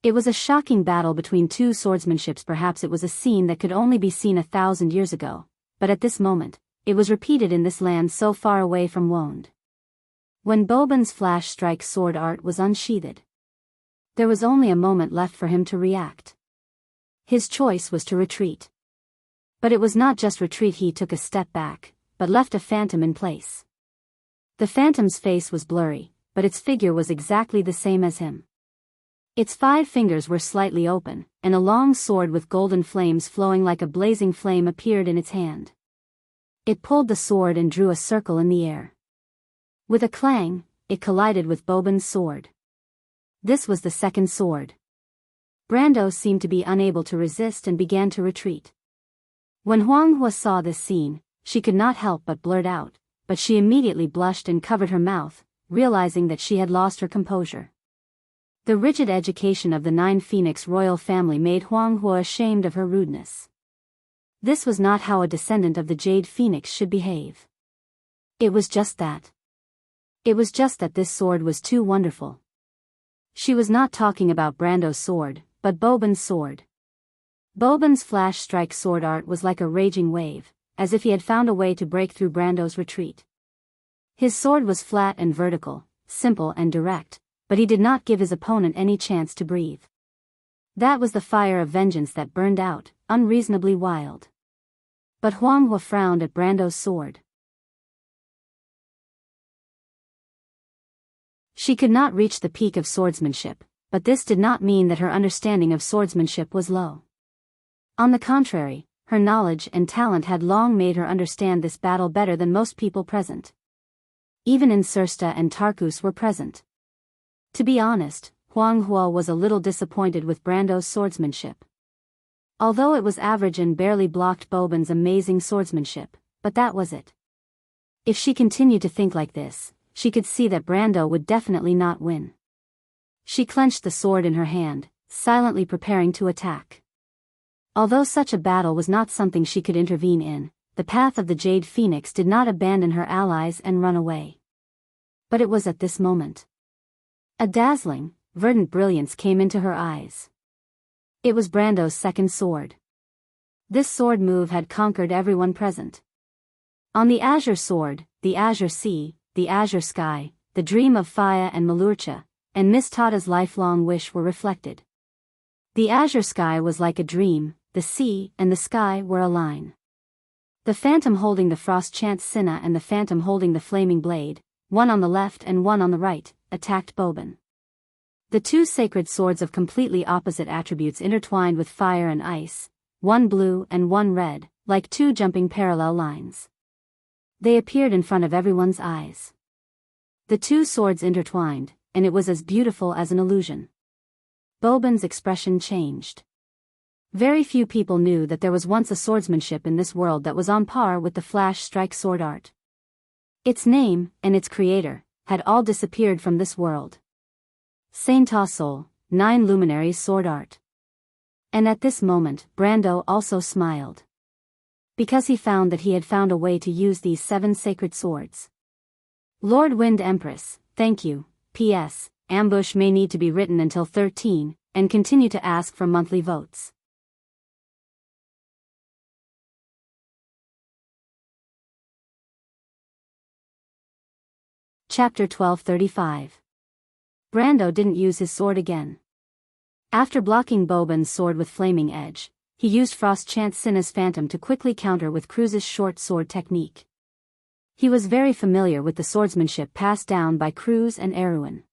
It was a shocking battle between two swordsmanships. Perhaps it was a scene that could only be seen 1,000 years ago, but at this moment, it was repeated in this land so far away from Wonde. When Boban's flash strike sword art was unsheathed, there was only a moment left for him to react. His choice was to retreat. But it was not just retreat. He took a step back, but left a phantom in place. The phantom's face was blurry, but its figure was exactly the same as him. Its 5 fingers were slightly open, and a long sword with golden flames flowing like a blazing flame appeared in its hand. It pulled the sword and drew a circle in the air. With a clang, it collided with Boban's sword. This was the second sword. Brando seemed to be unable to resist and began to retreat. When Huang Hua saw this scene, she could not help but blurt out, but she immediately blushed and covered her mouth, realizing that she had lost her composure. The rigid education of the 9 Phoenix royal family made Huang Hua ashamed of her rudeness. This was not how a descendant of the Jade Phoenix should behave. It was just that. It was just that this sword was too wonderful. She was not talking about Brando's sword, but Boban's sword. Boban's flash strike sword art was like a raging wave, as if he had found a way to break through Brando's retreat. His sword was flat and vertical, simple and direct, but he did not give his opponent any chance to breathe. That was the fire of vengeance that burned out, unreasonably wild. But Huang Hua frowned at Brando's sword. She could not reach the peak of swordsmanship, but this did not mean that her understanding of swordsmanship was low. On the contrary, her knowledge and talent had long made her understand this battle better than most people present. Even Insursta and Tarkus were present. To be honest, Huang Hua was a little disappointed with Brando's swordsmanship. Although it was average and barely blocked Boban's amazing swordsmanship, but that was it. If she continued to think like this, she could see that Brando would definitely not win. She clenched the sword in her hand, silently preparing to attack. Although such a battle was not something she could intervene in, the path of the Jade Phoenix did not abandon her allies and run away. But it was at this moment. A dazzling, verdant brilliance came into her eyes. It was Brando's second sword. This sword move had conquered everyone present. On the azure sword, the azure sea, the azure sky, the dream of Faya and Malurcha, and Miss Tada's lifelong wish were reflected. The azure sky was like a dream, the sea and the sky were a line. The phantom holding the frost chant Sinna and the phantom holding the flaming blade, one on the left and one on the right, attacked Boban. The 2 sacred swords of completely opposite attributes intertwined with fire and ice, one blue and one red, like 2 jumping parallel lines. They appeared in front of everyone's eyes. The 2 swords intertwined, and it was as beautiful as an illusion. Boban's expression changed. Very few people knew that there was once a swordsmanship in this world that was on par with the flash strike sword art. Its name, and its creator, had all disappeared from this world. Saint Sol, 9 Luminaries sword art. And at this moment, Brando also smiled. Because he found that he had found a way to use these 7 sacred swords. Lord Wind Empress, thank you. P.S. Ambush may need to be written until 13, and continue to ask for monthly votes. Chapter 1235. Brando didn't use his sword again. After blocking Boban's sword with flaming edge, he used Frost Chant Sinna's phantom to quickly counter with Cruz's short sword technique. He was very familiar with the swordsmanship passed down by Cruz and Erwin.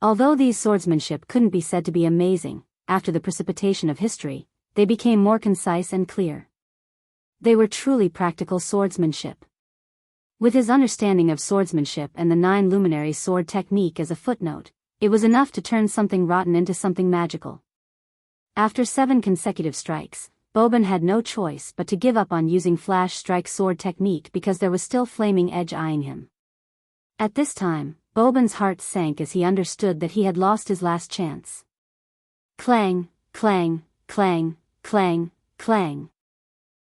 Although these swordsmanship couldn't be said to be amazing, after the precipitation of history, they became more concise and clear. They were truly practical swordsmanship. With his understanding of swordsmanship and the 9 luminary sword technique as a footnote, it was enough to turn something rotten into something magical. After 7 consecutive strikes, Boban had no choice but to give up on using flash strike sword technique because there was still flaming edge eyeing him. At this time, Boban's heart sank as he understood that he had lost his last chance. Clang, clang, clang, clang, clang.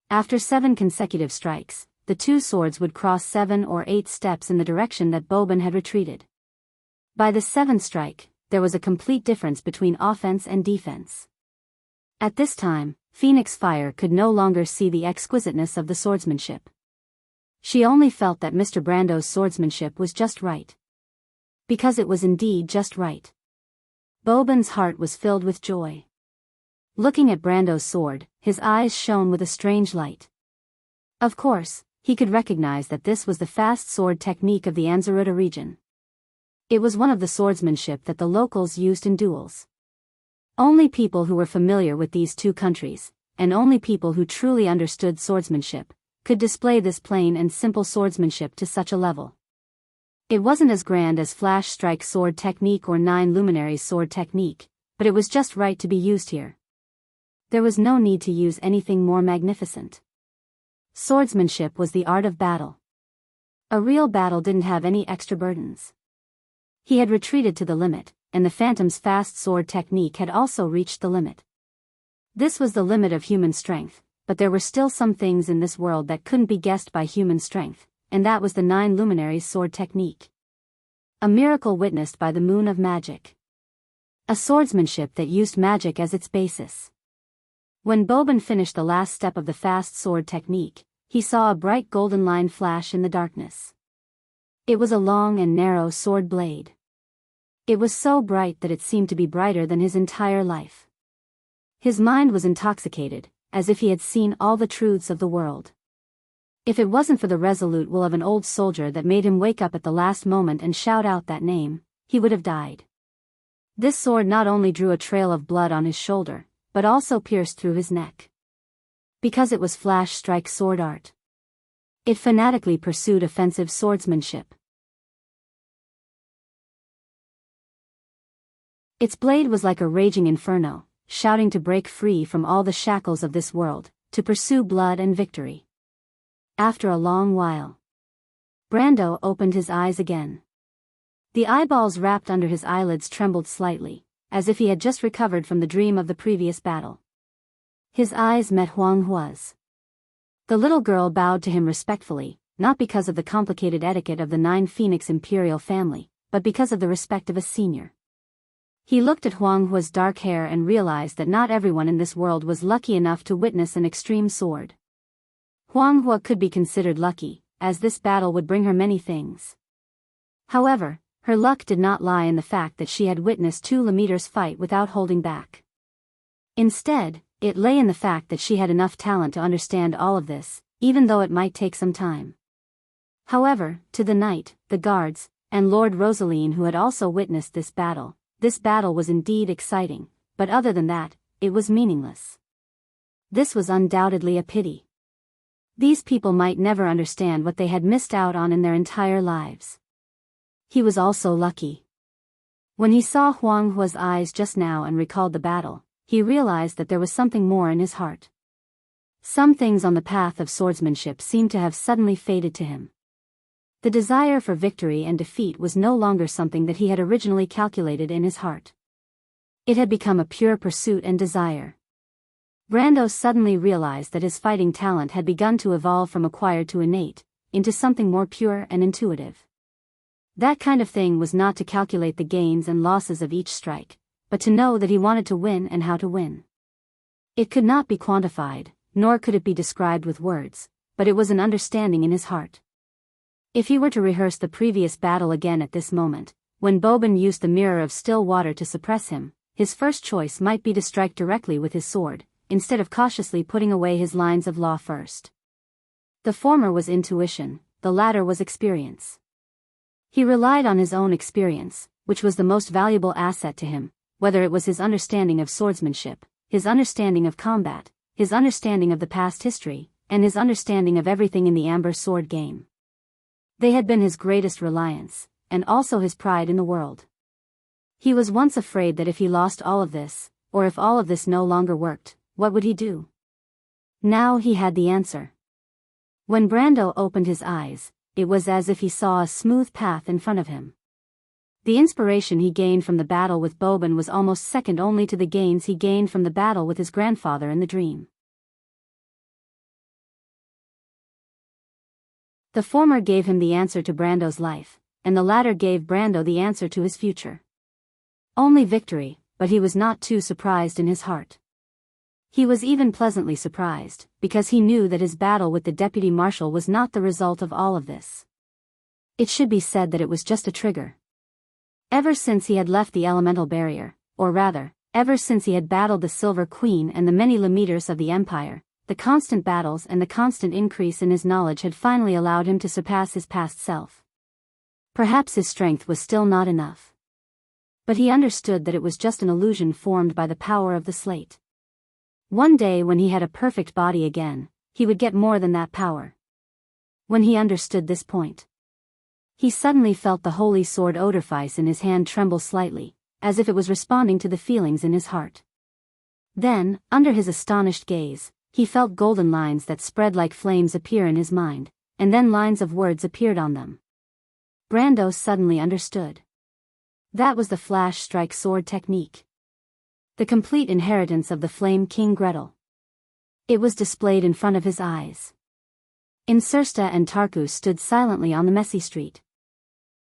After 7 consecutive strikes, the 2 swords would cross 7 or 8 steps in the direction that Boban had retreated. By the 7th strike, there was a complete difference between offense and defense. At this time, Phoenix Fire could no longer see the exquisiteness of the swordsmanship. She only felt that Mr. Brando's swordsmanship was just right. Because it was indeed just right. Boban's heart was filled with joy. Looking at Brando's sword, his eyes shone with a strange light. Of course, he could recognize that this was the fast sword technique of the Anzaruta region. It was one of the swordsmanship that the locals used in duels. Only people who were familiar with these two countries, and only people who truly understood swordsmanship, could display this plain and simple swordsmanship to such a level. It wasn't as grand as flash strike sword technique or 9 luminaries sword technique, but it was just right to be used here. There was no need to use anything more magnificent. Swordsmanship was the art of battle. A real battle didn't have any extra burdens. He had retreated to the limit, and the Phantom's fast sword technique had also reached the limit. This was the limit of human strength, but there were still some things in this world that couldn't be guessed by human strength, and that was the 9 luminaries sword technique. A miracle witnessed by the moon of magic. A swordsmanship that used magic as its basis. When Boban finished the last step of the fast sword technique, he saw a bright golden line flash in the darkness. It was a long and narrow sword blade. It was so bright that it seemed to be brighter than his entire life. His mind was intoxicated, as if he had seen all the truths of the world. If it wasn't for the resolute will of an old soldier that made him wake up at the last moment and shout out that name, he would have died. This sword not only drew a trail of blood on his shoulder, but also pierced through his neck. Because it was flash strike sword art. It fanatically pursued offensive swordsmanship. Its blade was like a raging inferno, shouting to break free from all the shackles of this world, to pursue blood and victory. After a long while, Brando opened his eyes again. The eyeballs wrapped under his eyelids trembled slightly, as if he had just recovered from the dream of the previous battle. His eyes met Huang Hua's. The little girl bowed to him respectfully, not because of the complicated etiquette of the 9 Phoenix imperial family, but because of the respect of a senior. He looked at Huang Hua's dark hair and realized that not everyone in this world was lucky enough to witness an extreme sword. Huang Hua could be considered lucky, as this battle would bring her many things. However, her luck did not lie in the fact that she had witnessed 2 Lemeters fight without holding back. Instead, it lay in the fact that she had enough talent to understand all of this, even though it might take some time. However, to the knight, the guards, and Lord Rosaline who had also witnessed this battle was indeed exciting, but other than that, it was meaningless. This was undoubtedly a pity. These people might never understand what they had missed out on in their entire lives. He was also lucky. When he saw Huang Hua's eyes just now and recalled the battle, he realized that there was something more in his heart. Some things on the path of swordsmanship seemed to have suddenly faded to him. The desire for victory and defeat was no longer something that he had originally calculated in his heart. It had become a pure pursuit and desire. Brando suddenly realized that his fighting talent had begun to evolve from acquired to innate, into something more pure and intuitive. That kind of thing was not to calculate the gains and losses of each strike, but to know that he wanted to win and how to win. It could not be quantified, nor could it be described with words, but it was an understanding in his heart. If he were to rehearse the previous battle again at this moment, when Boban used the mirror of still water to suppress him, his first choice might be to strike directly with his sword, instead of cautiously putting away his lines of law first. The former was intuition, the latter was experience. He relied on his own experience, which was the most valuable asset to him, whether it was his understanding of swordsmanship, his understanding of combat, his understanding of the past history, and his understanding of everything in the Amber Sword game. They had been his greatest reliance, and also his pride in the world. He was once afraid that if he lost all of this, or if all of this no longer worked, what would he do? Now he had the answer. When Brando opened his eyes, it was as if he saw a smooth path in front of him. The inspiration he gained from the battle with Boban was almost second only to the gains he gained from the battle with his grandfather in the dream. The former gave him the answer to Brando's life, and the latter gave Brando the answer to his future. Only victory, but he was not too surprised in his heart. He was even pleasantly surprised, because he knew that his battle with the deputy marshal was not the result of all of this. It should be said that it was just a trigger. Ever since he had left the elemental barrier, or rather, ever since he had battled the Silver Queen and the many Lemeters of the Empire, the constant battles and the constant increase in his knowledge had finally allowed him to surpass his past self. Perhaps his strength was still not enough. But he understood that it was just an illusion formed by the power of the slate. One day when he had a perfect body again, he would get more than that power. When he understood this point, he suddenly felt the holy sword Odorfice in his hand tremble slightly, as if it was responding to the feelings in his heart. Then, under his astonished gaze, he felt golden lines that spread like flames appear in his mind, and then lines of words appeared on them. Brando suddenly understood. That was the flash strike sword technique. The complete inheritance of the Flame King Gretel. It was displayed in front of his eyes. Incersta and Tarkus stood silently on the messy street.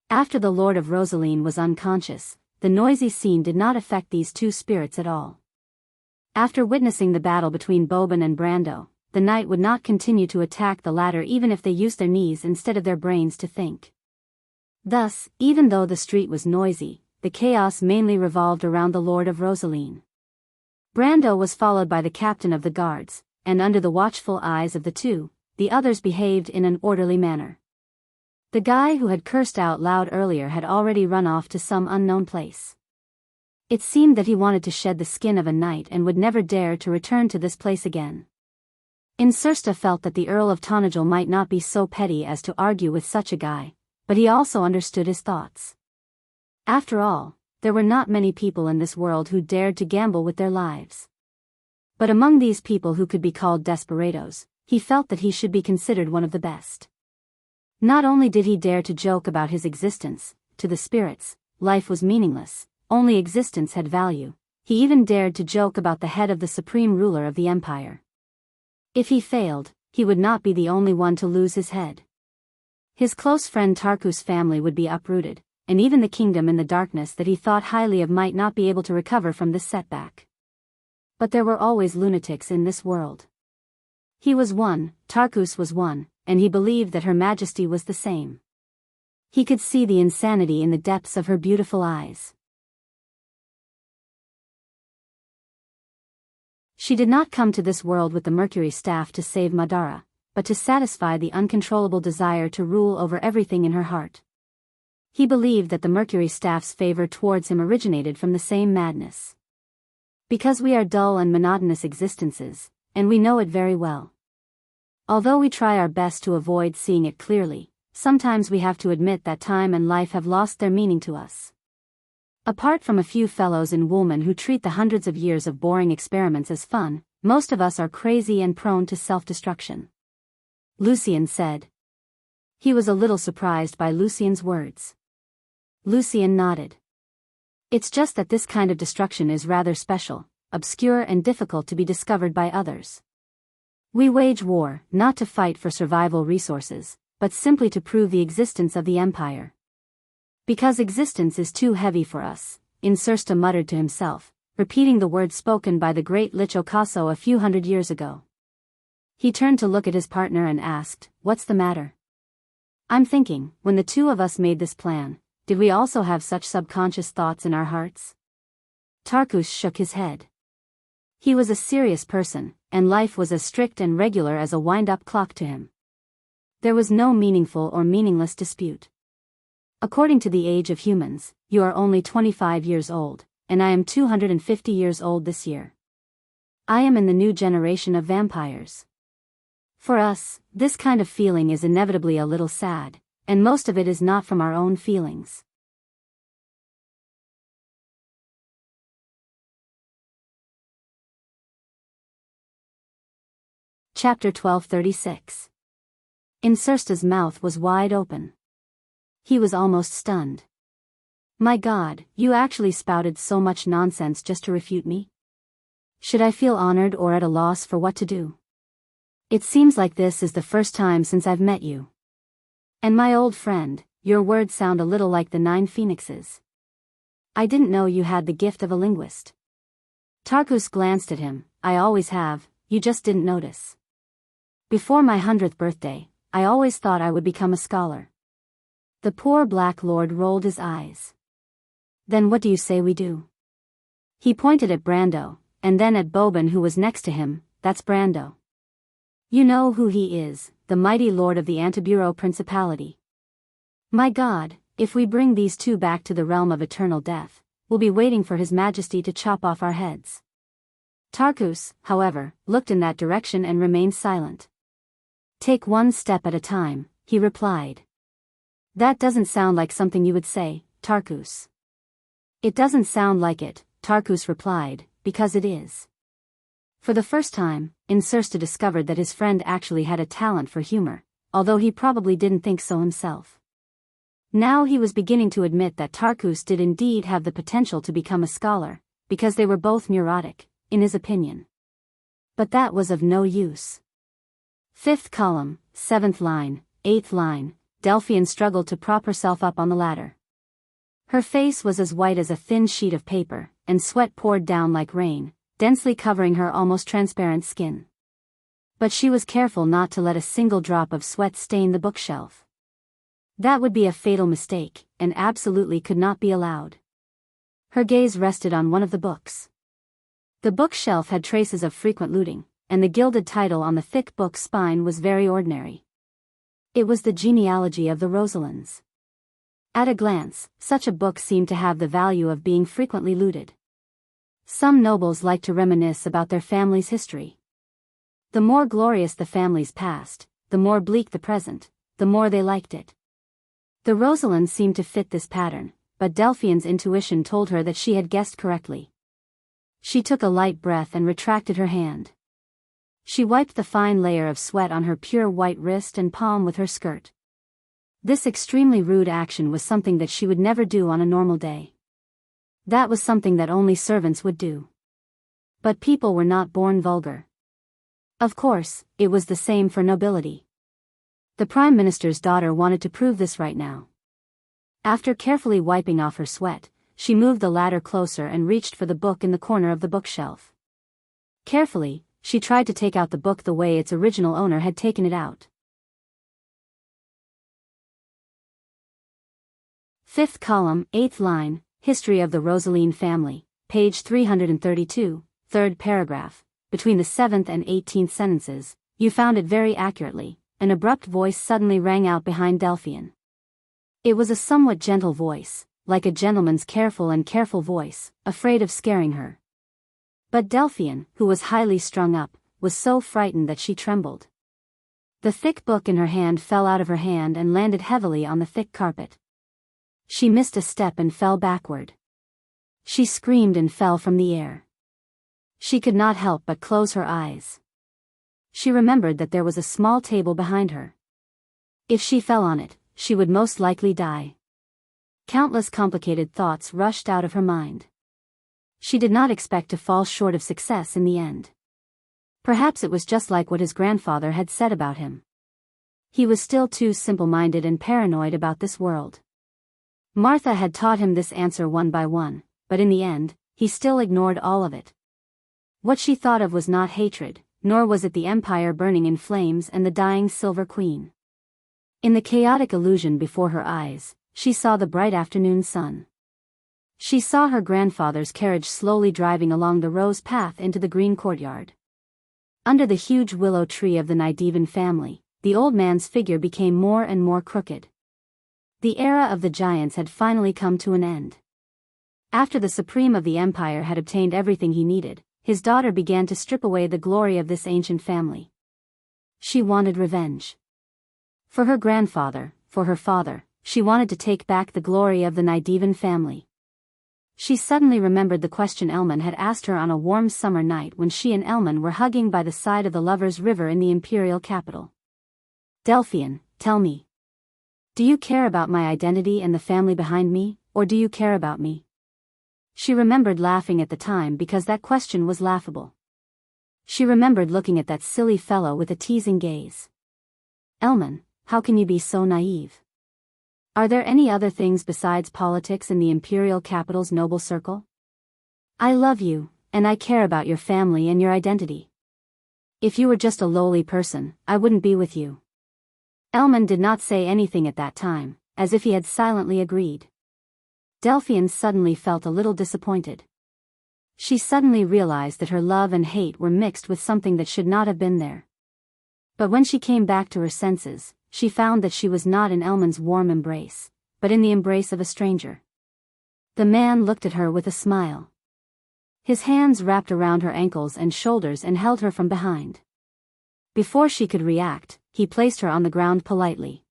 After the Lord of Rosaline was unconscious, the noisy scene did not affect these two spirits at all. After witnessing the battle between Boban and Brando, the knight would not continue to attack the latter even if they used their knees instead of their brains to think. Thus, even though the street was noisy, the chaos mainly revolved around the Lord of Rosaline. Brando was followed by the captain of the guards, and under the watchful eyes of the two, the others behaved in an orderly manner. The guy who had cursed out loud earlier had already run off to some unknown place. It seemed that he wanted to shed the skin of a knight and would never dare to return to this place again. Incersta felt that the Earl of Tonagel might not be so petty as to argue with such a guy, but he also understood his thoughts. After all, there were not many people in this world who dared to gamble with their lives. But among these people who could be called desperados, he felt that he should be considered one of the best. Not only did he dare to joke about his existence, to the spirits, life was meaningless, only existence had value, he even dared to joke about the head of the supreme ruler of the empire. If he failed, he would not be the only one to lose his head. His close friend Tarkus' family would be uprooted, and even the kingdom in the darkness that he thought highly of might not be able to recover from this setback. But there were always lunatics in this world. He was one, Tarkus was one, and he believed that Her Majesty was the same. He could see the insanity in the depths of her beautiful eyes. She did not come to this world with the Mercury staff to save Madara, but to satisfy the uncontrollable desire to rule over everything in her heart. He believed that the Mercury staff's favor towards him originated from the same madness. Because we are dull and monotonous existences, and we know it very well. Although we try our best to avoid seeing it clearly, sometimes we have to admit that time and life have lost their meaning to us. Apart from a few fellows in Woolman who treat the hundreds of years of boring experiments as fun, most of us are crazy and prone to self-destruction. Lucien said. He was a little surprised by Lucien's words. Lucien nodded. It's just that this kind of destruction is rather special, obscure and difficult to be discovered by others. We wage war, not to fight for survival resources, but simply to prove the existence of the empire. Because existence is too heavy for us, Incersta muttered to himself, repeating the words spoken by the great Lich Ocaso a few hundred years ago. He turned to look at his partner and asked, "What's the matter?" "I'm thinking, when the two of us made this plan, did we also have such subconscious thoughts in our hearts?" Tarkus shook his head. He was a serious person, and life was as strict and regular as a wind-up clock to him. There was no meaningful or meaningless dispute. According to the age of humans, you are only 25 years old, and I am 250 years old this year. I am in the new generation of vampires. For us, this kind of feeling is inevitably a little sad, and most of it is not from our own feelings. Chapter 1236. Incersta's mouth was wide open. He was almost stunned. My God, you actually spouted so much nonsense just to refute me? Should I feel honored or at a loss for what to do? It seems like this is the first time since I've met you. And my old friend, your words sound a little like the 9 phoenixes. I didn't know you had the gift of a linguist. Tarkus glanced at him. I always have, you just didn't notice. Before my 100th birthday, I always thought I would become a scholar. The poor Black Lord rolled his eyes. Then what do you say we do? He pointed at Brando, and then at Boban who was next to him. That's Brando. You know who he is, the mighty lord of the Antibureau Principality. My God, if we bring these two back to the realm of eternal death, we'll be waiting for His Majesty to chop off our heads. Tarkus, however, looked in that direction and remained silent. Take one step at a time, he replied. That doesn't sound like something you would say, Tarkus. It doesn't sound like it, Tarkus replied, because it is. For the first time, Incersta discovered that his friend actually had a talent for humor, although he probably didn't think so himself. Now he was beginning to admit that Tarkus did indeed have the potential to become a scholar, because they were both neurotic, in his opinion. But that was of no use. 5th column, 7th line, 8th line, Delphian struggled to prop herself up on the ladder. Her face was as white as a thin sheet of paper, and sweat poured down like rain, densely covering her almost transparent skin. But she was careful not to let a single drop of sweat stain the bookshelf. That would be a fatal mistake, and absolutely could not be allowed. Her gaze rested on one of the books. The bookshelf had traces of frequent looting, and the gilded title on the thick book's spine was very ordinary. It was the genealogy of the Rosalinds. At a glance, such a book seemed to have the value of being frequently looted. Some nobles liked to reminisce about their family's history. The more glorious the family's past, the more bleak the present, the more they liked it. The Rosalinds seemed to fit this pattern, but Delphian's intuition told her that she had guessed correctly. She took a light breath and retracted her hand. She wiped the fine layer of sweat on her pure white wrist and palm with her skirt. This extremely rude action was something that she would never do on a normal day. That was something that only servants would do. But people were not born vulgar. Of course, it was the same for nobility. The Prime Minister's daughter wanted to prove this right now. After carefully wiping off her sweat, she moved the ladder closer and reached for the book in the corner of the bookshelf. Carefully, she tried to take out the book the way its original owner had taken it out. 5th column, 8th line, History of the Rosaline Family, page 332, 3rd paragraph, between the 7th and 18th sentences, you found it very accurately. An abrupt voice suddenly rang out behind Delphian. It was a somewhat gentle voice, like a gentleman's careful voice, afraid of scaring her. But Delphian, who was highly strung up, was so frightened that she trembled. The thick book in her hand fell out of her hand and landed heavily on the thick carpet. She missed a step and fell backward. She screamed and fell from the air. She could not help but close her eyes. She remembered that there was a small table behind her. If she fell on it, she would most likely die. Countless complicated thoughts rushed out of her mind. She did not expect to fall short of success in the end. Perhaps it was just like what his grandfather had said about him. He was still too simple-minded and paranoid about this world. Martha had taught him this answer one by one, but in the end, he still ignored all of it. What she thought of was not hatred, nor was it the empire burning in flames and the dying Silver Queen. In the chaotic illusion before her eyes, she saw the bright afternoon sun. She saw her grandfather's carriage slowly driving along the rose path into the green courtyard. Under the huge willow tree of the Nydevan family, the old man's figure became more and more crooked. The era of the giants had finally come to an end. After the Supreme of the Empire had obtained everything he needed, his daughter began to strip away the glory of this ancient family. She wanted revenge. For her grandfather, for her father, she wanted to take back the glory of the Nydevan family. She suddenly remembered the question Elman had asked her on a warm summer night when she and Elman were hugging by the side of the Lovers' River in the imperial capital. Delphian, tell me. Do you care about my identity and the family behind me, or do you care about me? She remembered laughing at the time because that question was laughable. She remembered looking at that silly fellow with a teasing gaze. Elman, how can you be so naive? Are there any other things besides politics in the imperial capital's noble circle? I love you, and I care about your family and your identity. If you were just a lowly person, I wouldn't be with you. Elman did not say anything at that time, as if he had silently agreed. Delphian suddenly felt a little disappointed. She suddenly realized that her love and hate were mixed with something that should not have been there. But when she came back to her senses, she found that she was not in Elman's warm embrace, but in the embrace of a stranger. The man looked at her with a smile. His hands wrapped around her ankles and shoulders and held her from behind. Before she could react, he placed her on the ground politely.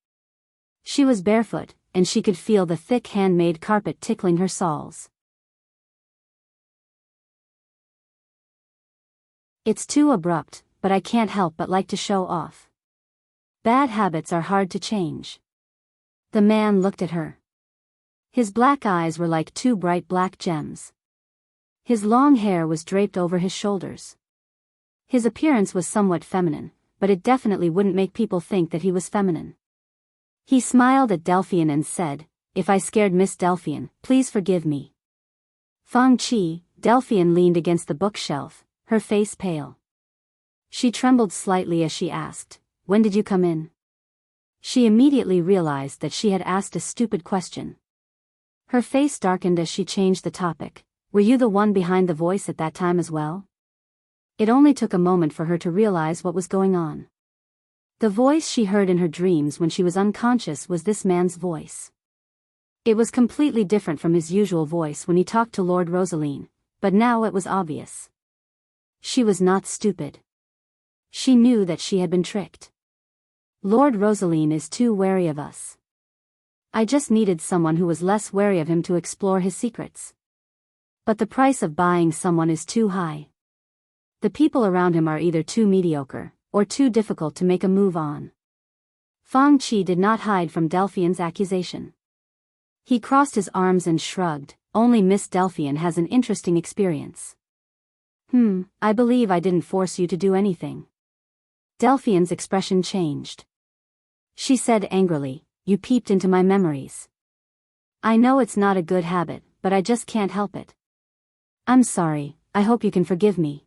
She was barefoot, and she could feel the thick handmade carpet tickling her soles. It's too abrupt, but I can't help but like to show off. Bad habits are hard to change. The man looked at her. His black eyes were like two bright black gems. His long hair was draped over his shoulders. His appearance was somewhat feminine, but it definitely wouldn't make people think that he was feminine. He smiled at Delphian and said, "If I scared Miss Delphian, please forgive me." Fang-Chi, Delphian leaned against the bookshelf, her face pale. She trembled slightly as she asked, "When did you come in?" She immediately realized that she had asked a stupid question. Her face darkened as she changed the topic. "Were you the one behind the voice at that time as well?" It only took a moment for her to realize what was going on. The voice she heard in her dreams when she was unconscious was this man's voice. It was completely different from his usual voice when he talked to Lord Rosaline, but now it was obvious. She was not stupid. She knew that she had been tricked. Lord Rosaline is too wary of us. I just needed someone who was less wary of him to explore his secrets. But the price of buying someone is too high. The people around him are either too mediocre, or too difficult to make a move on. Fang-Chi did not hide from Delphian's accusation. He crossed his arms and shrugged, "Only Miss Delphian has an interesting experience." I believe I didn't force you to do anything." Delphian's expression changed. She said angrily, "You peeped into my memories. I know it's not a good habit, but I just can't help it. I'm sorry, I hope you can forgive me."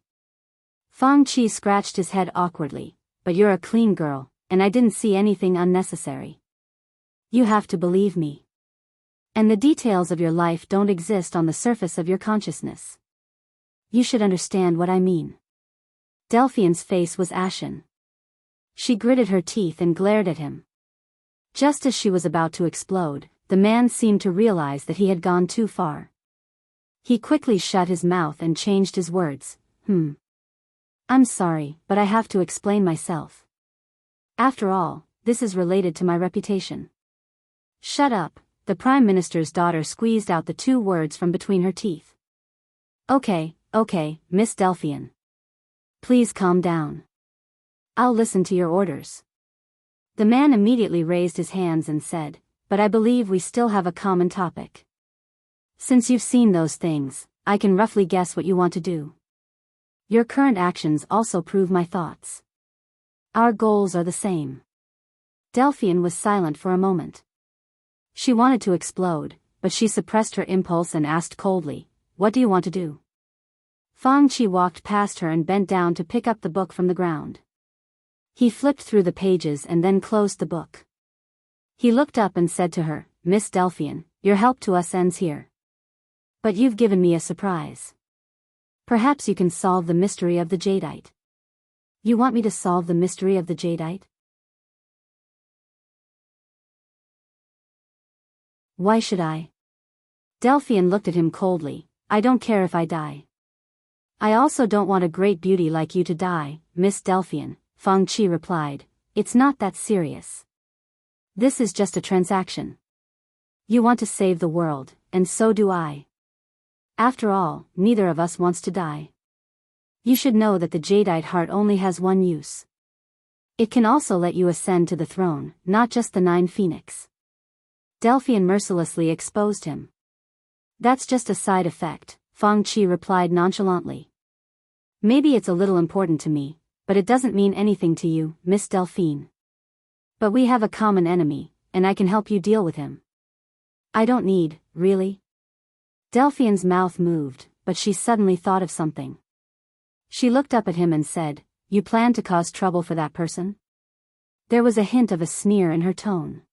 Fang-Chi scratched his head awkwardly, "But you're a clean girl, and I didn't see anything unnecessary. You have to believe me. And the details of your life don't exist on the surface of your consciousness. You should understand what I mean." Delphian's face was ashen. She gritted her teeth and glared at him. Just as she was about to explode, the man seemed to realize that he had gone too far. He quickly shut his mouth and changed his words. "I'm sorry, but I have to explain myself. After all, this is related to my reputation." "Shut up," the Prime Minister's daughter squeezed out the two words from between her teeth. Okay, Miss Delphian. Please calm down. I'll listen to your orders." The man immediately raised his hands and said, "But I believe we still have a common topic. Since you've seen those things, I can roughly guess what you want to do. Your current actions also prove my thoughts. Our goals are the same." Delphian was silent for a moment. She wanted to explode, but she suppressed her impulse and asked coldly, "What do you want to do?" Fang-Chi walked past her and bent down to pick up the book from the ground. He flipped through the pages and then closed the book. He looked up and said to her, "Miss Delphian, your help to us ends here. But you've given me a surprise. Perhaps you can solve the mystery of the jadeite." "You want me to solve the mystery of the jadeite? Why should I?" Delphian looked at him coldly. "I don't care if I die. I also don't want a great beauty like you to die, Miss Delphian," Fang-Chi replied. "It's not that serious. This is just a transaction. You want to save the world, and so do I. After all, neither of us wants to die. You should know that the jadeite heart only has one use. It can also let you ascend to the throne, not just the 9 phoenix." Delphian mercilessly exposed him. "That's just a side effect," Fang-Chi replied nonchalantly. "Maybe it's a little important to me, but it doesn't mean anything to you, Miss Delphine. But we have a common enemy, and I can help you deal with him." "I don't need, really?" Delphian's mouth moved, but she suddenly thought of something. She looked up at him and said, "You plan to cause trouble for that person?" There was a hint of a sneer in her tone.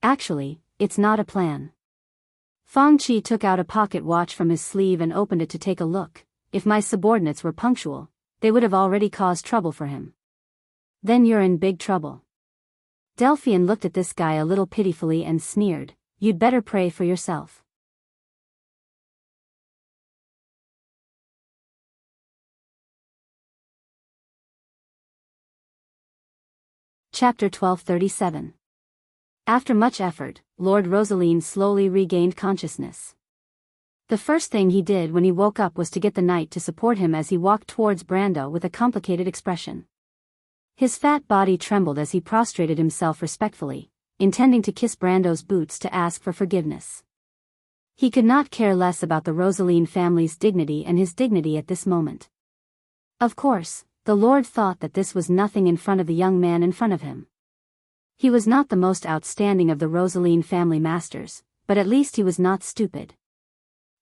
"Actually, it's not a plan." Fang-Chi took out a pocket watch from his sleeve and opened it to take a look. "If my subordinates were punctual, they would have already caused trouble for him." "Then you're in big trouble." Delphian looked at this guy a little pitifully and sneered, you'd better pray for yourself. Chapter 1237. After much effort, Lord Rosaline slowly regained consciousness. The first thing he did when he woke up was to get the knight to support him as he walked towards Brando with a complicated expression. His fat body trembled as he prostrated himself respectfully, intending to kiss Brando's boots to ask for forgiveness. He could not care less about the Rosaline family's dignity and his dignity at this moment. Of course, the Lord thought that this was nothing in front of the young man in front of him. He was not the most outstanding of the Rosaline family masters, but at least he was not stupid.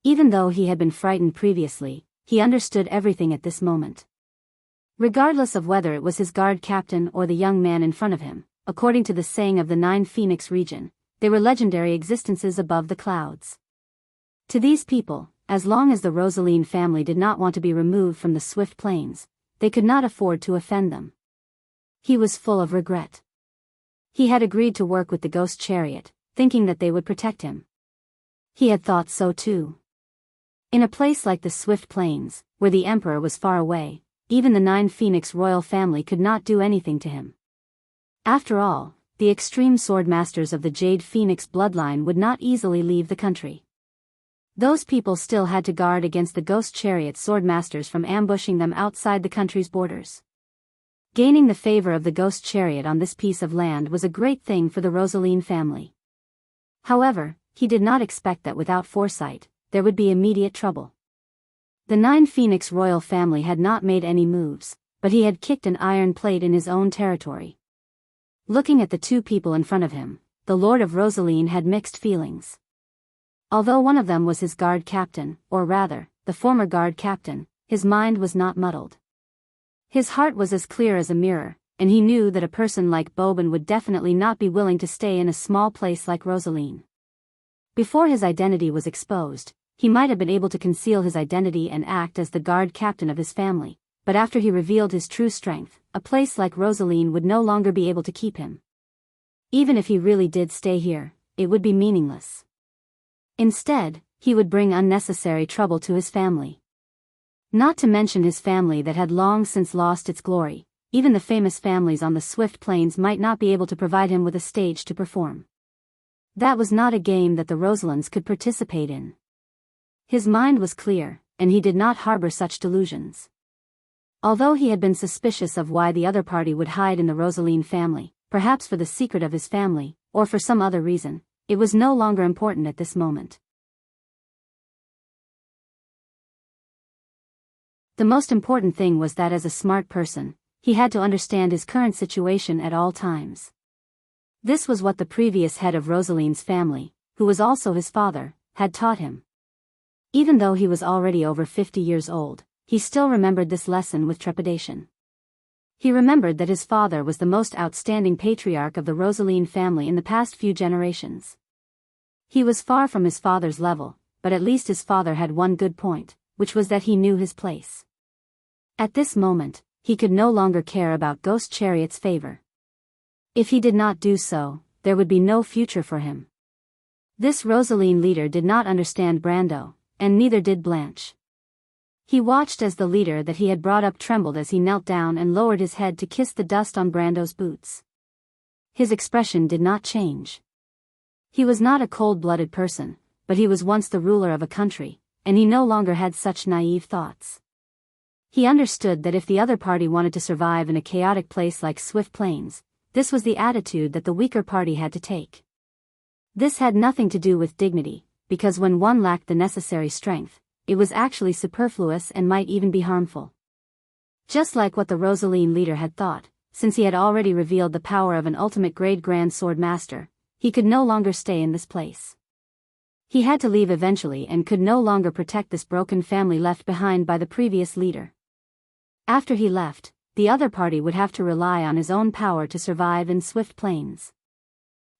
Even though he had been frightened previously, he understood everything at this moment. Regardless of whether it was his guard captain or the young man in front of him, according to the saying of the 9 Phoenix region, they were legendary existences above the clouds. To these people, as long as the Rosaline family did not want to be removed from the swift plains, they could not afford to offend them. He was full of regret. He had agreed to work with the ghost chariot, thinking that they would protect him. He had thought so too. In a place like the Swift Plains, where the Emperor was far away, even the 9 Phoenix royal family could not do anything to him. After all, the extreme sword masters of the Jade Phoenix bloodline would not easily leave the country. Those people still had to guard against the ghost chariot sword masters from ambushing them outside the country's borders. Gaining the favor of the ghost chariot on this piece of land was a great thing for the Rosaline family. However, he did not expect that without foresight, there would be immediate trouble. The 9 Phoenix royal family had not made any moves, but he had kicked an iron plate in his own territory. Looking at the two people in front of him, the Lord of Rosaline had mixed feelings. Although one of them was his guard captain, or rather, the former guard captain, his mind was not muddled. His heart was as clear as a mirror, and he knew that a person like Bobin would definitely not be willing to stay in a small place like Rosaline. Before his identity was exposed, he might have been able to conceal his identity and act as the guard captain of his family, but after he revealed his true strength, a place like Rosaline would no longer be able to keep him. Even if he really did stay here, it would be meaningless. Instead, he would bring unnecessary trouble to his family. Not to mention his family that had long since lost its glory, even the famous families on the Swift Plains might not be able to provide him with a stage to perform. That was not a game that the Rosalines could participate in. His mind was clear, and he did not harbor such delusions. Although he had been suspicious of why the other party would hide in the Rosaline family, perhaps for the secret of his family, or for some other reason, it was no longer important at this moment. The most important thing was that as a smart person, he had to understand his current situation at all times. This was what the previous head of Rosaline's family, who was also his father, had taught him. Even though he was already over 50 years old, he still remembered this lesson with trepidation. He remembered that his father was the most outstanding patriarch of the Rosaline family in the past few generations. He was far from his father's level, but at least his father had one good point, which was that he knew his place. At this moment, he could no longer care about Ghost Chariot's favor. If he did not do so, there would be no future for him. This Rosaline leader did not understand Brando, and neither did Blanche. He watched as the leader that he had brought up trembled as he knelt down and lowered his head to kiss the dust on Brando's boots. His expression did not change. He was not a cold-blooded person, but he was once the ruler of a country, and he no longer had such naive thoughts. He understood that if the other party wanted to survive in a chaotic place like Swift Plains, this was the attitude that the weaker party had to take. This had nothing to do with dignity, because when one lacked the necessary strength, it was actually superfluous and might even be harmful. Just like what the Rosaline leader had thought, since he had already revealed the power of an ultimate grade Grand Sword Master, he could no longer stay in this place. He had to leave eventually and could no longer protect this broken family left behind by the previous leader. After he left, the other party would have to rely on his own power to survive in Swift Plains.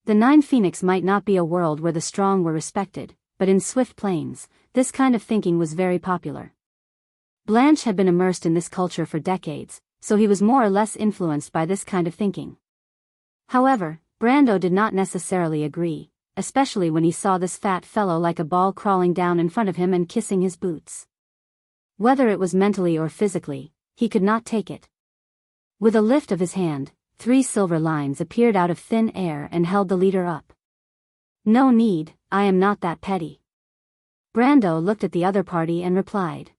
The 9 Phoenix might not be a world where the strong were respected, but in Swift Plains, this kind of thinking was very popular. Blanche had been immersed in this culture for decades, so he was more or less influenced by this kind of thinking. However, Brando did not necessarily agree, especially when he saw this fat fellow like a ball crawling down in front of him and kissing his boots. Whether it was mentally or physically, he could not take it. With a lift of his hand, 3 silver lines appeared out of thin air and held the leader up. "No need, I am not that petty." Brando looked at the other party and replied.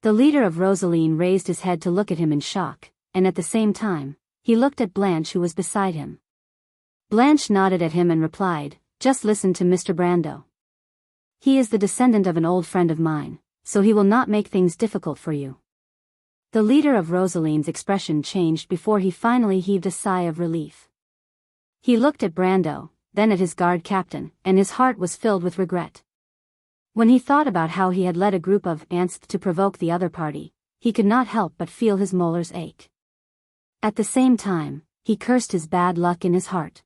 The leader of Rosaline raised his head to look at him in shock, and at the same time, he looked at Blanche who was beside him. Blanche nodded at him and replied, "Just listen to Mr. Brando. He is the descendant of an old friend of mine, so he will not make things difficult for you." The leader of Rosaline's expression changed before he finally heaved a sigh of relief. He looked at Brando, then at his guard captain, and his heart was filled with regret. When he thought about how he had led a group of ants to provoke the other party, he could not help but feel his molars ache. At the same time, he cursed his bad luck in his heart.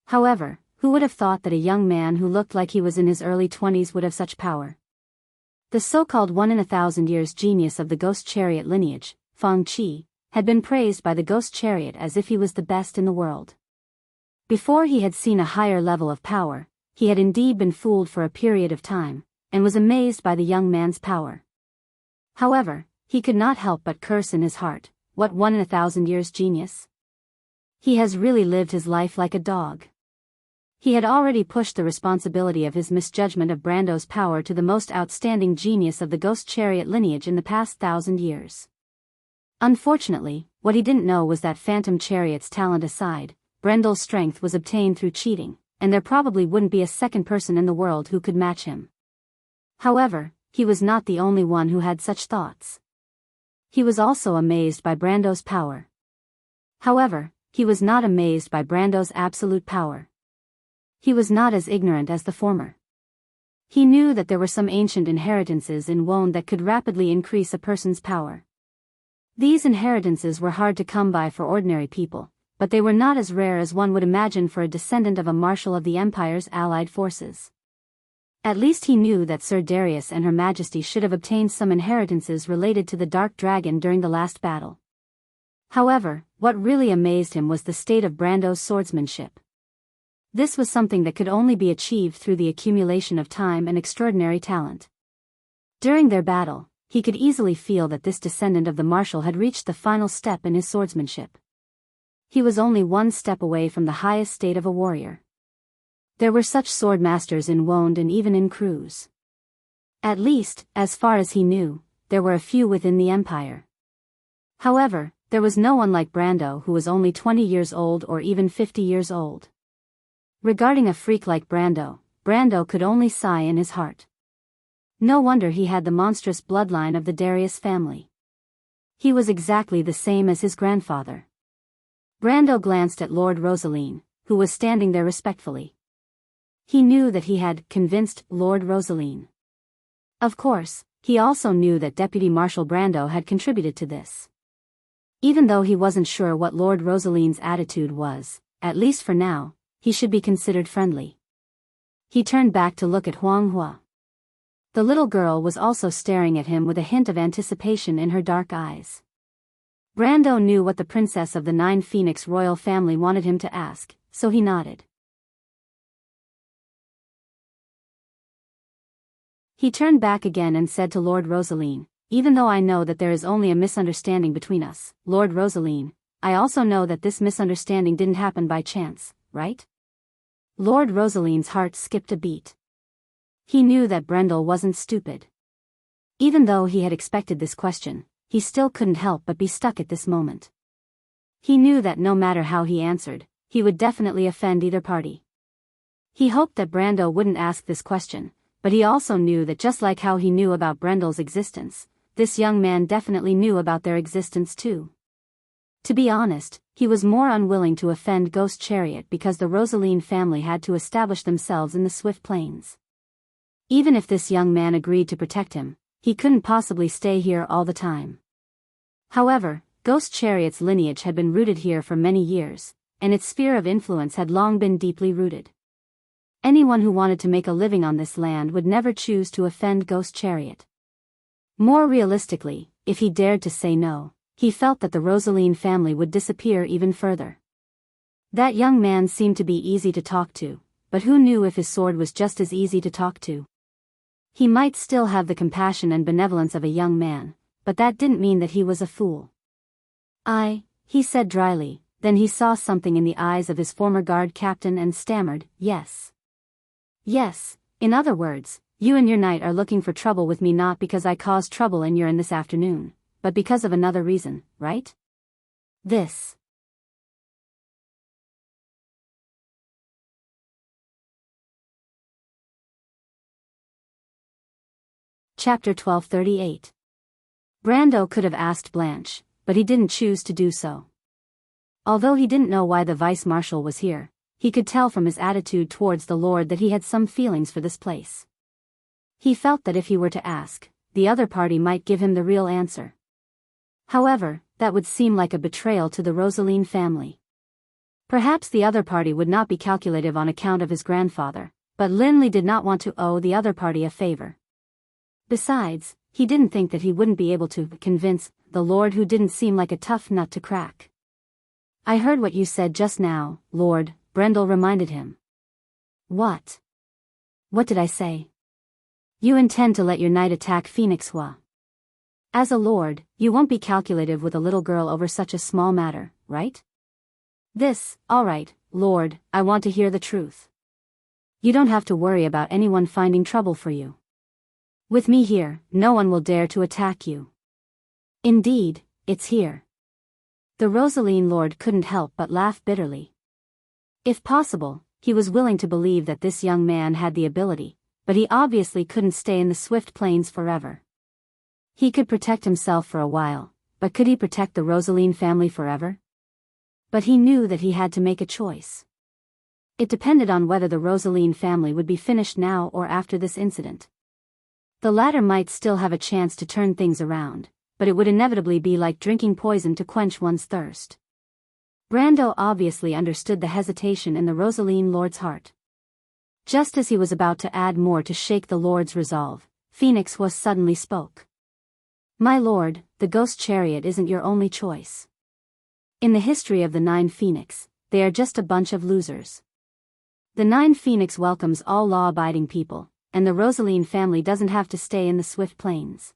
However, who would have thought that a young man who looked like he was in his early 20s would have such power? The so-called 1 in 1,000 years genius of the ghost chariot lineage, Feng Qi, had been praised by the ghost chariot as if he was the best in the world. Before he had seen a higher level of power, he had indeed been fooled for a period of time, and was amazed by the young man's power. However, he could not help but curse in his heart, what 1 in 1,000 years genius? He has really lived his life like a dog. He had already pushed the responsibility of his misjudgment of Brando's power to the most outstanding genius of the ghost chariot lineage in the past 1,000 years. Unfortunately, what he didn't know was that Phantom Chariot's talent aside, Brendel's strength was obtained through cheating, and there probably wouldn't be a second person in the world who could match him. However, he was not the only one who had such thoughts. He was also amazed by Brando's power. However, he was not amazed by Brando's absolute power. He was not as ignorant as the former. He knew that there were some ancient inheritances in Wone that could rapidly increase a person's power. These inheritances were hard to come by for ordinary people, but they were not as rare as one would imagine for a descendant of a marshal of the Empire's allied forces. At least he knew that Sir Darius and Her Majesty should have obtained some inheritances related to the Dark Dragon during the last battle. However, what really amazed him was the state of Brando's swordsmanship. This was something that could only be achieved through the accumulation of time and extraordinary talent. During their battle, he could easily feel that this descendant of the marshal had reached the final step in his swordsmanship. He was only one step away from the highest state of a warrior. There were such sword masters in Wone and even in Cruz. At least, as far as he knew, there were a few within the Empire. However, there was no one like Brando who was only 20 years old or even 50 years old. Regarding a freak like Brando, Brando could only sigh in his heart. No wonder he had the monstrous bloodline of the Darius family. He was exactly the same as his grandfather. Brando glanced at Lord Rosaline, who was standing there respectfully. He knew that he had convinced Lord Rosaline. Of course, he also knew that Deputy Marshal Brando had contributed to this. Even though he wasn't sure what Lord Rosaline's attitude was, at least for now, he should be considered friendly. He turned back to look at Huang Hua. The little girl was also staring at him with a hint of anticipation in her dark eyes. Brando knew what the princess of the 9 Phoenix royal family wanted him to ask, so he nodded. He turned back again and said to Lord Rosaline, "Even though I know that there is only a misunderstanding between us, Lord Rosaline, I also know that this misunderstanding didn't happen by chance, right?" Lord Rosaline's heart skipped a beat. He knew that Brendel wasn't stupid. Even though he had expected this question, he still couldn't help but be stuck at this moment. He knew that no matter how he answered, he would definitely offend either party. He hoped that Brando wouldn't ask this question, but he also knew that just like how he knew about Brendel's existence, this young man definitely knew about their existence too. To be honest, he was more unwilling to offend Ghost Chariot because the Rosaline family had to establish themselves in the Swift Plains. Even if this young man agreed to protect him, he couldn't possibly stay here all the time. However, Ghost Chariot's lineage had been rooted here for many years, and its sphere of influence had long been deeply rooted. Anyone who wanted to make a living on this land would never choose to offend Ghost Chariot. More realistically, if he dared to say no, he felt that the Rosaline family would disappear even further. That young man seemed to be easy to talk to, but who knew if his sword was just as easy to talk to? He might still have the compassion and benevolence of a young man, but that didn't mean that he was a fool. He said dryly, then he saw something in the eyes of his former guard captain and stammered, yes. Yes, in other words, you and your knight are looking for trouble with me not because I caused trouble in Urin this afternoon, but because of another reason, right? This. Chapter 1238. Brando could have asked Blanche, but he didn't choose to do so. Although he didn't know why the vice-marshal was here, he could tell from his attitude towards the Lord that he had some feelings for this place. He felt that if he were to ask, the other party might give him the real answer. However, that would seem like a betrayal to the Rosaline family. Perhaps the other party would not be calculative on account of his grandfather, but Linley did not want to owe the other party a favor. Besides, he didn't think that he wouldn't be able to convince the Lord, who didn't seem like a tough nut to crack. I heard what you said just now, Lord, Brendel reminded him. What? What did I say? You intend to let your knight attack Phoenix Hua. As a lord, you won't be calculative with a little girl over such a small matter, right? All right, Lord, I want to hear the truth. You don't have to worry about anyone finding trouble for you. With me here, no one will dare to attack you. Indeed, it's here. The Rosaline lord couldn't help but laugh bitterly. If possible, he was willing to believe that this young man had the ability, but he obviously couldn't stay in the Swift Plains forever. He could protect himself for a while, but could he protect the Rosaline family forever? But he knew that he had to make a choice. It depended on whether the Rosaline family would be finished now or after this incident. The latter might still have a chance to turn things around, but it would inevitably be like drinking poison to quench one's thirst. Brando obviously understood the hesitation in the Rosaline lord's heart. Just as he was about to add more to shake the lord's resolve, Phoenix Hua suddenly spoke. My lord, the ghost chariot isn't your only choice. In the history of the Nine Phoenix, they are just a bunch of losers. The Nine Phoenix welcomes all law-abiding people, and the Rosaline family doesn't have to stay in the Swift Plains.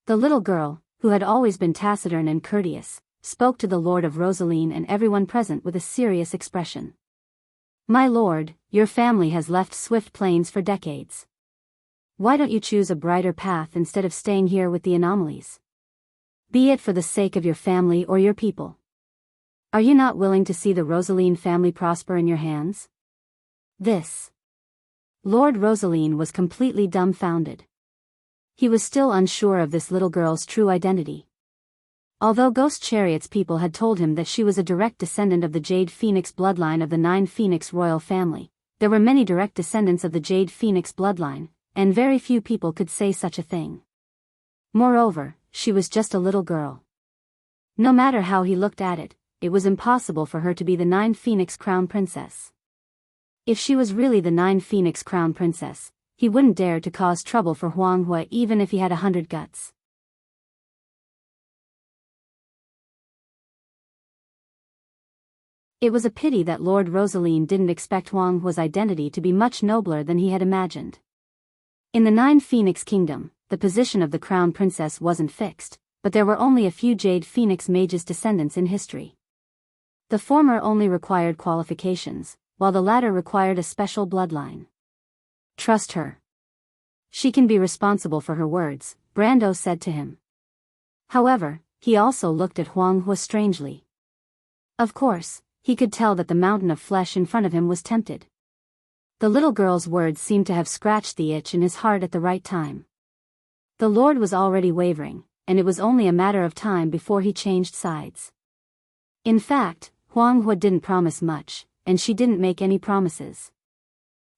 The little girl, who had always been taciturn and courteous, spoke to the Lord of Rosaline and everyone present with a serious expression. My lord, your family has left Swift Plains for decades. Why don't you choose a brighter path instead of staying here with the anomalies? Be it for the sake of your family or your people. Are you not willing to see the Rosaline family prosper in your hands? Lord Rosaline was completely dumbfounded. He was still unsure of this little girl's true identity. Although Ghost Chariot's people had told him that she was a direct descendant of the Jade Phoenix bloodline of the Nine Phoenix royal family, there were many direct descendants of the Jade Phoenix bloodline, and very few people could say such a thing. Moreover, she was just a little girl. No matter how he looked at it, it was impossible for her to be the Nine Phoenix crown princess. If she was really the Nine Phoenix crown princess, he wouldn't dare to cause trouble for Huang Hua even if he had 100 guts. It was a pity that Lord Rosaline didn't expect Huang Hua's identity to be much nobler than he had imagined. In the Nine Phoenix Kingdom, the position of the crown princess wasn't fixed, but there were only a few Jade Phoenix mages' descendants in history. The former only required qualifications, while the latter required a special bloodline. Trust her. She can be responsible for her words, Brando said to him. However, he also looked at Huang Hua strangely. Of course, he could tell that the mountain of flesh in front of him was tempted. The little girl's words seemed to have scratched the itch in his heart at the right time. The Lord was already wavering, and it was only a matter of time before he changed sides. In fact, Huang Hua didn't promise much, and she didn't make any promises.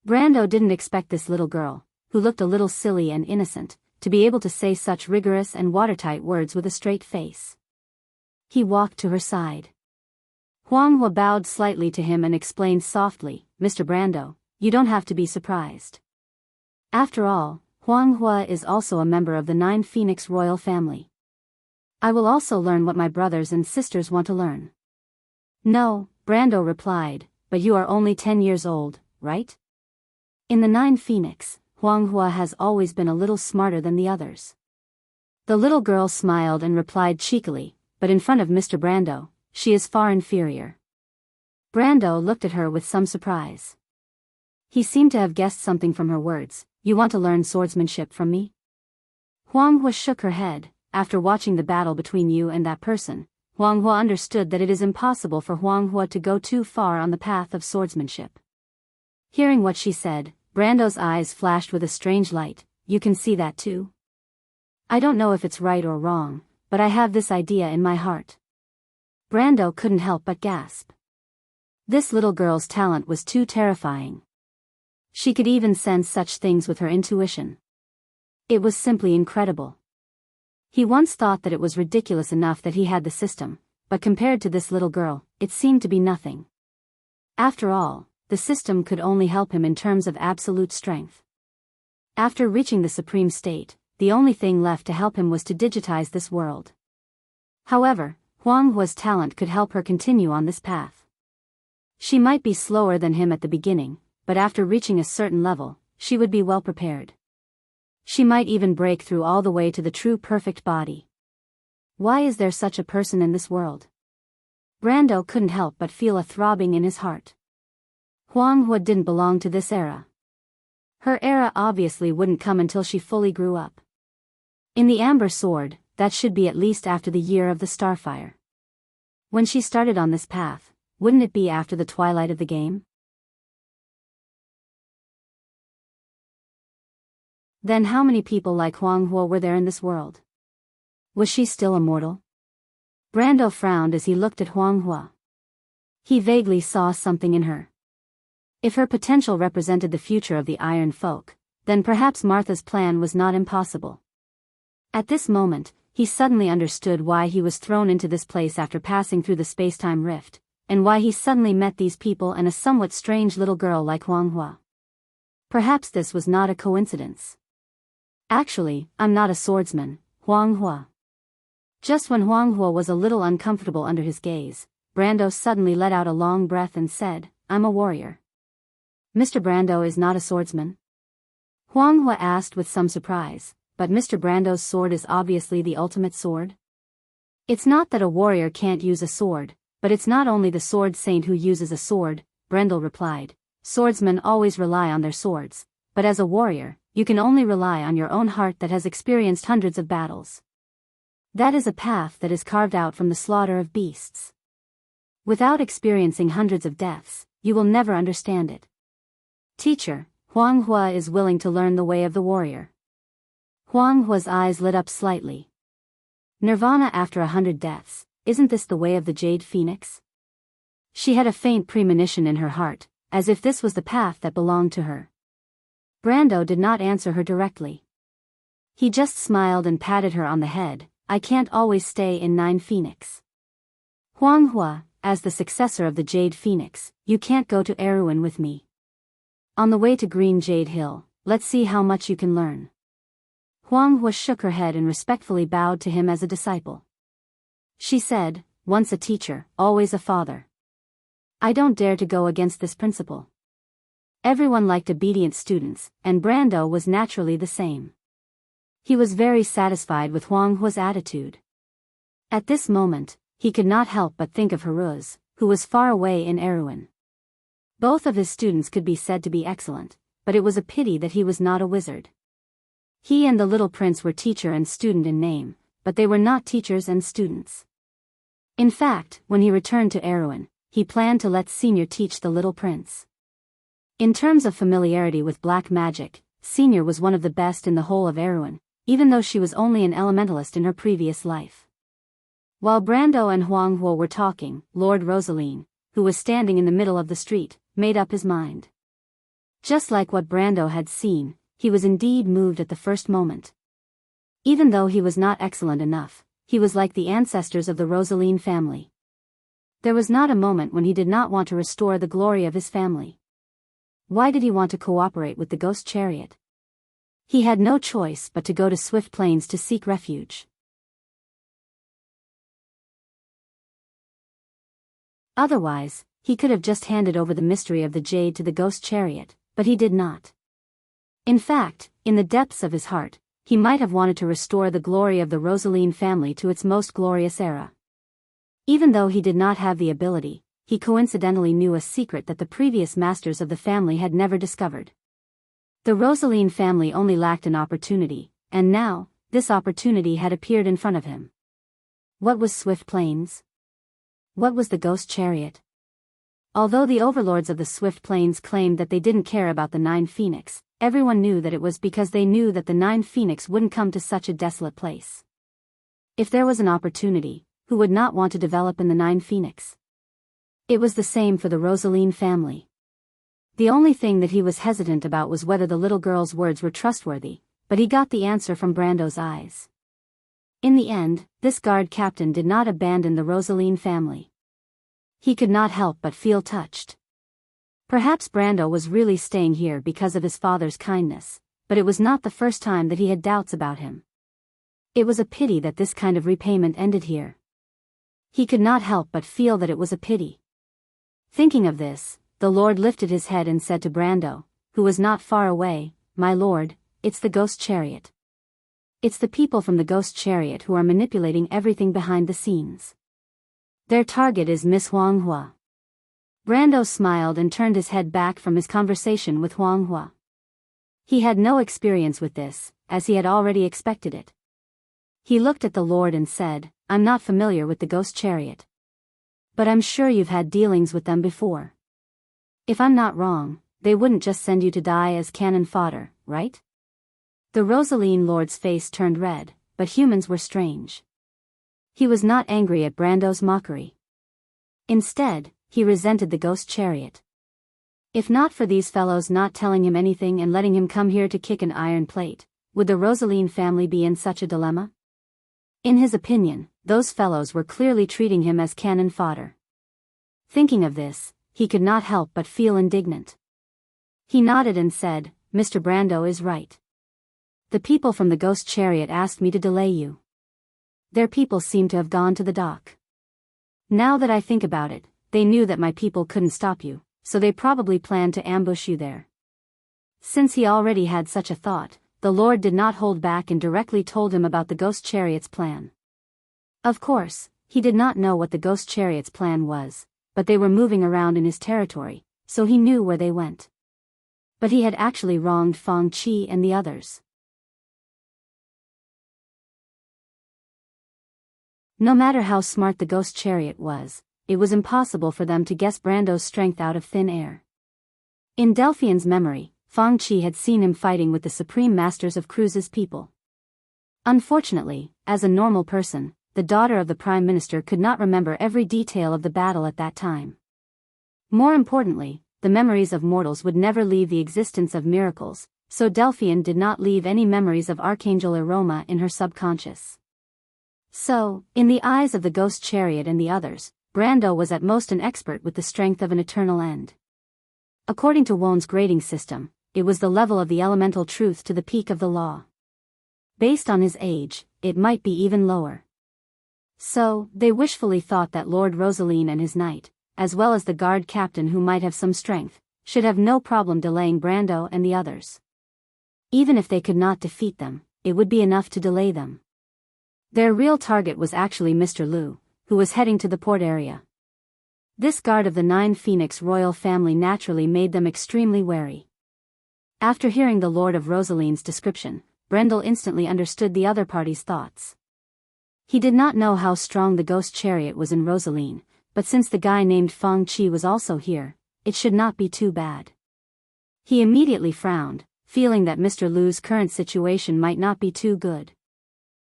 Brando didn't expect this little girl, who looked a little silly and innocent, to be able to say such rigorous and watertight words with a straight face. He walked to her side. Huang Hua bowed slightly to him and explained softly, Mr. Brando, you don't have to be surprised. After all, Huang Hua is also a member of the Nine Phoenix royal family. I will also learn what my brothers and sisters want to learn. No, Brando replied, but you are only 10 years old, right? In the 9 Phoenix, Huanghua has always been a little smarter than the others. The little girl smiled and replied cheekily, but in front of Mr. Brando, she is far inferior. Brando looked at her with some surprise. He seemed to have guessed something from her words. You want to learn swordsmanship from me? Huanghua shook her head. After watching the battle between you and that person, Huanghua understood that it is impossible for Huanghua to go too far on the path of swordsmanship. Hearing what she said, Brando's eyes flashed with a strange light. You can see that too? I don't know if it's right or wrong, but I have this idea in my heart. Brando couldn't help but gasp. This little girl's talent was too terrifying. She could even sense such things with her intuition. It was simply incredible. He once thought that it was ridiculous enough that he had the system, but compared to this little girl, it seemed to be nothing. After all, the system could only help him in terms of absolute strength. After reaching the supreme state, the only thing left to help him was to digitize this world. However, Huanghua's talent could help her continue on this path. She might be slower than him at the beginning, but after reaching a certain level, she would be well prepared. She might even break through all the way to the true perfect body. Why is there such a person in this world? Brando couldn't help but feel a throbbing in his heart. Huanghua didn't belong to this era. Her era obviously wouldn't come until she fully grew up. In the Amber Sword, that should be at least after the year of the Starfire. When she started on this path, wouldn't it be after the twilight of the game? Then how many people like Huanghua were there in this world? Was she still immortal? Brando frowned as he looked at Huanghua. He vaguely saw something in her. If her potential represented the future of the Iron Folk, then perhaps Martha's plan was not impossible. At this moment, he suddenly understood why he was thrown into this place after passing through the space-time rift, and why he suddenly met these people and a somewhat strange little girl like Huanghua. Perhaps this was not a coincidence. Actually, I'm not a swordsman, Huanghua. Just when Huanghua was a little uncomfortable under his gaze, Brando suddenly let out a long breath and said, I'm a warrior. Mr. Brando is not a swordsman? Huanghua asked with some surprise, but Mr. Brando's sword is obviously the ultimate sword? It's not that a warrior can't use a sword, but it's not only the sword saint who uses a sword, Brendel replied. Swordsmen always rely on their swords, but as a warrior, you can only rely on your own heart that has experienced hundreds of battles. That is a path that is carved out from the slaughter of beasts. Without experiencing hundreds of deaths, you will never understand it. Teacher, Huanghua is willing to learn the way of the warrior. Huanghua's eyes lit up slightly. Nirvana after 100 deaths, isn't this the way of the Jade Phoenix? She had a faint premonition in her heart, as if this was the path that belonged to her. Brando did not answer her directly. He just smiled and patted her on the head. I can't always stay in 9 Phoenix. Huanghua, as the successor of the Jade Phoenix, you can't go to Erewhon with me. On the way to Green Jade Hill, let's see how much you can learn. Huanghua shook her head and respectfully bowed to him as a disciple. She said, once a teacher, always a father. I don't dare to go against this principle. Everyone liked obedient students, and Brando was naturally the same. He was very satisfied with Huanghua's attitude. At this moment, he could not help but think of Haruz, who was far away in Erewhon. Both of his students could be said to be excellent, but it was a pity that he was not a wizard. He and the little prince were teacher and student in name, but they were not teachers and students. In fact, when he returned to Erewhon, he planned to let Senior teach the little prince. In terms of familiarity with black magic, Senior was one of the best in the whole of Erewhon, even though she was only an elementalist in her previous life. While Brando and Huanghua were talking, Lord Rosaline, who was standing in the middle of the street, made up his mind. Just like what Brando had seen, he was indeed moved at the first moment. Even though he was not excellent enough, he was like the ancestors of the Rosaline family. There was not a moment when he did not want to restore the glory of his family. Why did he want to cooperate with the Ghost Chariot? He had no choice but to go to Swift Plains to seek refuge. Otherwise, he could have just handed over the mystery of the jade to the ghost chariot, but he did not. In fact, in the depths of his heart, he might have wanted to restore the glory of the Rosaline family to its most glorious era. Even though he did not have the ability, he coincidentally knew a secret that the previous masters of the family had never discovered. The Rosaline family only lacked an opportunity, and now, this opportunity had appeared in front of him. What was Swift Plains? What was the ghost chariot? Although the overlords of the Swift Plains claimed that they didn't care about the Nine Phoenix, everyone knew that it was because they knew that the Nine Phoenix wouldn't come to such a desolate place. If there was an opportunity, who would not want to develop in the Nine Phoenix? It was the same for the Rosaline family. The only thing that he was hesitant about was whether the little girl's words were trustworthy, but he got the answer from Brando's eyes. In the end, this guard captain did not abandon the Rosaline family. He could not help but feel touched. Perhaps Brando was really staying here because of his father's kindness, but it was not the first time that he had doubts about him. It was a pity that this kind of repayment ended here. He could not help but feel that it was a pity. Thinking of this, the Lord lifted his head and said to Brando, who was not far away, "My lord, it's the ghost chariot. It's the people from the ghost chariot who are manipulating everything behind the scenes. Their target is Miss Huanghua." Brando smiled and turned his head back from his conversation with Huanghua. He had no experience with this, as he had already expected it. He looked at the Lord and said, "I'm not familiar with the ghost chariot. But I'm sure you've had dealings with them before. If I'm not wrong, they wouldn't just send you to die as cannon fodder, right?" The Rosaline Lord's face turned red, but humans were strange. He was not angry at Brando's mockery. Instead, he resented the ghost chariot. If not for these fellows not telling him anything and letting him come here to kick an iron plate, would the Rosaline family be in such a dilemma? In his opinion, those fellows were clearly treating him as cannon fodder. Thinking of this, he could not help but feel indignant. He nodded and said, "Mr. Brando is right. The people from the ghost chariot asked me to delay you. Their people seem to have gone to the dock. Now that I think about it, they knew that my people couldn't stop you, so they probably planned to ambush you there." Since he already had such a thought, the Lord did not hold back and directly told him about the ghost chariot's plan. Of course, he did not know what the ghost chariot's plan was, but they were moving around in his territory, so he knew where they went. But he had actually wronged Fang Qi and the others. No matter how smart the ghost chariot was, it was impossible for them to guess Brando's strength out of thin air. In Delphian's memory, Fang Qi had seen him fighting with the supreme masters of Cruz's people. Unfortunately, as a normal person, the daughter of the prime minister could not remember every detail of the battle at that time. More importantly, the memories of mortals would never leave the existence of miracles, so Delphian did not leave any memories of Archangel Aroma in her subconscious. So, in the eyes of the ghost chariot and the others, Brando was at most an expert with the strength of an eternal end. According to Won's grading system, it was the level of the elemental truth to the peak of the law. Based on his age, it might be even lower. So, they wishfully thought that Lord Rosaline and his knight, as well as the guard captain who might have some strength, should have no problem delaying Brando and the others. Even if they could not defeat them, it would be enough to delay them. Their real target was actually Mr. Liu, who was heading to the port area. This guard of the Nine Phoenix royal family naturally made them extremely wary. After hearing the Lord of Rosaline's description, Brendel instantly understood the other party's thoughts. He did not know how strong the ghost chariot was in Rosaline, but since the guy named Fang Qi was also here, it should not be too bad. He immediately frowned, feeling that Mr. Liu's current situation might not be too good.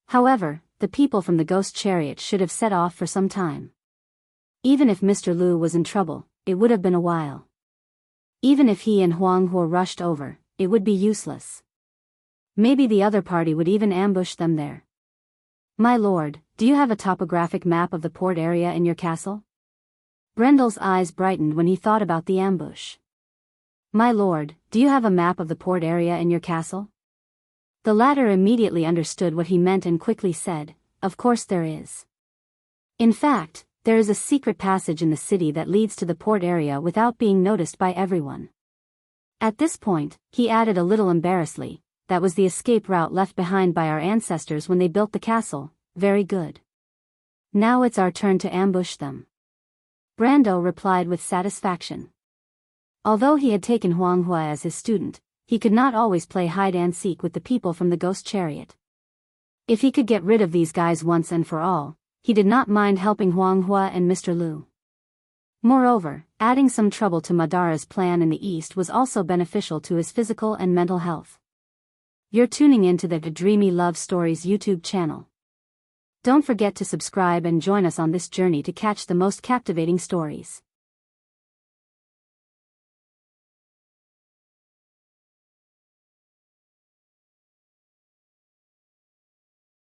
However, the people from the ghost chariot should have set off for some time. Even if Mr. Liu was in trouble, it would have been a while. Even if he and Huanghua rushed over, it would be useless. Maybe the other party would even ambush them there. "My lord, do you have a topographic map of the port area in your castle?" Brendel's eyes brightened when he thought about the ambush. "My lord, do you have a map of the port area in your castle?" The latter immediately understood what he meant and quickly said, "Of course there is. In fact, There is a secret passage in the city that leads to the port area without being noticed by everyone. At this point, he added a little embarrassedly, that was the escape route left behind by our ancestors when they built the castle. Very good. Now it's our turn to ambush them. Brando replied with satisfaction. Although he had taken Huang Hua as his student, he could not always play hide-and-seek with the people from the ghost chariot. If he could get rid of these guys once and for all, he did not mind helping Huang Hua and Mr. Liu. Moreover, adding some trouble to Madara's plan in the east was also beneficial to his physical and mental health. You're tuning into the Dreamy Love Stories YouTube channel. Don't forget to subscribe and join us on this journey to catch the most captivating stories.